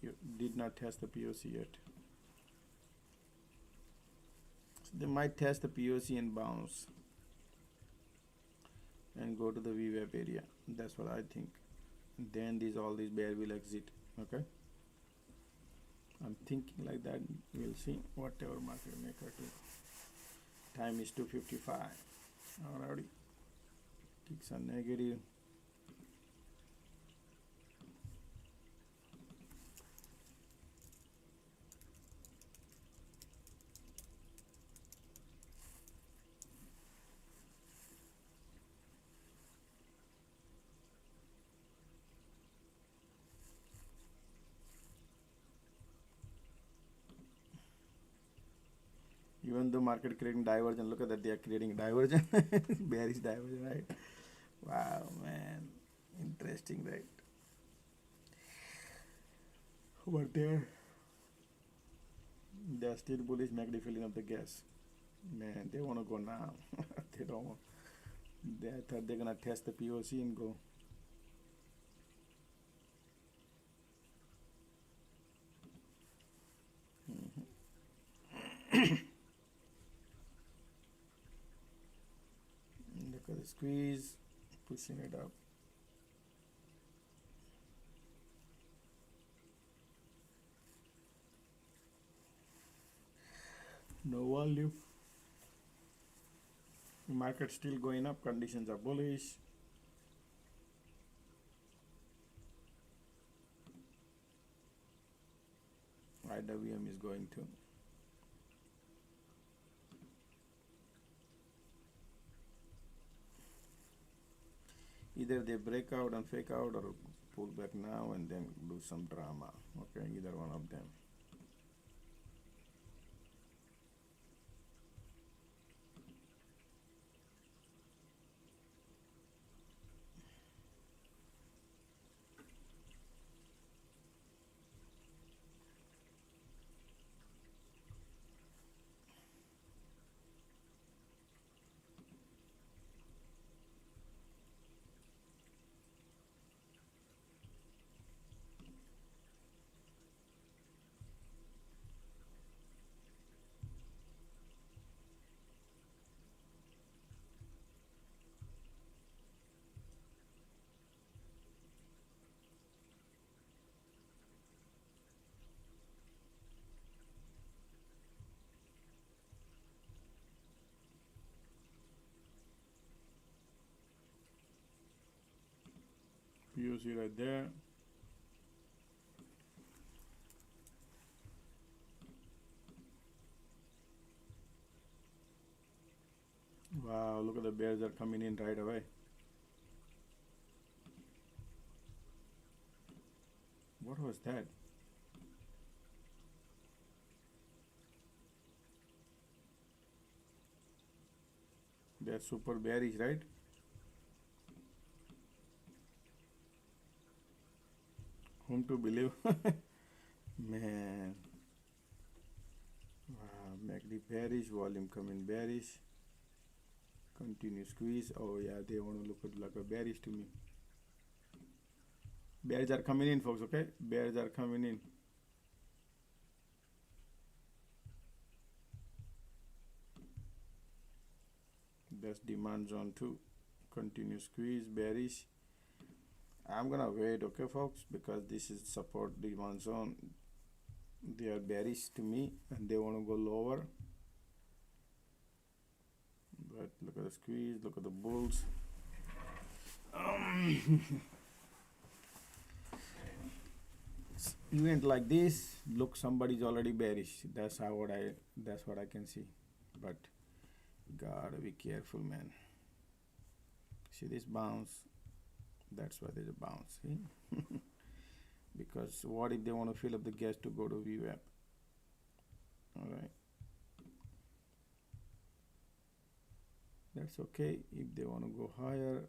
you did not test the POC yet. So they might test the POC and bounce and go to the VWAP area. That's what I think. Then all these bear will exit. Okay. I'm thinking like that. We'll see whatever market maker do. Time is 2:55. Alrighty. Ticks are negative. Even though market creating divergence, look at that, they are creating divergence. Bearish divergence, right? Wow, man, interesting, right? But they're still bullish, MACD filling up the gas. Man, they want to go now. They don't want. They thought they're gonna test the POC and go. Look at the squeeze, pushing it up. No volume. Market still going up. Conditions are bullish. IWM is going to. Either they break out and fake out or pull back now and then do some drama. Okay, either one of them. POC right there. Wow, look at the bears are coming in right away. What was that? They're super bearish, right? Whom to believe? Man. Wow, MACD bearish, volume coming bearish. Continue squeeze. Oh yeah, they want to look at like a bearish to me. Bears are coming in, folks, okay? Bears are coming in. That's demand zone 2. Continue squeeze, bearish. I'm gonna wait, okay, folks, because this is support demand zone. They are bearish to me and they want to go lower. But look at the squeeze, look at the bulls. Event like this, look, somebody's already bearish. That's what I can see. But gotta be careful, man. See this bounce? That's why there's a bounce. See? Because what if they want to fill up the gas to go to VWAP? All right. That's okay if they want to go higher.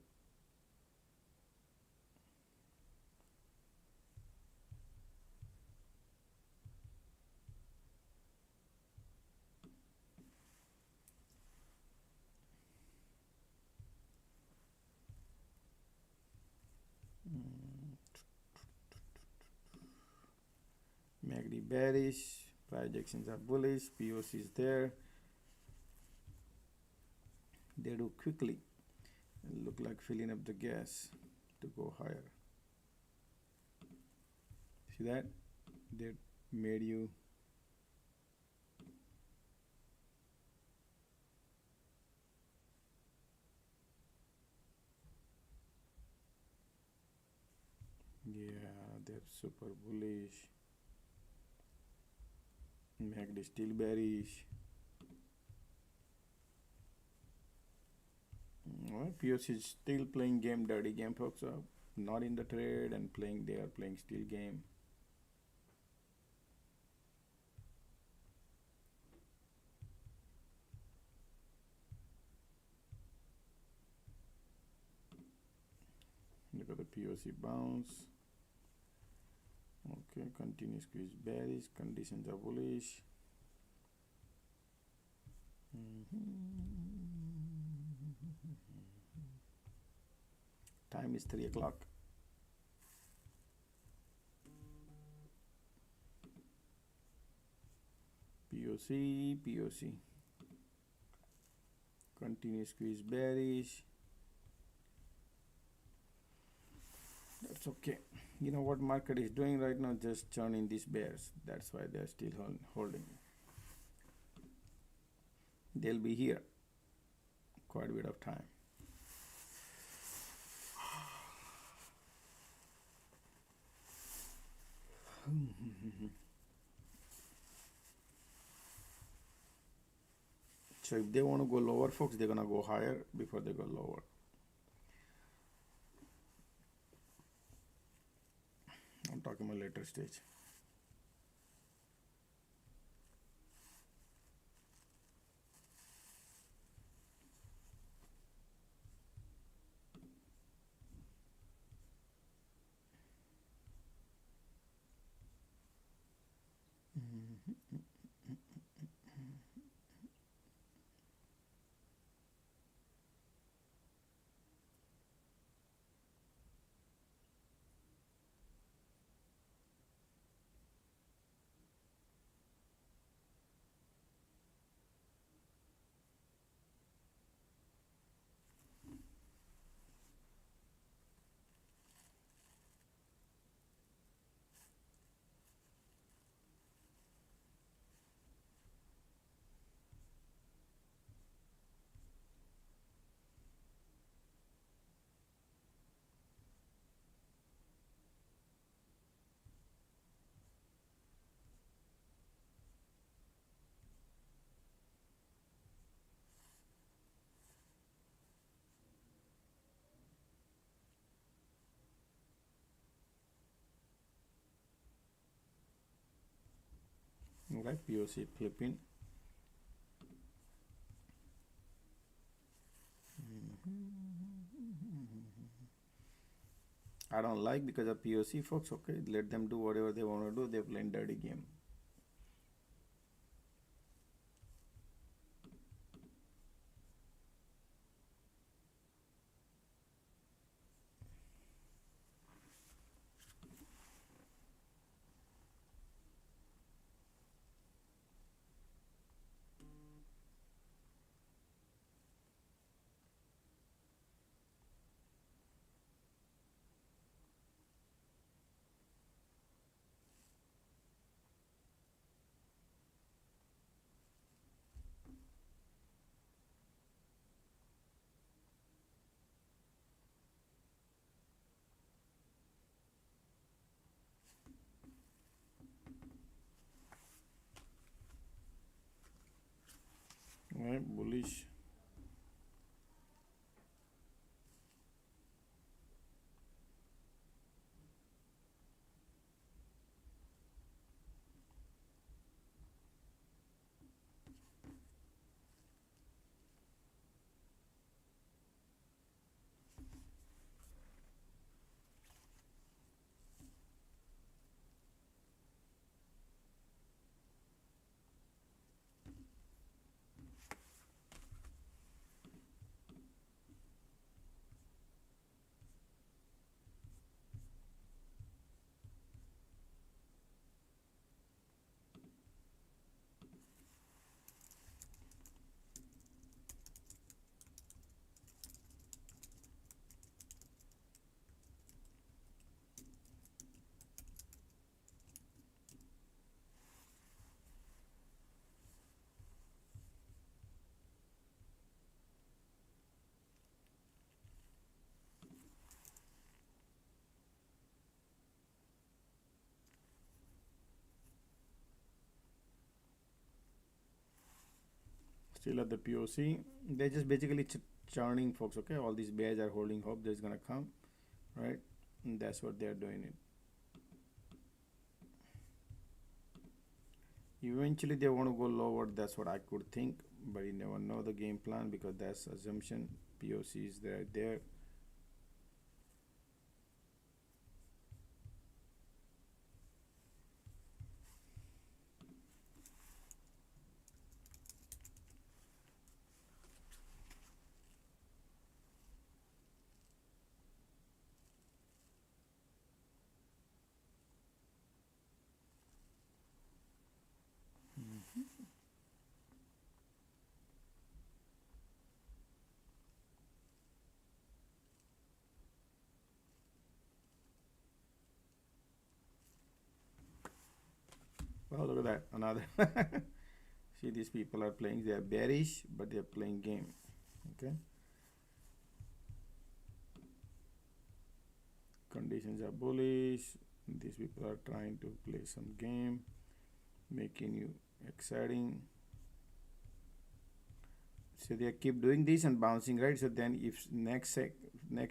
MACD bearish, projections are bullish, POC is there. They do quickly and look like filling up the gas to go higher. See that? They made you. Yeah, they're super bullish. MACD still bearish. Well, POC is still playing game, dirty game, folks. Not in the trade and playing. They are playing still game. Look at the POC bounce. Okay, continue squeeze bearish, conditions are bullish. Time is 3 o'clock. POC. Continue squeeze bearish. That's okay. You know what market is doing right now? Just churning these bears. That's why they're still holding. They'll be here quite a bit of time. So if they want to go lower, folks, they're gonna go higher before they go lower. I'm talking about later stage. Okay, POC flipping. I don't like because of POC, folks. Okay, let them do whatever they want to do. They're playing dirty game. Right, bullish. Still at the POC. They're just basically churning, folks. Okay, all these bears are holding hope there's gonna come, right? And that's what they're doing it. Eventually they want to go lower. That's what I could think, but you never know the game plan because that's assumption. POC is there. Wow, look at that, another. See, these people are playing, they are bearish, but they are playing game. Okay. Conditions are bullish. These people are trying to play some game, making you exciting. So they keep doing this and bouncing, right? So then if next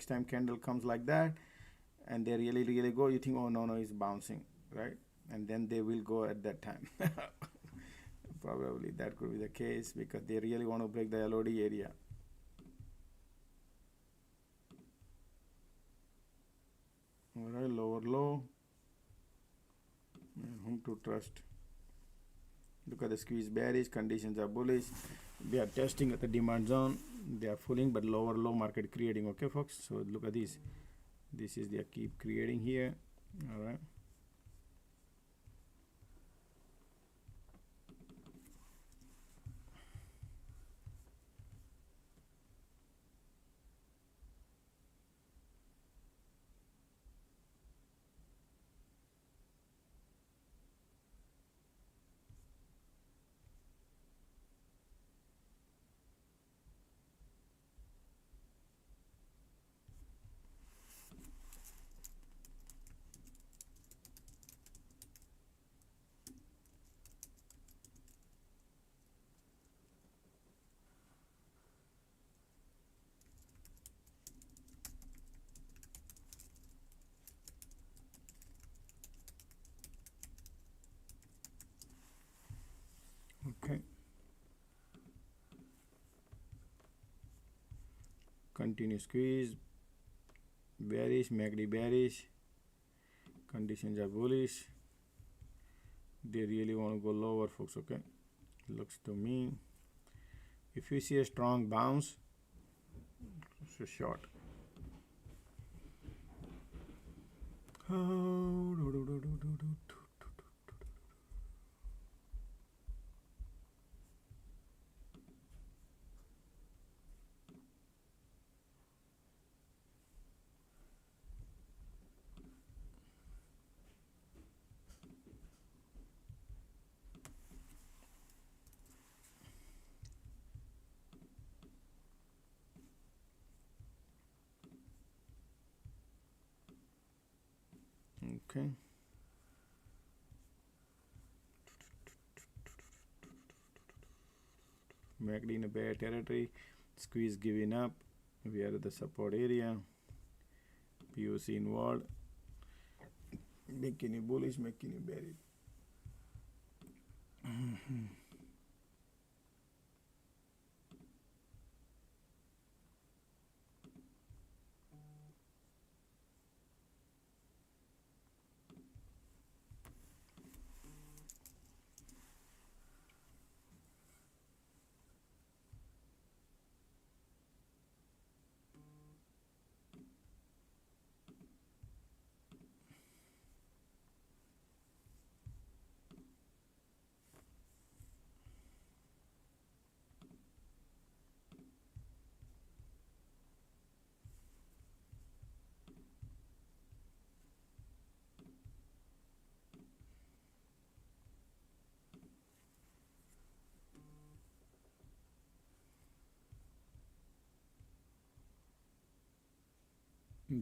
time candle comes like that and they really go, you think, oh no, it's bouncing, right? And then they will go at that time. Probably that could be the case because they really want to break the LOD area. All right, lower low. And whom to trust? Look at the squeeze bearish, conditions are bullish. They are testing at the demand zone. They are fooling, but lower low market creating. Okay, folks. So look at this. This is they keep creating here. All right. Okay. Continue squeeze. Bearish, MACD bearish. Conditions are bullish. They really want to go lower, folks. Okay. Looks to me. If you see a strong bounce, it's a short. Okay. MACD in a bear territory. Squeeze giving up. We are at the support area. POC inward. Making you bullish, making you bearish.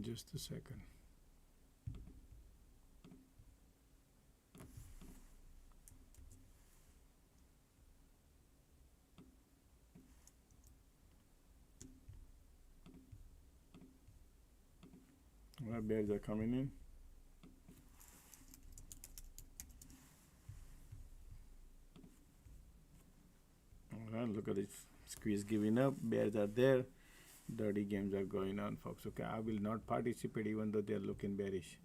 Just a second. Well, bears are coming in. All right, look at this squeeze giving up. Bears are there. Dirty games are going on, folks. Okay, I will not participate even though they are looking bearish.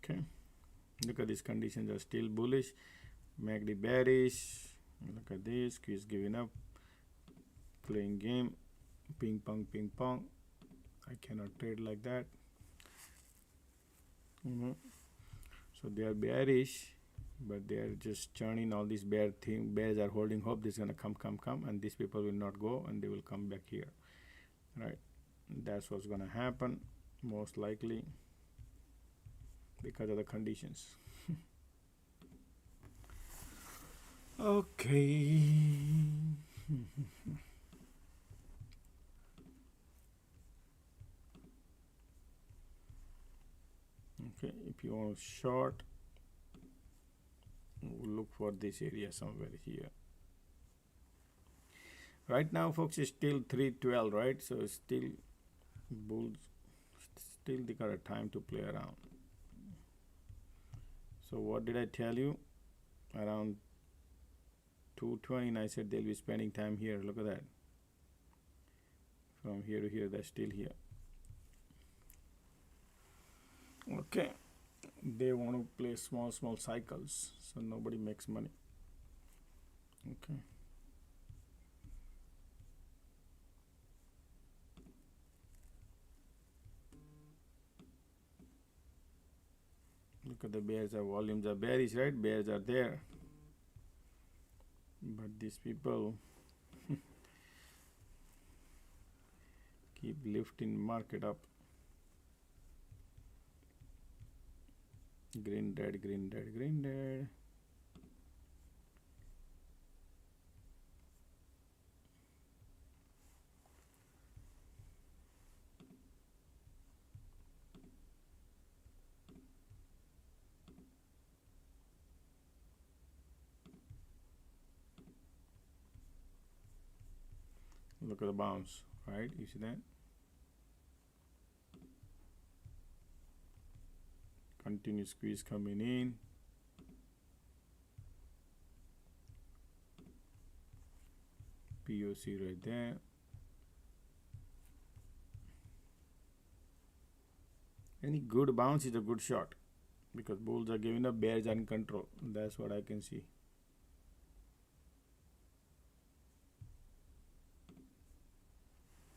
Okay, look at these conditions are still bullish. MACD bearish. Look at this, squeeze giving up, playing game, ping pong, I cannot trade like that. So they are bearish, but they are just churning all these bears are holding hope this is gonna come, and these people will not go and they will come back here, right? That's what's gonna happen most likely because of the conditions. Okay. Okay, if you want to short, look for this area somewhere here. Right now, folks, it's still 312, right? So it's still bulls, still they got a time to play around. So what did I tell you? Around 220, I said they'll be spending time here. Look at that. From here to here, they're still here. Okay, they want to play small cycles, so nobody makes money. Okay. Look at the bears, our volumes are bearish, right? Bears are there. But these people keep lifting market up. Green, red, green, red, green, red. Look at the bounce, right? You see that? Continuous squeeze coming in. POC right there. Any good bounce is a good shot because bulls are giving up, bears are in control. That's what I can see.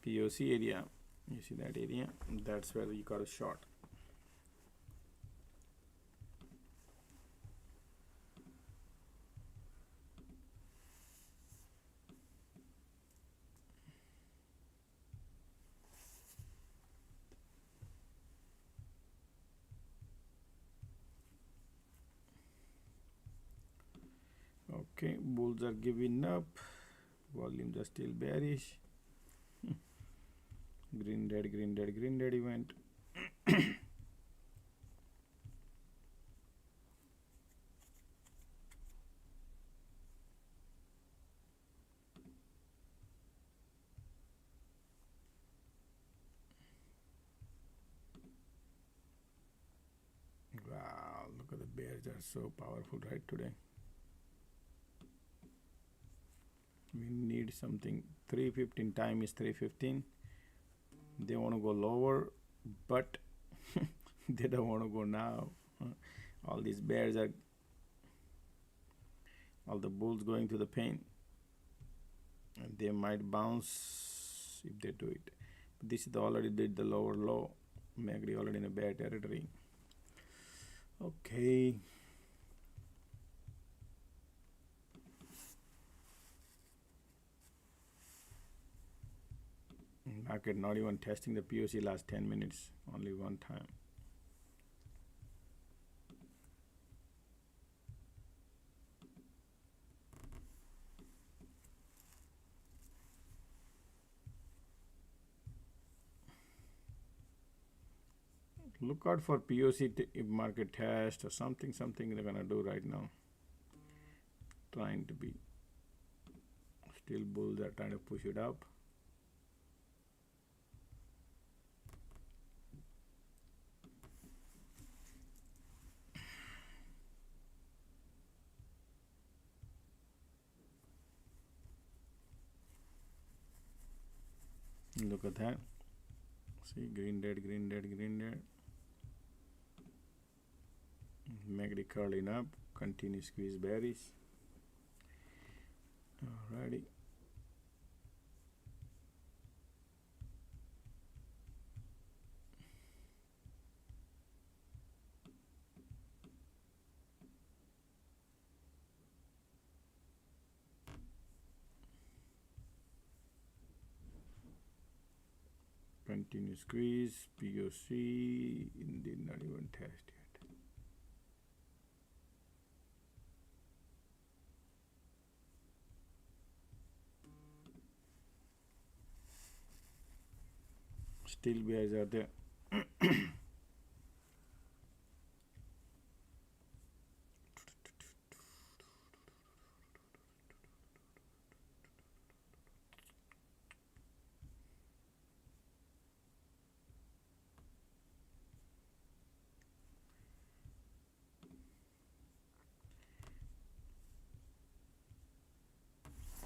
POC area, you see that area? That's where you got a shot. Okay, bulls are giving up, volumes are still bearish. Green, red, green, red, green, red event. Wow, look at the bears, are so powerful right today. We need something. 315, time is 315. They want to go lower, but they don't want to go now. All these bears are, all the bulls going to the pain, and they might bounce if they do it. But this is already did the lower low. MACD already in a bad territory. Okay. Market not even testing the POC last 10 minutes, only one time. Look out for POC if market test or something they're gonna do right now. Trying to be, still bulls are trying to push it up. Look at that. See, green, red, green, red, green, red. MACD curling up, continue squeeze bearish. Alrighty. Continue squeeze. POC did not even test yet. Still bears are there.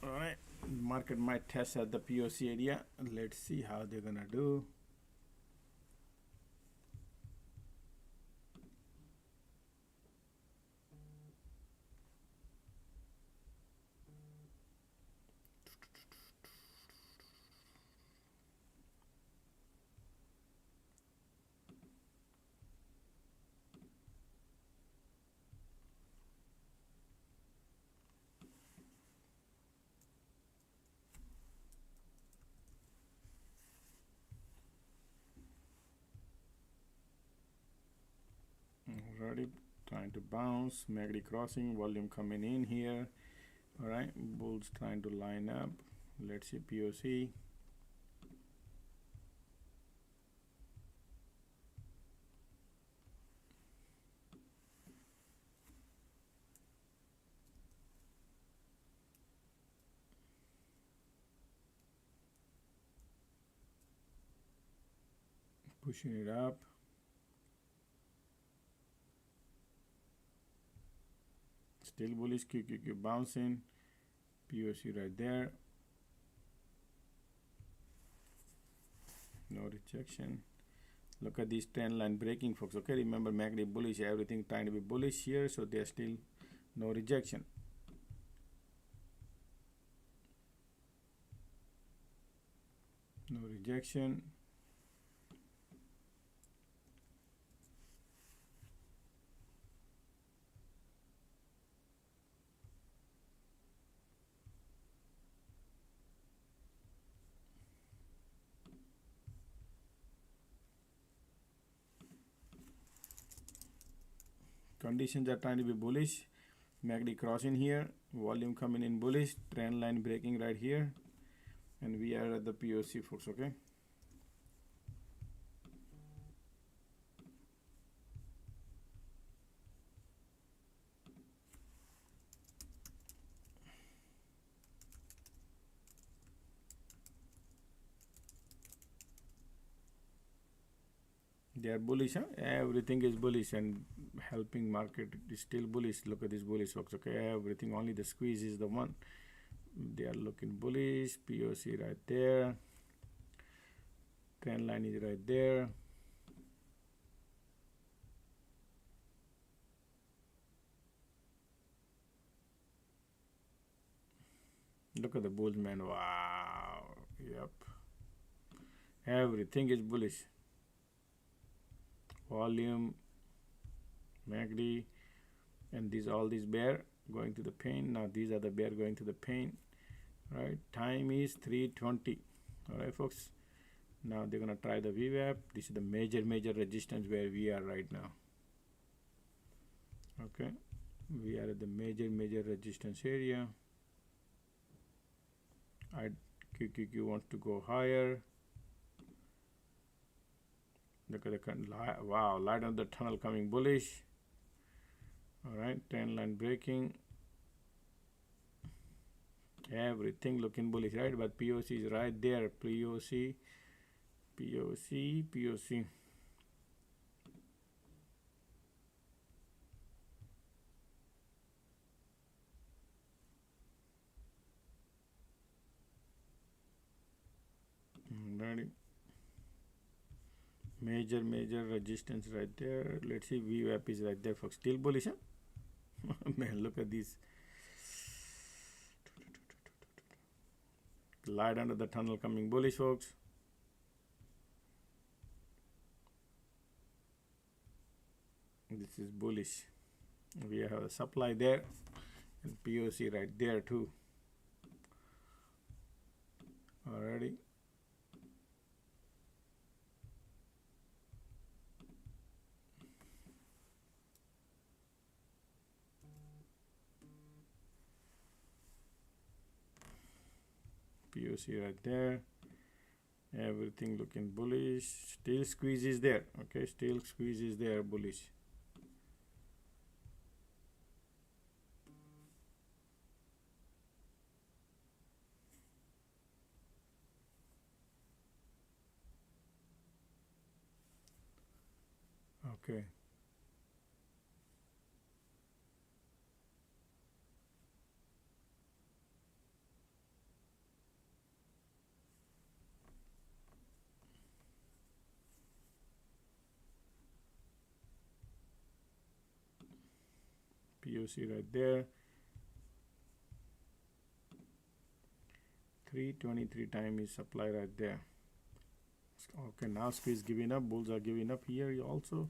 All right, market might test at the POC area. Let's see how they're gonna do. Already trying to bounce, MACD crossing, volume coming in here. All right, bulls trying to line up. Let's see POC. Pushing it up. Still bullish, QQQ bouncing, POC right there. No rejection. Look at this trend line breaking, folks. Okay, remember MACD bullish, everything trying to be bullish here, so there's still no rejection. No rejection. Conditions are trying to be bullish. MACD crossing here, volume coming in bullish, trend line breaking right here, and we are at the POC, folks. Okay. They are bullish, huh? Everything is bullish, and helping market is still bullish. Look at this bullish, folks. Okay, everything, only the squeeze is the one. They are looking bullish. POC right there. Trend line is right there. Look at the bulls, man. Wow. Yep. Everything is bullish. Volume, MACD, and these, all these bear going to the pain. Now these are the bear going to the pain. Right, time is 3:20. All right, folks. Now they're gonna try the VWAP. This is the major resistance where we are right now. Okay, we are at the major resistance area. QQQ wants to go higher. Look at the wow, light on the tunnel coming bullish. All right, trend line breaking. Everything looking bullish, right? But POC is right there. POC. Ready. Major resistance right there. Let's see, VWAP is right there, folks. Still bullish, huh? Man, look at this. Light under the tunnel coming bullish, folks. This is bullish. We have a supply there, and POC right there too. Alrighty. POC right there. Everything looking bullish. Still squeeze is there. Okay, still squeeze is there, bullish. Okay. POC right there. 323 time is supply right there. Okay, now squeeze giving up. Bulls are giving up here also.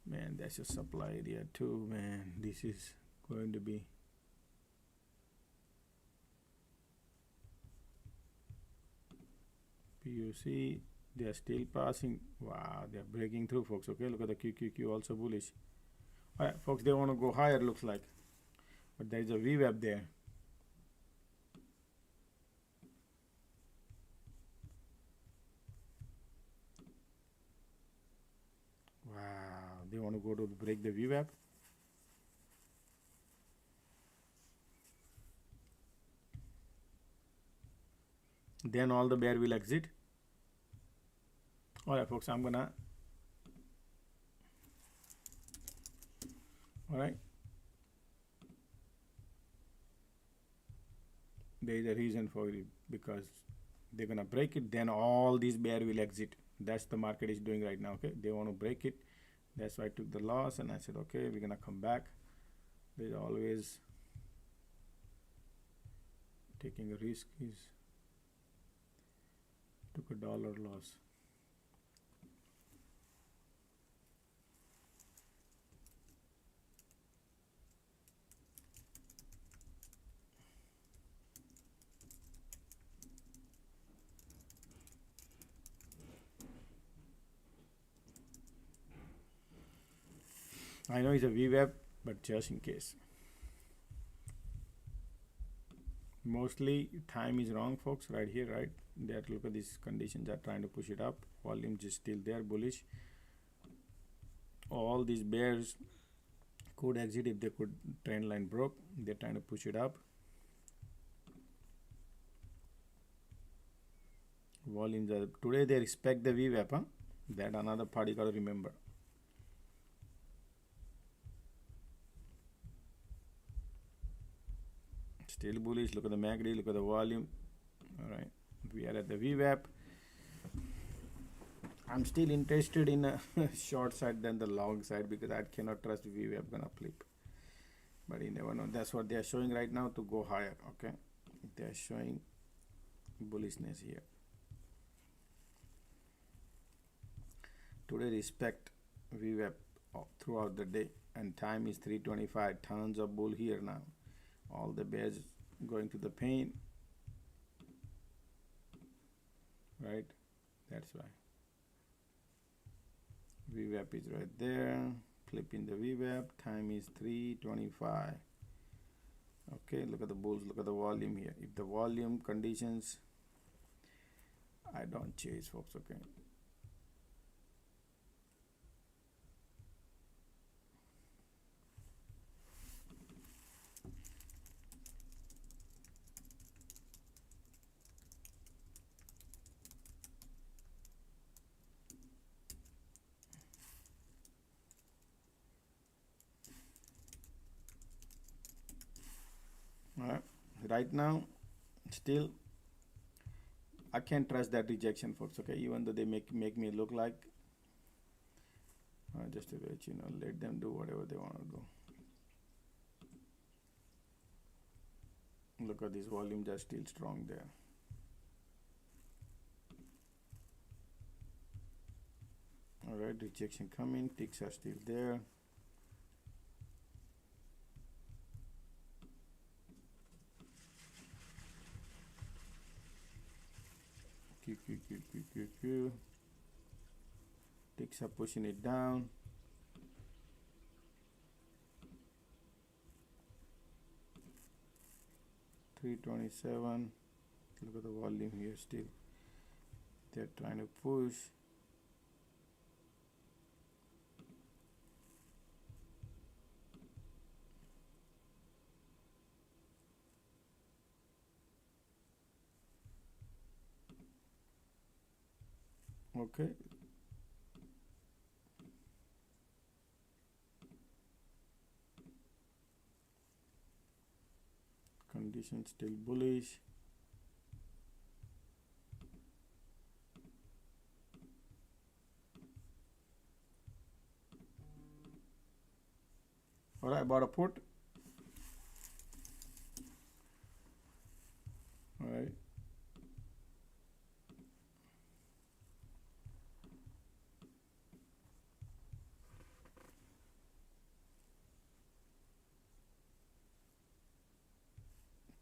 Man, that's a supply area too, man. This is going to be POC. They are still passing. Wow, they are breaking through, folks. Okay, look at the QQQ also bullish. All right, folks, they want to go higher, looks like, but there is a VWAP there. Wow, they want to go to break the VWAP. Then all the bear will exit. All right, folks, I'm gonna. All right. There is a reason for it, because they're gonna break it, then all these bear will exit. That's the market is doing right now. Okay, they want to break it. That's why I took the loss and I said, okay, we're gonna come back. There's always taking a risk. Is took $1 loss. I know it's a VWAP, but just in case. Mostly time is wrong, folks, right here, right there. Look at these conditions are trying to push it up. Volume just still there, bullish. All these bears could exit if they could trend line broke. They're trying to push it up. Volumes are today they respect the VWAP, huh? That another part you gotta remember. Still bullish. Look at the MACD, look at the volume. All right, we are at the VWAP. I'm still interested in a short side than the long side, because I cannot trust VWAP gonna flip. But you never know. That's what they are showing right now to go higher. Okay, they are showing bullishness here. Today respect VWAP throughout the day, and time is 3:25. Tons of bull here now. All the bears going to the pain, right? That's why VWAP is right there. Flipping the VWAP. Time is 3:25. Okay, look at the bulls. Look at the volume here. If the volume conditions, I don't chase, folks. Okay. Right now, still, I can't trust that rejection, folks. Okay, even though they make me look like, just to let you know, let them do whatever they want to do. Look at these volumes are still strong there. All right, rejection coming. Ticks are still there. Q. Ticks are pushing it down. $327. Look at the volume here still. They're trying to push. Okay. Condition still bullish. All right, bought a put. All right.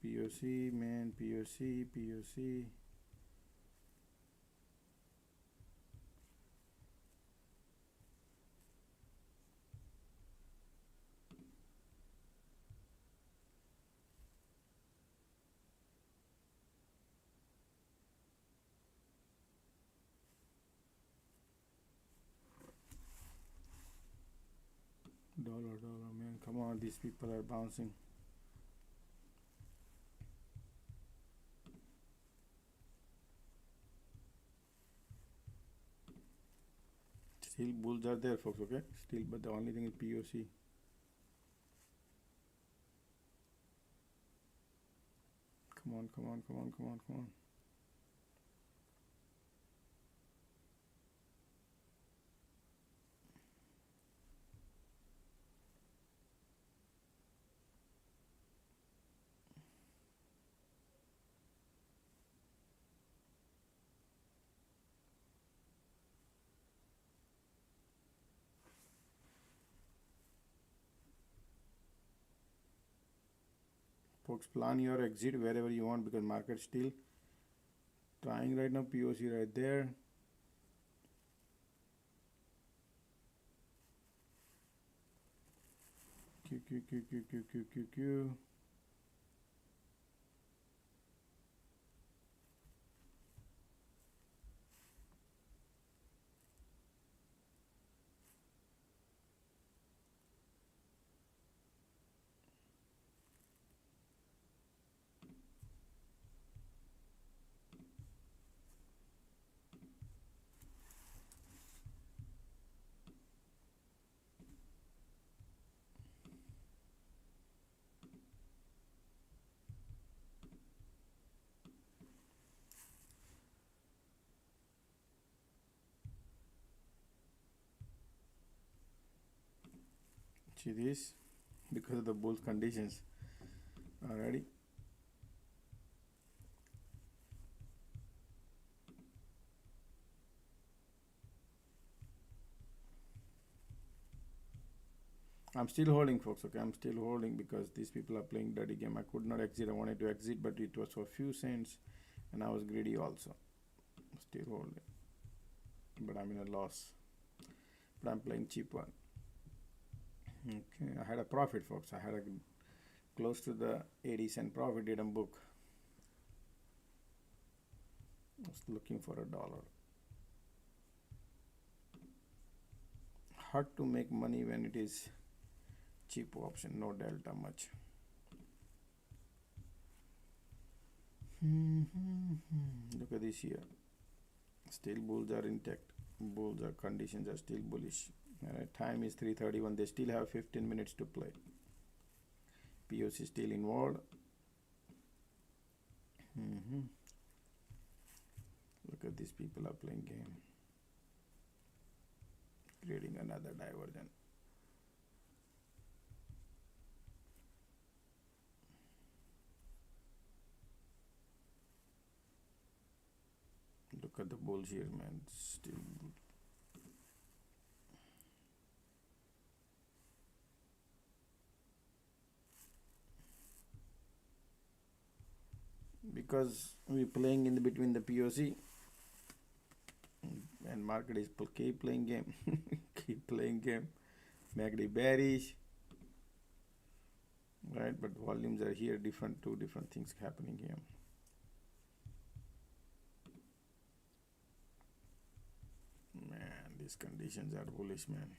POC, man, POC, POC. Dollar, man, come on, these people are bouncing. Still bulls are there, folks, okay? Still, but the only thing is POC. Come on, come on, come on, come on, come on. Folks, plan your exit wherever you want because market still trying right now. POC right there. Q. See this because of the bull conditions. Alrighty. I'm still holding, folks, okay? I'm still holding because these people are playing dirty game. I could not exit. I wanted to exit, but it was for a few cents and I was greedy also. Still holding. But I'm in a loss. But I'm playing cheap one. Okay, I had a profit, folks. I had a close to the 80-cent profit, didn't book. I was looking for $1. Hard to make money when it is cheap option, no delta much. Look at this here. Still bulls are intact. Bulls are conditions are still bullish. Time is 3:31. They still have 15 minutes to play. POC still involved. Look at these people are playing game. Creating another divergence. Look at the bulls here, man. Still. Because we're playing in the between the POC and market is keep playing game. Keep playing game. MACD bearish. Right, but volumes are here different, two different things happening here. These conditions are bullish, man.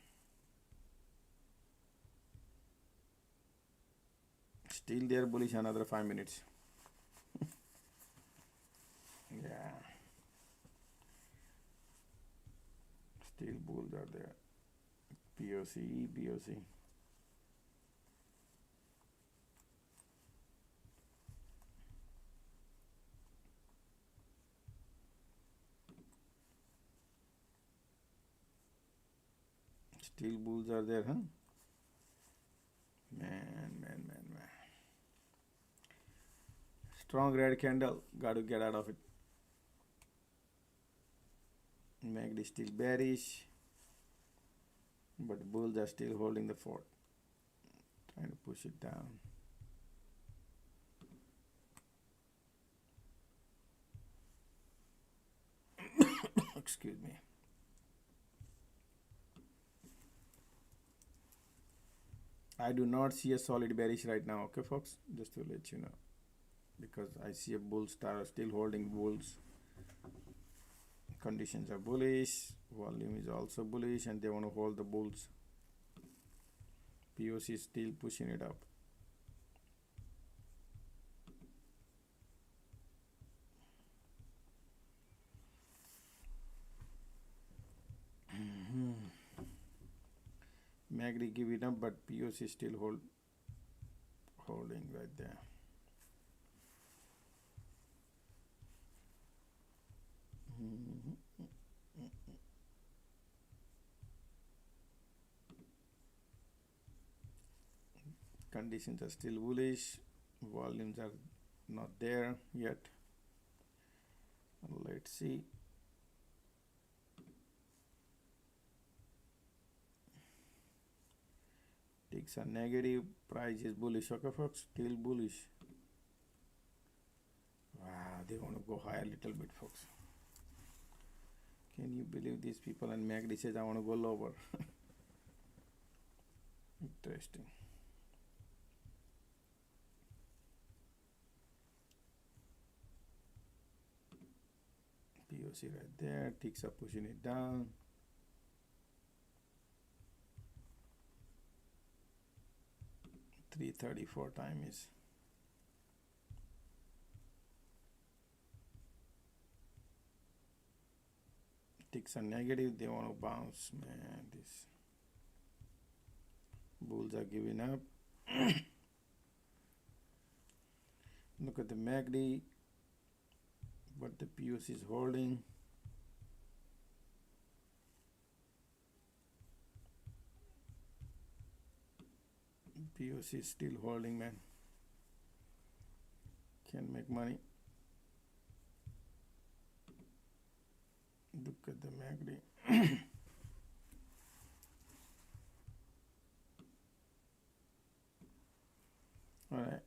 Still they are bullish another 5 minutes. Yeah. Still bulls are there. POC, POC. Still bulls are there, huh? Man. Strong red candle. Got to get out of it. MACD still bearish. But bulls are still holding the fort. Trying to push it down. Excuse me. I do not see a solid bearish right now, okay folks, just to let you know, because I see a bull star still holding bulls. Conditions are bullish, volume is also bullish, and they want to hold the bulls. POC is still pushing it up. MACD give it up, but POC still holding right there. Conditions are still bullish. Volumes are not there yet. Let's see. Ticks are negative. Price is bullish. Okay, folks, still bullish. Wow, they want to go higher a little bit, folks. Can you believe these people? And MACD says I want to go lower. Interesting. POC right there. Ticks are pushing it down. $3.34 time is. Ticks are negative. They want to bounce, man. These bulls are giving up. Look at the MACD. What the POC is holding. POC is still holding, man. Can make money. Look at the MACD. All right.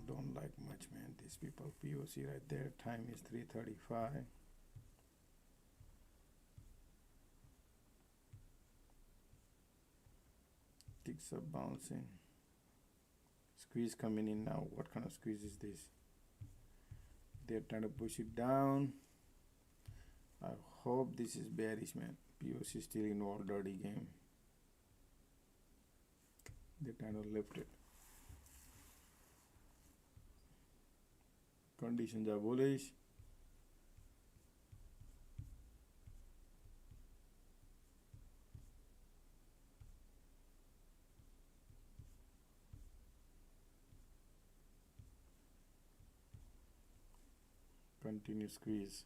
Don't like much, man. These people. POC right there. Time is 3:35. Ticks are bouncing. Squeeze coming in now. What kind of squeeze is this? They're trying to push it down. I hope this is bearish, man. POC still involved, dirty game. They're trying to lift it. Conditions are bullish. Continue squeeze.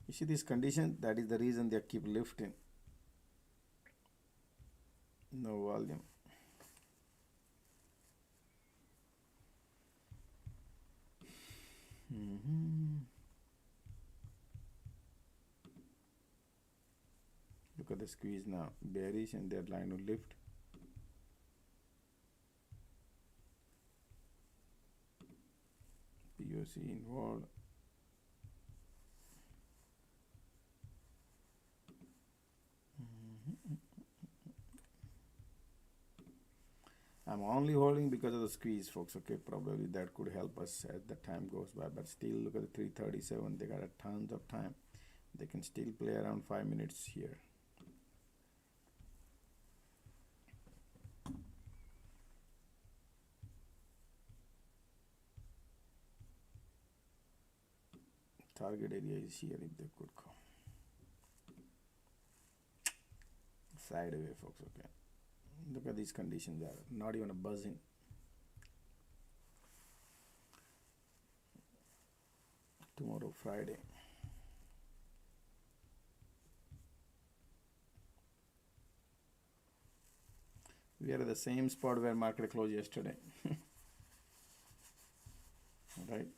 You see this condition? That is the reason they keep lifting. No volume. Look at the squeeze now. Bearish, and they're trying to lift. POC involved. I'm only holding because of the squeeze, folks. Okay, probably that could help us as the time goes by. But still, look at the 337. They got a tons of time. They can still play around 5 minutes here. Target area is here if they could come. Sideways, folks. Okay. Look at these conditions are not even a buzzing. Tomorrow, Friday. We are at the same spot where market closed yesterday. Right?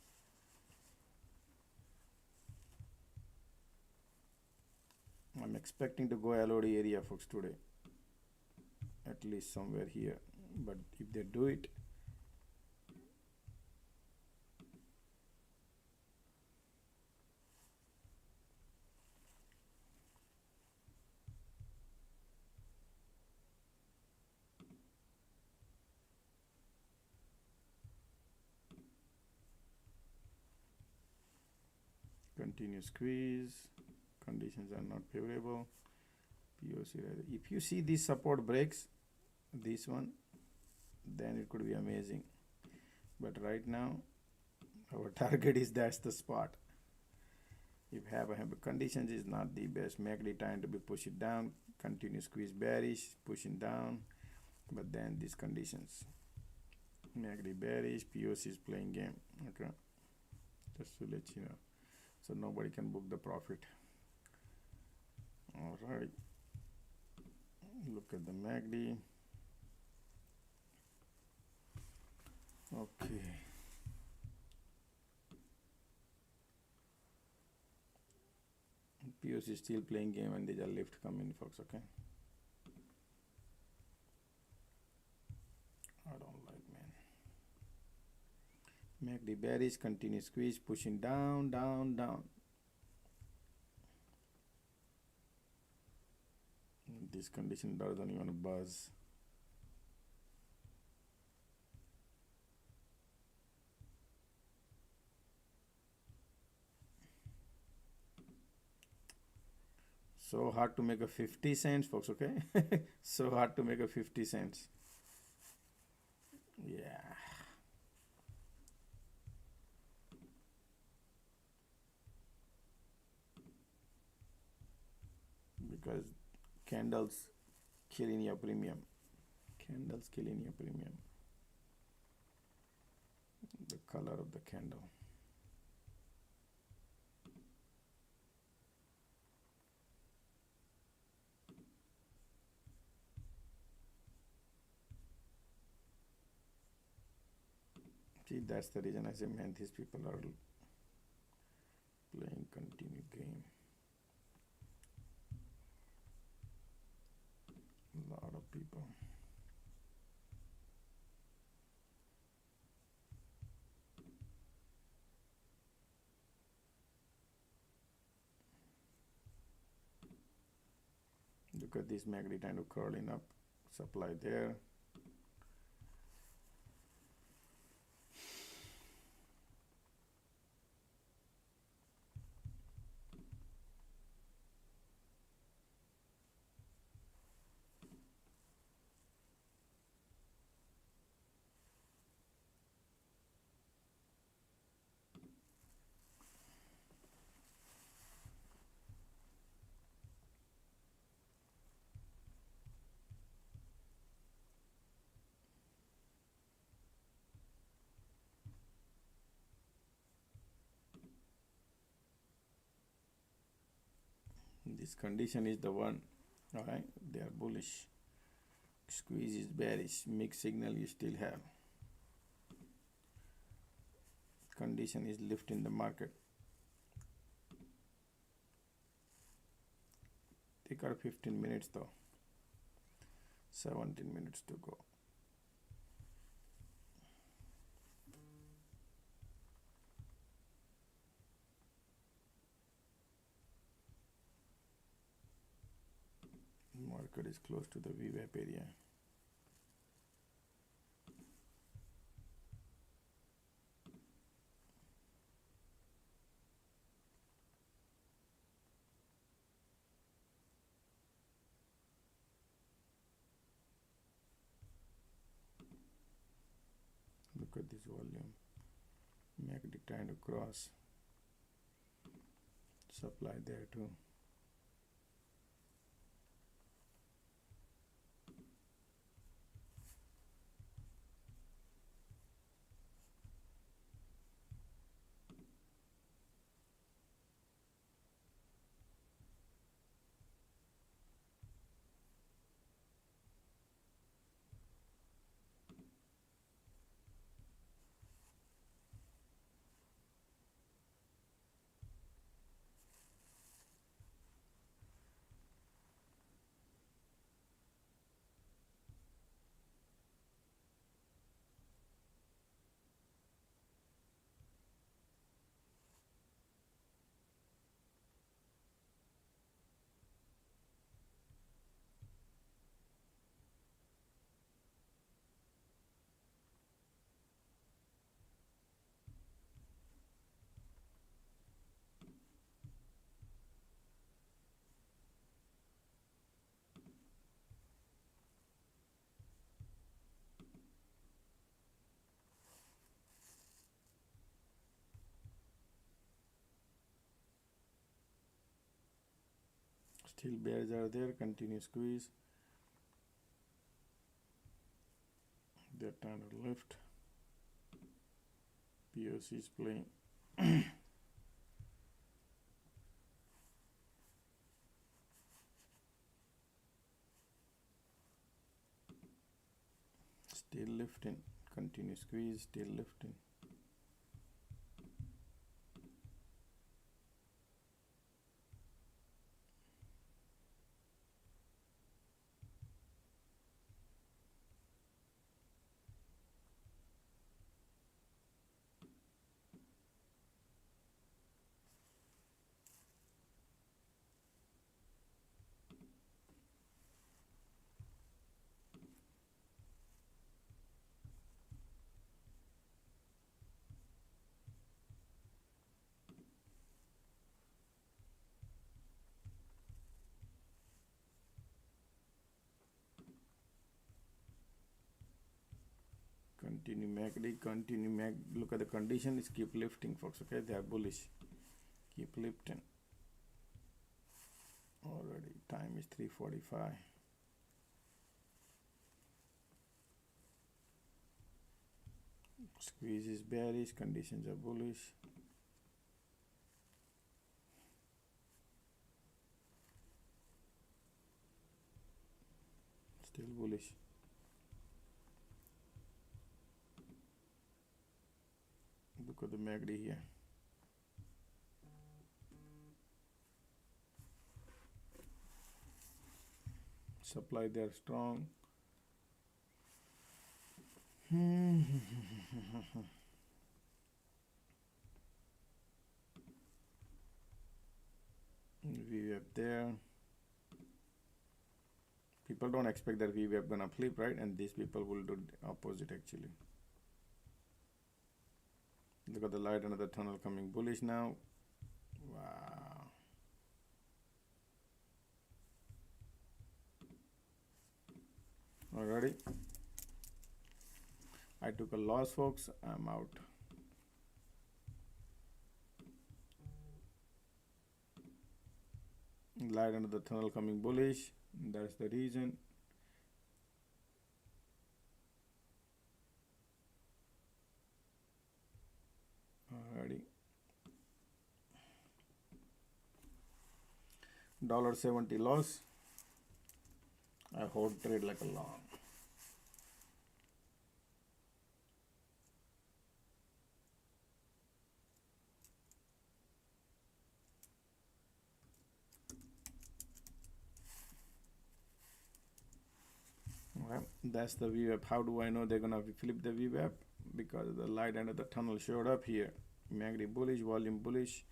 I'm expecting to go LOD area, folks, today. At least somewhere here. But if they do it, continue squeeze, conditions are not favorable. POC, if you see this support breaks, this one, then it could be amazing. But right now, our target is that's the spot. If have conditions is not the best, MACD time to be push it down, continue squeeze bearish, pushing down, but then these conditions, MACD bearish, POC is playing game. Okay, just to let you know, so nobody can book the profit. All right, look at the MACD. Okay. POC is still playing game and there's a lift coming, folks. Okay. I don't like, man. MACD bearish, continue squeeze, pushing down, down, down. This condition doesn't even buzz. So hard to make a 50 cents, folks, okay? So hard to make a 50 cents. Yeah. Because candles killing your premium. Candles killing your premium. The color of the candle. See, that's the reason I say, man, these people are playing continue game. A lot of people. Look at this MACD kind of curling up, supply there. This condition is the one. All right, they are bullish. Squeeze is bearish. Mixed signal you still have. Condition is lift in the market. They got 15 minutes though. 17 minutes to go. Market is close to the VWAP area. Look at this volume. MACD trying to cross. Supply there too. Still bears are there, continue squeeze. They're trying to lift. POC is playing. Still lifting, continue squeeze, still lifting. Continue MACD, continue MACD. Look at the condition, is keep lifting, folks. Okay, they are bullish. Keep lifting. Already time is 3:45. Squeeze is bearish, conditions are bullish. Still bullish. Look at the MACD here. Supply there strong. VWAP there. People don't expect that VWAP gonna flip, right? And these people will do the opposite actually. Look at the light under the tunnel coming bullish now. Wow. Alrighty. I took a loss, folks. I'm out. Light under the tunnel coming bullish. That's the reason. Alrighty. $1.70 loss. I hold trade like a long. Well, that's the VWAP. How do I know they're gonna flip the VWAP? Because the light end of the tunnel showed up here. MACD bullish, volume bullish.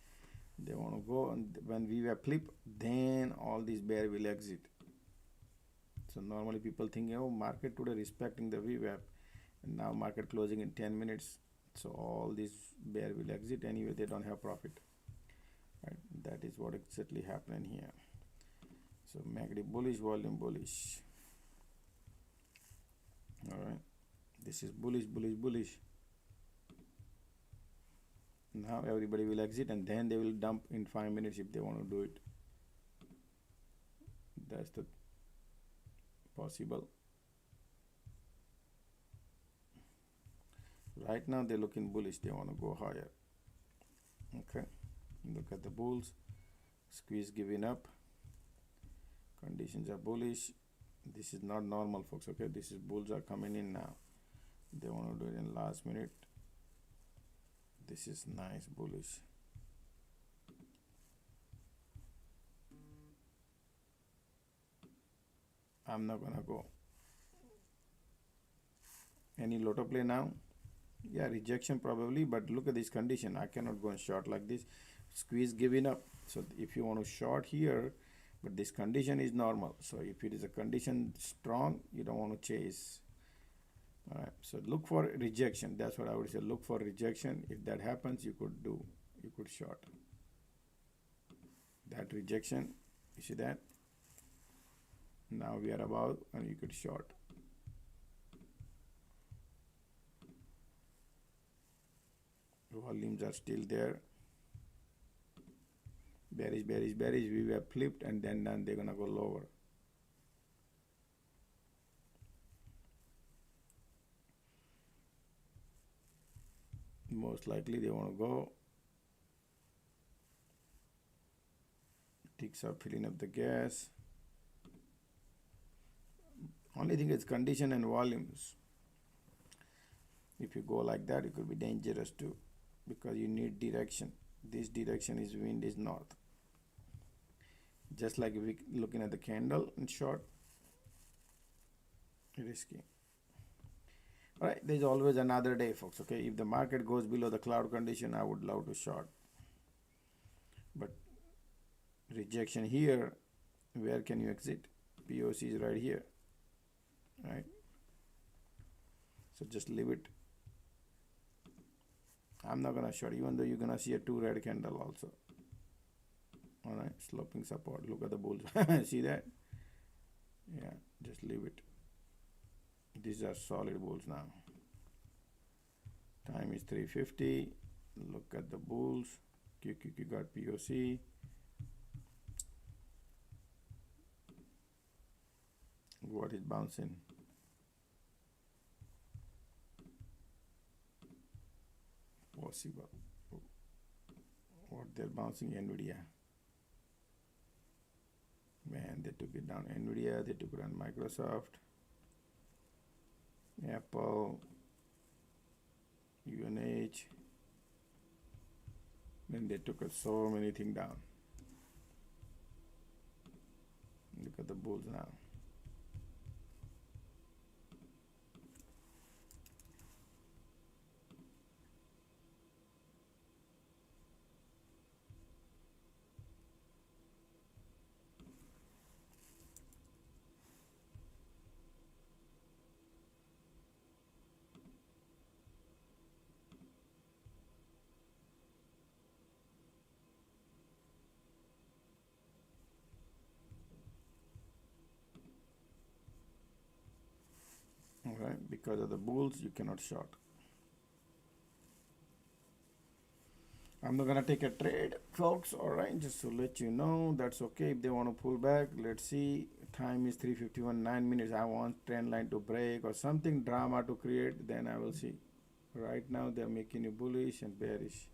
They want to go, and when VWAP flip, then all these bear will exit. So normally people think, oh, market today respecting the VWAP, and now market closing in 10 minutes. So all these bear will exit anyway. They don't have profit. Right? That is what exactly happening here. So MACD bullish, volume bullish. All right. This is bullish, bullish, bullish. Now everybody will exit and then they will dump in 5 minutes if they want to do it. That's the possible. Right now they're looking bullish, they want to go higher. Okay, look at the bulls, squeeze giving up, conditions are bullish. This is not normal, folks. Okay, this is bulls are coming in now, they want to do it in last minute. This is nice bullish. I'm not gonna go. Any lotto play now? Yeah, rejection probably, but look at this condition. I cannot go and short like this. Squeeze giving up. So if you want to short here, but this condition is normal. So if it is a condition strong, you don't want to chase. All right, so look for rejection. That's what I would say. Look for rejection. If that happens, you could short. That rejection, you see that? Now we are above and you could short. Volumes are still there. Bearish, bearish, bearish. We were flipped and then they're gonna go lower. Most likely they want to go. Ticks are filling up the gas. Only thing is condition and volumes. If you go like that, it could be dangerous too, because you need direction. This direction is wind is north. Just like if we looking at the candle in short, risky. All right, there's always another day, folks. Okay, if the market goes below the cloud condition, I would love to short. But rejection here, where can you exit? POC is right here, right? So just leave it. I'm not gonna short, even though you're gonna see a 2 red candle also. All right, sloping support. Look at the bulls. See that? Yeah, just leave it. These are solid bulls now. Time is 3:50. Look at the bulls. QQQ got POC. What is bouncing? Possible. What they're bouncing? NVIDIA. Man, they took it down. NVIDIA, they took it on Microsoft, Apple, UNH. Then they took so many things down. Look at the bulls now. Alright, because of the bulls, you cannot short. I'm not gonna take a trade, folks. Alright, just to let you know, that's okay if they want to pull back. Let's see. Time is 3:51, 9 minutes. I want trend line to break or something drama to create, then I will see. Right now they're making you bullish and bearish.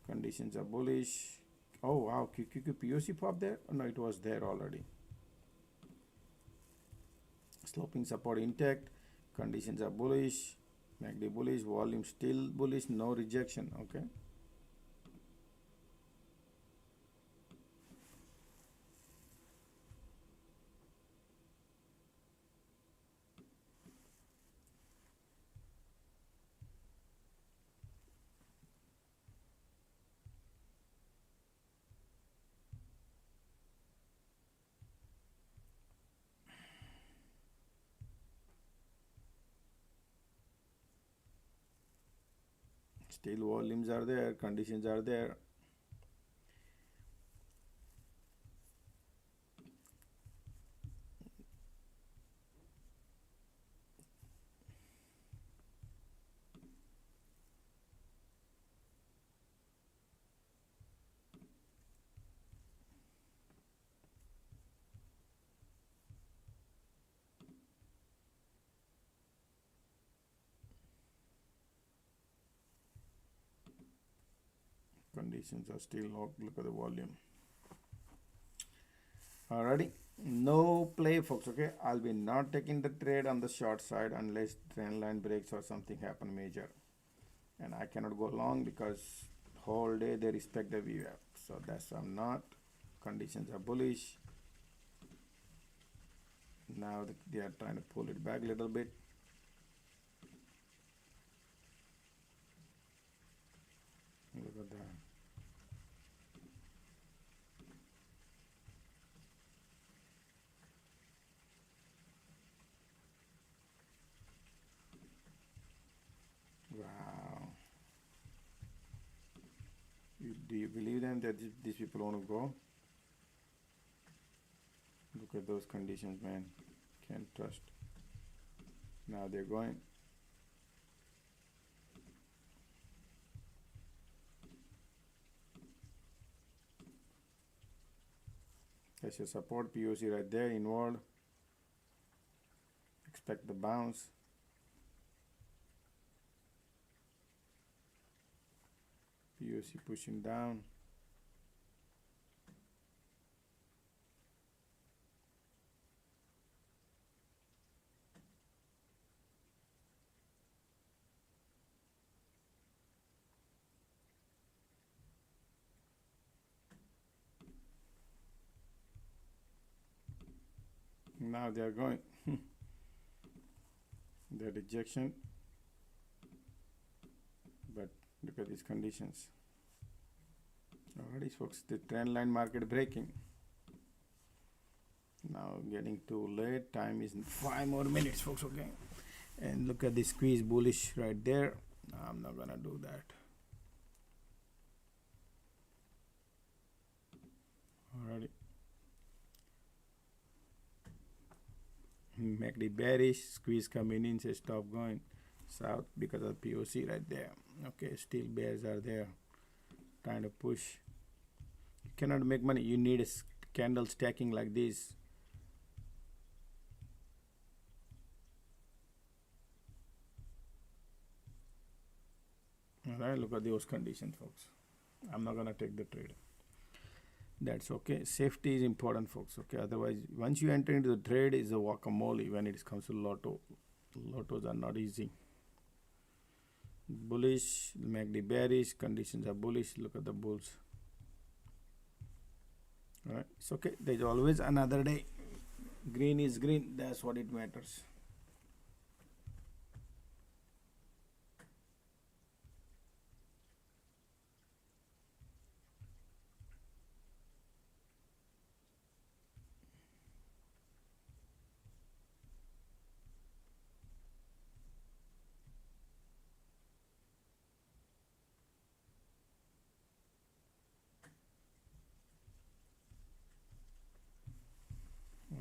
Conditions are bullish. Oh wow, QQQ POC pop there? Oh, no, it was there already. Sloping support intact. Conditions are bullish. MACD bullish. Volume still bullish. No rejection. Okay. Still volumes are there, conditions are there. conditions are still look at the volume. Alrighty, no play, folks. Okay, I'll be not taking the trade on the short side unless trend line breaks or something happen major, and I cannot go long because whole day they respect the VWAP. So that's why I'm not. Conditions are bullish. Now they are trying to pull it back a little bit. Look at that. Wow. Do you believe them that these people want to go? Look at those conditions, man. Can't trust. Now they're going. That's your support POC right there, inward. Expect the bounce. POC pushing down. Now they are going. The rejection. But look at these conditions. Alrighty, folks, the trend line market breaking. Now getting too late. Time is 5 more minutes, folks. Okay, and look at the squeeze bullish right there. I'm not gonna do that. Alrighty. MACD bearish, squeeze coming in, say stop going south because of POC right there. Okay, still bears are there trying to push. You cannot make money. You need a candle stacking like this. All right, look at those conditions, folks. I'm not gonna take the trade. That's okay. Safety is important, folks. Okay, otherwise once you enter into the trade, is a guacamole when it comes to lotto. Lottos are not easy. Bullish, MACD bearish, conditions are bullish. Look at the bulls. All right, it's okay. There's always another day. Green is green. That's what it matters.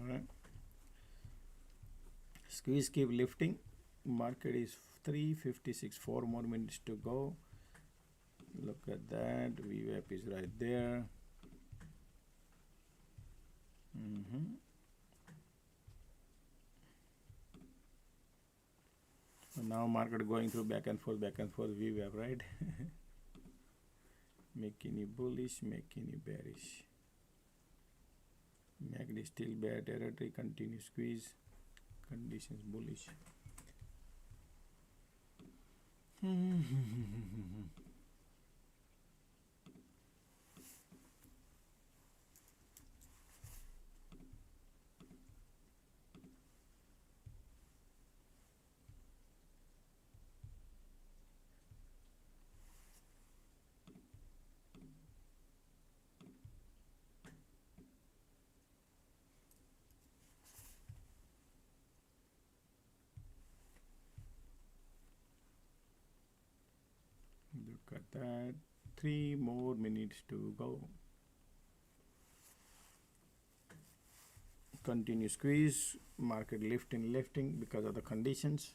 Alright. Squeeze keep lifting. Market is 356. 4 more minutes to go. Look at that. VWAP is right there. So now market going through back and forth VWAP, right? Making you bullish, making you bearish. MACD still bear territory, continue squeeze, conditions bullish. Look at that. 3 more minutes to go. Continue squeeze, market lifting because of the conditions.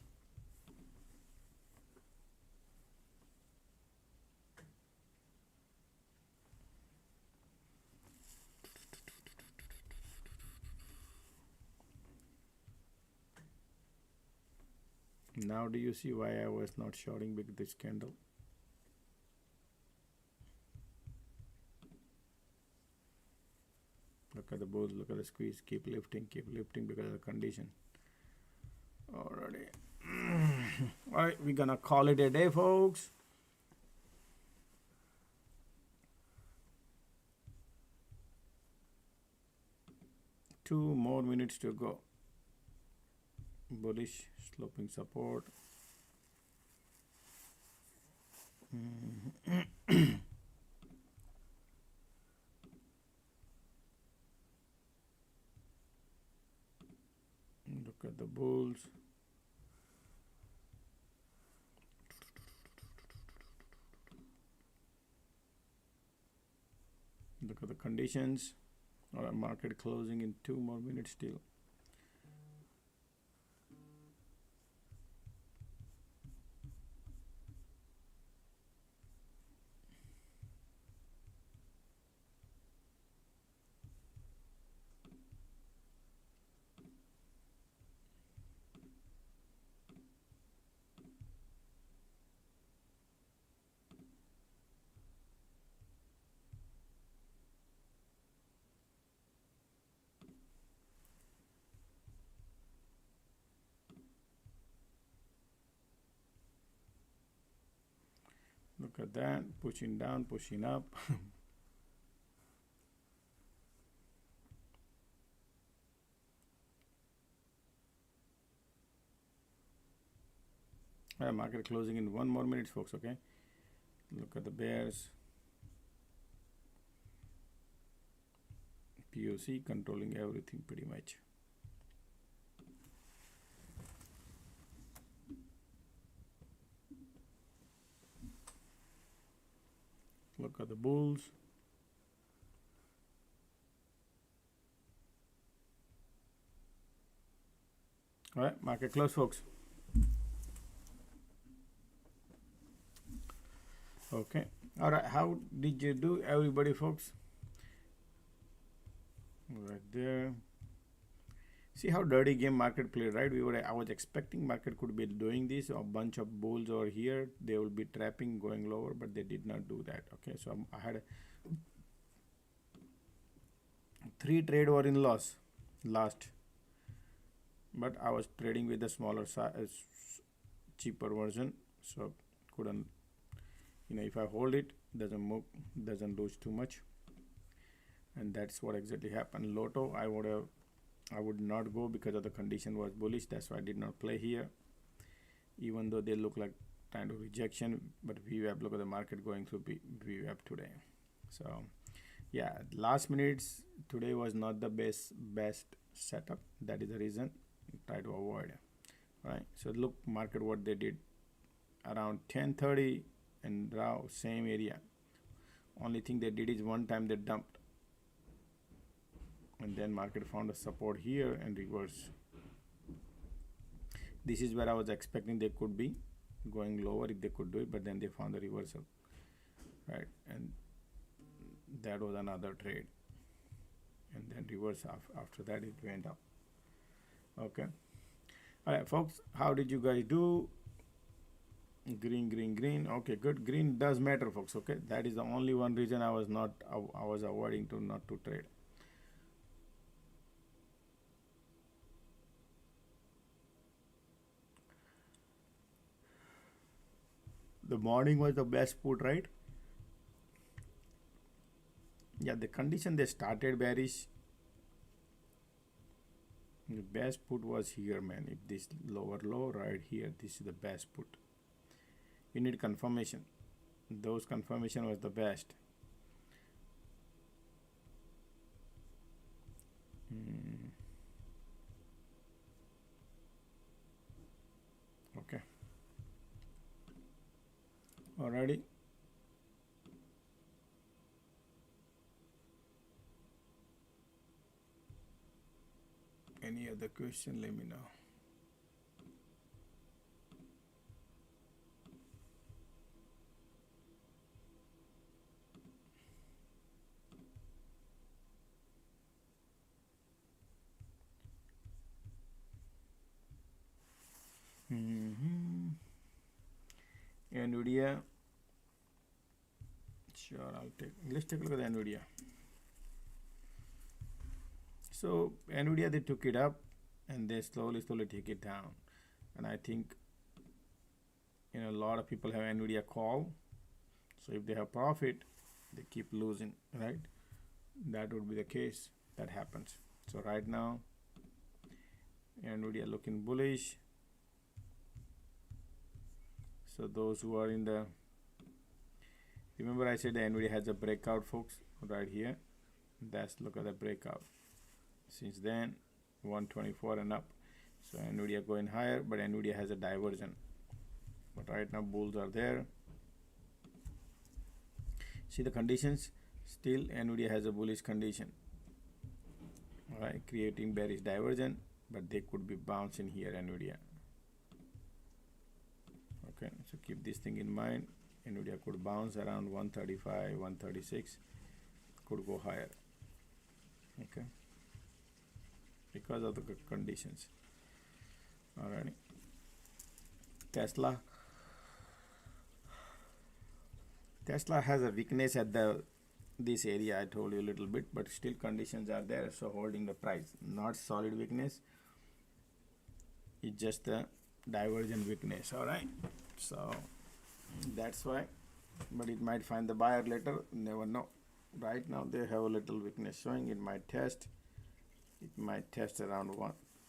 Now do you see why I was not shorting with this candle? Look at the bulls, look at the squeeze, keep lifting because of the condition. Alrighty. Alright, we're gonna call it a day, folks. Two more minutes to go. Bullish, sloping support. Look at the bulls. Look at the conditions. All right, market closing in 2 more minutes still. Look at that, pushing down, pushing up. All right, market closing in 1 more minute, folks, okay? Look at the bears. POC controlling everything pretty much. Look at the bulls. All right, market close, folks. Okay. All right, how did you do, everybody, folks? Right there. See how dirty game market played, right? I was expecting market could be doing this, a bunch of bulls over here. They will be trapping, going lower, but they did not do that. Okay, so I had 3 trade were in loss last, but I was trading with the smaller size, cheaper version, so couldn't. If I hold it, doesn't move, doesn't lose too much, and that's what exactly happened. Lotto, I would not go because of the condition was bullish. That's why I did not play here, even though they look like kind of rejection. But VWAP, look at the market going through VWAP today. So yeah, last minutes today was not the best setup. That is the reason try to avoid. Right. So look, market what they did around 10:30 and now same area. Only thing they did is one time they dumped. And then market found a support here and reverse. This is where I was expecting they could be going lower if they could do it, but then they found the reversal, right? And that was another trade, and then reverse after that it went up. Okay. All right, folks, how did you guys do? Green. Okay, good. Green does matter, folks. Okay, that is the only one reason I was avoiding to not to trade. The morning was the best put, right? Yeah, the condition they started bearish. The best put was here, man. If this lower low right here, this is the best put. You need confirmation. Those confirmation was the best. Okay. Alrighty. Any other question, let me know. NVIDIA. Sure, let's take a look at the NVIDIA. So Nvidia, they took it up and they slowly take it down. And I think, you know, a lot of people have Nvidia call. So if they have profit, they keep losing, right? That would be the case. That happens. So right now, Nvidia looking bullish. So those who are in the, remember I said the Nvidia has a breakout, folks, right here. That's, look at the breakout. Since then, 124 and up. So Nvidia going higher, but Nvidia has a divergence. But right now bulls are there. See the conditions. Still Nvidia has a bullish condition. All right, creating bearish divergence, but they could be bouncing here, Nvidia. Okay, so keep this thing in mind. Nvidia could bounce around 135, 136, could go higher. Okay, because of the conditions. All right, Tesla has a weakness at this area. I told you a little bit, but still conditions are there, so holding the price. Not solid weakness, it's just a divergent weakness. All right, so that's why, but it might find the buyer later, never know. Right now they have a little weakness showing. It might test around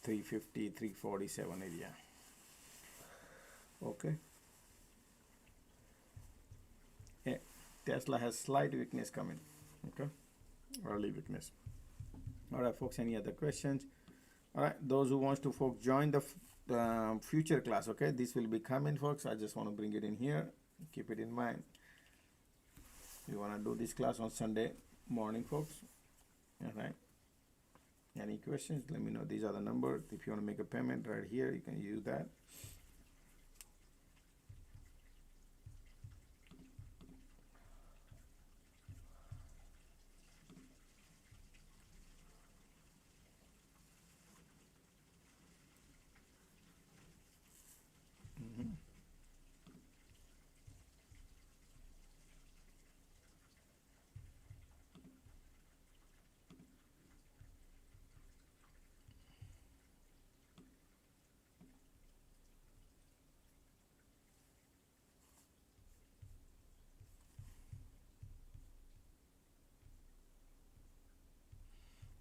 350, 347 area. Okay, yeah, Tesla has slight weakness coming. Okay, early weakness. All right, folks, any other questions? All right, those who wants to, folks, join the future class. Okay, this will be coming, folks. I just want to bring it in here. Keep it in mind. You want to do this class on Sunday morning, folks. All right, any questions, let me know. These are the numbers. If you want to make a payment right here, you can use that.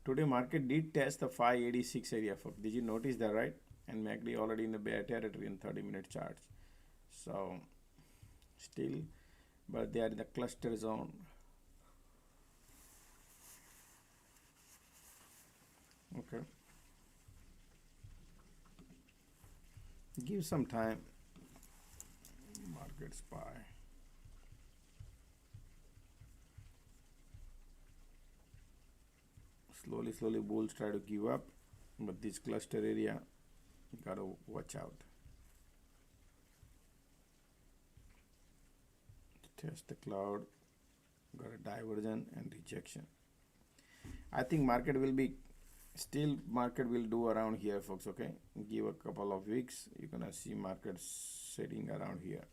Today market did test the 586 area, folks. Did you notice that, right? And MACD already in the bear territory in 30-minute charts. So still, but they are in the cluster zone. Okay, give some time. Market spy. Slowly bulls try to give up, but this cluster area, you gotta watch out. Test the cloud, got a divergence and rejection. I think market will be, still market will do around here, folks. Okay, give a couple of weeks, you're gonna see market sitting around here.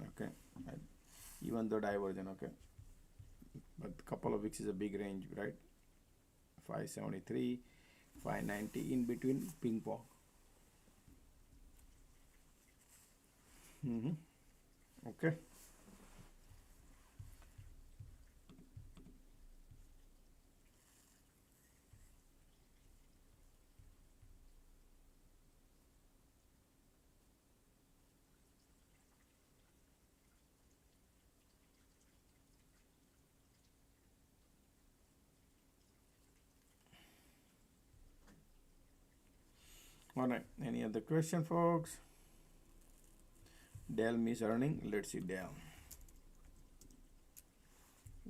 Okay, even though divergent. Okay, but couple of weeks is a big range, right? 573, 590, in between ping pong. Okay, all right, any other question, folks? Dell miss earning. Let's see Dell.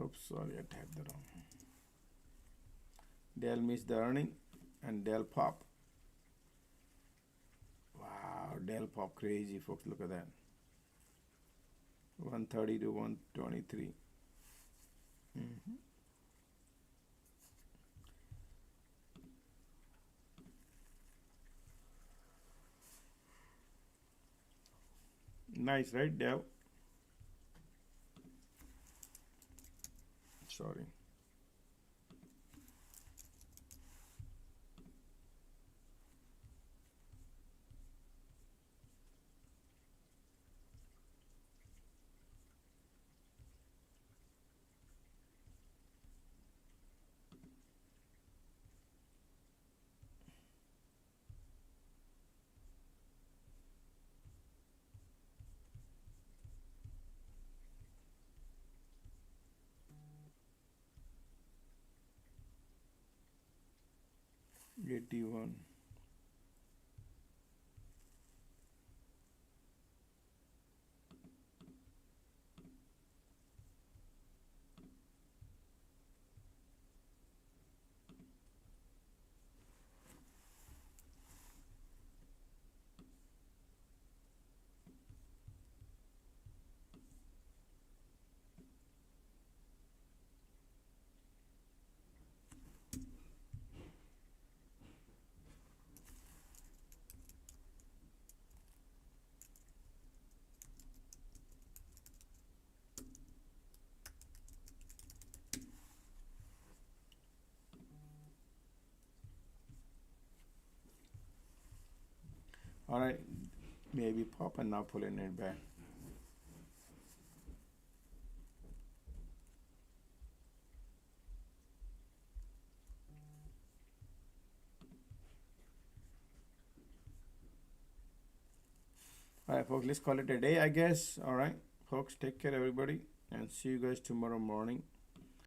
Oops, sorry, I typed the wrong. Dell missed the earning and Dell pop. Wow, Dell pop crazy, folks. Look at that. 130 to 123. Nice, right, Dell? Sorry. 81. All right, maybe pop and now pulling it back. All right, folks, let's call it a day, I guess. All right, folks, take care, everybody, and see you guys tomorrow morning.